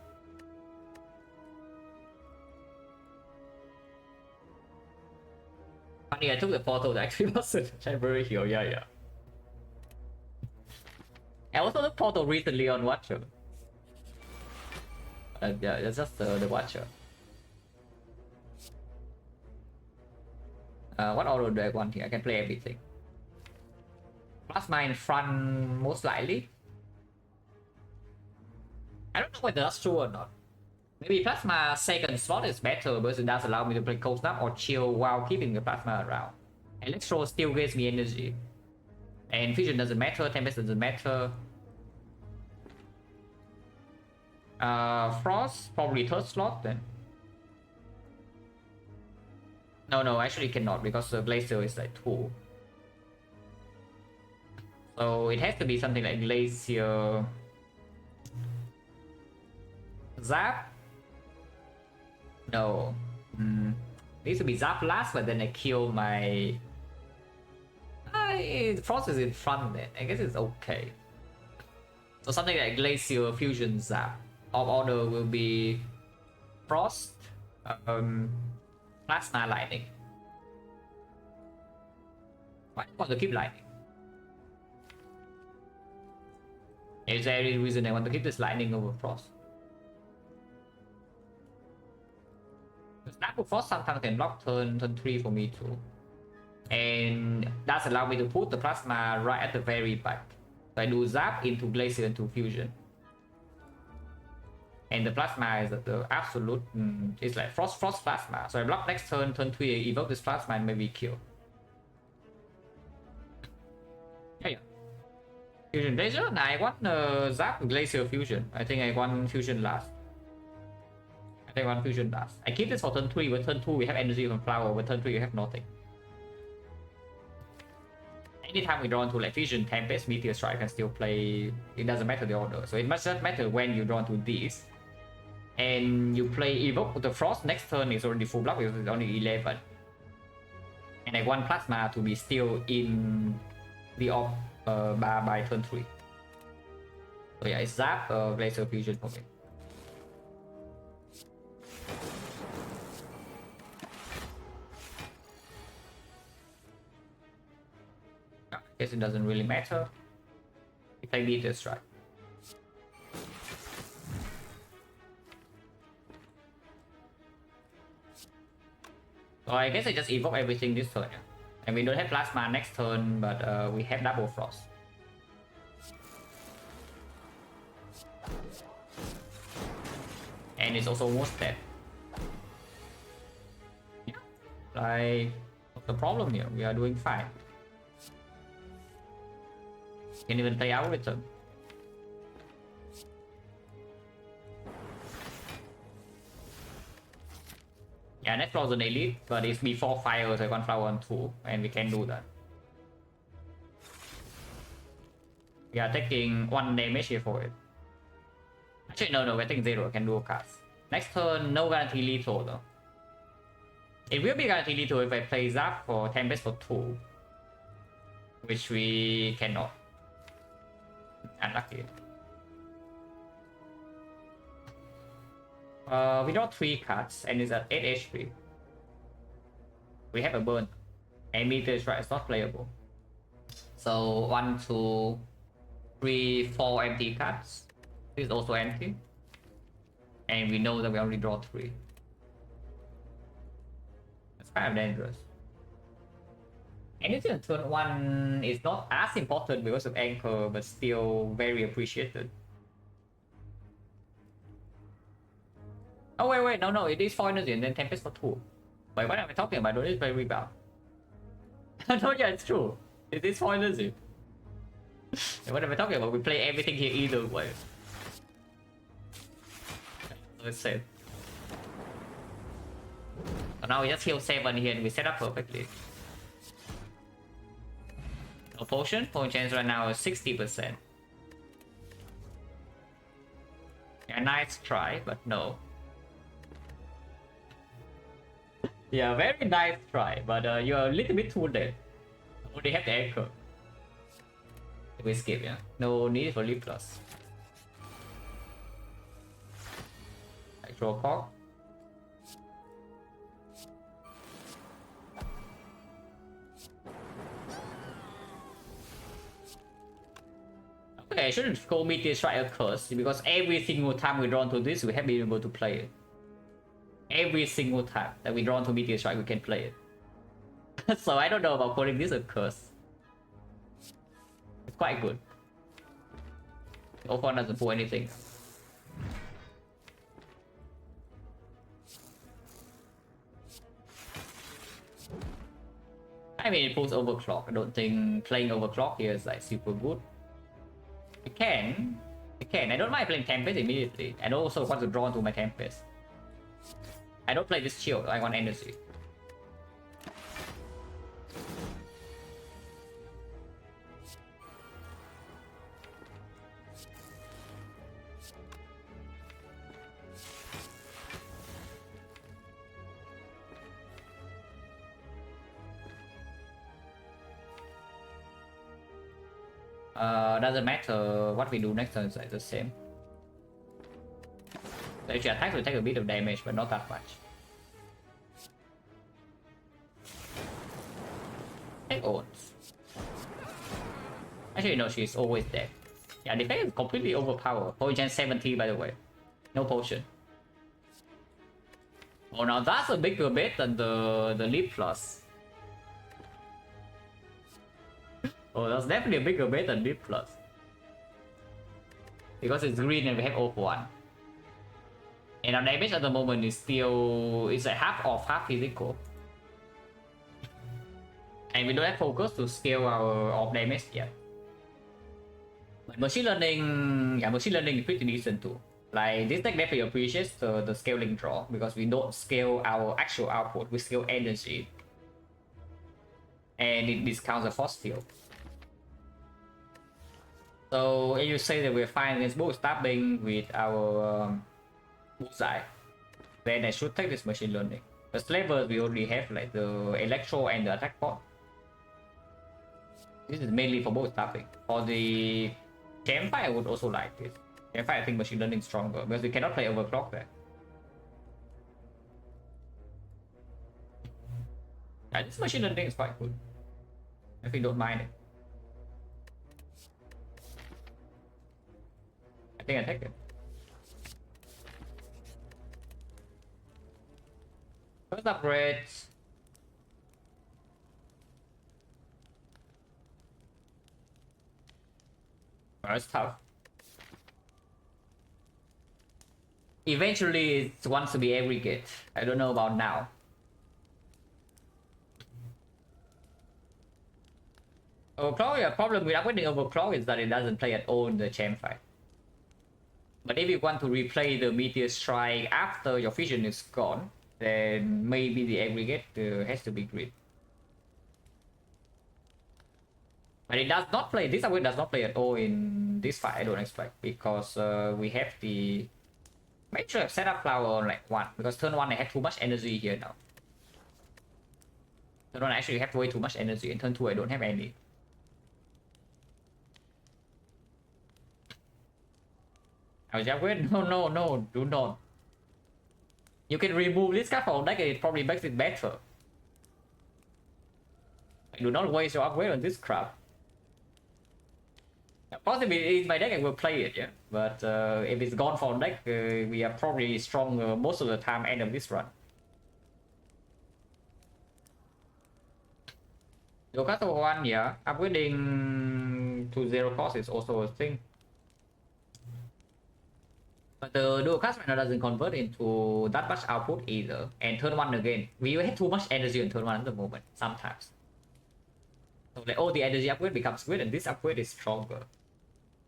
Funny, I took the portal that actually wasn't temporary heal. Yeah. I also took portal recently on Watcher. Yeah, it's just the Watcher. What auto do I want here? I can play everything. Plasma in front, most likely. I don't know whether that's true or not. Maybe Plasma second slot is better because it does allow me to play Cold Snap or Chill while keeping the Plasma around. Electro still gives me energy. And Fusion doesn't matter, Tempest doesn't matter. Frost, probably third slot then. No, actually cannot because the Glacier is like 2. So it has to be something like Glacier... Zap? No. Needs to be Zap last, but then I kill my... Frost is in front then. I guess it's okay. So something like Glacier, Fusion, Zap. Of order will be Frost, Plasma, Lightning. Why do I want to keep Lightning? Is there any reason I want to keep this Lightning over Frost? Snap with Frost sometimes can block turn 3 for me too. And that's allow me to put the Plasma right at the very back. So I do Zap into Glacier into Fusion. And the Plasma is the absolute, it's like Frost Plasma. So I block next turn 3, I evoke this Plasma and maybe kill. Yeah. Fusion Glacier? Nah, I want Zap Glacier Fusion. I think I want Fusion last. take one fusion dust. I keep this for turn 3. With turn 2 we have energy from flower. With turn 3 we have nothing. Anytime we draw into like fusion, tempest, meteor strike can still play. It doesn't matter the order. So it must just matter when you draw into these. And you play evoke with the frost. Next turn is already full block because it's only 11. And like 1 plasma to be still in the off bar by turn 3. So yeah, it's zap laser fusion for me. I guess it doesn't really matter if I beat this strike. So I guess I just evoke everything this turn. And we don't have plasma next turn, but we have double frost. And it's also almost dead. Yeah. Like, what's the problem here? We are doing fine. Can even play our return. Yeah, next floor is an elite, but it's before fire, so I want flower on 2, and we can do that. We are taking 1 damage here for it. Actually, no, we're taking 0, can do a cast. Next turn, no guarantee lethal though. It will be guaranteed lethal if I play Zap for Tempest for 2. Which we cannot. Unlucky. We draw 3 cards and it's at 8 HP. We have a burn. And meter strike is not playable. So 1, 2, 3, 4 empty cards. This is also empty. And we know that we only draw 3. That's kind of dangerous. Anything on turn 1 is not as important because of anchor, but still very appreciated. Oh wait, no, it is 4 energy and then Tempest for 2. Wait, what am I talking about? Don't need to play rebound. No, yeah, it's true. It is 4 energy. What am I talking about? We play everything here either way. Let's save. So now we just heal 7 here and we set up perfectly. No potion. Potion chance right now is 60%. Yeah, nice try, but no. Yeah, very nice try, but you're a little bit too late. Oh, they have the anchor. We skip, yeah. No need for leap plus. I draw a card. Okay, I shouldn't go Meteor Strike a curse because every single time we draw into this, we have been able to play it. Every single time that we draw into Meteor Strike, we can play it. So I don't know about calling this a curse. It's quite good. Opponent doesn't pull anything. I mean, it pulls Overclock. I don't think playing Overclock here is like super good. It can. I don't mind playing Tempest immediately. And also want to draw into my Tempest. I don't play this shield, I want energy. Doesn't matter what we do next turn, it's like the same. So if you attack, will take a bit of damage, but not that much. Take owns. Actually, no, she's always dead. Yeah, Defect is completely overpowered. Potion 70, by the way. No potion. Oh, now that's a bigger bet than the Leap Plus. Oh, that's definitely a bigger bet than Leap Plus. Because it's green and we have off 1. And our damage at the moment is still... it's like half off, half physical. And we don't have focus to scale our off damage yet. But machine learning... yeah, machine learning is pretty decent too. Like this deck definitely appreciates the scaling draw because we don't scale our actual output, we scale energy. And it discounts the force field. So if you say that we're fine against bootstrapping with our bullseye, then I should take this machine learning. The slavers we already have like the electro and the attack pod. This is mainly for bootstrapping. For the campfire, I would also like this. Campfire, I think machine learning is stronger because we cannot play overclock there. Yeah, this machine learning is quite good. If you don't mind it. I think I take it. First upgrade. Oh, it's tough. Eventually it wants to be aggregate. I don't know about now. Overclock, yeah, problem with upgrading overclock is that it doesn't play at all in the champ fight. But if you want to replay the meteor strike after your vision is gone, then maybe the aggregate has to be grid. But it does not play, this upgrade does not play at all in this fight, I don't expect, because we have the... Make sure I set up flower on like 1, because turn 1 I have too much energy here now. Turn 1 I actually have way too much energy, and turn 2 I don't have any. I was upgrade? No, do not. You can remove this card from deck and it probably makes it better. Do not waste your upgrade on this crap. Possibly in my deck I will play it, yeah. But if it's gone from deck, we are probably stronger most of the time end of this run. Dual cast over 1, yeah. Upgrading to 0 cost is also a thing. But the dual cast right now doesn't convert into that much output either. And turn 1 again. We have too much energy on turn 1 at the moment, sometimes. So like, oh, the energy upgrade becomes good and this upgrade is stronger.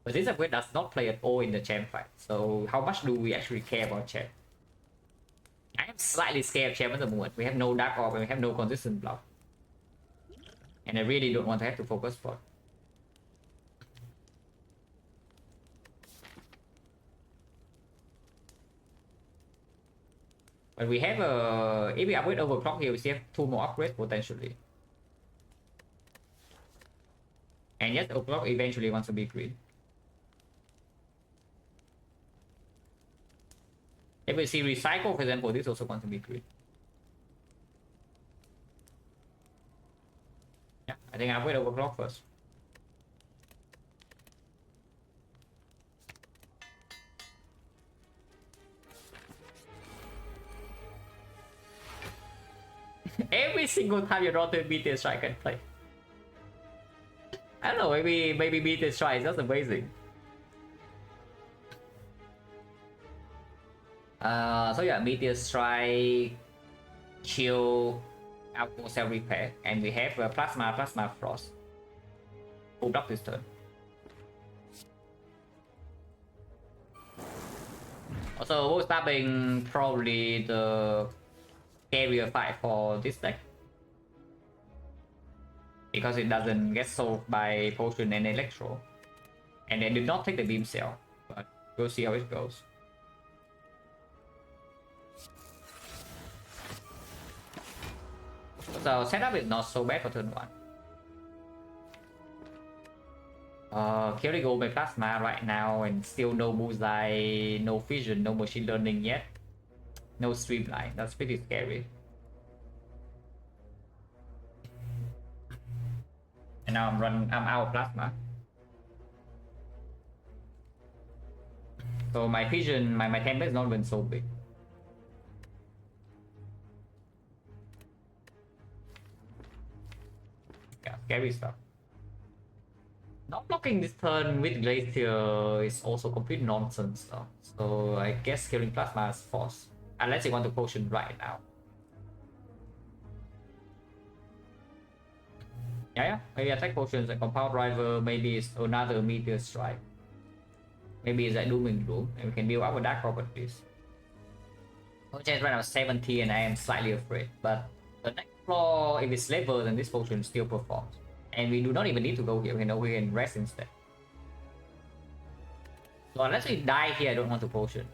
But this upgrade does not play at all in the champ fight. So how much do we actually care about champ? I am slightly scared of champ at the moment. We have no dark orb and we have no consistent block. And I really don't want to have to focus for. But we have a... If we upgrade overclock here, we still have 2 more upgrades potentially. And yes, overclock eventually wants to be green. If we see recycle, for example, this also wants to be green. Yeah, I think I'll upgrade overclock first. Every single time you draw to meteor strike, I can play. I don't know, maybe meteor strike is just amazing. So yeah, meteor strike, kill, almost every pair, and we have plasma frost. Who block this turn? Also, we're stabbing probably the carrier fight for this deck. Because it doesn't get solved by potion and electro. And they did not take the beam cell, but we'll see how it goes. So setup is not so bad for turn 1. Killing all my plasma right now and still no bullseye, no vision, no machine learning yet. No streamline, that's pretty scary. And now I'm out of plasma. So my vision, my temper is not even so big. Yeah, scary stuff. Not blocking this turn with Glacier is also complete nonsense though. So I guess killing plasma is forced. Unless you want to potion right now. Yeah, maybe attack potions and compound driver, maybe it's another meteor strike. maybe it's like dooming room, and we can build up with dark properties. Chance right now 70 and I am slightly afraid, but the next floor, if it's level, then this potion still performs. And we do not even need to go here, we can rest instead. So unless we die here, I don't want to potion.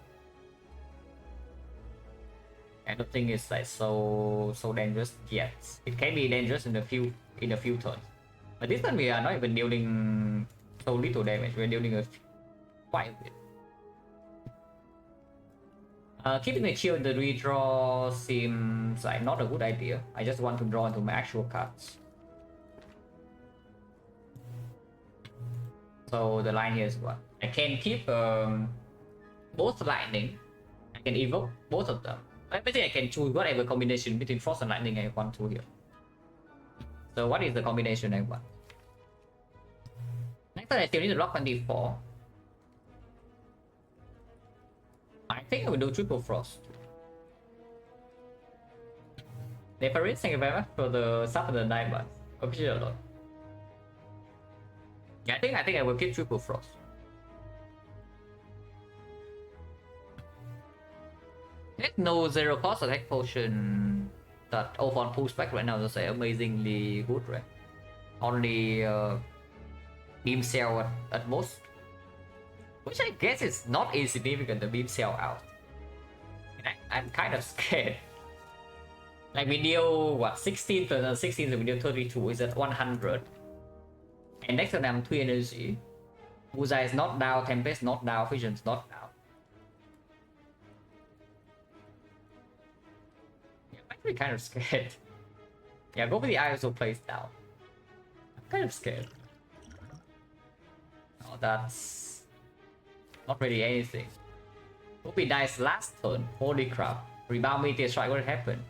I don't think it's like so dangerous yet. It can be dangerous in a few turns. But this time we are not even dealing so little damage, we're dealing quite a bit. Keeping the shield in the redraw seems like not a good idea. I just want to draw into my actual cards. So the line here is what? I can keep both lightning. I can evoke both of them. Basically I can choose whatever combination between frost and lightning I want to here. So what is the combination I want? Next time I still need to block 24. I think I will do triple frost. Neparin, thank you very much for the sub and the 9 months. Appreciate it a lot. Yeah, I think I will keep triple frost. There's no zero cost attack potion that Ophon pulls back right now is amazingly good, right? Only beam cell at most. Which I guess is not insignificant, the beam cell out. And I'm kind of scared. Like we deal what 16 turn 16 so we deal 32 is at 100. And next turn I'm 3 energy. Bullseye is not down, Tempest not down, Vision's not down. Yeah, I'm actually kind of scared. Yeah, go with the ISO place down. I'm kind of scared. Oh, that's not really anything. Ruby dies last turn. Holy crap. Rebound meteor strike, what happened?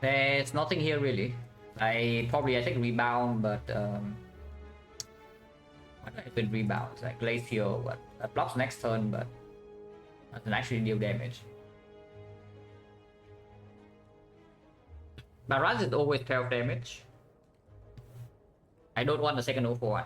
There's nothing here really. I take rebound, but what do I even rebound? Like Glacial, what? That blocks next turn, but doesn't actually deal damage. Barrage is always 12 damage. I don't want the second 041.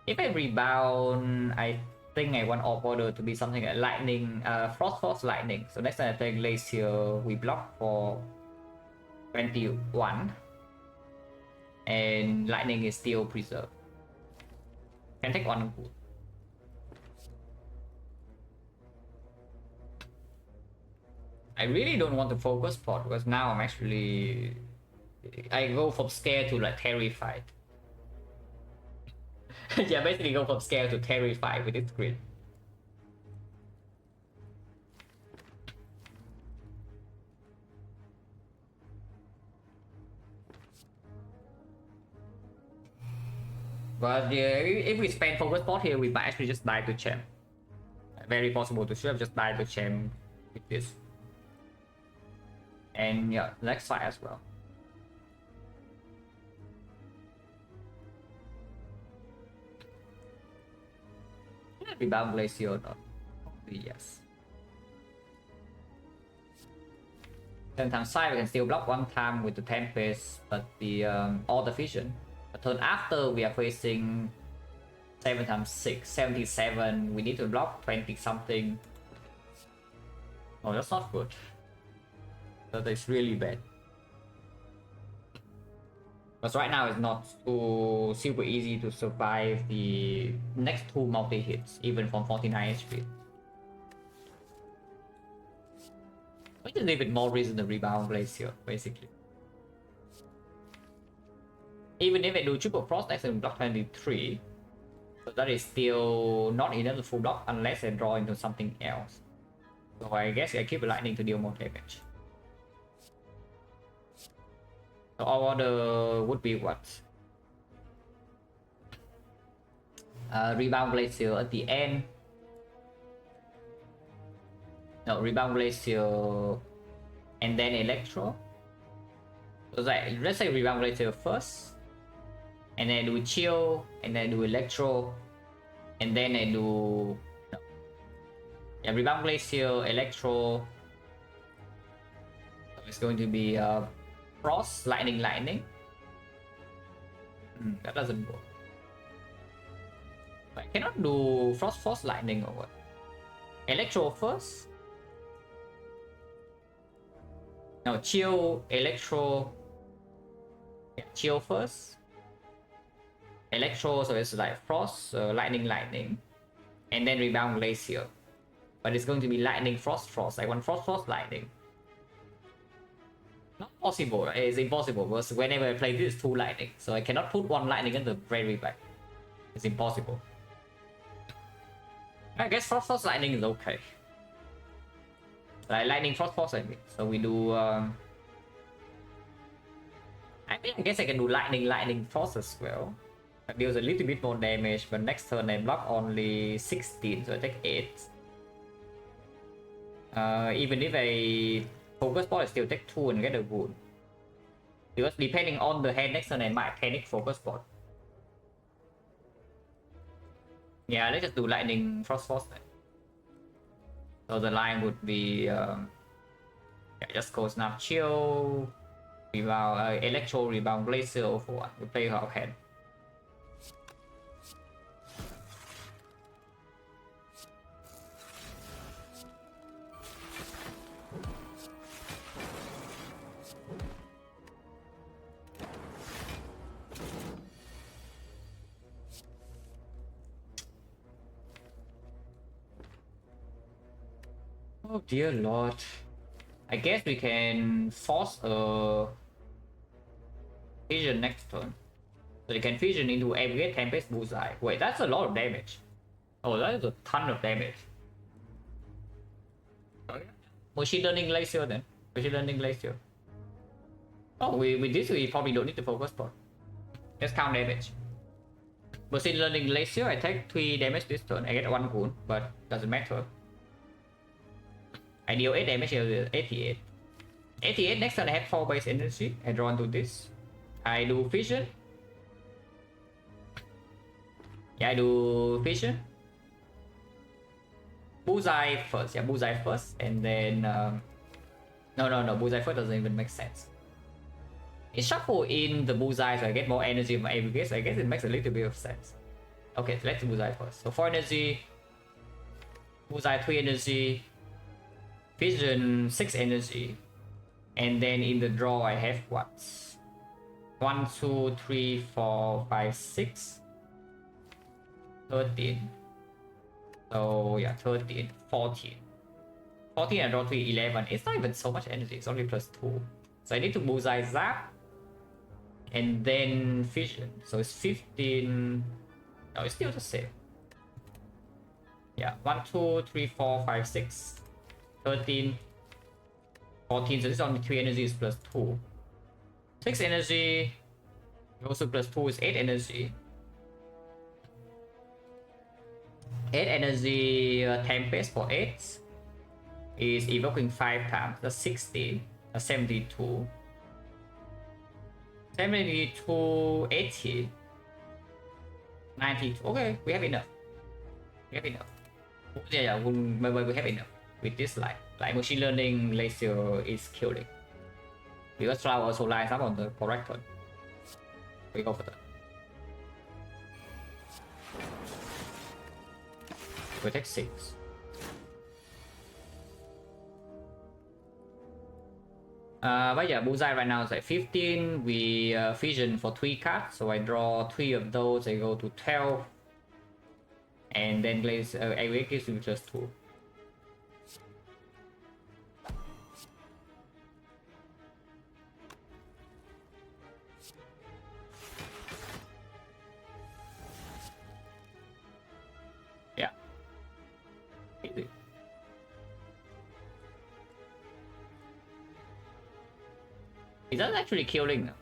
If I rebound, I think I want off order to be something like lightning, frost lightning. So next time I play Glacier, we block for 21. And lightning is still preserved. Can take one good. I really don't want to focus pot because now I'm actually I go from scared to like terrified. Yeah, basically go from scared to terrified with this grid. But yeah, if we spend focus pot here, we might actually just die to champ. Very possible to should have just died to champ with this. And yeah, next fight as well. Rebound Glacier or not? Probably yes. 10 times 5 we can still block 1 time with the Tempest, but the all the vision. The turn after we are facing 7 times 6, 77. We need to block 20 something. Oh, that's not good. That is really bad. Because right now it's not too super easy to survive the next 2 multi hits, even from 49 HP. We just leave it more reason to rebound Glacier, basically. Even if I do triple frost next and block 23, but that is still not enough to full block unless I draw into something else. So I guess I keep lightning to deal more damage. So our order would be what? Rebound Glacier at the end. No, Rebound Glacier and then Electro. So like, let's say Rebound Glacier first, and then do Chill, and then do Electro, And then I do no. Yeah, rebound glacier, electro. So it's going to be frost, lightning. That doesn't work. I cannot do frost, lightning or what? Electro first. No, chill, electro. Yeah, chill first. Electro, so it's like frost, lightning, and then rebound glacier. But it's going to be lightning, frost. I want frost, lightning. Not possible, right? It's impossible because whenever I play this, 2 lightning, so I cannot put 1 lightning in the very back. It's impossible. I guess frost, lightning is okay. Like lightning, frost, I mean. So we do. I guess I can do lightning, frost as well. That deals a little bit more damage, but next turn I block only 16, so I take 8. Even if I focus ball, I still take 2 and get a wound. Because depending on the hand next turn, I might panic focus ball. Yeah, let's just do lightning, frost then. So the line would be yeah, just go snap, chill, rebound, electro, rebound, glacier, for 1. We play our hand. Oh dear lord. I guess we can force a vision next turn. So you can vision into Aggregate, Tempest, Bullseye. Wait, that's a lot of damage. Oh, that is a ton of damage. Machine Learning Glacier then. Machine Learning Glacier. Oh, with this we probably don't need to focus point. Let's count damage. Machine Learning Glacier, I take 3 damage this turn. I get 1 wound, but doesn't matter. I deal 8 damage, 88. 88, next turn I have 4 base energy. I draw into this. I do vision. Yeah, I do vision. Bullseye first. Yeah, Bullseye first. And then... No. Bullseye first doesn't even make sense. It shuffle in the Bullseye so I get more energy from Aggregate. So I guess it makes a little bit of sense. Okay, so let's do Bullseye first. So 4 energy. Bullseye 3 energy. Vision 6 energy. And then in the draw I have what? 1, 2, 3, 4, 5, 6. 13. So yeah, 13, 14. 14 I draw 3, 11. It's not even so much energy, it's only plus 2. So I need to Bullseye Zap. And then Vision. So it's 15. No, it's still the same. Yeah, 1, 2, 3, 4, 5, 6. 13. 14, so this is only 3 energy is plus 2. 6 energy. Also plus 2 is 8 energy. 8 energy Tempest for 8 is evoking 5 times. That's 60. That's 72. 72, 80. 92. Okay, we have enough. We have enough. Yeah, we have enough with this line. Like machine learning laser is killing. Because Flower also lines up on the correct one. We go for that. We take 6. But yeah, Bullseye right now is like 15. We Vision for 3 cards, so I draw 3 of those. I go to 12. And then Glaze Aggregate gives me just 2. Yeah. Easy. Is that actually killing them?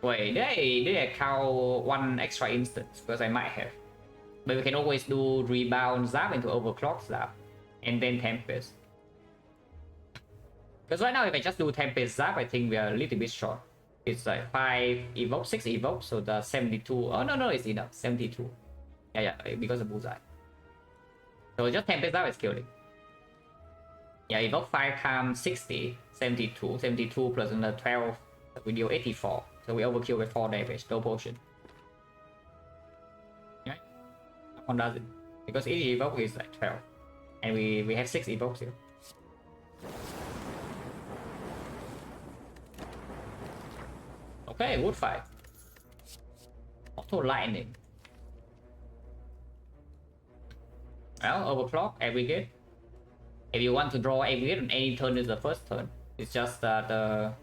Wait, did I count 1 extra instance? Because I might have. But we can always do Rebound Zap into Overclock Zap. And then Tempest. Because right now if I just do Tempest Zap, I think we are a little bit short. It's like 5 evoke, 6 evoke, so the 72. Oh no, it's enough. 72. Yeah, because of bullseye. So just Tempest out is killing. Yeah, evoke 5 times 60, 72. 72 plus another 12, we deal 84. So we overkill with 4 damage, no potion. Right? One does it. Because each evoke is like 12. And we have 6 evokes here. Okay, wood fight. Auto lightning. Well, overclock, aggregate. If you want to draw aggregate on any turn, is the first turn. It's just that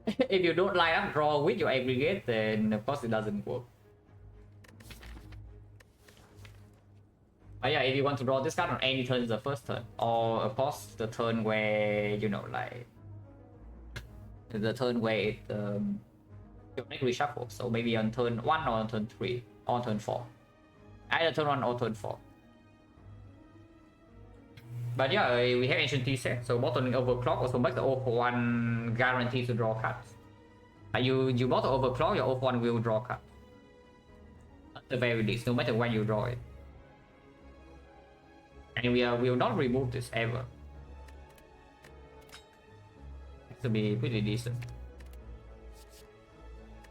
if you don't line up draw with your aggregate, then of course it doesn't work. But yeah, if you want to draw this card on any turn, is the first turn, or of course the turn where you know like the turn where it your next reshuffle. So maybe on turn 1 or on turn 3 or on turn 4. Either turn 1 or turn 4. But yeah, we have Ancient Tea set, so bottling overclock also makes the 0-1 guarantee to draw cards. You bottle overclock, your 0-1 will draw cards. At the very least, no matter when you draw it. And we will not remove this ever. It will be pretty decent.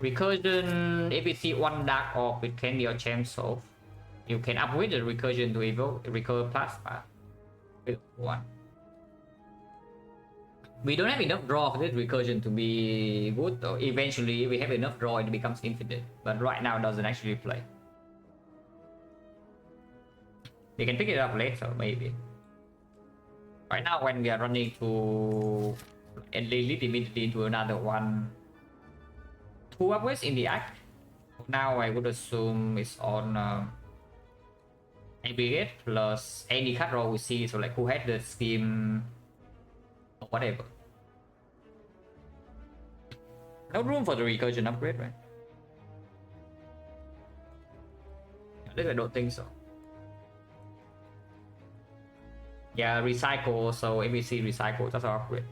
Recursion, if you see one dark orb with Candy or Gem Soul, you can upgrade the recursion to evoke recur plasma. With 1. We don't have enough draw for this recursion to be good, or eventually we have enough draw it becomes infinite, but right now it doesn't actually play. We can pick it up later maybe. Right now when we are running to and lead immediately into another one, 2 upgrades in the act. Now I would assume it's on aggregate plus any card draw we see, so like who had the scheme or whatever. No room for the recursion upgrade, right? At least I don't think so. Yeah, recycle, so ABC recycle, that's our upgrade.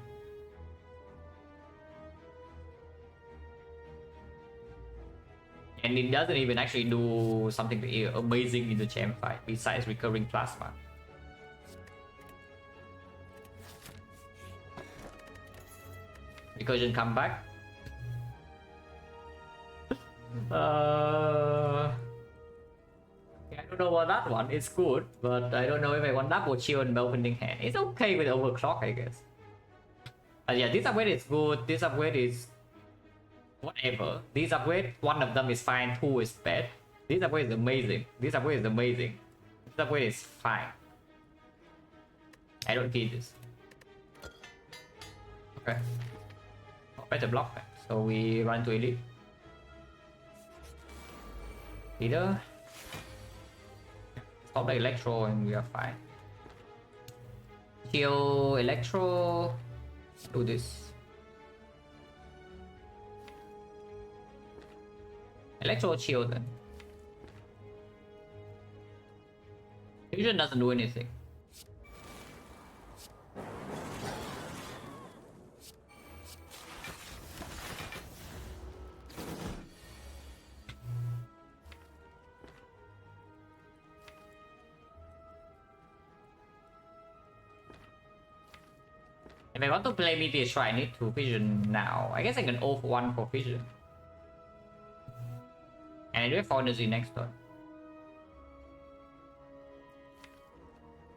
And it doesn't even actually do something amazing in the gem fight besides recurring plasma. Recursion come back. I don't know about that one. It's good, but I don't know if I want double chill and opening hand. It's okay with overclock, I guess. But yeah, this upgrade is good. This upgrade is whatever. This upgrade, one of them is fine, 2 is bad. This upgrade is amazing. This upgrade is amazing. This upgrade is fine. I don't feed this. Okay. Better block that. So we run to elite. Either stop the electro and we are fine. Kill electro. Do this. Electro chill then. Fusion doesn't do anything. If I want to play Meteor Strike, I need to Vision now. I guess I can off 1 for Vision. And I do have 4 energy next turn.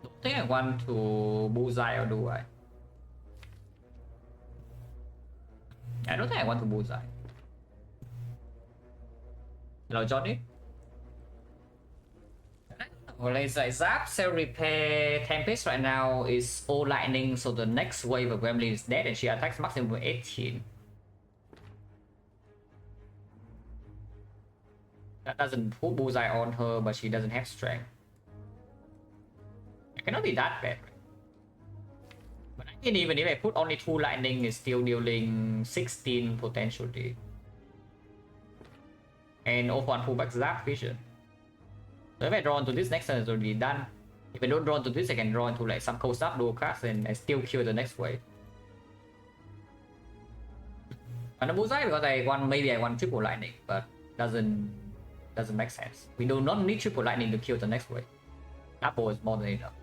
Don't think I want to bullseye, or do I? I don't think I want to bullseye. Hello, Johnny? Well, it's like Zap, Cell Repair, Tempest right now is all lightning, so the next wave of Gremlin is dead and she attacks maximum 18. That doesn't put bullseye on her, but she doesn't have strength. It cannot be that bad. But I think even if I put only 2 lightning, it's still dealing 16 potentially. And off 1 pullback Zap Vision. So if I draw into this next turn, it's already done. If I don't draw into this, I can draw into like some cold stuff, dual cards, and I still kill the next wave. On the bullseye because maybe I want triple lightning, but doesn't make sense. We do not need triple lightning to kill the next wave. Double is more than enough.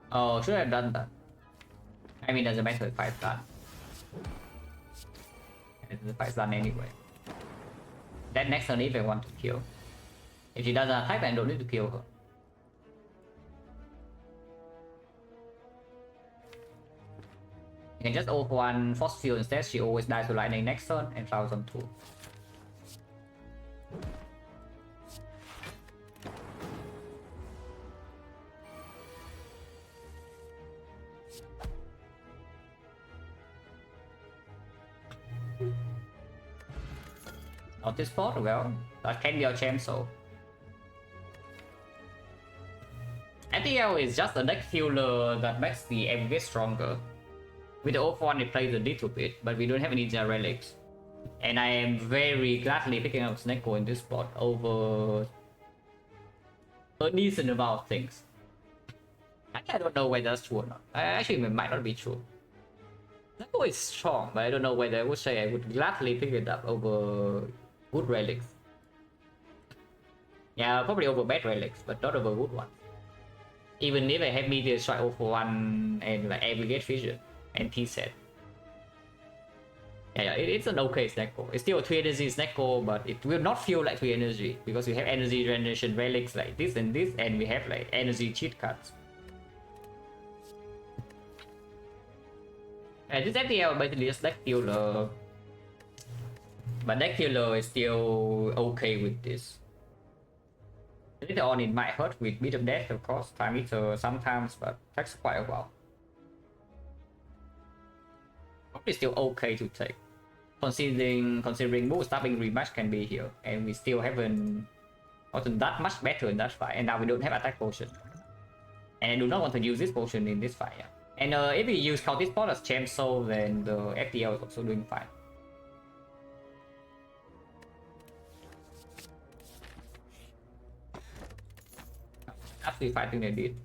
Oh, should have done that. I mean, doesn't matter if I've done. The fight's done anyway. That next turn if I want to kill. If she doesn't attack, I don't need to kill her. You can just ult one force field instead. She always dies to lightning next turn and fouls on 2. Not this spot, well, that can be our chance, so. FTL is just a deck filler that makes the aggregate stronger. With the ult one, it plays a little bit, but we don't have any relics. And I am very gladly picking up XecnaR in this spot over a decent amount of things. I don't know whether that's true or not. Actually, it might not be true. XecnaR is strong, but I don't know whether I would say I would gladly pick it up over good relics. Yeah, probably over bad relics, but not over good ones. Even if I have Meteor Strike over 1 and like Aggregate Vision and T-Set. Yeah, it's an okay XecnaR. It's still a 3 energy XecnaR, but it will not feel like 3 energy because we have energy generation relics like this, and we have like energy cheat cards. And this FTL basically just deck filler. But deck filler is still okay with this. Later on it might hurt with bit of death, of course, time eater sometimes, but takes quite a while. Probably still okay to take. Considering move stopping rematch can be here, and we still haven't gotten that much better in that fight, and now we don't have attack potion. And I do not want to use this potion in this fight, yeah. And if we use Cultist Spot as Champ Soul, then the FTL is also doing fine. Actually fighting they did.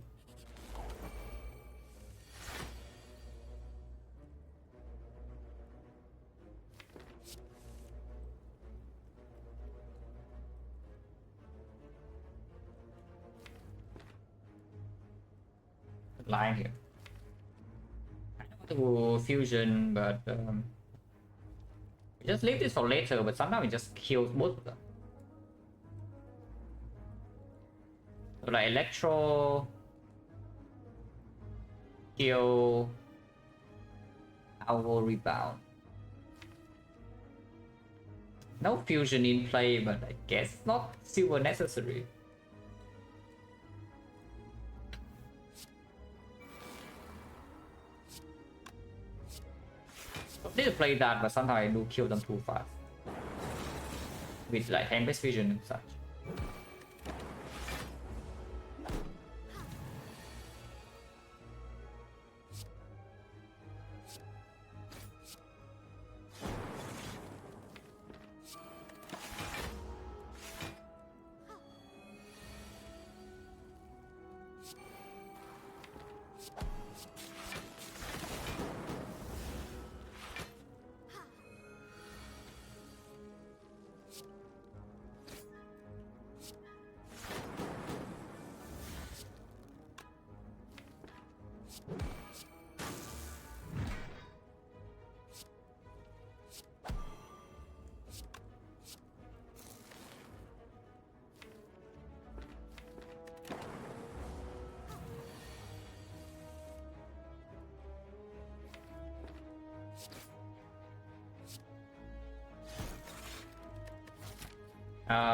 Line here. I don't want to fusion, but just leave this for later, but sometimes we just kill both of them. So like Electro, kill, Owl Rebound. No fusion in play, but I guess not super necessary. I need to play that, but sometimes I do kill them too fast. With like hand-based vision and such.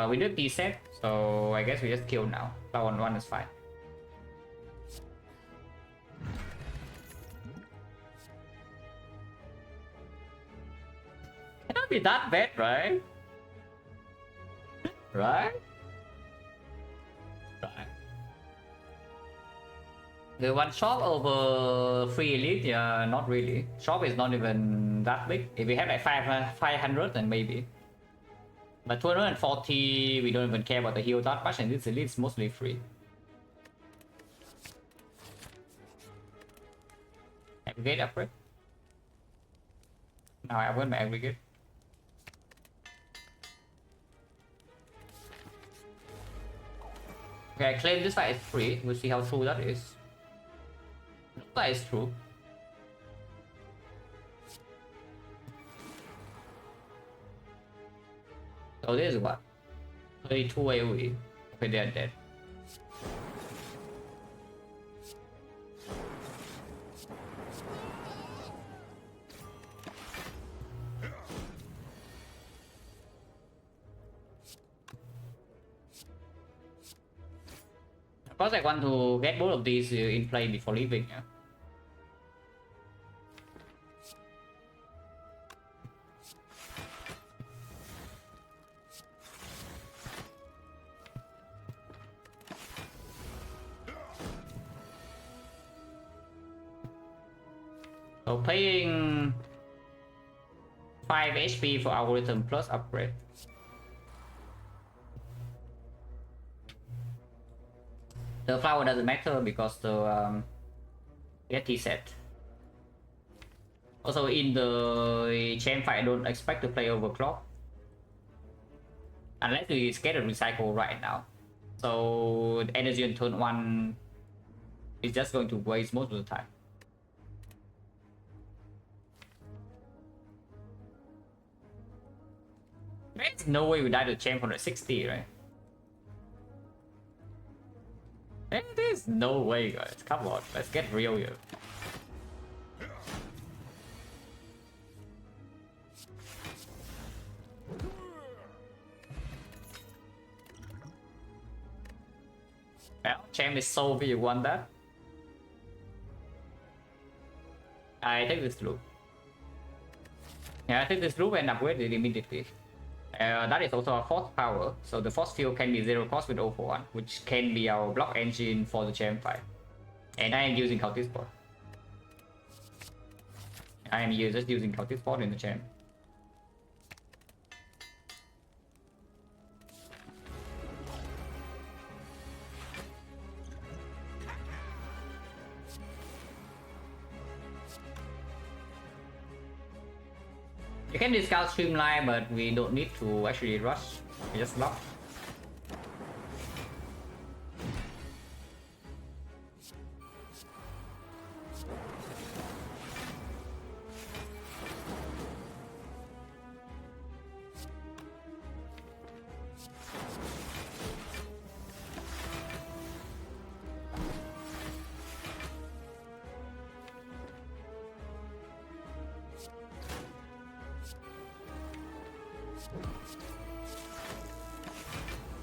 We do T-Set, so I guess we just kill now. That one is fine. shouldn't be that bad, right? Right? Right. The one shop over free elite, yeah, not really. Shop is not even that big. If we have like 500, then maybe. But 240, we don't even care about the heal that much, and this elite is mostly free. Aggregate upgrade. Now I upgrade my aggregate. Okay, I claim this fight is free. We'll see how true that is. Looks like it's true. So this is what? 32 AoE. Okay, they are dead. Of course, I want to get both of these in play before leaving. Yeah. So paying 5 HP for algorithm plus upgrade. The flower doesn't matter because the Yeti set. Also in the chain fight, I don't expect to play overclock. Unless we get a recycle right now. So the energy on turn 1 is just going to waste most of the time. There's no way we die to champ 160, right? There's no way, guys. Come on, let's get real here. Well, champ is so big, you want that? I take this loop. Yeah, I take this loop and upgrade it immediately. That is also a force power, so the force field can be 0 cost with 041, which can be our block engine for the champ fight. And I am using Cultist Spot. I am just using Cultist Spot in the champ. You can discount Streamline, but we don't need to actually rush. We just block.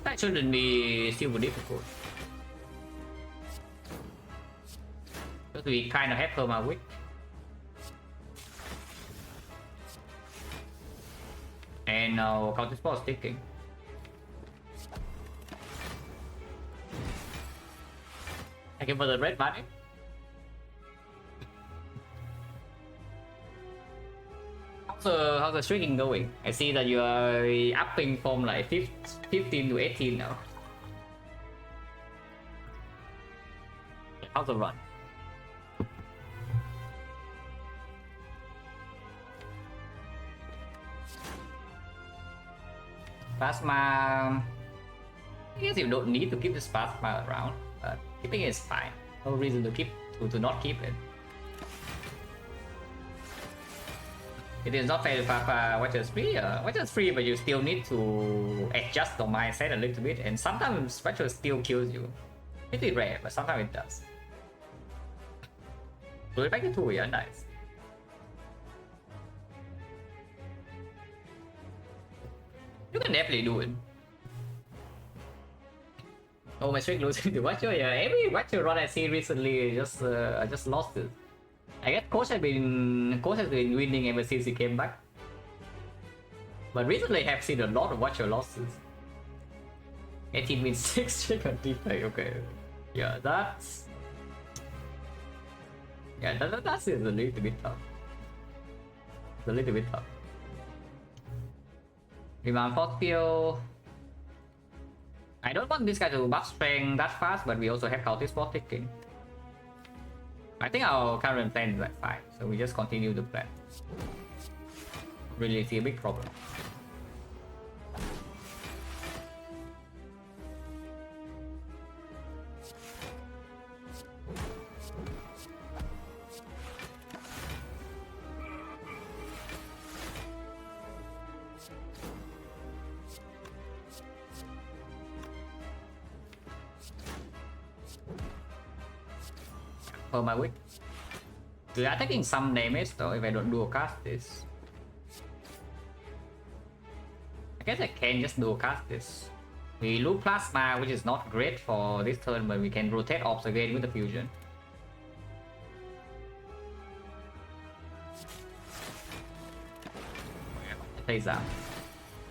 That shouldn't be super difficult. Because we kind of have perma weak. And now counter spot is ticking. Thank you for the red money. How's the streaking going? I see that you are upping from like 15 to 18 now. How's the run? Plasma. I guess you don't need to keep this plasma around, but keeping it is fine. No reason to to not keep it. It is not fair to Watcher's free. Watcher's free, but you still need to adjust the mindset a little bit, and sometimes Watcher still kills you. Pretty rare, but sometimes it does. Do it back to 2, yeah, nice. You can definitely do it. Oh, my streak losing to Watcher. Yeah, every Watcher run I see recently, I just lost it. I guess Coach has been winning ever since he came back. But recently I have seen a lot of watcher losses. 18 means 6 check on defect, okay. Yeah, that's... Yeah, that's a little bit tough. It's a little bit tough. Rebound force field. I don't want this guy to buff strength that fast, but we also have cultist for ticking. I think our current plan is like 5, so we just continue the plan. Really see a big problem. For my week. We are taking some damage though if I don't dual cast this. I guess I can just dual cast this. We lose plasma, which is not great for this turn, but we can rotate ops again with the fusion. Play Zap.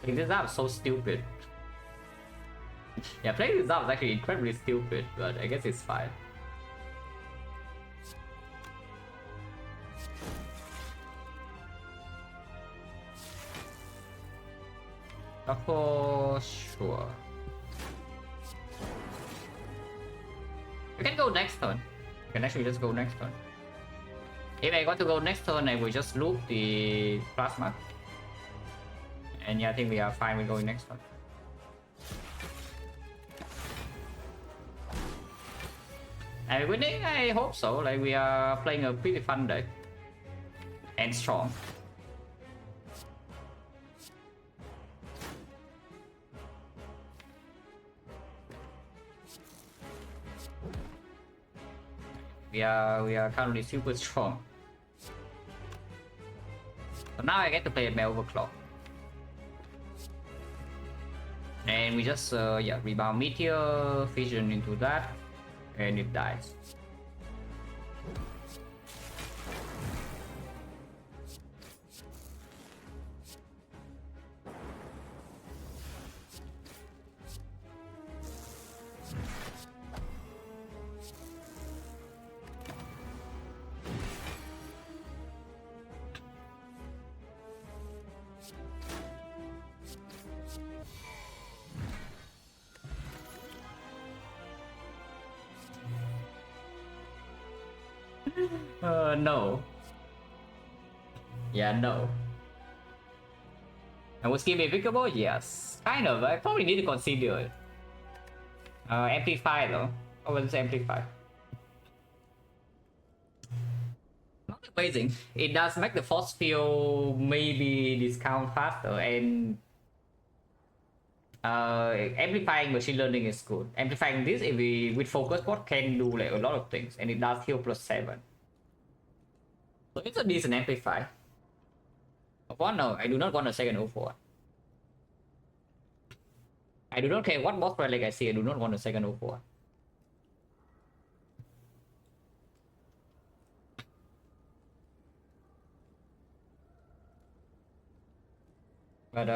Playing this Zap is so stupid. Yeah, playing this Zap is actually incredibly stupid, but I guess it's fine. For sure. We can go next turn. We can actually just go next turn. If I want to go next turn, I will just loop the plasma. And yeah, I think we are fine with going next turn. And winning, I hope so. Like, we are playing a pretty fun deck. And strong. We are currently super strong. So now I get to play a Mel Overclock. And we just yeah, rebound Meteor, Fission into that, and it dies. No. Yeah, no. And was Game applicable? Yes. Kind of. I probably need to consider it. Amplify though. Oh, let's amplify. Not amazing. It does make the force field maybe discount faster, and amplifying machine learning is good. Amplifying this if we with focus pot can do like a lot of things, and it does heal +7. So it's a decent amplify. But no, I do not want a second 04. I do not care what boss relic I see, I do not want a second 04. But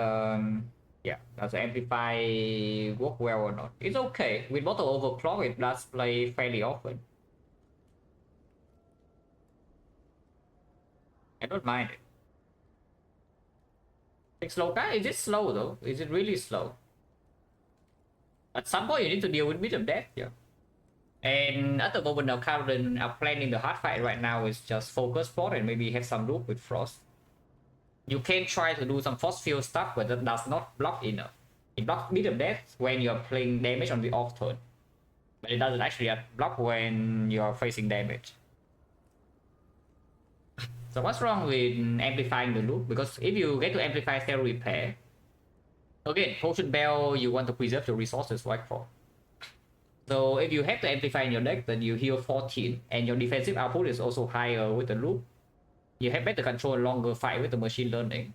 yeah, does amplify work well or not? It's okay. With bottle overclock it does play fairly often. I don't mind it. It's slow guy. Is it slow though? Is it really slow? At some point you need to deal with a bit of death, yeah. And at the moment our current our plan in the hard fight right now is just focus spot and maybe have some loop with frost. You can try to do some force field stuff, but that does not block enough. It blocks bit of death when you're playing damage on the off turn, but it doesn't actually block when you're facing damage. So what's wrong with amplifying the loop? Because if you get to amplify cell repair, again, Potion Bell, you want to preserve your resources right for. So if you have to amplify in your deck, then you heal 14, and your defensive output is also higher with the loop. You have better control longer fight with the machine learning.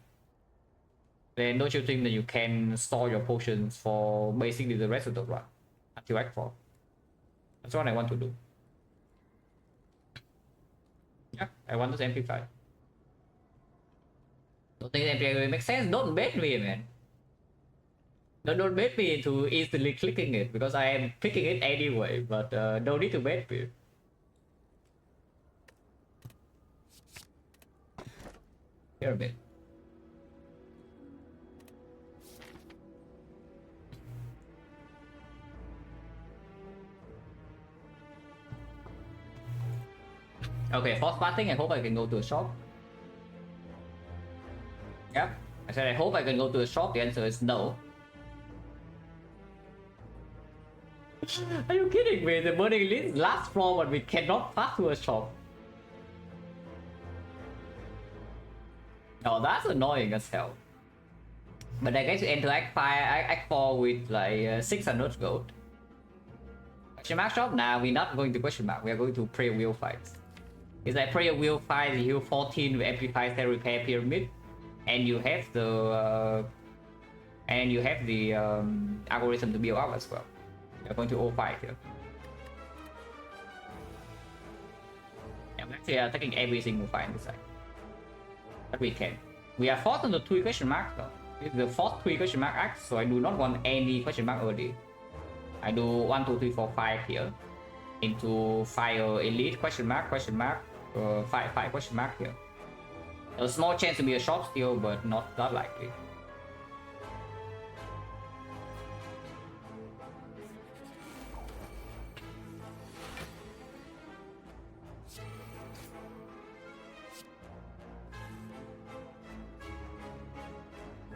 Then don't you think that you can store your potions for basically the rest of the run until Act 4? That's what I want to do. Yeah, I want to amplify. Don't think that really makes sense. Don't bait me, man. Don't bait me into easily clicking it because I am clicking it anyway. But no need to bait me. Here a bit. Okay, force parting. I hope I can go to a shop. Yep. I said I hope I can go to a shop. The answer is no. Are you kidding me? The burning list last floor, but we cannot pass to a shop. Oh, that's annoying as hell. But I guess you enter Act 4 with like 600 gold. Question mark shop? Nah, we're not going to question mark. We are going to prayer wheel fights. It's like prayer wheel fight, you heal 14 with amplify cell repair pyramid, and you have the algorithm to build up as well. We're going to all fight here. Yeah, we're actually taking every single fight in this side. But we can. We are forced on the 2 question mark though. It's the fourth 3 question mark act, so I do not want any question mark early. I do 1, 2, 3, 4, 5 here. Into fire elite question mark 5 question mark here. A small chance to be a short steal, but not likely.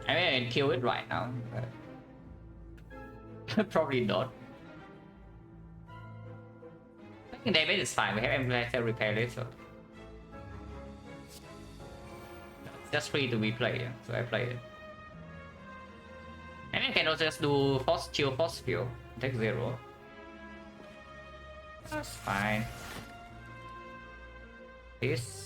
I mean, I can kill it right now, but probably not. I think damage is fine. We have Amplifier repair later. It's just free to be played, so I play it. And I can also just do force chill, force fuel. Take 0. That's fine. This.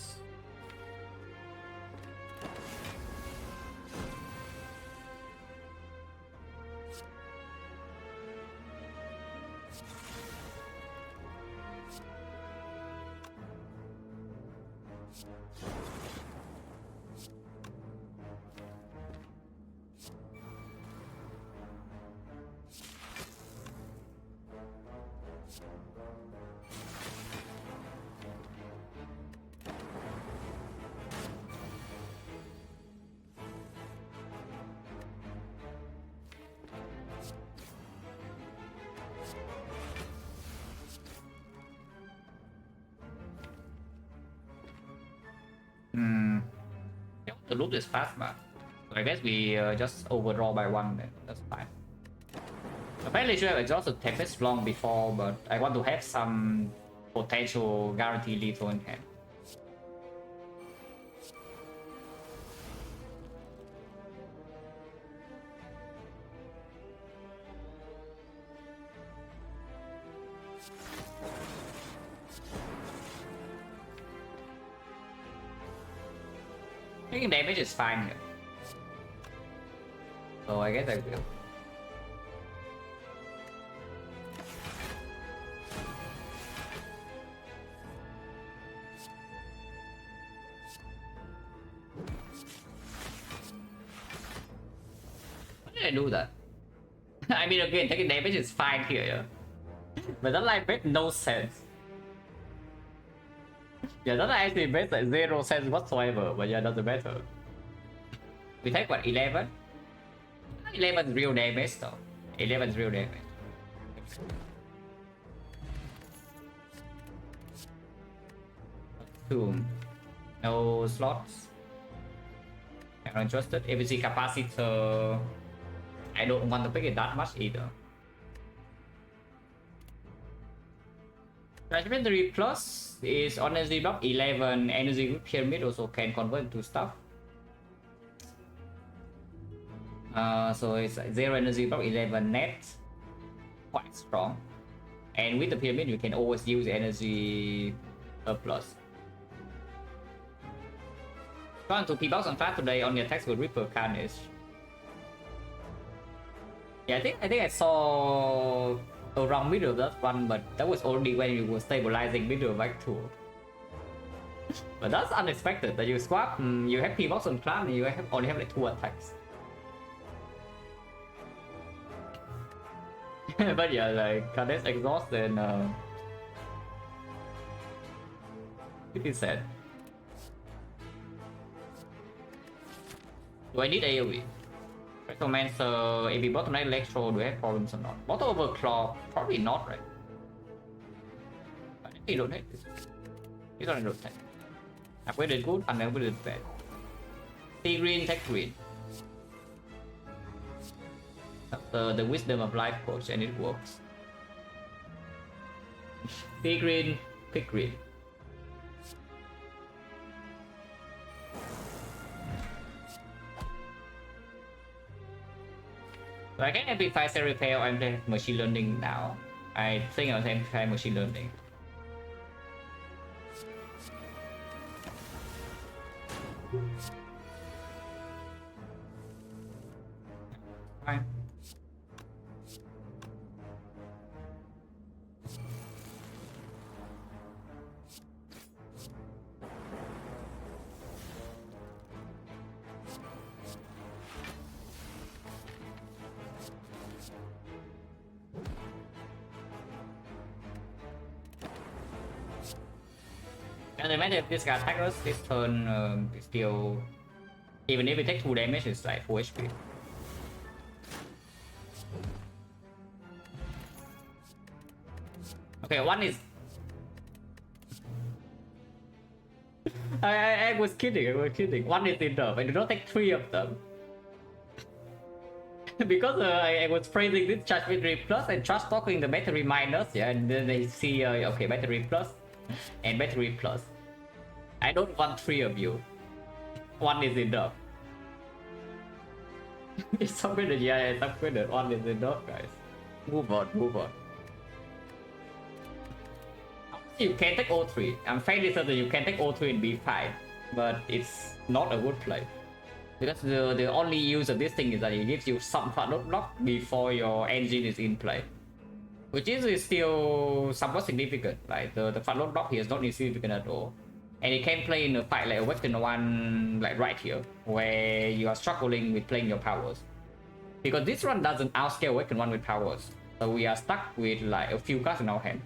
The loot is fast, man. So I guess we just overdraw by 1 then. That's fine. Apparently should have exhausted Tempest long before, but I want to have some potential guarantee lethal in hand. Taking damage is fine here. So I guess I will. Why did I do that? I mean, again, taking damage is fine here, yeah? But that like makes no sense. Yeah, that actually makes like 0 sense whatsoever, but yeah, doesn't matter. We take what, 11? 11 is real damage though. 11 is real damage. Tomb. No slots. I'm not interested. ABC capacitor. I don't want to pick it that much either. Transmittery Plus is on energy block 11. Energy group pyramid also can convert to stuff. So it's 0 energy block 11 net. Quite strong. And with the pyramid, you can always use energy plus. Gone to P-Box on fast today on the attacks with Reaper Carnage. Yeah, I think I saw around middle of that one, but that was only when you were stabilizing middle back tool. But that's unexpected that you swap, you have P-Box on Clan and you only have like 2 attacks. But yeah, like Kadet's exhaust and pretty sad. Do I need AoE? Recommends AB bottom right Electro, do I have problems or not? Bottom over Claw, probably not, right? But you don't hit this. You don't rotate. Upgraded good, unupgraded bad. See green, take green. The wisdom of life coach and it works. See green, pick green. So I can amplify cell repair or amplify machine learning now. I think I'll amplify machine learning. Fine. And the matter if this guy attacks us this turn, still, even if we take 2 damage, it's like 4 HP. Okay, one is. I was kidding. One is enough. I do not take 3 of them. Because I was praising this charge battery plus and charge talking the battery minus, yeah, and then they see okay, battery plus and battery plus. I don't want 3 of you. 1 is enough. It's upgraded, yeah, it's upgraded. 1 is enough, guys. Move on. You can take O3. I'm fairly certain you can take O3 and B5, but it's not a good play. Because the only use of this thing is that it gives you some fat load block before your engine is in play. Which is still somewhat significant. Like the fat load block here is not insignificant at all. And it can play in a fight like Awaken 1, like right here, where you are struggling with playing your powers. Because this run doesn't outscale Awaken 1 with powers. So we are stuck with like a few cards in our hand.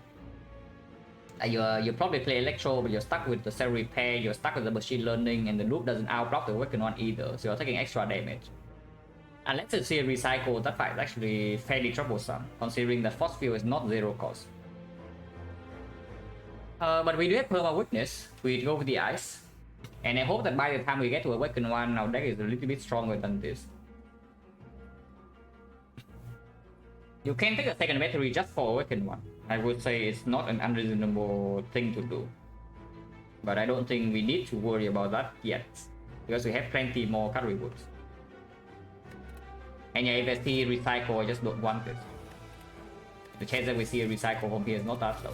You probably play Electro, but you're stuck with the cell repair, you're stuck with the machine learning, and the loop doesn't outblock the Awaken 1 either, so you're taking extra damage. Unless you see a recycle, that fight is actually fairly troublesome, considering that Force Field is not 0 cost. But we do have Perma Weakness, we go with the Ice, and I hope that by the time we get to Awaken 1, our deck is a little bit stronger than this. You can take a second battery just for Awaken 1. I would say it's not an unreasonable thing to do. But I don't think we need to worry about that yet, because we have plenty more card rewards. And yeah, if I see a recycle, I just don't want it. The chance that we see a recycle from here is not that low.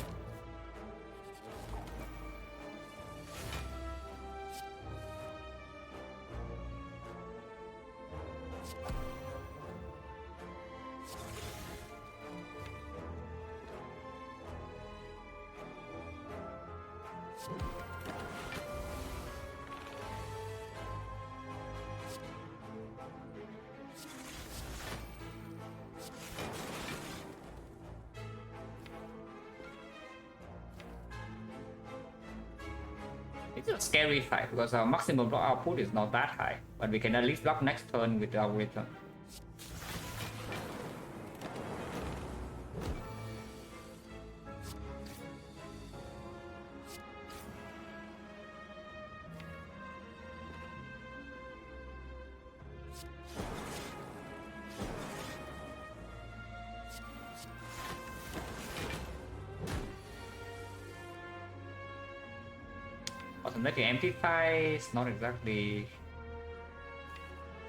It's a scary fight because our maximum block output is not that high, but we can at least block next turn with our rhythm. Automatic amplify is not exactly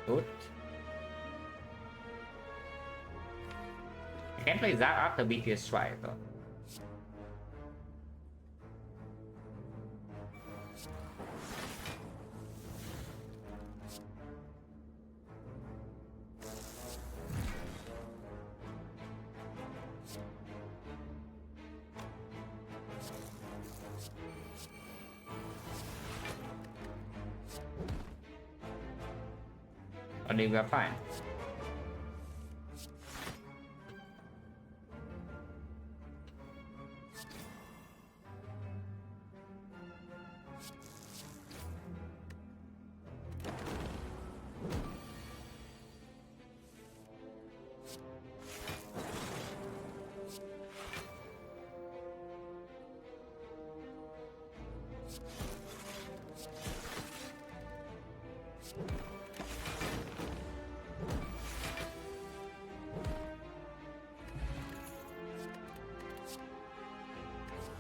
good. I can play Zap after BTS Strike though. I think we are fine.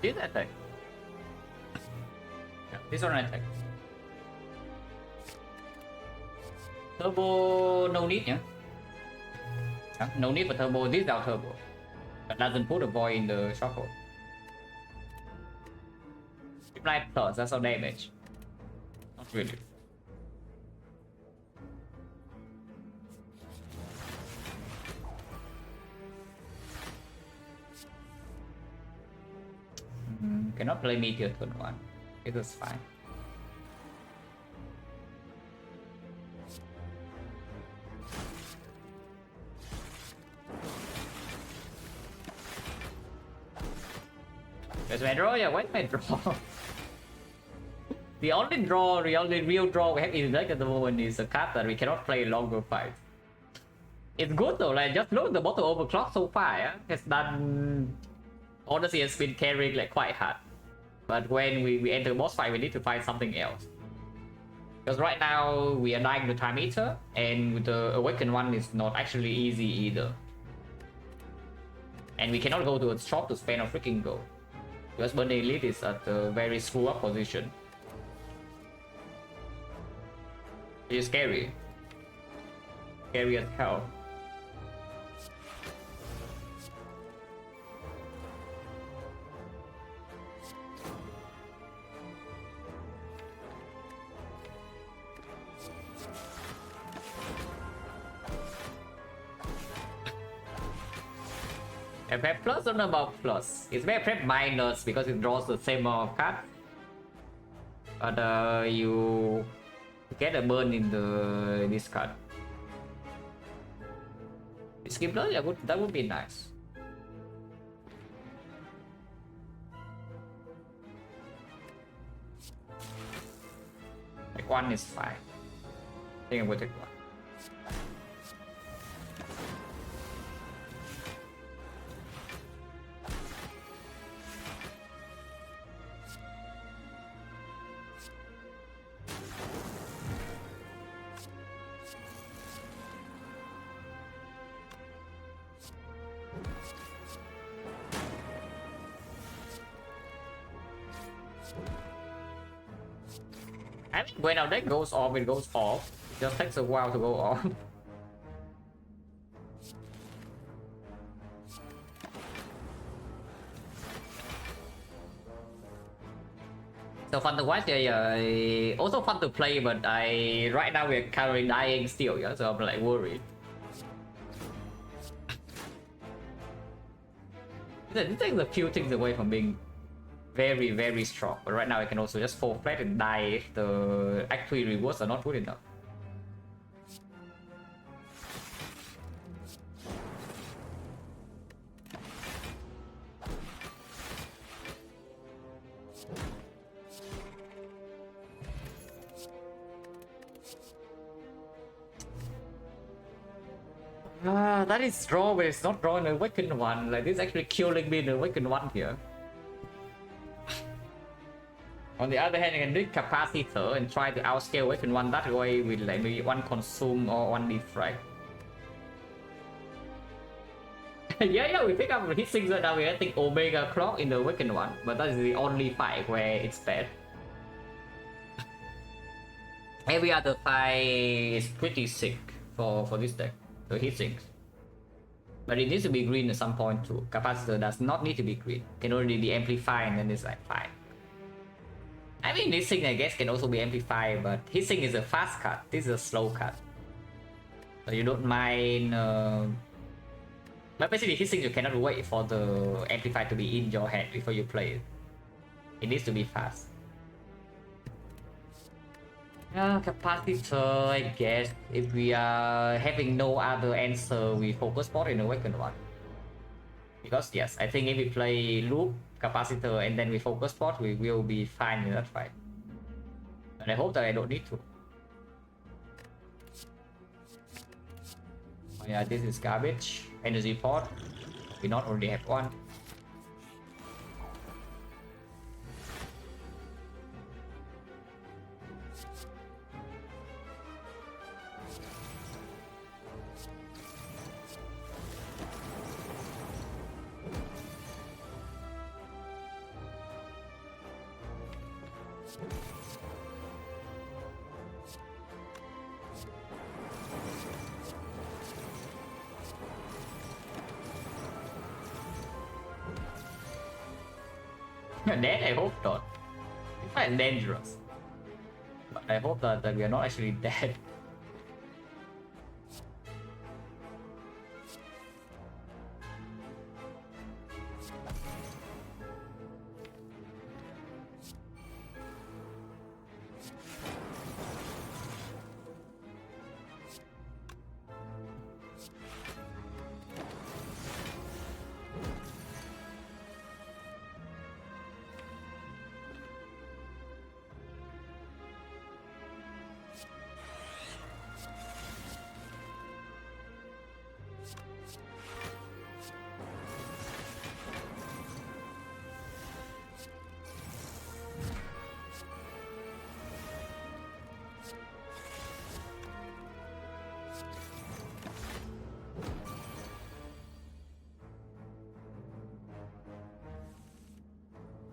This attack. Yeah, this one attack. Turbo, no need, yeah? No need for turbo, this is our turbo. But doesn't put a void in the shuffle. 9 plus, that's our damage. Not really. Cannot play meteor turn 1. It was fine. Where's my draw? Yeah, where's my draw? The only real draw we have in the deck at the moment is a card that we cannot play longer fights. It's good though, like just look at the bottle overclock so far, yeah? Has done, honestly, it's been carrying like quite hard. But when we enter boss fight, we need to find something else. Because right now we are dying to time eater, and with the awakened one is not actually easy either. And we cannot go to a shop to spend a freaking gold. Because Burning Elite is at a very screw up position. It's scary. Scary as hell. Prep plus or about plus? It's very prep minus because it draws the same amount of cards. But you get a burn in the this card. Skip plus, yeah, that would be nice. Like 1 is fine. I think I will take 1. I mean, when our deck goes off, it goes off. It just takes a while to go off. So fun to watch, yeah. Also fun to play, but right now we're currently dying still, yeah. So I'm like worried. This takes a few things away from being very, very strong. But right now I can also just fall flat and die if the Act 3 rewards are not good enough. That is draw, but it's not drawing an awakened one. Like this is actually killing me in the awakened one here. On the other hand, you can do capacitor and try to outscale awakened one that way with like maybe 1 consume or 1 defect. yeah, we pick up hit sinks right now. We're getting Omega Clock in the awakened one, but that is the only fight where it's bad. Every other fight is pretty sick for this deck. So hit sinks. But it needs to be green at some point too. Capacitor does not need to be green. Can only be amplified and then it's like fine. I mean, this thing I guess can also be amplified, but his thing is a fast cut. This is a slow cut. So you don't mind. But basically, his thing you cannot wait for the amplifier to be in your hand before you play it. It needs to be fast. Capacitor, I guess. If we are having no other answer, we focus more in the Awakened one. Because yes, I think if we play loop, capacitor, and then we focus pot, we will be fine in that fight. And I hope that I don't need to. Oh yeah, this is garbage. Energy pot. We not only have one. Dead? I hope not. It's quite dangerous. But I hope that we are not actually dead.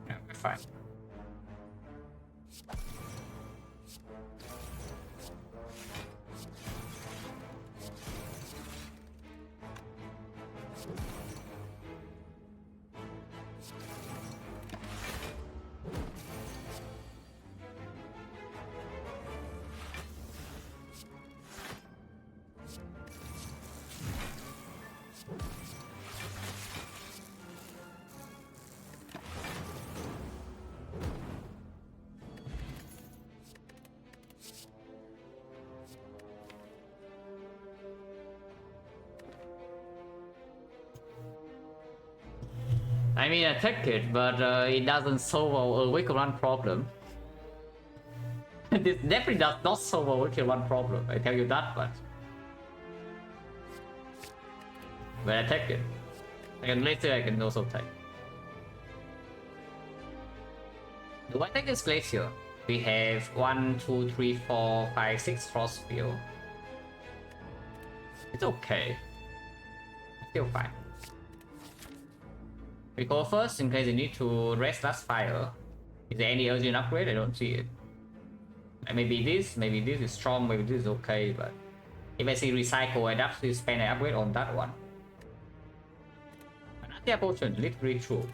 Yeah, we're fine. I mean, I take it, but it doesn't solve our weaker one problem. This definitely does not solve our weaker one problem, I tell you that much. But I take it. And later I can also take. Do I take this glacier? We have 1, 2, 3, 4, 5, 6 frost field. It's okay. Still fine. We go first in case you need to rest last fire. Is there any urgent upgrade? I don't see it. Maybe this is strong, maybe this is okay, but if I see recycle, I'd actually spend an upgrade on that one. Another potion, literally true.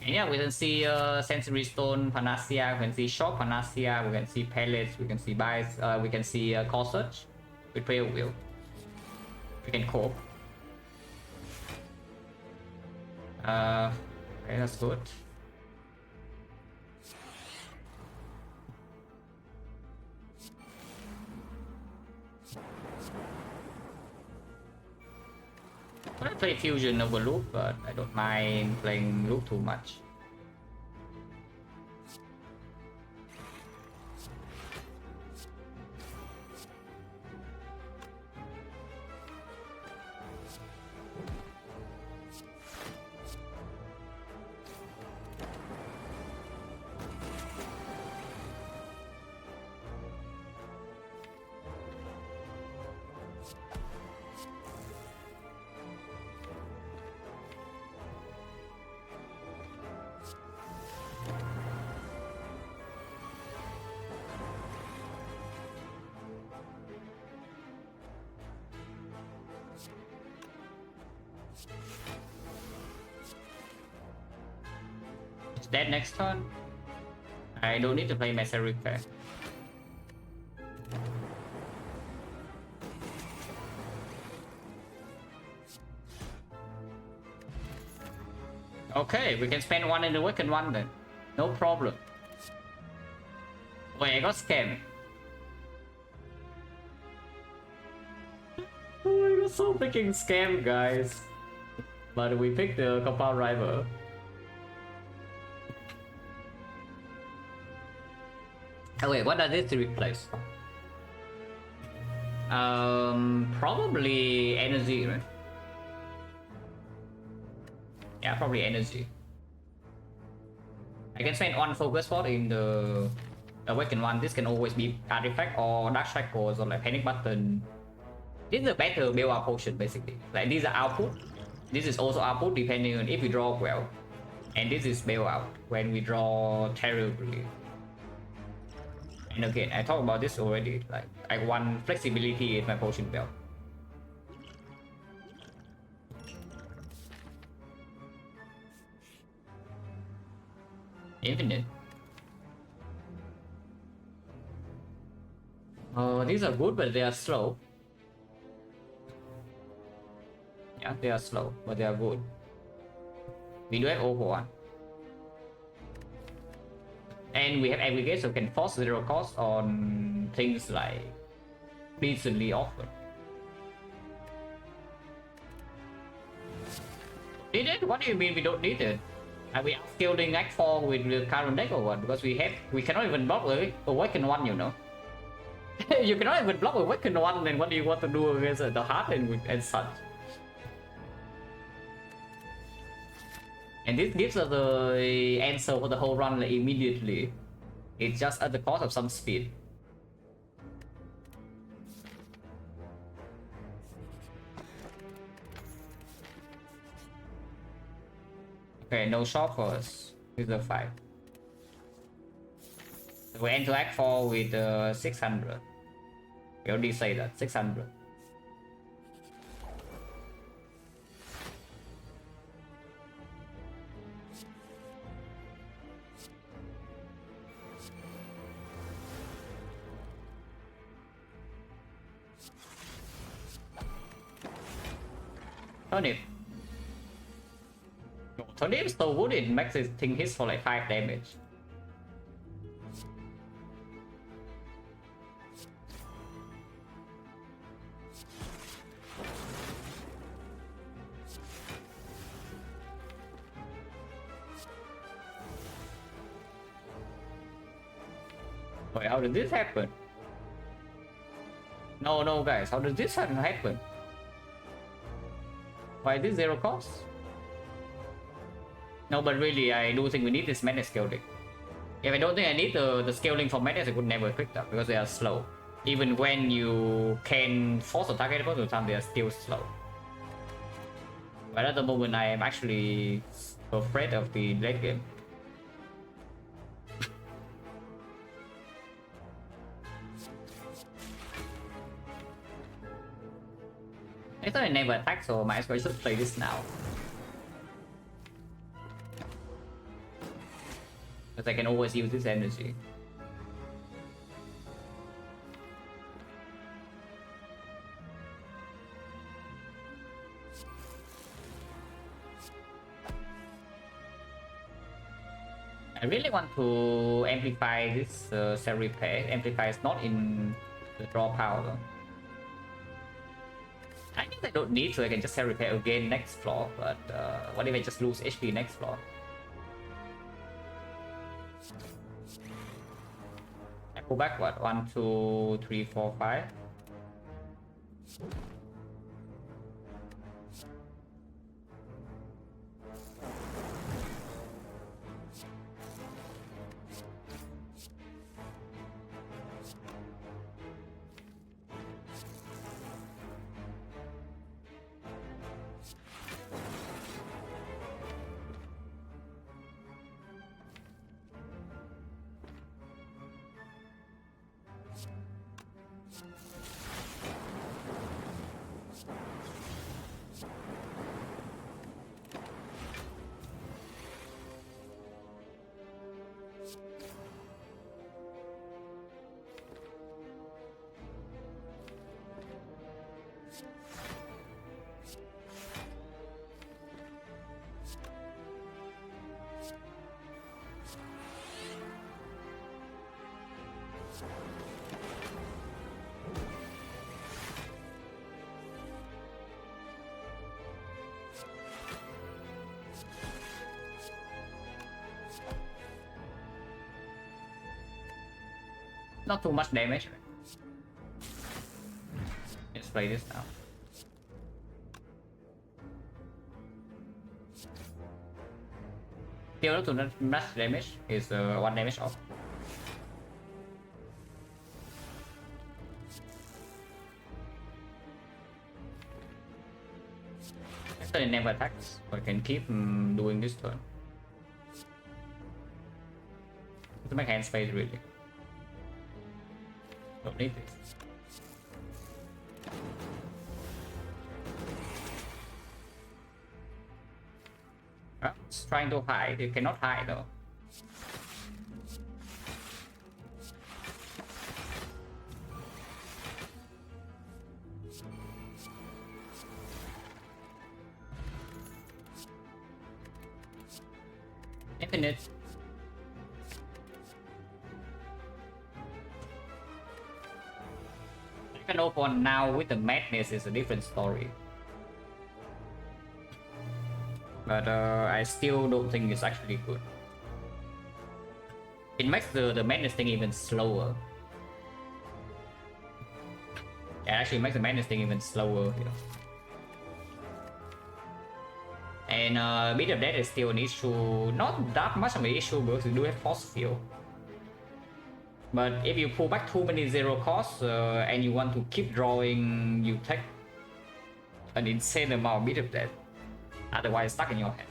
And yeah, we can see sensory stone, panacea, we can see shock panacea, we can see pellets, we can see bias, we can see core search with prayer wheel. We can cope. Okay, that's good. I'm gonna play fusion over loop, but I don't mind playing loop too much. It's dead next turn. I don't need to play Master Repair. Okay, we can spend one in the weakened one then. No problem. Wait, I got scammed. Oh, I got so freaking scammed, guys. But we picked the compound rival. Oh wait, what does this replace? Probably energy, right? Yeah, probably energy. I can spend one focus spot in the awakened one. This can always be artifact or dark shackles or like panic button. This is a better build up potion basically. Like these are output. This is also output depending on if we draw well. And this is build out when we draw terribly. And again, I talked about this already. Like I want flexibility in my potion belt. Infinite. Oh, these are good, but they are slow. Yeah, they are slow, but they are good. We do have over one. And we have aggregate, so can force 0 cost on things like decently offered. Need it? What do you mean we don't need it? Are we upscaling Act 4 with the current deck or what? Because we cannot even block the Awaken 1, you know. You cannot even block Awaken 1, then what do you want to do against the Heart and such? And this gives us the answer for the whole run like, immediately. It's just at the cost of some speed. Okay, no shop for us. This is the 5. So we enter Act 4 with 600. We already say that, 600. Turnip. Turnip so good, it makes this thing hit for like 5 damage. Wait, how did this happen? No guys, how did this happen? Why is this 0 cost? No, but really, I do think we need this madness scaling. If I don't think I need the scaling for madness, I could never equip them because they are slow. Even when you can force a target most of the time, they are still slow. But at the moment, I am actually afraid of the late game. I thought I never attacked, so might as well just play this now. Because I can always use this energy. I really want to amplify this cell repair. Amplify is not in the draw power though. I think I don't need, so I can just cell repair again next floor. But what if I just lose HP next floor? I pull back what? 1, 2, 3, 4, 5. Not too much damage. Let's play this now. Still not too much damage. Is 1 damage off. Actually never attacks, but I can keep doing this turn. To make hand space really. Don't need this. Well, it's trying to hide. You cannot hide though. Infinite. Second open now with the madness is a different story. But I still don't think it's actually good. It makes the madness thing even slower. It actually makes the madness thing even slower here. And bit of that is still an issue. Not that much of an issue because you do have force field. But if you pull back too many zero costs and you want to keep drawing, you take an insane amount of bit of that. Otherwise stuck in your head.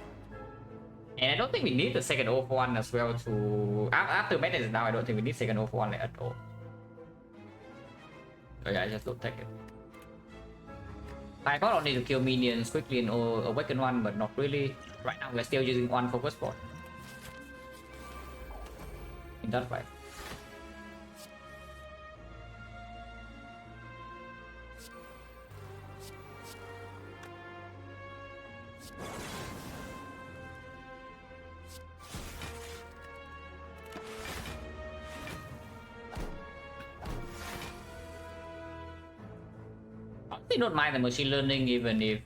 And I don't think we need the second O for one as well to... After madness now, I don't think we need second O for one at all. So yeah, I just don't take it. I thought I need to kill minions quickly and awaken one, but not really. Right now we're still using one focus spot. In that way. I don't mind the machine learning even if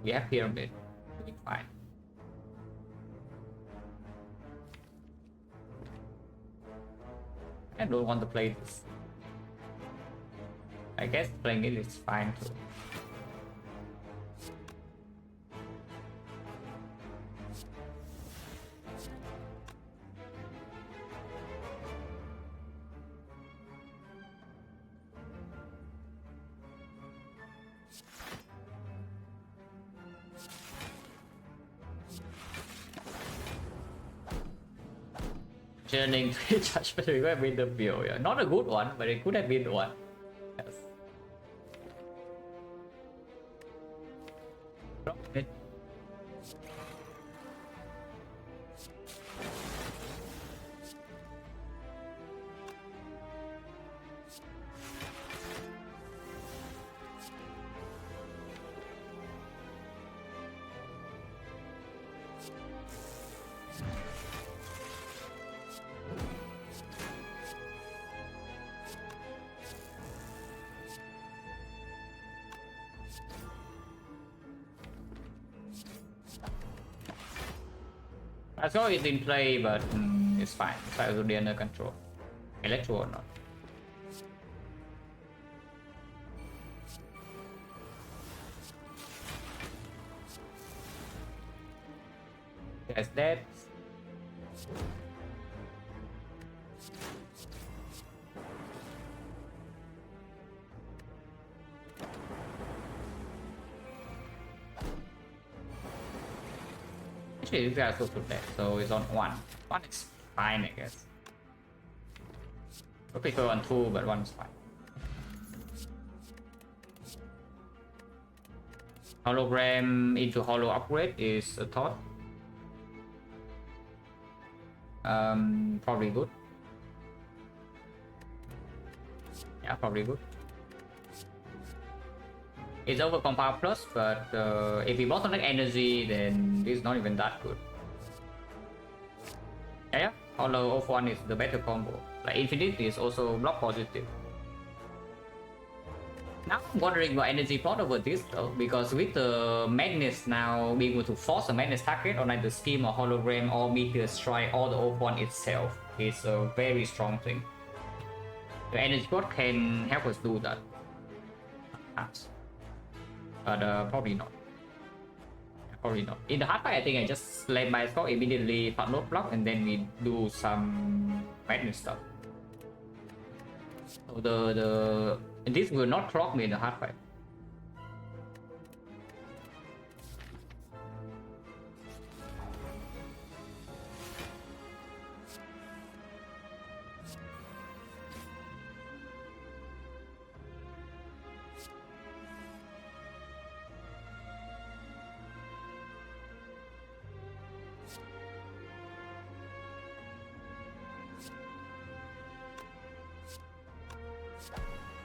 we have pyramid. It's fine. I don't want to play this. I guess playing it is fine too. Turning to judgment could have been the view, yeah. Not a good one, but it could have been one. Yes. It. I saw it in play, but it's fine. It's already under control. Electro or not. There's that. Actually, these guys go to that, so it's on 1. 1 is fine, I guess. I prefer on 2, but 1 is fine. Hologram into holo upgrade is a thought. Probably good. Yeah, probably good. It's over compound plus, but if we bottleneck energy, then this is not even that good. Yeah, Hollow of one is the better combo. Like Infinity is also block positive. Now I'm wondering what energy plot over this though, because with the Magnus now being able to force a Magnus target on either Scheme or Hologram or Meteor Strike or the O1 itself is a very strong thing. The energy plot can help us do that. Perhaps. But probably not. Probably not. In the hard fight, I think I just let my score immediately part note block and then we do some Magnus stuff. So this will not clock me in the hard fight.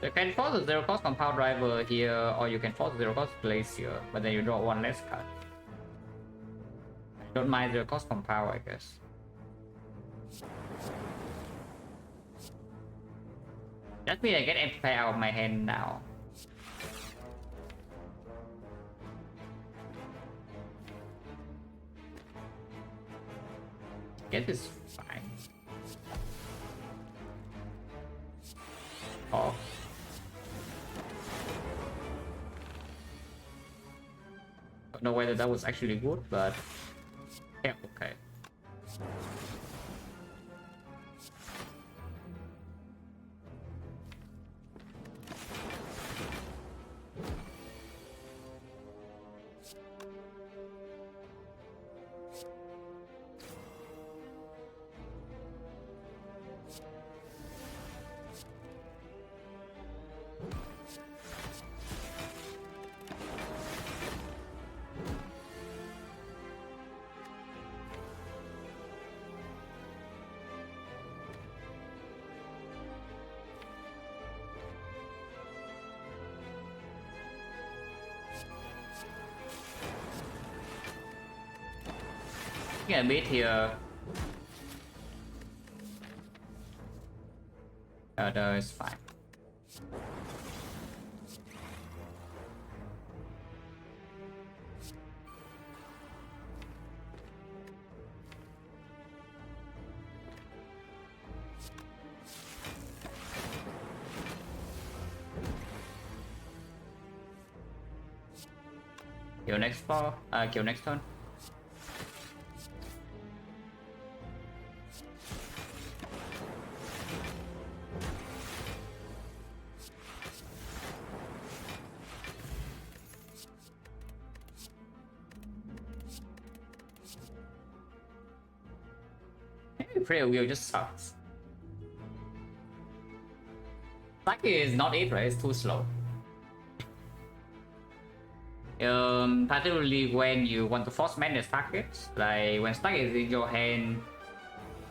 You can force a zero cost compound driver here, or you can force a zero cost glacier, but then you draw one less card. Don't mind zero cost compound, I guess. That means I get amplify out of my hand now. Get this fine. Oh. Don't know whether that was actually good, but yeah, okay. A bit here. It's fine. Kill next ball. Kill next turn. Prayer wheel just sucks. Stack is not it, right? It's too slow. Particularly when you want to force madness targets, like when stack is in your hand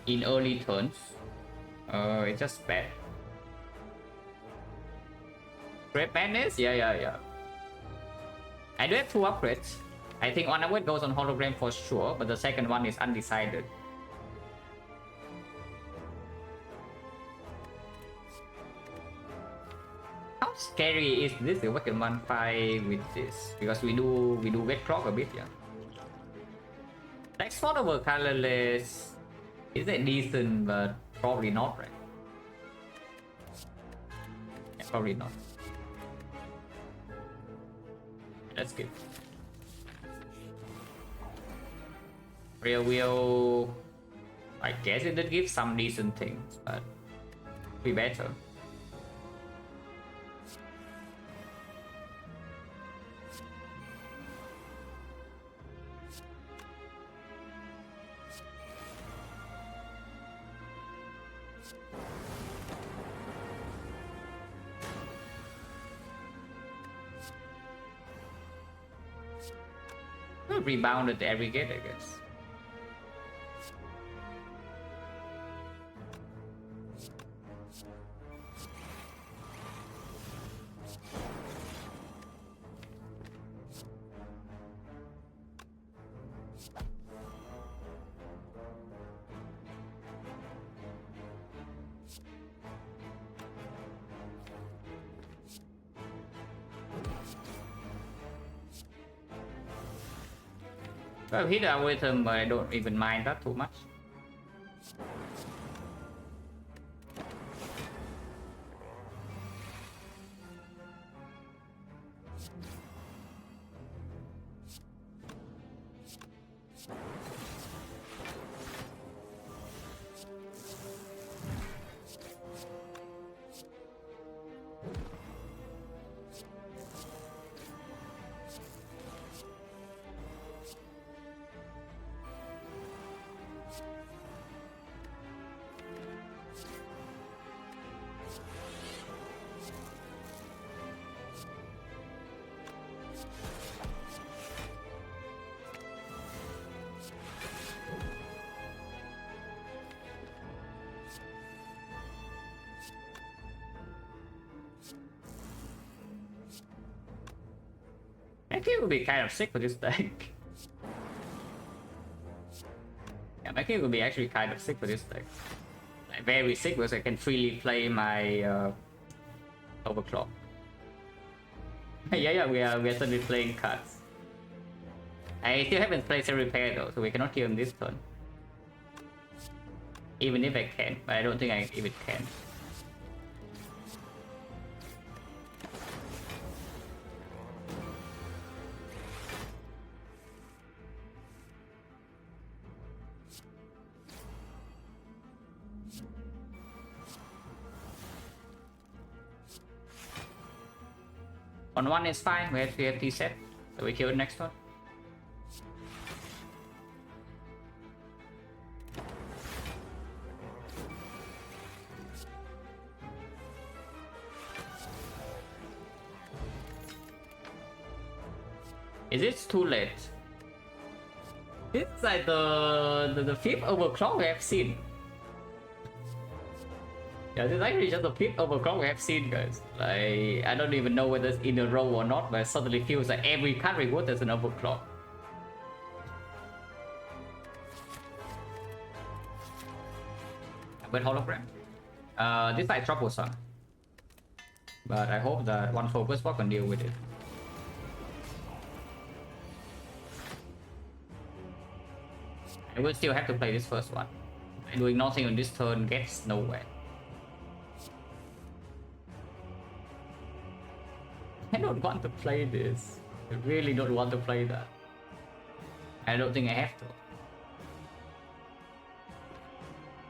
in early turns, it's just bad. Great madness? Yeah. I do have 2 upgrades. I think one upgrade goes on hologram for sure, but the second one is undecided. How scary is this if we can 1-5 with this? Because we do get clock a bit, yeah. Next one over colorless is it decent, but probably not, right? Yeah, probably not. Let's skip. Real wheel, I guess it did give some decent things, but be better. Rebounded every gate, I guess. I've hit the algorithm, but I don't even mind that too much. I think it would be kind of sick for this deck. Yeah, I think it would be actually kind of sick for this deck. Like, very sick because I can freely play my overclock. yeah, we are certainly playing cards. I still haven't played Set Repair though, so we cannot kill him this turn. Even if I can, but I don't think I even can. On one is fine, we have TFT set, so we kill the next one. Is it too late? It's like the fifth overclock we have seen. Yeah, this is actually just the fifth overclock we have seen, guys. Like, I don't even know whether it's in a row or not, but it suddenly feels like every card reward is an overclock. But hologram. This is troublesome. But I hope that one focus block can deal with it. I will still have to play this first one. And doing nothing on this turn gets nowhere. I don't want to play this. I really don't want to play that. I don't think I have to.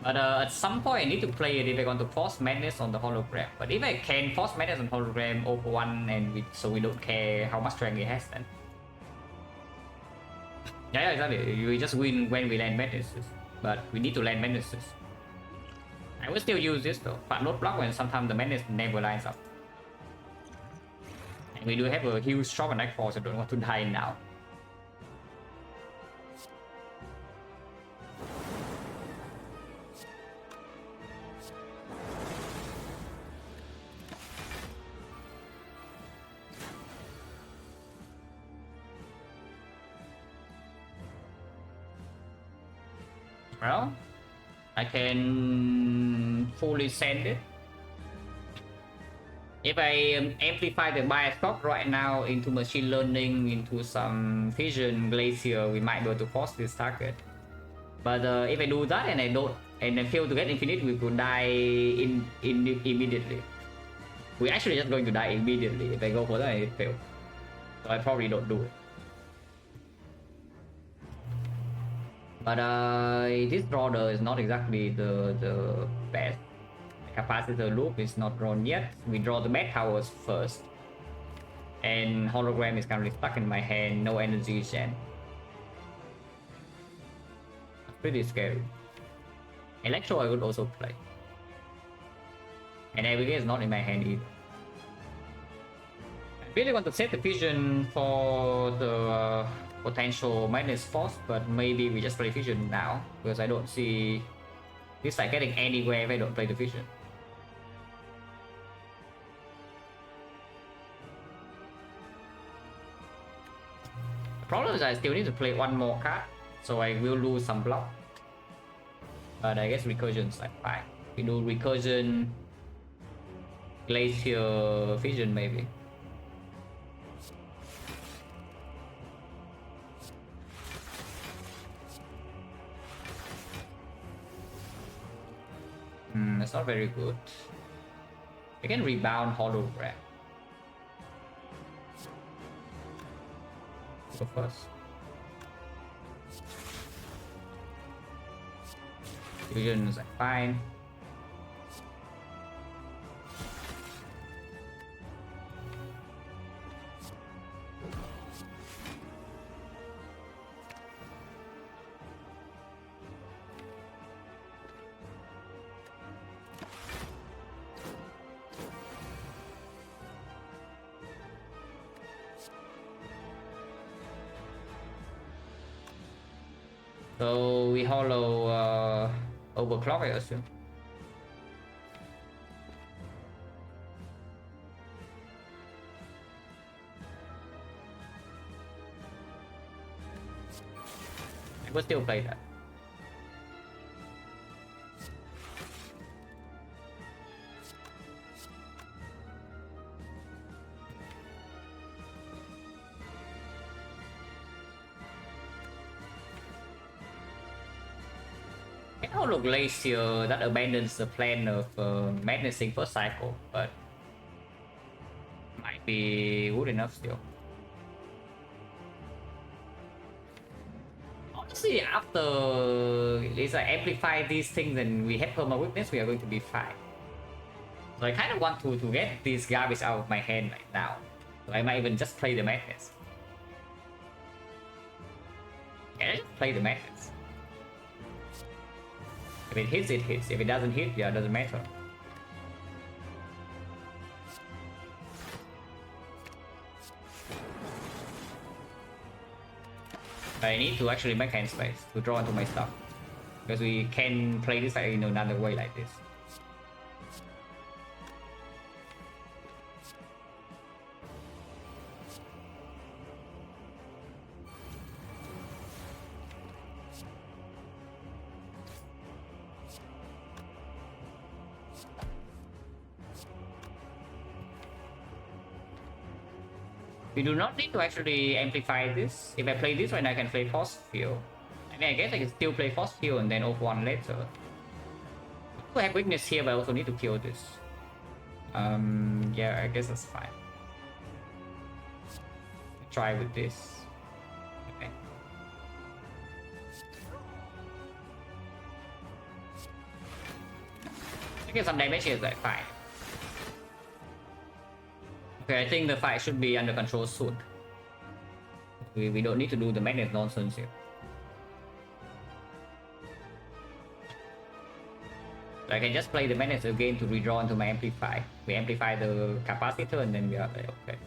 But at some point I need to play it if I want to force madness on the hologram. But if I can force madness on hologram over one and so we don't care how much strength it has then. Yeah, exactly. We just win when we land madnesses. But we need to land madnesses. I will still use this though. But not block when sometimes the madness never lines up. And we do have a huge shock on Nightfall, so I don't want to die now. Well, I can fully send it. If I amplify the bias stock right now into machine learning, into some vision glacier, we might be able to force this target. But if I do that and I don't, and I fail to get infinite, we could die immediately. We're actually just going to die immediately if I go for that and it fails. So I probably don't do it. But this drawer is not exactly the best. Capacitor loop is not drawn yet. We draw the bad powers first. And hologram is currently stuck in my hand, no energy gen. That's pretty scary. Electro I would also play. And Abigail is not in my hand either. I really want to set the vision for the potential minus force, but maybe we just play vision now because I don't see this like getting anywhere if I don't play the vision. The problem is I still need to play one more card, so I will lose some block. But I guess recursion is like fine. We do recursion, glacier, vision maybe. That's not very good. We can rebound hologram. Go first. Fusion is like fine. So we hollow overclock, I assume. I will still play that. Hollow Glacier that abandons the plan of madnessing first cycle, but might be good enough still. Honestly, after Lisa amplify these things and we have perma weakness, we are going to be fine. So I kind of want to get this garbage out of my hand right now. So I might even just play the madness. Can I just play the madness? If it hits, it hits. If it doesn't hit, yeah, it doesn't matter. I need to actually make hand space to draw into my stuff. Because we can play this in another way like this. We do not need to actually amplify this. If I play this one, I can play Force Field. I mean, I guess I can still play Force Field and then off one later. I have weakness here, but I also need to kill this. Yeah, I guess that's fine. Try with this. Okay. I get some damage here is like fine. Okay, I think the fight should be under control soon. We don't need to do the magnet nonsense here. So I can just play the magnets again to redraw into my amplify. We amplify the capacitor and then we are like, okay.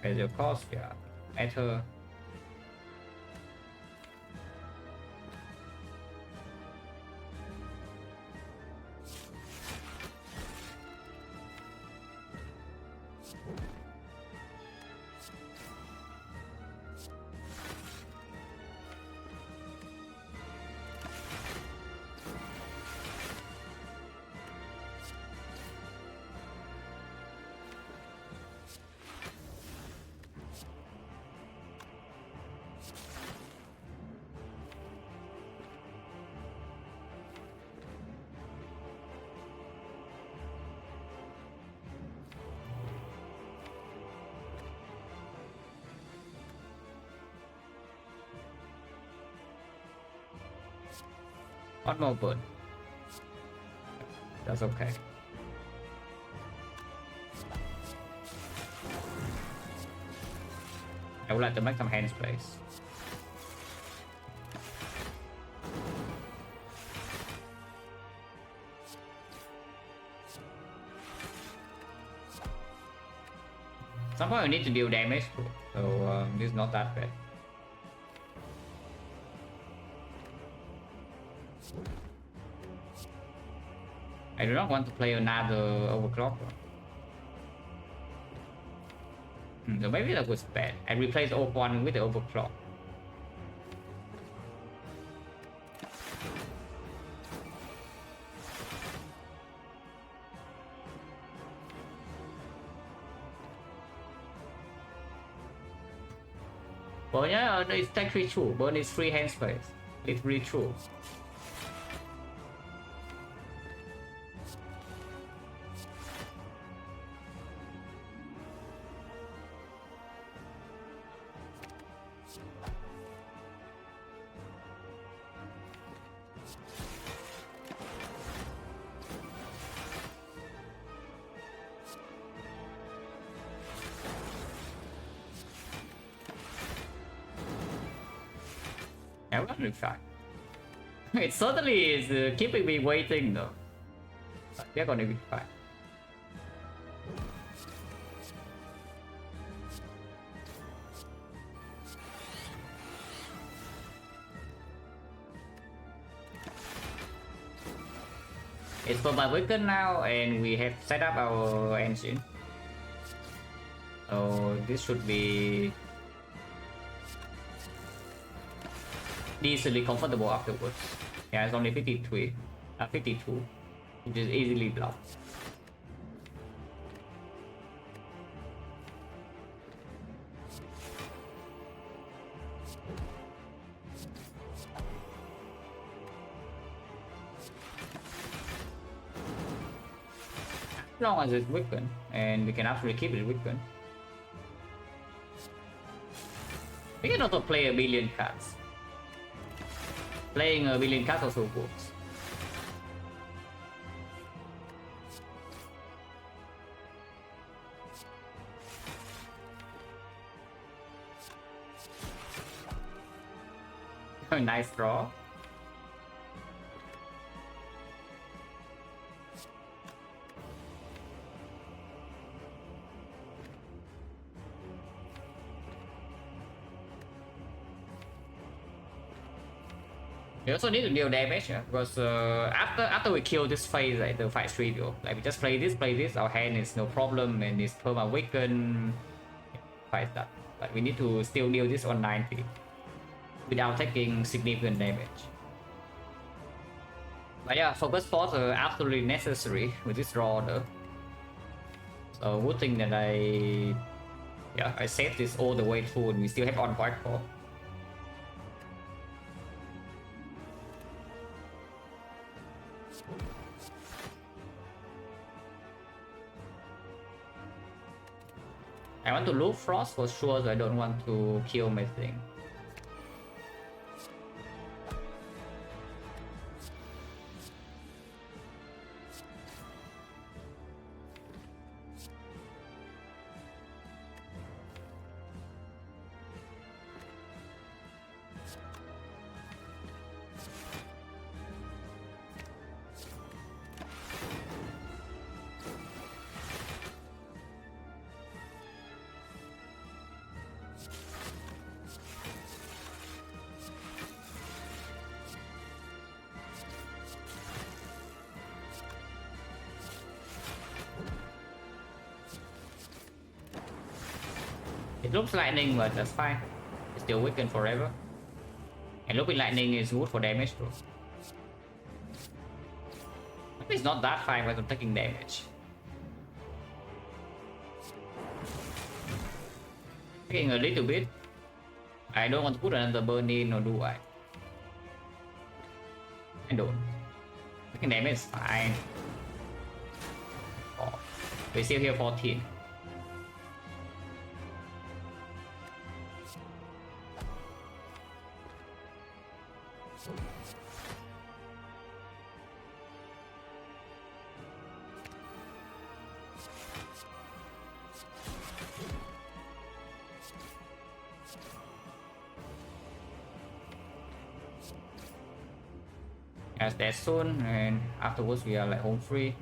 There's your cost, yeah. Matter. One more burn. That's okay. I would like to make some hand space. Some point I need to deal damage, so this is not that bad. I do not want to play another overclock. So maybe that was bad. I replace one with the overclock. But yeah, it's actually true. Burn is free hand space. It's really true. I will refine. It certainly is keeping me waiting though. But we're gonna be fine. It's for my weekend now, and we have set up our engine. So this should be decently comfortable afterwards. Yeah, it's only 53, 52, which is easily blocked. As long as it's weakened, and we can actually keep it weakened. We can also play a billion cards. Playing a billion cards also works. Oh, nice draw. We also need to deal damage, yeah? Because after we kill this phase, like the fight trivial, like we just play this, our hand is no problem, and it's perma weaken, fight that. But we need to still deal this on 90 without taking significant damage. But yeah, focus force are absolutely necessary with this draw order. So good thing that I saved this all the way through, and we still have on white for. I want to loop frost for sure, so I don't want to kill my thing. It looks lightning, but that's fine. It's still weakened forever. And looping lightning is good for damage too. Maybe it's not that fine when I'm taking damage. Taking a little bit. I don't want to put another burn in, or do I? I don't. Taking damage is fine. Oh, we still here 14. As that soon, and afterwards we are like home free.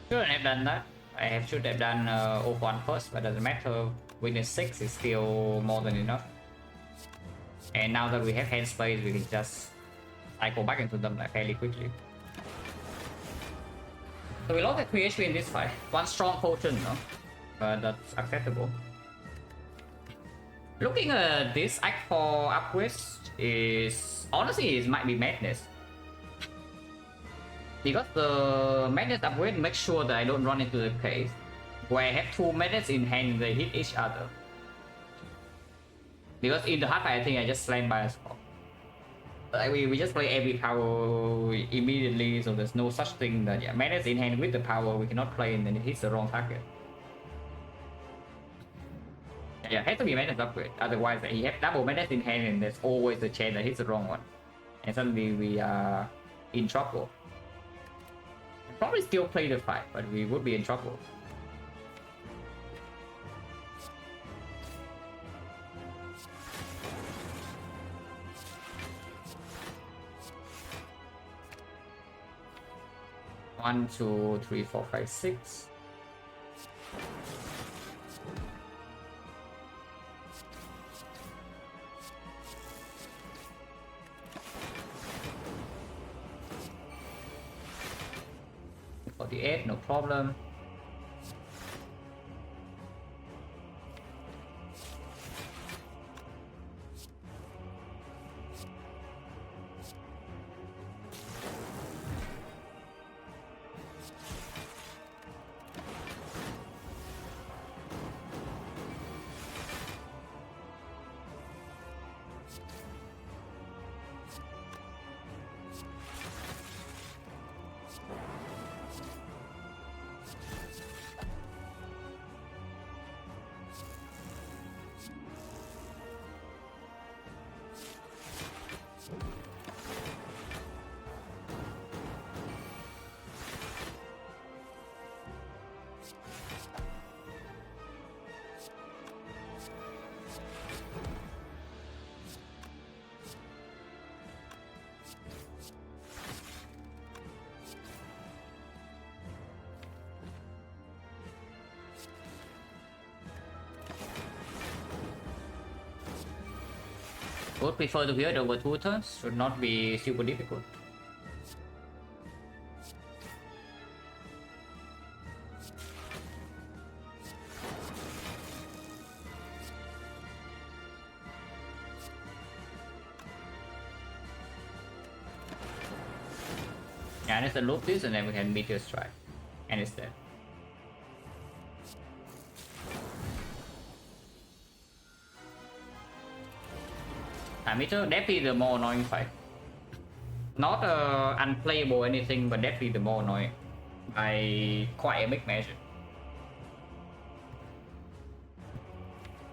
Shouldn't have done that. I should have done 0-1 first, but doesn't matter. Weakness 6 is still more than enough. And now that we have hand space, we can just cycle back into them like fairly quickly. So we lost at 3 HP in this fight. One strong potion, no? But that's acceptable. Looking at this Act 4 upgrades is... honestly, it might be madness. Because the madness upgrade makes sure that I don't run into the case where I have 2 madness in hand, they hit each other. Because in the hard fight, I think I just slammed by a score. Like we just play every power immediately, so there's no such thing that, yeah, madness in hand with the power we cannot play and then it hits the wrong target. Yeah, it has to be madness upgrade, otherwise he have double madness in hand and there's always the chance that hits the wrong one. And suddenly we are in trouble. Probably still play the fight, but we would be in trouble. One, two, three, four, five, six. For the 8, no problem. Would prefer to build over 2 turns, should not be super difficult. Yeah, let's loop this and then we can meteor strike. And it's dead. Meteor definitely the more annoying fight. Not unplayable or anything, but definitely the more annoying by quite a big measure.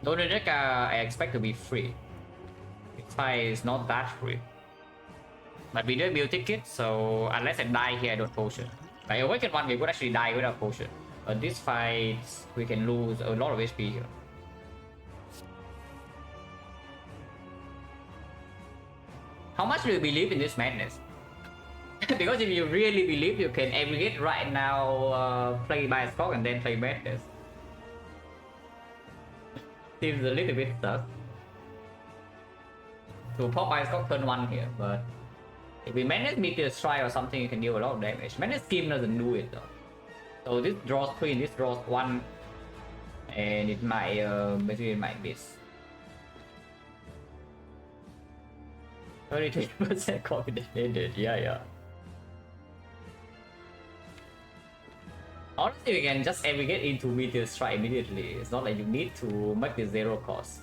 Though the deck I expect to be free. This fight is not that free. But we don't build tickets, so unless I die here, I don't potion. Like Awaken 1, we could actually die without potion. But this fight, we can lose a lot of HP here. How much do you believe in this madness? Because if you really believe you can aggregate right now, play by Skog and then play madness. Seems a little bit tough to pop by Skog turn 1 here, but if we manage Meteor Strike or something, you can deal a lot of damage. Madness Scheme doesn't do it though. So this draws 3, this draws 1, and it might, basically it might miss. 33% confidence needed, yeah. Honestly, we can just aggregate into Meteor Strike immediately. It's not like you need to make the 0 cost.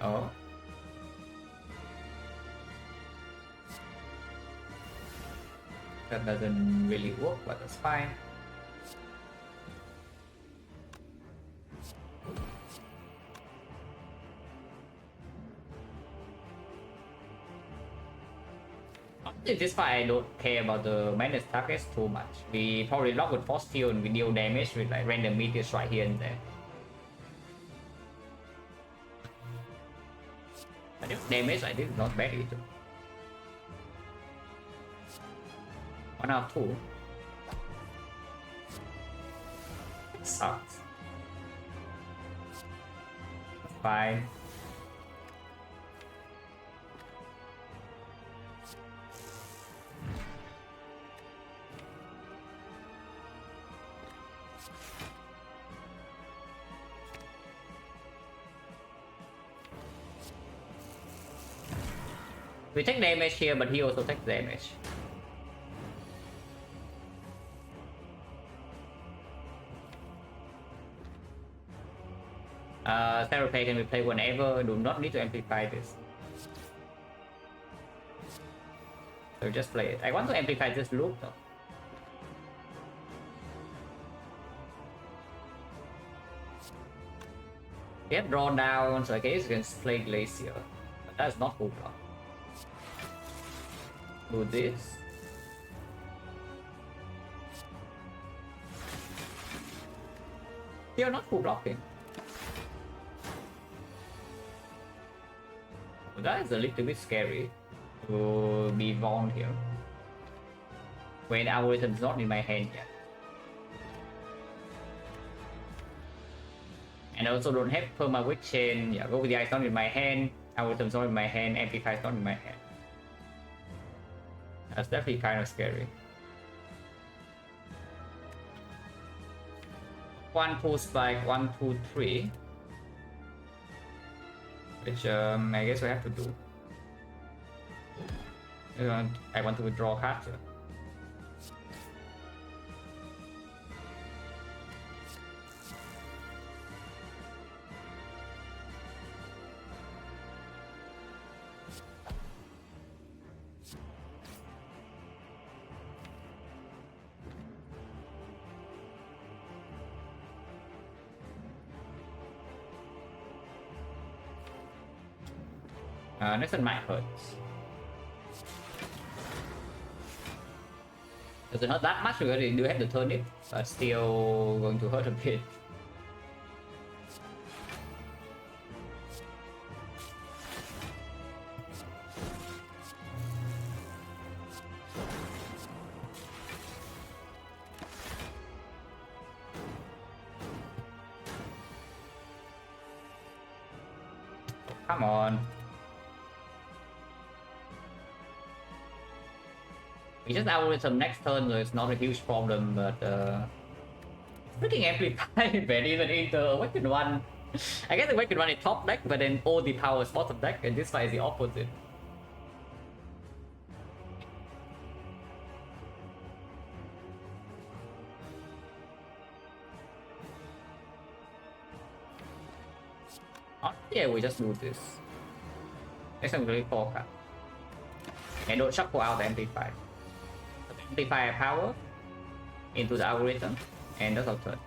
Oh. That doesn't really work, but that's fine. In this fight, I don't care about the minus targets too much. We probably lock with Force Field and we deal damage with like random meteors right here and there. I do damage like this is not bad either. 1 out of 2. It sucks. Fine. We take damage here, but he also takes damage. Therapy can be played whenever. Do not need to amplify this. So just play it. I want to amplify this loop though. We have drawn down, so I guess you can play Glacier. But that's not full block. Do this. You're not full blocking. Well, that is a little bit scary to be Vaughn here. When algorithm is not in my hand yet. And I also don't have perma weak chain. Yeah, go with the ice not in my hand, algorithm's not in my hand, amplify is not in my hand. That's definitely kind of scary. 1 pull spike, 1, 2, 3. Which I guess we have to do. I want to withdraw cards here. Next one might hurt. Doesn't hurt that much because you do have to turn it, but still going to hurt a bit. Come on. We just algorithm next turn, so it's not a huge problem, but freaking amplify when even in the Awakened one. I guess the Awakened one is top deck, but then all the power is bottom deck, and this fight is the opposite. Oh, yeah, we just do this. Next time we really forecast. And don't shuffle out the amplify. Amplify power into the algorithm, and that's our turn.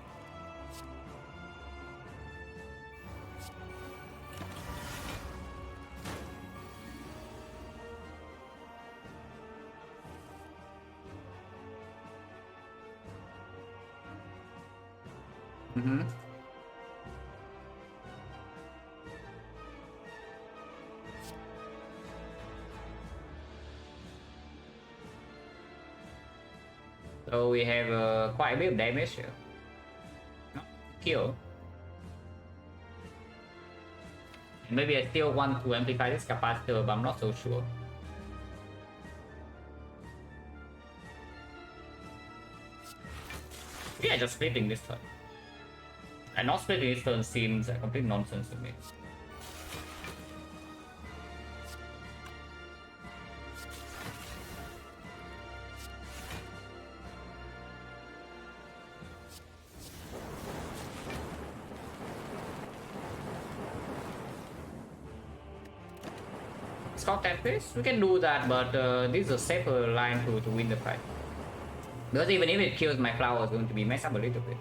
So we have quite a bit of damage here. No, kill. And maybe I still want to amplify this capacitor, but I'm not so sure. Yeah, just splitting this turn. And not splitting this turn seems complete nonsense to me. Scott Tempest, we can do that, but this is a safer line to win the fight. Because even if it kills my flower, it's going to be messed up a little bit.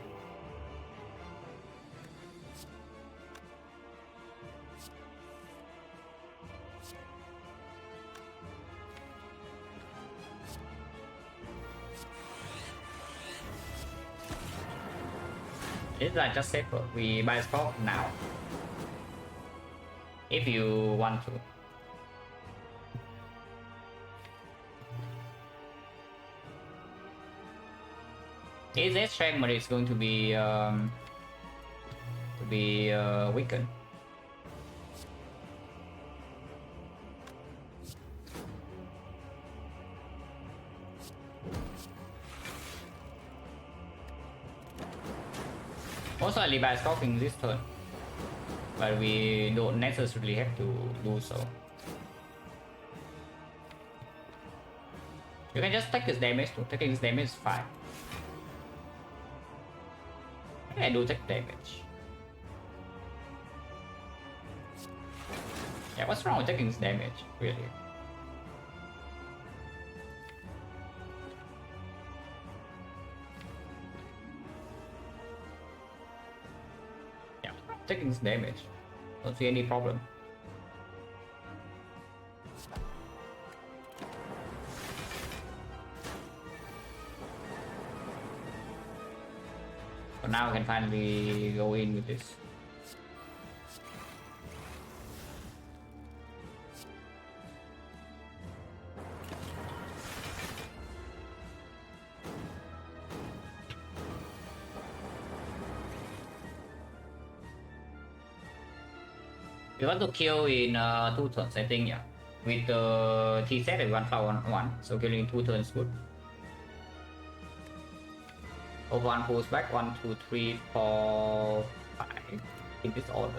This is just safer. We buy Scott now. If you want to. His fragment is going to be weakened. Also, Levi is talking this turn, but we don't necessarily have to do so. You can just take his damage too. Taking his damage is fine. I do take damage. Yeah, what's wrong with taking his damage, really? Yeah, taking his damage. Don't see any problem. But now I can finally go in with this. We want to kill in 2 turns, I think, yeah. With the T set, we want flower on 1, so killing in 2 turns good. Over 1 pulls back, 1, 2, 3, 4, 5 in this order.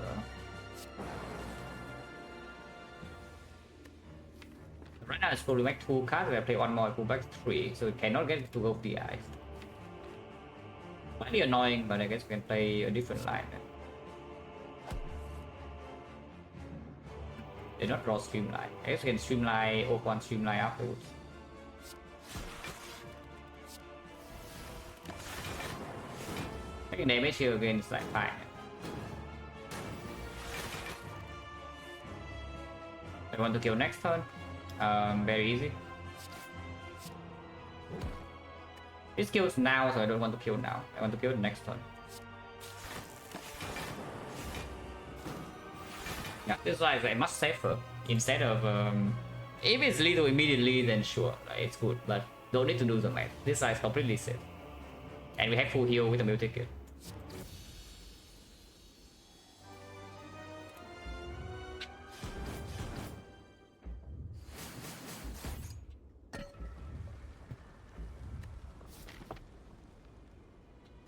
Right now it's going to make 2 cards, I play 1 more, I pull back 3, so we cannot get to go DI. Slightly annoying, but I guess we can play a different line. They not draw streamline. I guess we can streamline or one streamline afterwards. Taking damage here again is like fine. I want to kill next turn. Very easy. This kills now, so I don't want to kill now. I want to kill the next turn. Yeah, this is like much safer instead of if it's lethal immediately, then sure, like, it's good, but don't need to do the math. This side is completely safe, and we have full heal with the meal ticket.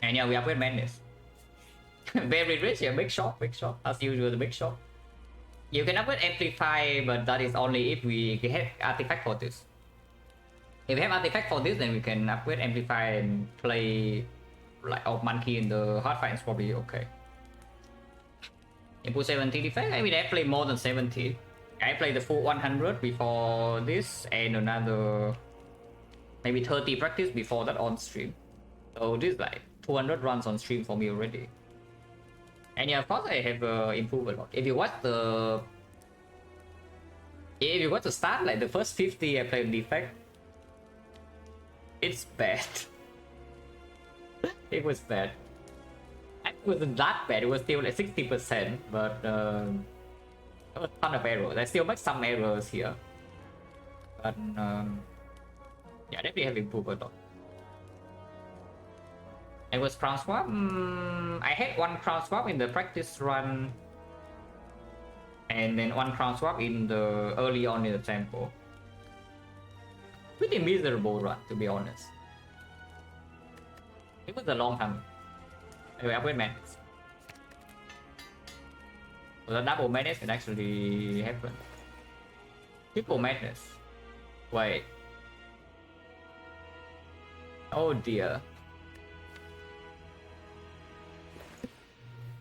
And yeah, we upgrade madness. Very rich, yeah, big shot, as usual, the big shot. You can upgrade amplify, but that is only if we have artifact for this. If we have artifact for this, then we can upgrade amplify and play like of monkey in the hard fight is probably okay. Input 70 defect, I mean I play more than 70. I play the full 100 before this and another maybe 30 practice before that on stream. So this is like 200 runs on stream for me already. And yeah, of course I have improved a lot. If you watch the start, like the first 50 I played Defect, it's bad. It was bad. It wasn't that bad, it was still like 60%, but there was a ton of errors. I still make some errors here. But yeah, definitely have improved a lot. It was crown swap. I had 1 crown swap in the practice run, and then 1 crown swap in the early on in the tempo. Pretty miserable run, to be honest. It was a long time. Anyway, upgrade madness. So the double madness can actually happen. Triple madness. Wait. Oh dear.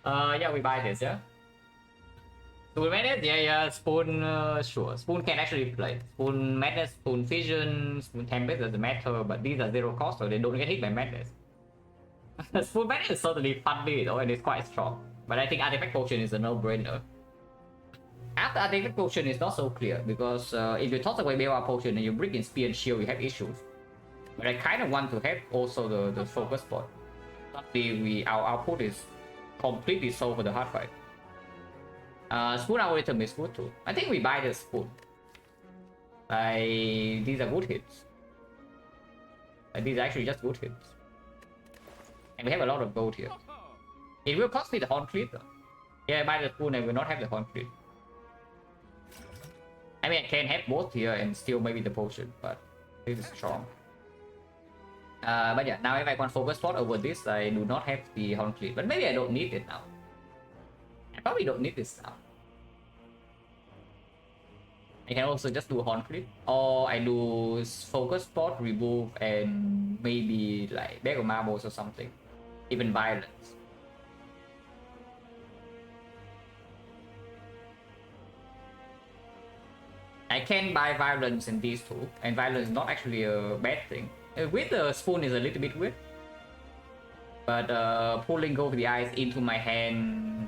Yeah, we buy this, yeah? Spoon Madness? Yeah, Spoon, sure. Spoon can actually play. Spoon Madness, Spoon Fission, Spoon Tempest doesn't matter, but these are 0 cost, so they don't get hit by Madness. Spoon Madness is certainly funny though, and it's quite strong. But I think Artifact Potion is a no-brainer. After Artifact Potion is not so clear, because if you toss away Bale Potion and you bring in Spear and Shield, you have issues. But I kind of want to have also the focus spot. Suddenly our output is completely solved for the hard fight. Spoon algorithm is good too. I think we buy the spoon. These are good hits. These are actually just good hits. And we have a lot of gold here. It will cost me the Horn Cleat though. Yeah, by the spoon I will not have the Horn Cleat. I mean, I can have both here and still maybe the potion, but this is strong. But yeah, now if I want focus spot over this, I do not have the Horn Cleat. But maybe I don't need it now. I probably don't need this now. I can also just do Horn Cleat. Or I do focus spot, remove, and maybe like bag of marbles or something. Even violence. I can buy violence in these two, and violence is not actually a bad thing. With the spoon is a little bit weird. But pulling Go of the Eyes into my hand,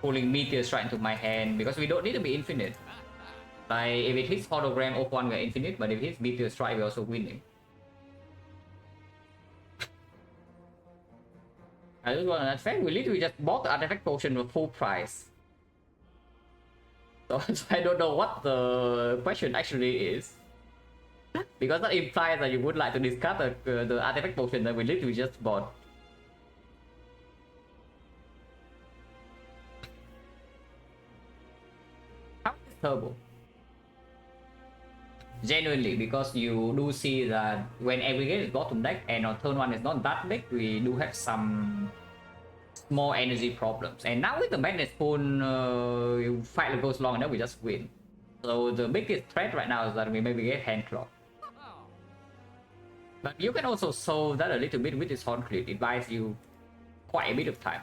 pulling Meteor Strike into my hand, because we don't need to be infinite. Like, if it hits Hologram, Oak-1 we're infinite, but if it hits Meteor Strike, we're also winning. I just want to fact, we literally just bought the artifact potion for full price. So I don't know what the question actually is. Because that implies that you would like to discard the artifact potion that we literally just bought. How is turbo? Genuinely, because you do see that when aggregate is bottom deck and on turn 1 is not that big, we do have some more energy problems. And now with the Madness Spoon, you fight goes long enough, we just win. So the biggest threat right now is that we maybe get hand claw. But you can also solve that a little bit with this Horn Cleat. It buys you quite a bit of time.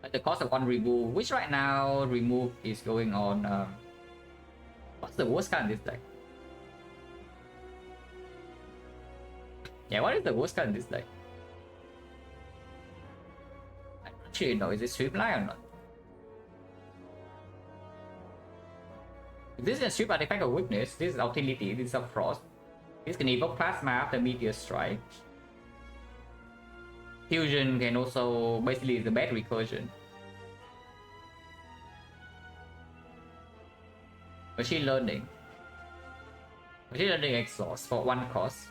At the cost of 1 remove, which right now remove is going on. What's the worst card in this deck? Yeah, what is the worst card in this deck? I don't actually know. Is it Streamline or not? If this is a Sweep Artifact of Weakness, this is Utility, this is a Frost. This can evoke Plasma after Meteor Strike. Fusion can also basically is the bad recursion. Machine Learning. Machine Learning exhaust for 1 cost.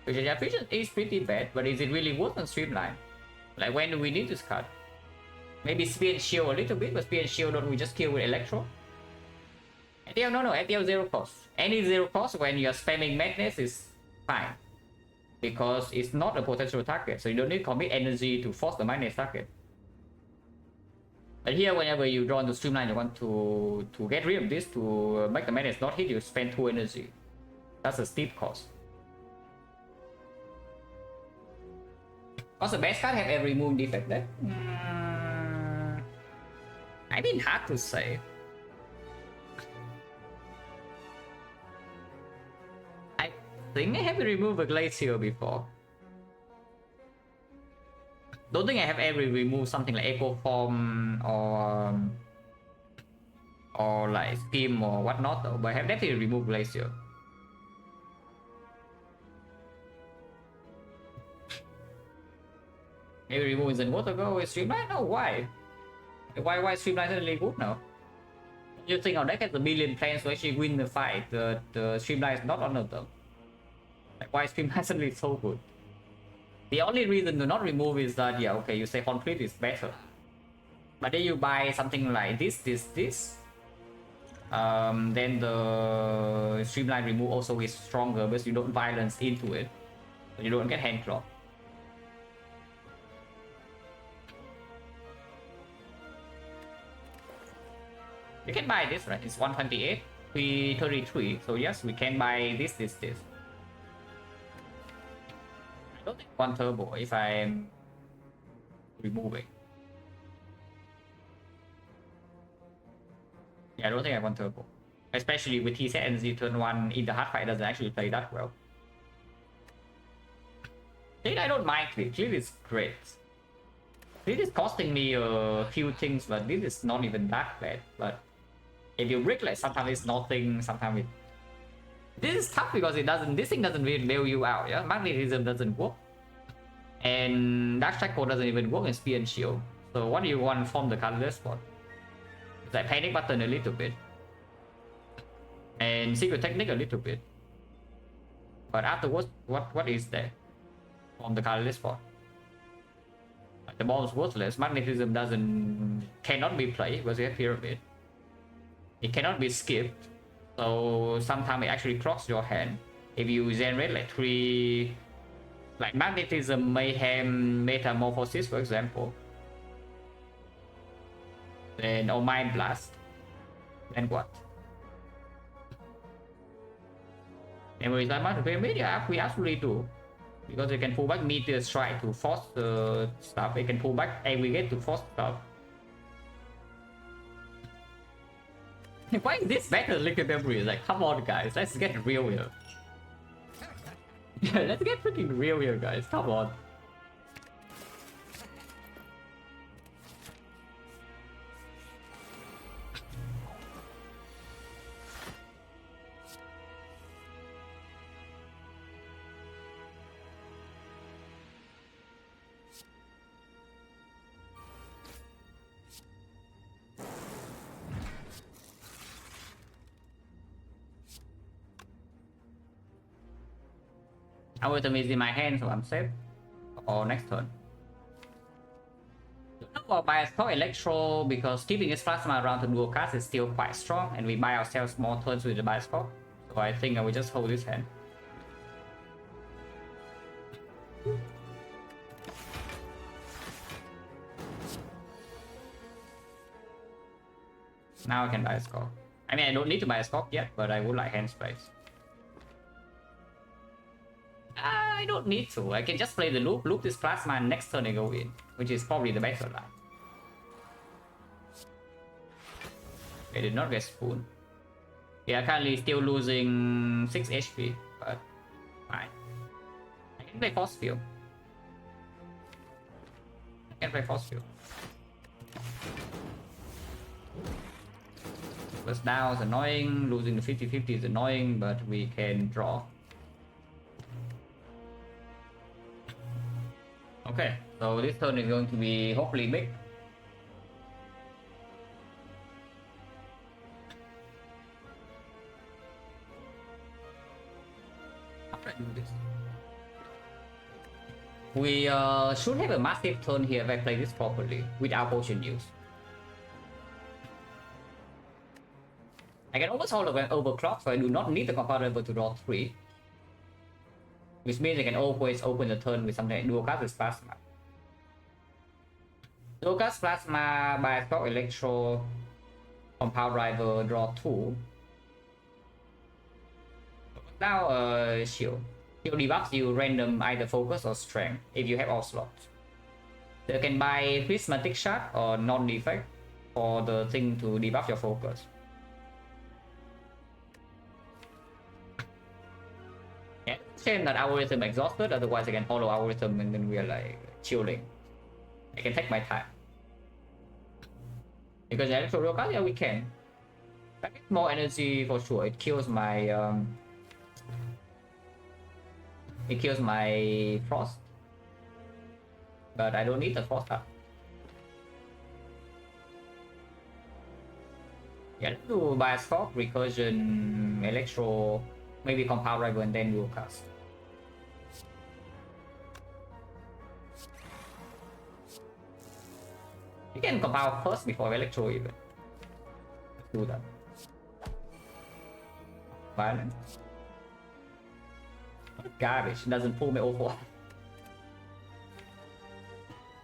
Fusion is pretty bad, but is it really worth on Streamline? Like, when do we need this card? Maybe Spear and Shield a little bit, but Spear and Shield don't we just kill with Electro? ATL, no, ATL 0 cost. Any 0 cost when you're spamming Madness is fine. Because it's not a potential target, so you don't need to commit energy to force the Madness target. But here, whenever you draw into Streamline, you want to get rid of this to make the Madness not hit, you spend 2 energy. That's a steep cost. Also, best card have every moon defect deck? I mean, hard to say. I think I have removed a Glacier before. Don't think I have ever removed something like Echo Form or like Scheme or whatnot though, but I have definitely removed Glacier. Maybe remove isn't what to go with Streamline? No, why? Why Streamline suddenly good now? You think our deck has a million plans to actually win the fight, the Streamline is not one of them. Like, why Streamline suddenly so good? The only reason to not remove is that, yeah, okay, you say Horn Cleat is better. But then you buy something like this, then the Streamline remove also is stronger because you don't violence into it. So you don't get hand claw. You can buy this, right? It's 128, 333. So yes, we can buy this. I don't think 1 turbo if I'm removing. Yeah, I don't think I want turbo. Especially with T-set energy turn 1 in the hard fight doesn't actually play that well. I don't mind Cleat. Cleat is great. Cleat is costing me a few things, but this is not even that bad. But if you break, like, sometimes it's nothing, sometimes it... This is tough because it doesn't... This thing doesn't really bail you out, yeah? Magnetism doesn't work. And Dark Shackle doesn't even work in Spear and Shield. So what do you want from the colorless spot? It's like Panic Button a little bit. And Secret Technique a little bit. But afterwards, what is there? from the catalyst spot. The bomb is worthless. Magnetism cannot be played because we have pyramid. It cannot be skipped. So sometimes it actually crosses your hand. If you generate like 3 like magnetism, mayhem, metamorphosis, for example, then or mind blast, then what? And with that much pyramid, yeah, we absolutely do. Because it can pull back meteor strike to force the stuff. It can pull back aggregate to force stuff. Why is this better than liquid memory? Like, come on, guys, let's get real here. Yeah, let's get freaking real here, guys. Come on. Algorithm is in my hand, so I'm safe. Or next turn. Well, bias for Electro because keeping his plasma around to dual cast is still quite strong, and we buy ourselves more turns with the bias core. So I think I will just hold this hand. Now I can buy a score. I mean, I don't need to buy a score yet, but I would like hand space. I don't need to. I can just play the loop this plasma, and next turn I go in, which is probably the better line. I did not get spoon. Yeah, currently still losing 6 HP, but fine. I can play force field. I can play force field. Plus down is annoying, losing the 50-50 is annoying, but we can draw. Okay, so this turn is going to be hopefully big. After I do this, we should have a massive turn here if I play this properly without potion use. I can always hold overclock, so I do not need the comparable to draw 3. Which means I can always open the turn with something like dual cast with plasma. Dual cast plasma, bias core, electro, compound rival, draw 2. Now shield. Shield debuffs you random either focus or strength if you have all slots. So you can buy prismatic shard or non-defect for the thing to debuff your focus. Yeah, shame that algorithm exhausted, otherwise I can follow algorithm and then we are like chilling. I can take my time. Because electro dual cast, yeah, we can. That gets more energy for sure. It kills my frost. But I don't need the frost up. Yeah, let's do bias fog, recursion, electro, maybe compound rival and then dual cast. You can compound first before electro even. Let's do that. Violent. Garbage, doesn't pull me over.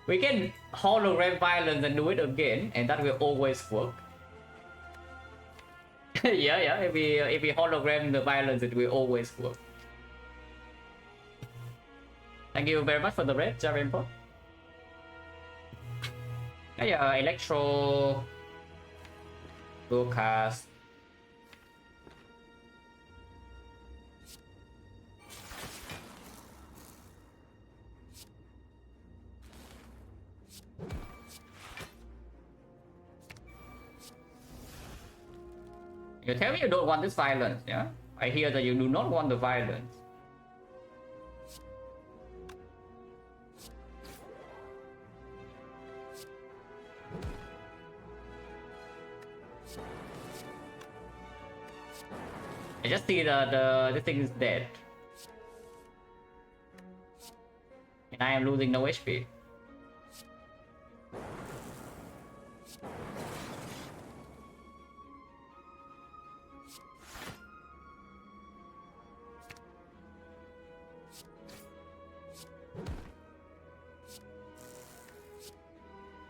We can hologram violence and do it again, and that will always work. yeah, if we hologram the violence, it will always work. Thank you very much for the red, Jarimpo. Yeah, electro, dual cast. You tell me you don't want this violence, yeah? I hear that you do not want the violence. I just see that this thing is dead. And I am losing no HP.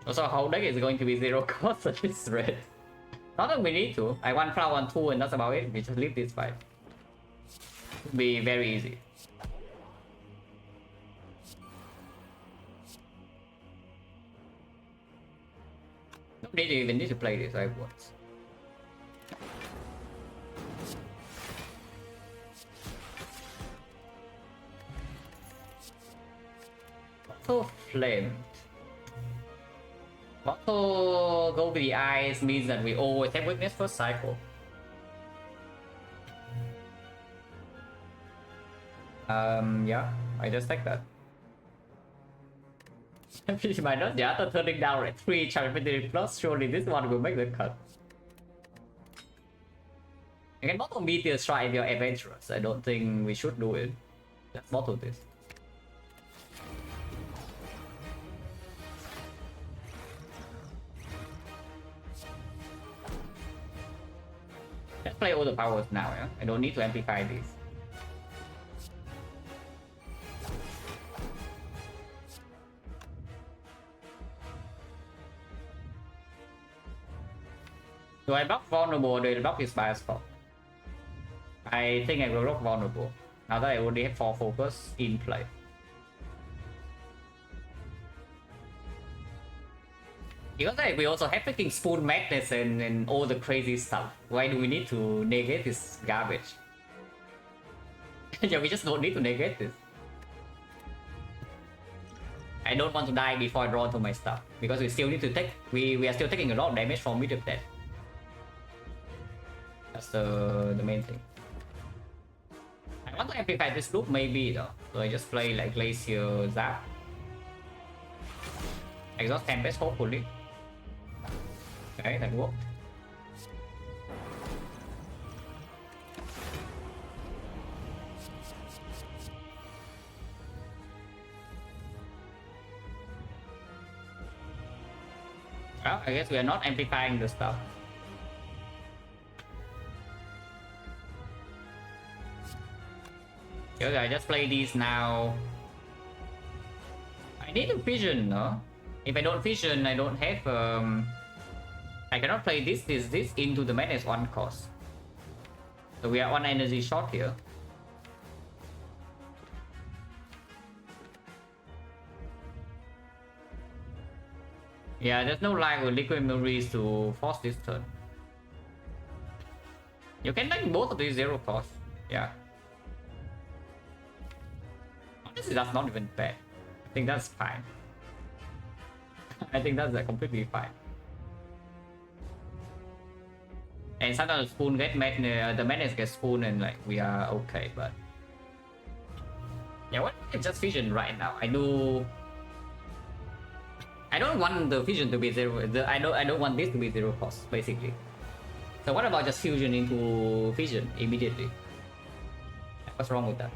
Also, whole deck is going to be 0 cost at this rate. Not that we need to. I 1 flower 1 2 and that's about it. We just leave this fight. It'll be very easy. Don't need to even need to play this I once. So flamed. Auto go with the eyes means that we always have weakness first cycle. Yeah, I just take that. Finish my note, yeah, after turning down at 3 charge plus, surely this one will make the cut. You can bottle meteor strike if you're adventurous. I don't think we should do it. Let's bottle this. Let's play all the powers now, yeah? I don't need to amplify these. Do I block vulnerable or do I block his bias spot? I think I will block vulnerable. Now that I already have 4 focus in play. Because like, we also have freaking spoon madness and all the crazy stuff. Why do we need to negate this garbage? Yeah, we just don't need to negate this. I don't want to die before I draw to my stuff. Because we still need to take... We are still taking a lot of damage from meter death. That's the main thing. I want to amplify this loop maybe though. So I just play like Glacier Zap. Exhaust Tempest hopefully. Okay, that worked. Well, I guess we are not amplifying the stuff. Okay, I just play these now. I need a vision, no? If I don't vision, I don't have I cannot play this into the madness 1 cost. So we are 1 energy short here. Yeah, there's no lag with liquid memories to force this turn. You can make both of these 0 cost. Yeah. Honestly, that's not even bad. I think that's fine. I think that's completely fine. And sometimes spoon get the madness gets spoon and like we are okay, but yeah, what it's just vision right now. I don't want the vision to be 0. I don't want this to be 0 cost basically. So what about just fusion into vision immediately? What's wrong with that?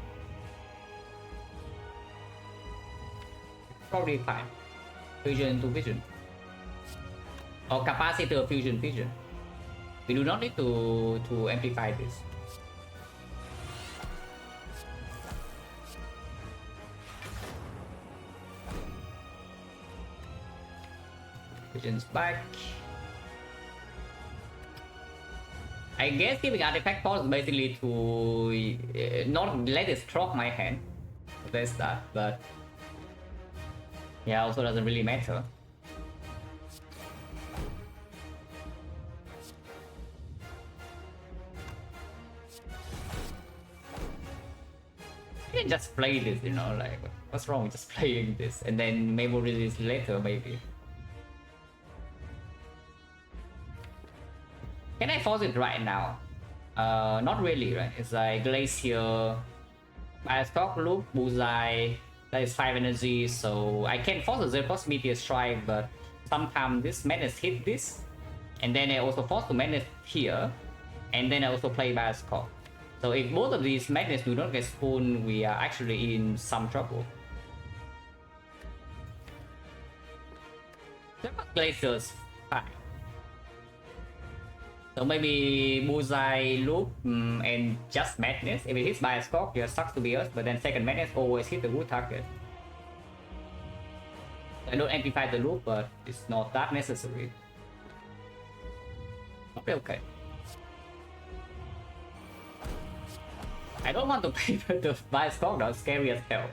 Probably fine. Fusion into vision. Or capacitor fusion vision. We do not need to amplify this. Vision's back. I guess giving artifact pause is basically to not let it stroke my hand. There's that, but yeah, also doesn't really matter. You can just play this, you know, like what's wrong with just playing this and then maybe release later maybe. Can I force it right now? Not really, right? It's like Glacier, Bioscope, Loop, Bullseye. That is 5 energy, so I can force a 0 cost Meteor Strike, but sometimes this madness hit this, and then I also force the madness here, and then I also play Bioscope. So if both of these madness do not get spoon, we are actually in some trouble. Glacier's fine. So maybe Bullseye Loop and just Madness. If it hits by a scope, just sucks to be us, but then second Madness always hit the good target. I don't amplify the loop, but it's not that necessary. Okay, okay. I don't want to play the Bioscope, that's scary as hell.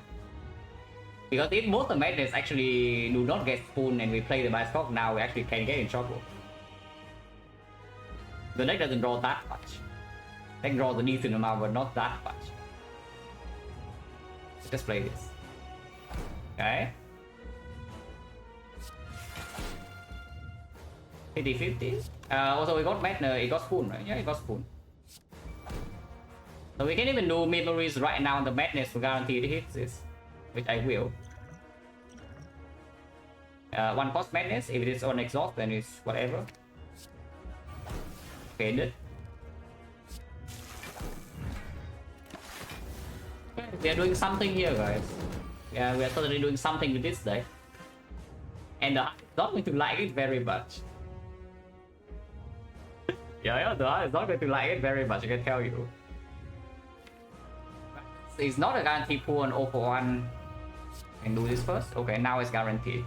Because if both the Madness actually do not get spoon and we play the Bioscope, now we actually can get in trouble. The deck doesn't draw that much. Deck draws a decent amount, but not that much. Just play this. Okay. 50-50. Also we got Madness, it got spoon, right? Yeah, it got spoon. So we can even do memories right now on the Madness to guarantee it hits this, which I will. One cost Madness, if it is on exhaust then it's whatever. Faded. We are doing something here, guys. Yeah, we are totally doing something with this deck. And the heart is not going to like it very much. Yeah, the heart is not going to like it very much, I can tell you. It's not a guaranteed pull on 0 for 1. And do this first. Okay, now it's guaranteed.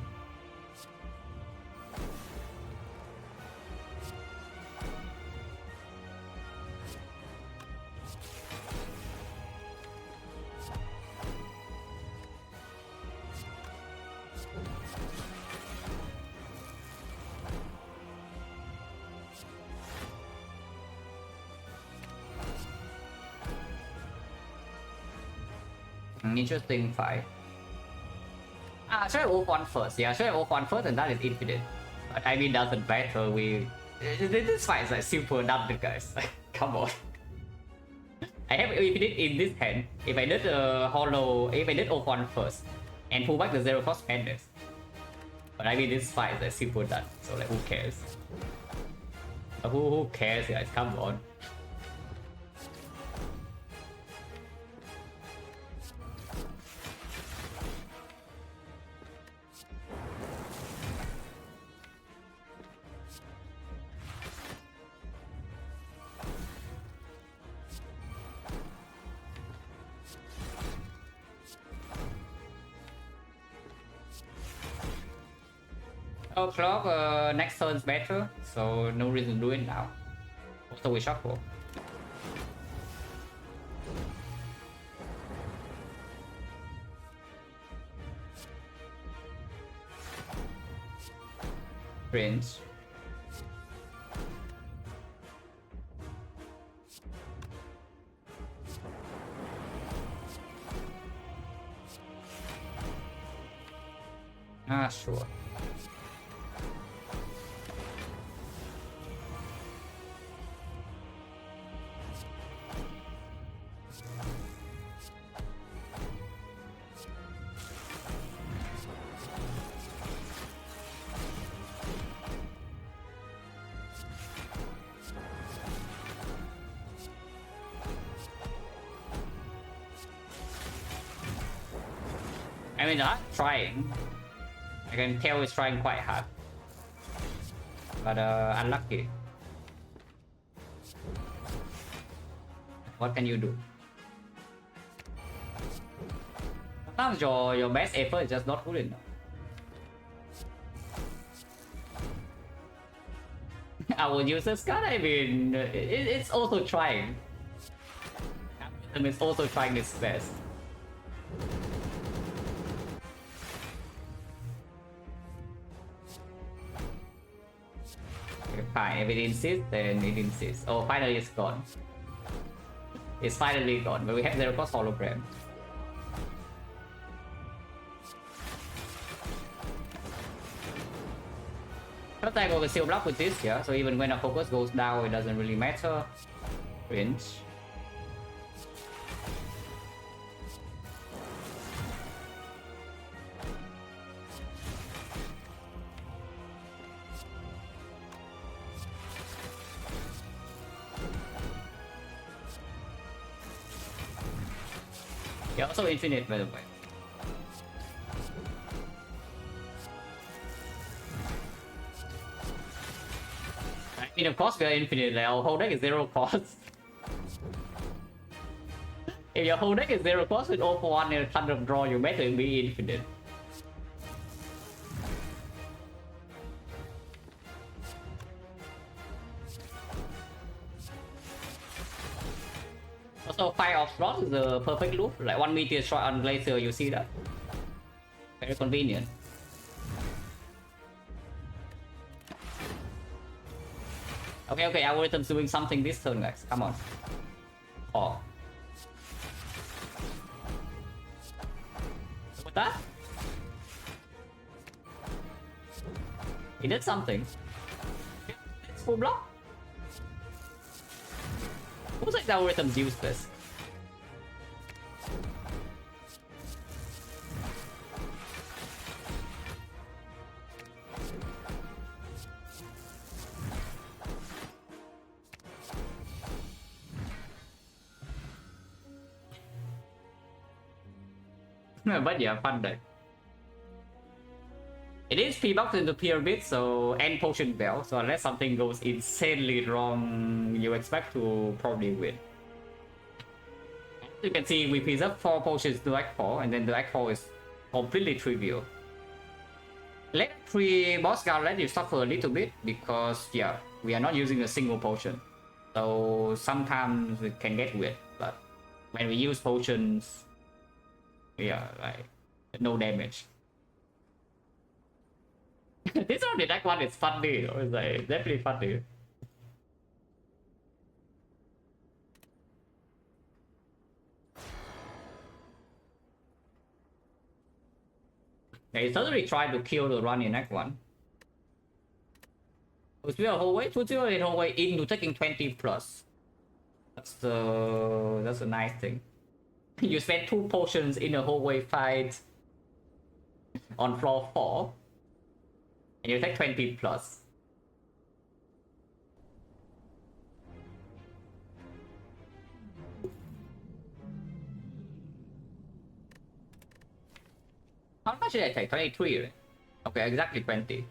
Interesting fight. Should I wolf one first? Yeah, should I wolf one first and that is infinite. But I mean doesn't matter, this fight is like super dumb, guys. Come on. I have infinite in this hand. If I did hollow, if I did O1 first and pull back the 0 cost Madness. But I mean this fight is like super dumb, so like who cares? Who cares, guys? Come on. Oh, clock, next turn's better, so no reason to do it now. Also, we shuffle. Prince. Sure. I mean, I'm trying. I can tell it's trying quite hard. But unlucky. What can you do? Sometimes your best effort is just not good enough. Our users card, I mean, it's also trying. It's also trying its best. Okay, fine, if it insists, then it insists. Oh, finally it's gone. It's finally gone, but we have 0 cost hologram. First I go with seal block with this, yeah, so even when a focus goes down, it doesn't really matter. Cringe. Yeah, also infinite, by the way. mean, of course we are infinite, like our whole deck is 0 cost. If your whole deck is 0 cost with 0 for 1 and a ton of draw, you better be infinite. Also, 5 of slots is a perfect loop, like 1 meteor strike on Glacier, you see that? Very convenient. Okay, algorithm's doing something this turn, guys. Come on. Oh. With that? He did something. It's full block. Who's like the algorithm's useless? But yeah, fun deck. It is P-box into Pyramid, so end potion bell, so unless something goes insanely wrong, you expect to probably win. As you can see, we preserve 4 potions to Act 4, and then the Act 4 is completely trivial. Let 3 boss guard let you suffer a little bit, because yeah, we are not using a single potion. So sometimes it can get weird, but when we use potions, yeah, like no damage. This one, the deck one is funny, you know? It's like definitely funny. Yeah, he suddenly tried to kill the run in act 1. Was we a whole way? 208 whole way into taking 20 plus. That's a nice thing. You spend 2 potions in a whole way fight on floor 4. And you take 20 plus. How much did I take? 23, right? Okay, exactly 20.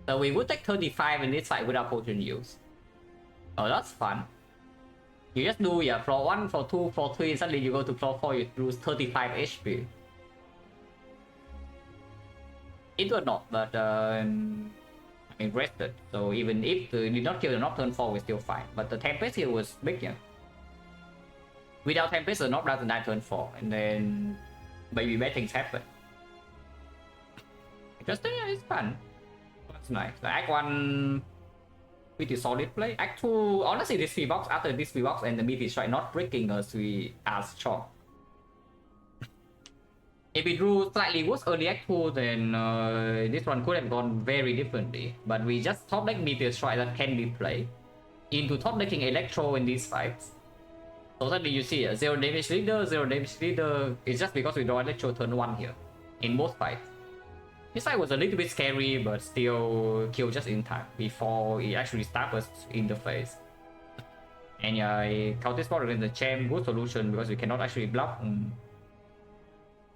So we would take 35 in this fight without potion use. Oh, that's fun. You just do, yeah, floor 1, floor 2, floor 3, suddenly you go to floor 4, you lose 35 HP. It was not, but I mean rested. So even if you did not kill the Nocturne 4, we're still fine. But the Tempest here was big, yeah. Without Tempest, the knock doesn't die turn 4, and then maybe bad things happen. Just yeah, it's fun. That's nice. The Act 1 pretty solid play. Act 2, honestly, this V-box, after this V-box and the meteor strike not breaking us, we as shocked. If we drew slightly worse early Act 2, then this one could have gone very differently. But we just top deck meteor strike that can be played into top decking Electro in these fights. So suddenly you see a 0 damage leader, 0 damage leader. It's just because we draw Electro turn 1 here in both fights. This fight was a little bit scary, but still killed just in time before it actually stabbed us in the face. And yeah, counter spot against the champ, good solution because we cannot actually block.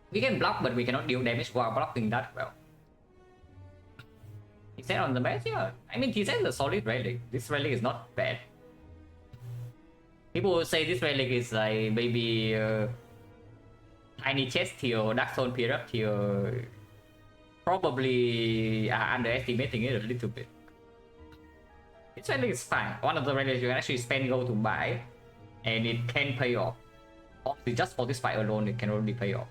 We can block, but we cannot deal damage while blocking that well. He said on the best, yeah. I mean, he said a solid relic. This relic is not bad. People will say this relic is like maybe tiny chest tier or dark zone period tier. Probably underestimating it a little bit. This relic is fine. One of the relics you can actually spend gold to buy, and it can pay off. Obviously, just for this fight alone, it can already pay off.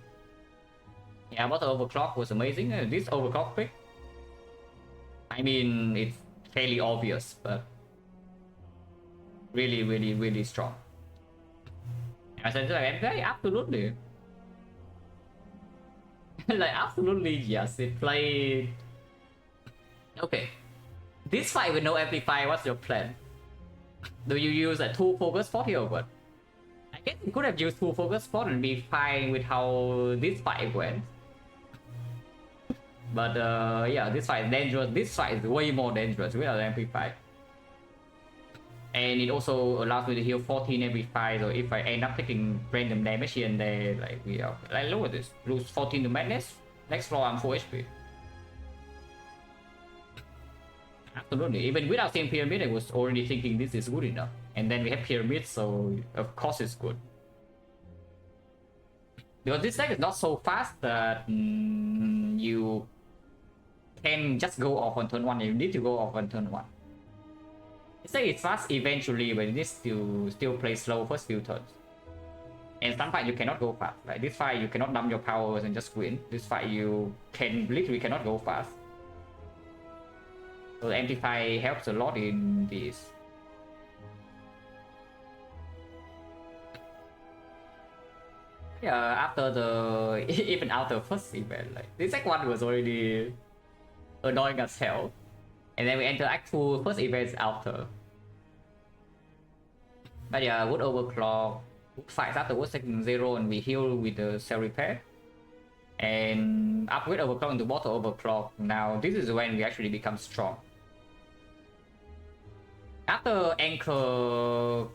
Yeah, but the overclock was amazing. This overclock pick, I mean, it's fairly obvious, but really, really, really strong. I said, like, absolutely. Like, absolutely, yes, it played. Okay. This fight with no amplify, what's your plan? Do you use a 2 focus spot here or what? I guess you could have used 2 focus spot and be fine with how this fight went. But yeah, this fight is dangerous. This fight is way more dangerous without amplify. And it also allows me to heal 14 every fight, so if I end up taking random damage here and there, like we are, like look at this, lose 14 to madness, next floor I'm full HP. Absolutely. Even without seeing pyramid, I was already thinking this is good enough. And then we have pyramid, so of course it's good. Because this deck is not so fast that you can just go off on turn 1. You need to go off on turn 1. This deck is fast eventually, but it needs to still play slow first few turns. And some fight you cannot go fast. Like this fight you cannot dump your powers and just win. This fight you can literally cannot go fast. So the amplify helps a lot in this. Yeah, after the even after first event, like this act 1 was already annoying as hell. And then we enter act 2, first event after. But yeah, wood overclock, wood fights afterwards second 0 and we heal with the cell repair. And upgrade overclock into bottle overclock. Now this is when we actually become strong. After anchor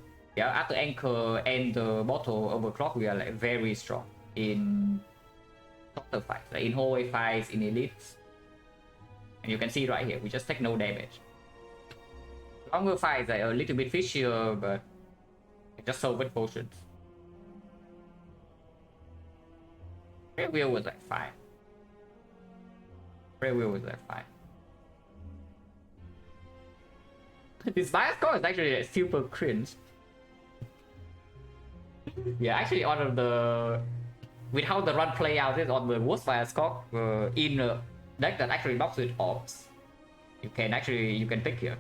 and the bottle overclock, we are like very strong in shorter fights, like in hallway fights, in elites. And you can see right here, we just take no damage. Longer fights are a little bit fishier, but just so with potions. Red wheel was like fine. Red wheel was like fine. This bias score is actually like, super cringe. Yeah, actually one of the with how the run play out is on the worst bias score in a deck that actually blocks with orbs. You can pick here.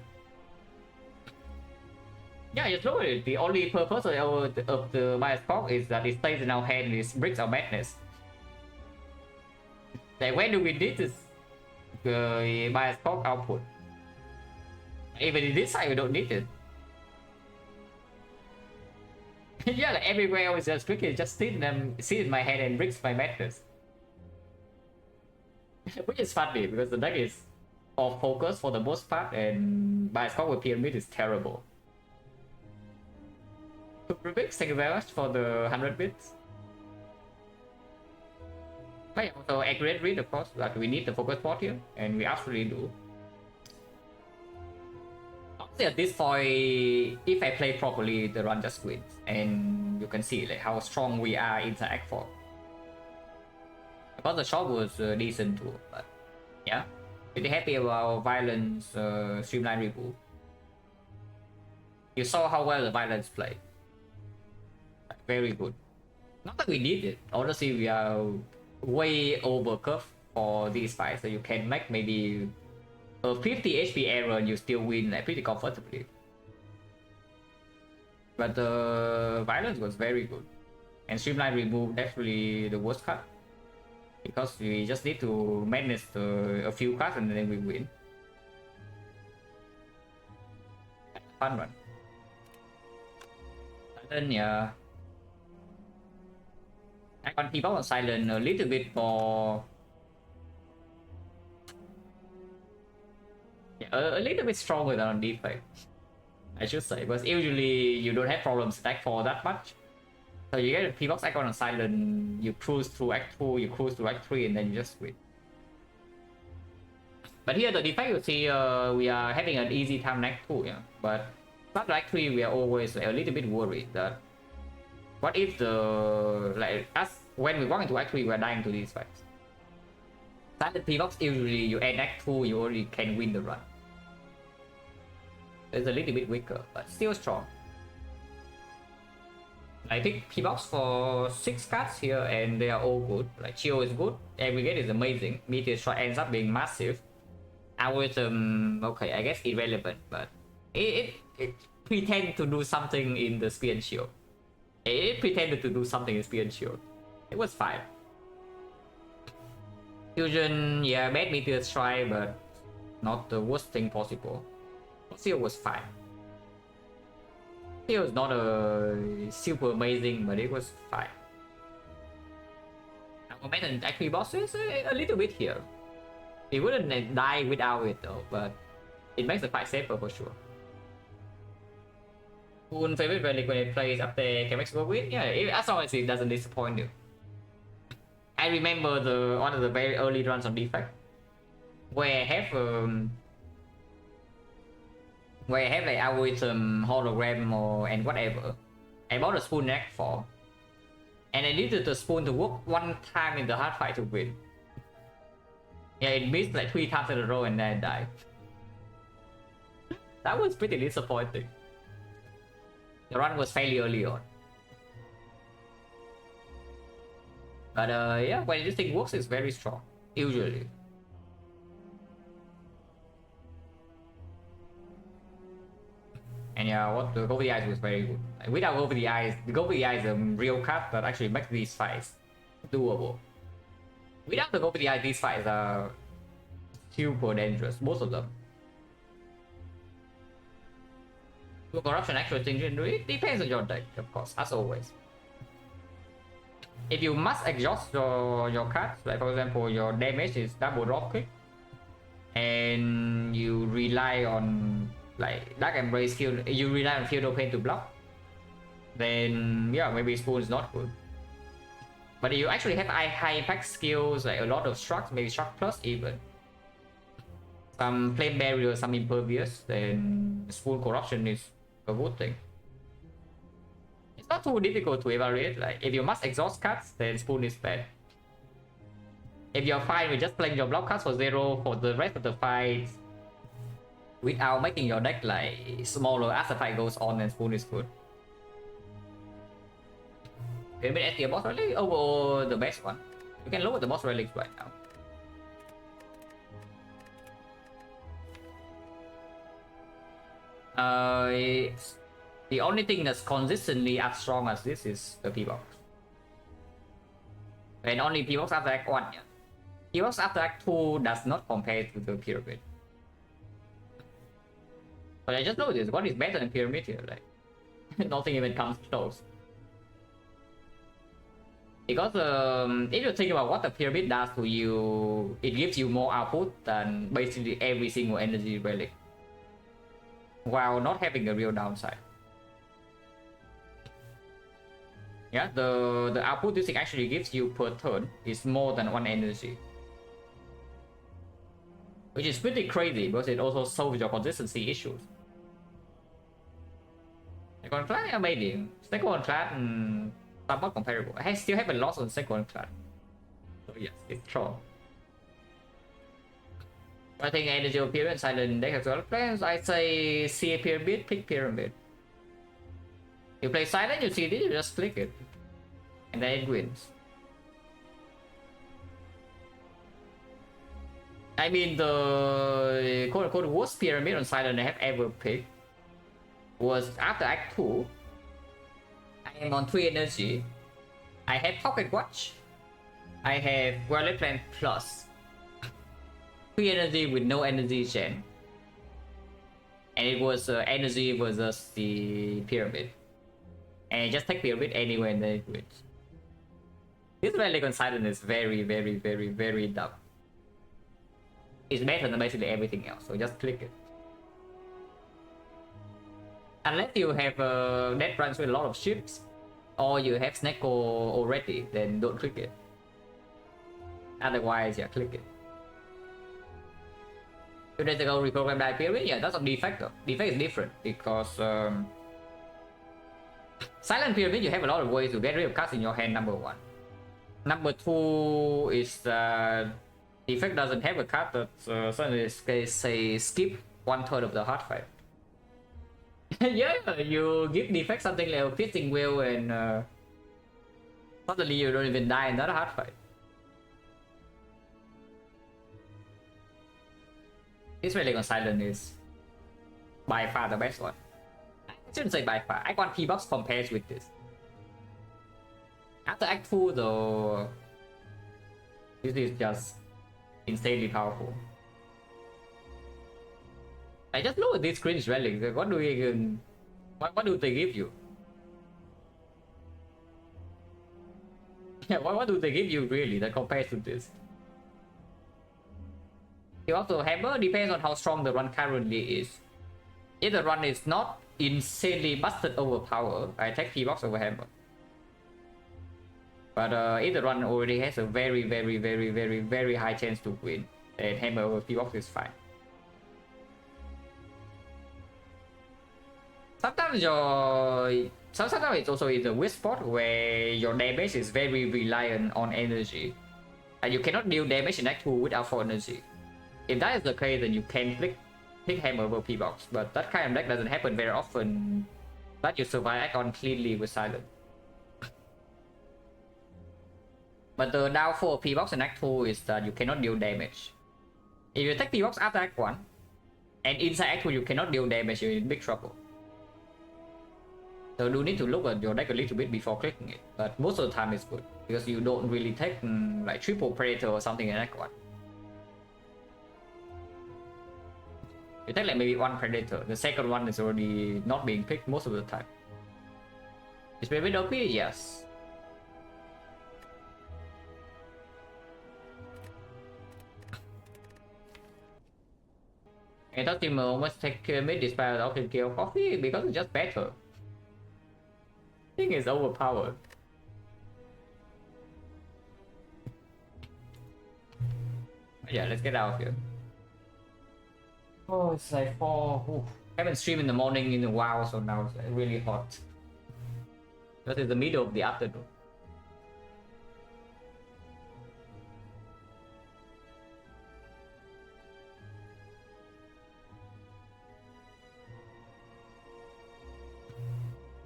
Yeah, you know it. The only purpose of the bias score is that it stays in our hand and it brings our madness. Like when do we need this bias score output? Even in this side, we don't need it. Yeah, like everywhere I was just quickly just sit in my head and brings my madness. Which is funny because the deck is off focus for the most part and bias score with pyramid is terrible. Rubik, thank you very much for the 100 bits. But yeah, also accurate read of course, like we need the focus spot here, and we absolutely do. At this point, if I play properly, the run just wins, and you can see like how strong we are in the Act 4. Because the shot was decent too, but yeah, pretty happy about Violence Streamline Reboot. You saw how well the Violence played. Very good. Not that we need it. Honestly, we are way over curve for these fights, so you can make maybe a 50 HP error and you still win like, pretty comfortably. But the Violence was very good. And Streamline Remove definitely the worst card. Because we just need to manage a few cards and then we win. Fun run. And then yeah. I want people on Silent a little bit more. A little bit stronger than on Defect, I should say, because usually you don't have problems stack for that much. So you get a P-Box icon on Silent, you cruise through Act 2, you cruise through Act 3, and then you just win. But here the Defect, you see, we are having an easy time in Act 2, yeah. But after Act 3, we are always a little bit worried that what if when we walk into Act 3, we are dying to these fights. Silent P-Box, usually you end Act 2, you already can win the run. It's a little bit weaker, but still strong. I think P-Box for 6 cards here and they are all good. Like Chill is good, Aggregate is amazing, Meteor Strike ends up being massive. Algorithm, okay, I guess irrelevant, but it pretended to do something in the Spear and Shield. It pretended to do something in Spear and Shield. It was fine. Fusion, yeah, bad Meteor Strike, but not the worst thing possible. Seal was fine. Seal was not a super amazing, but it was fine. Momentum actually bosses a little bit here. It wouldn't die without it though, but it makes the fight safer for sure. Cool favorite relic when it plays up there can make go win? Yeah, as long as it doesn't disappoint you. I remember one of the very early runs on Defect where I have where I have like algorithm, hologram, or and whatever. I bought a spoon neck form, and I needed the spoon to work one time in the hard fight to win. Yeah, it missed like 3 times in a row and then I died. That was pretty disappointing. The run was fairly early on. But yeah, when this thing works, it's very strong, usually. And yeah, what the Go with the Eyes was very good. Like, without Go with the Eyes, the Go with the Eyes is a real card that actually makes these fights doable. Without the Go with the Eyes, these fights are super dangerous, most of them. The corruption actually thing it depends on your deck, of course, as always. If you must exhaust your cards, like for example your damage is double drop kick, and you rely on like Dark Embrace skill, you rely on Field of Pain to block, then yeah, maybe Spoon is not good. But if you actually have high impact skills, like a lot of structs, maybe struct plus even, some flame barrier, some impervious, then Spoon corruption is a good thing. It's not too difficult to evaluate. Like if you must exhaust cards, then Spoon is bad. If you're fine with just playing your block cards for 0 for the rest of the fight without making your deck like smaller as the fight goes on, then Spoon is good. Pyramid as the boss relic overall the best one. You can lower the boss relics right now. The only thing that's consistently as strong as this is the P-Box. And only P-Box after Act 1, yeah. P-Box after Act 2 does not compare to the Pyramid. But I just noticed, what is better than Pyramid here? Like, nothing even comes close. Because if you think about what the Pyramid does to you, it gives you more output than basically every single energy relic, while not having a real downside. Yeah, the output this thing actually gives you per turn is more than 1 energy, which is pretty crazy because it also solves your consistency issues. Second class amazing. Second class somewhat comparable. I still haven't lost on second class, so yes, it's strong. I think energy of Pyramid Silent deck has well plans. I say see a Pyramid, pick Pyramid. You play Silent, you see this, you just click it, and then it wins. I mean, the quote-unquote worst Pyramid on Silent I have ever picked was after Act 2. I am on 3 energy. I have Pocket Watch. I have Wallet Plan Plus. 3 energy with no energy gen. And it was energy versus the Pyramid. And I just take Pyramid anywhere and then it wins. This relic on Silent is very, very, very, very dumb. It's better than basically everything else, so just click it. Unless you have death runs with a lot of ships, or you have Snecko already, then don't click it. Otherwise, yeah, click it. 2 days ago, reprogrammed die Pyramid, yeah, that's a Defect though. Defect is different because Silent Pyramid, you have a lot of ways to get rid of cards in your hand, number 1. Number 2 is Defect doesn't have a card that suddenly say skip 1/3 of the hard fight. Yeah, you give Defect something like a Fishing Wheel and suddenly you don't even die in that hard fight. This relic on Silent is by far the best one. I shouldn't say by far. Act 1 P-Box compares with this. After Act 2 though, this is just insanely powerful. I just look at these cringe relics. What do we even... What do they give you? Yeah, what do they give you really that compares to this? You also Hammer depends on how strong the run currently is. If the run is not insanely busted overpower, I take P-Box over Hammer. But if the run already has a very, very, very, very, very high chance to win, then Hammer over P-Box is fine. sometimes it's also in the weak spot where your damage is very reliant on energy, and you cannot deal damage in Act 2 without 4 energy. If that is the case, then you can pick hammer over P-box, but that kind of deck doesn't happen very often. That you survive Act 1 cleanly with Silent. But the downfall of P-box in Act 2 is that you cannot deal damage. If you take P-box after Act 1, and inside Act 2 you cannot deal damage, you're in big trouble. So you need to look at your deck a little bit before clicking it. But most of the time it's good, because you don't really take like triple Predator or something in Act 1. You take like maybe one Predator, the second one is already not being picked most of the time. Is maybe OP? Yes. I thought Team almost take mid despite the option kill coffee because it's just better. I think it's overpowered. Yeah, let's get out of here. Oh, it's like 4. Oof. I haven't streamed in the morning in a while, so now it's like really hot. Because it's the middle of the afternoon.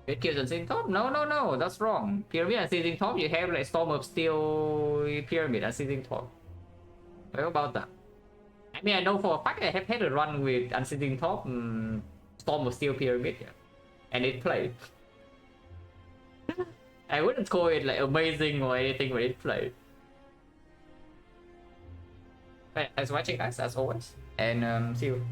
It kills Unseen Top? No, that's wrong. Pyramid and Seizing Top, you have like Storm of Steel, Pyramid and Seizing Top. What about that? I mean, I know for a fact I have had a run with Unseating Top, Storm of Steel Pyramid, yeah. And it played. I wouldn't call it like amazing or anything when it played. But thanks for watching guys, as always. And see you.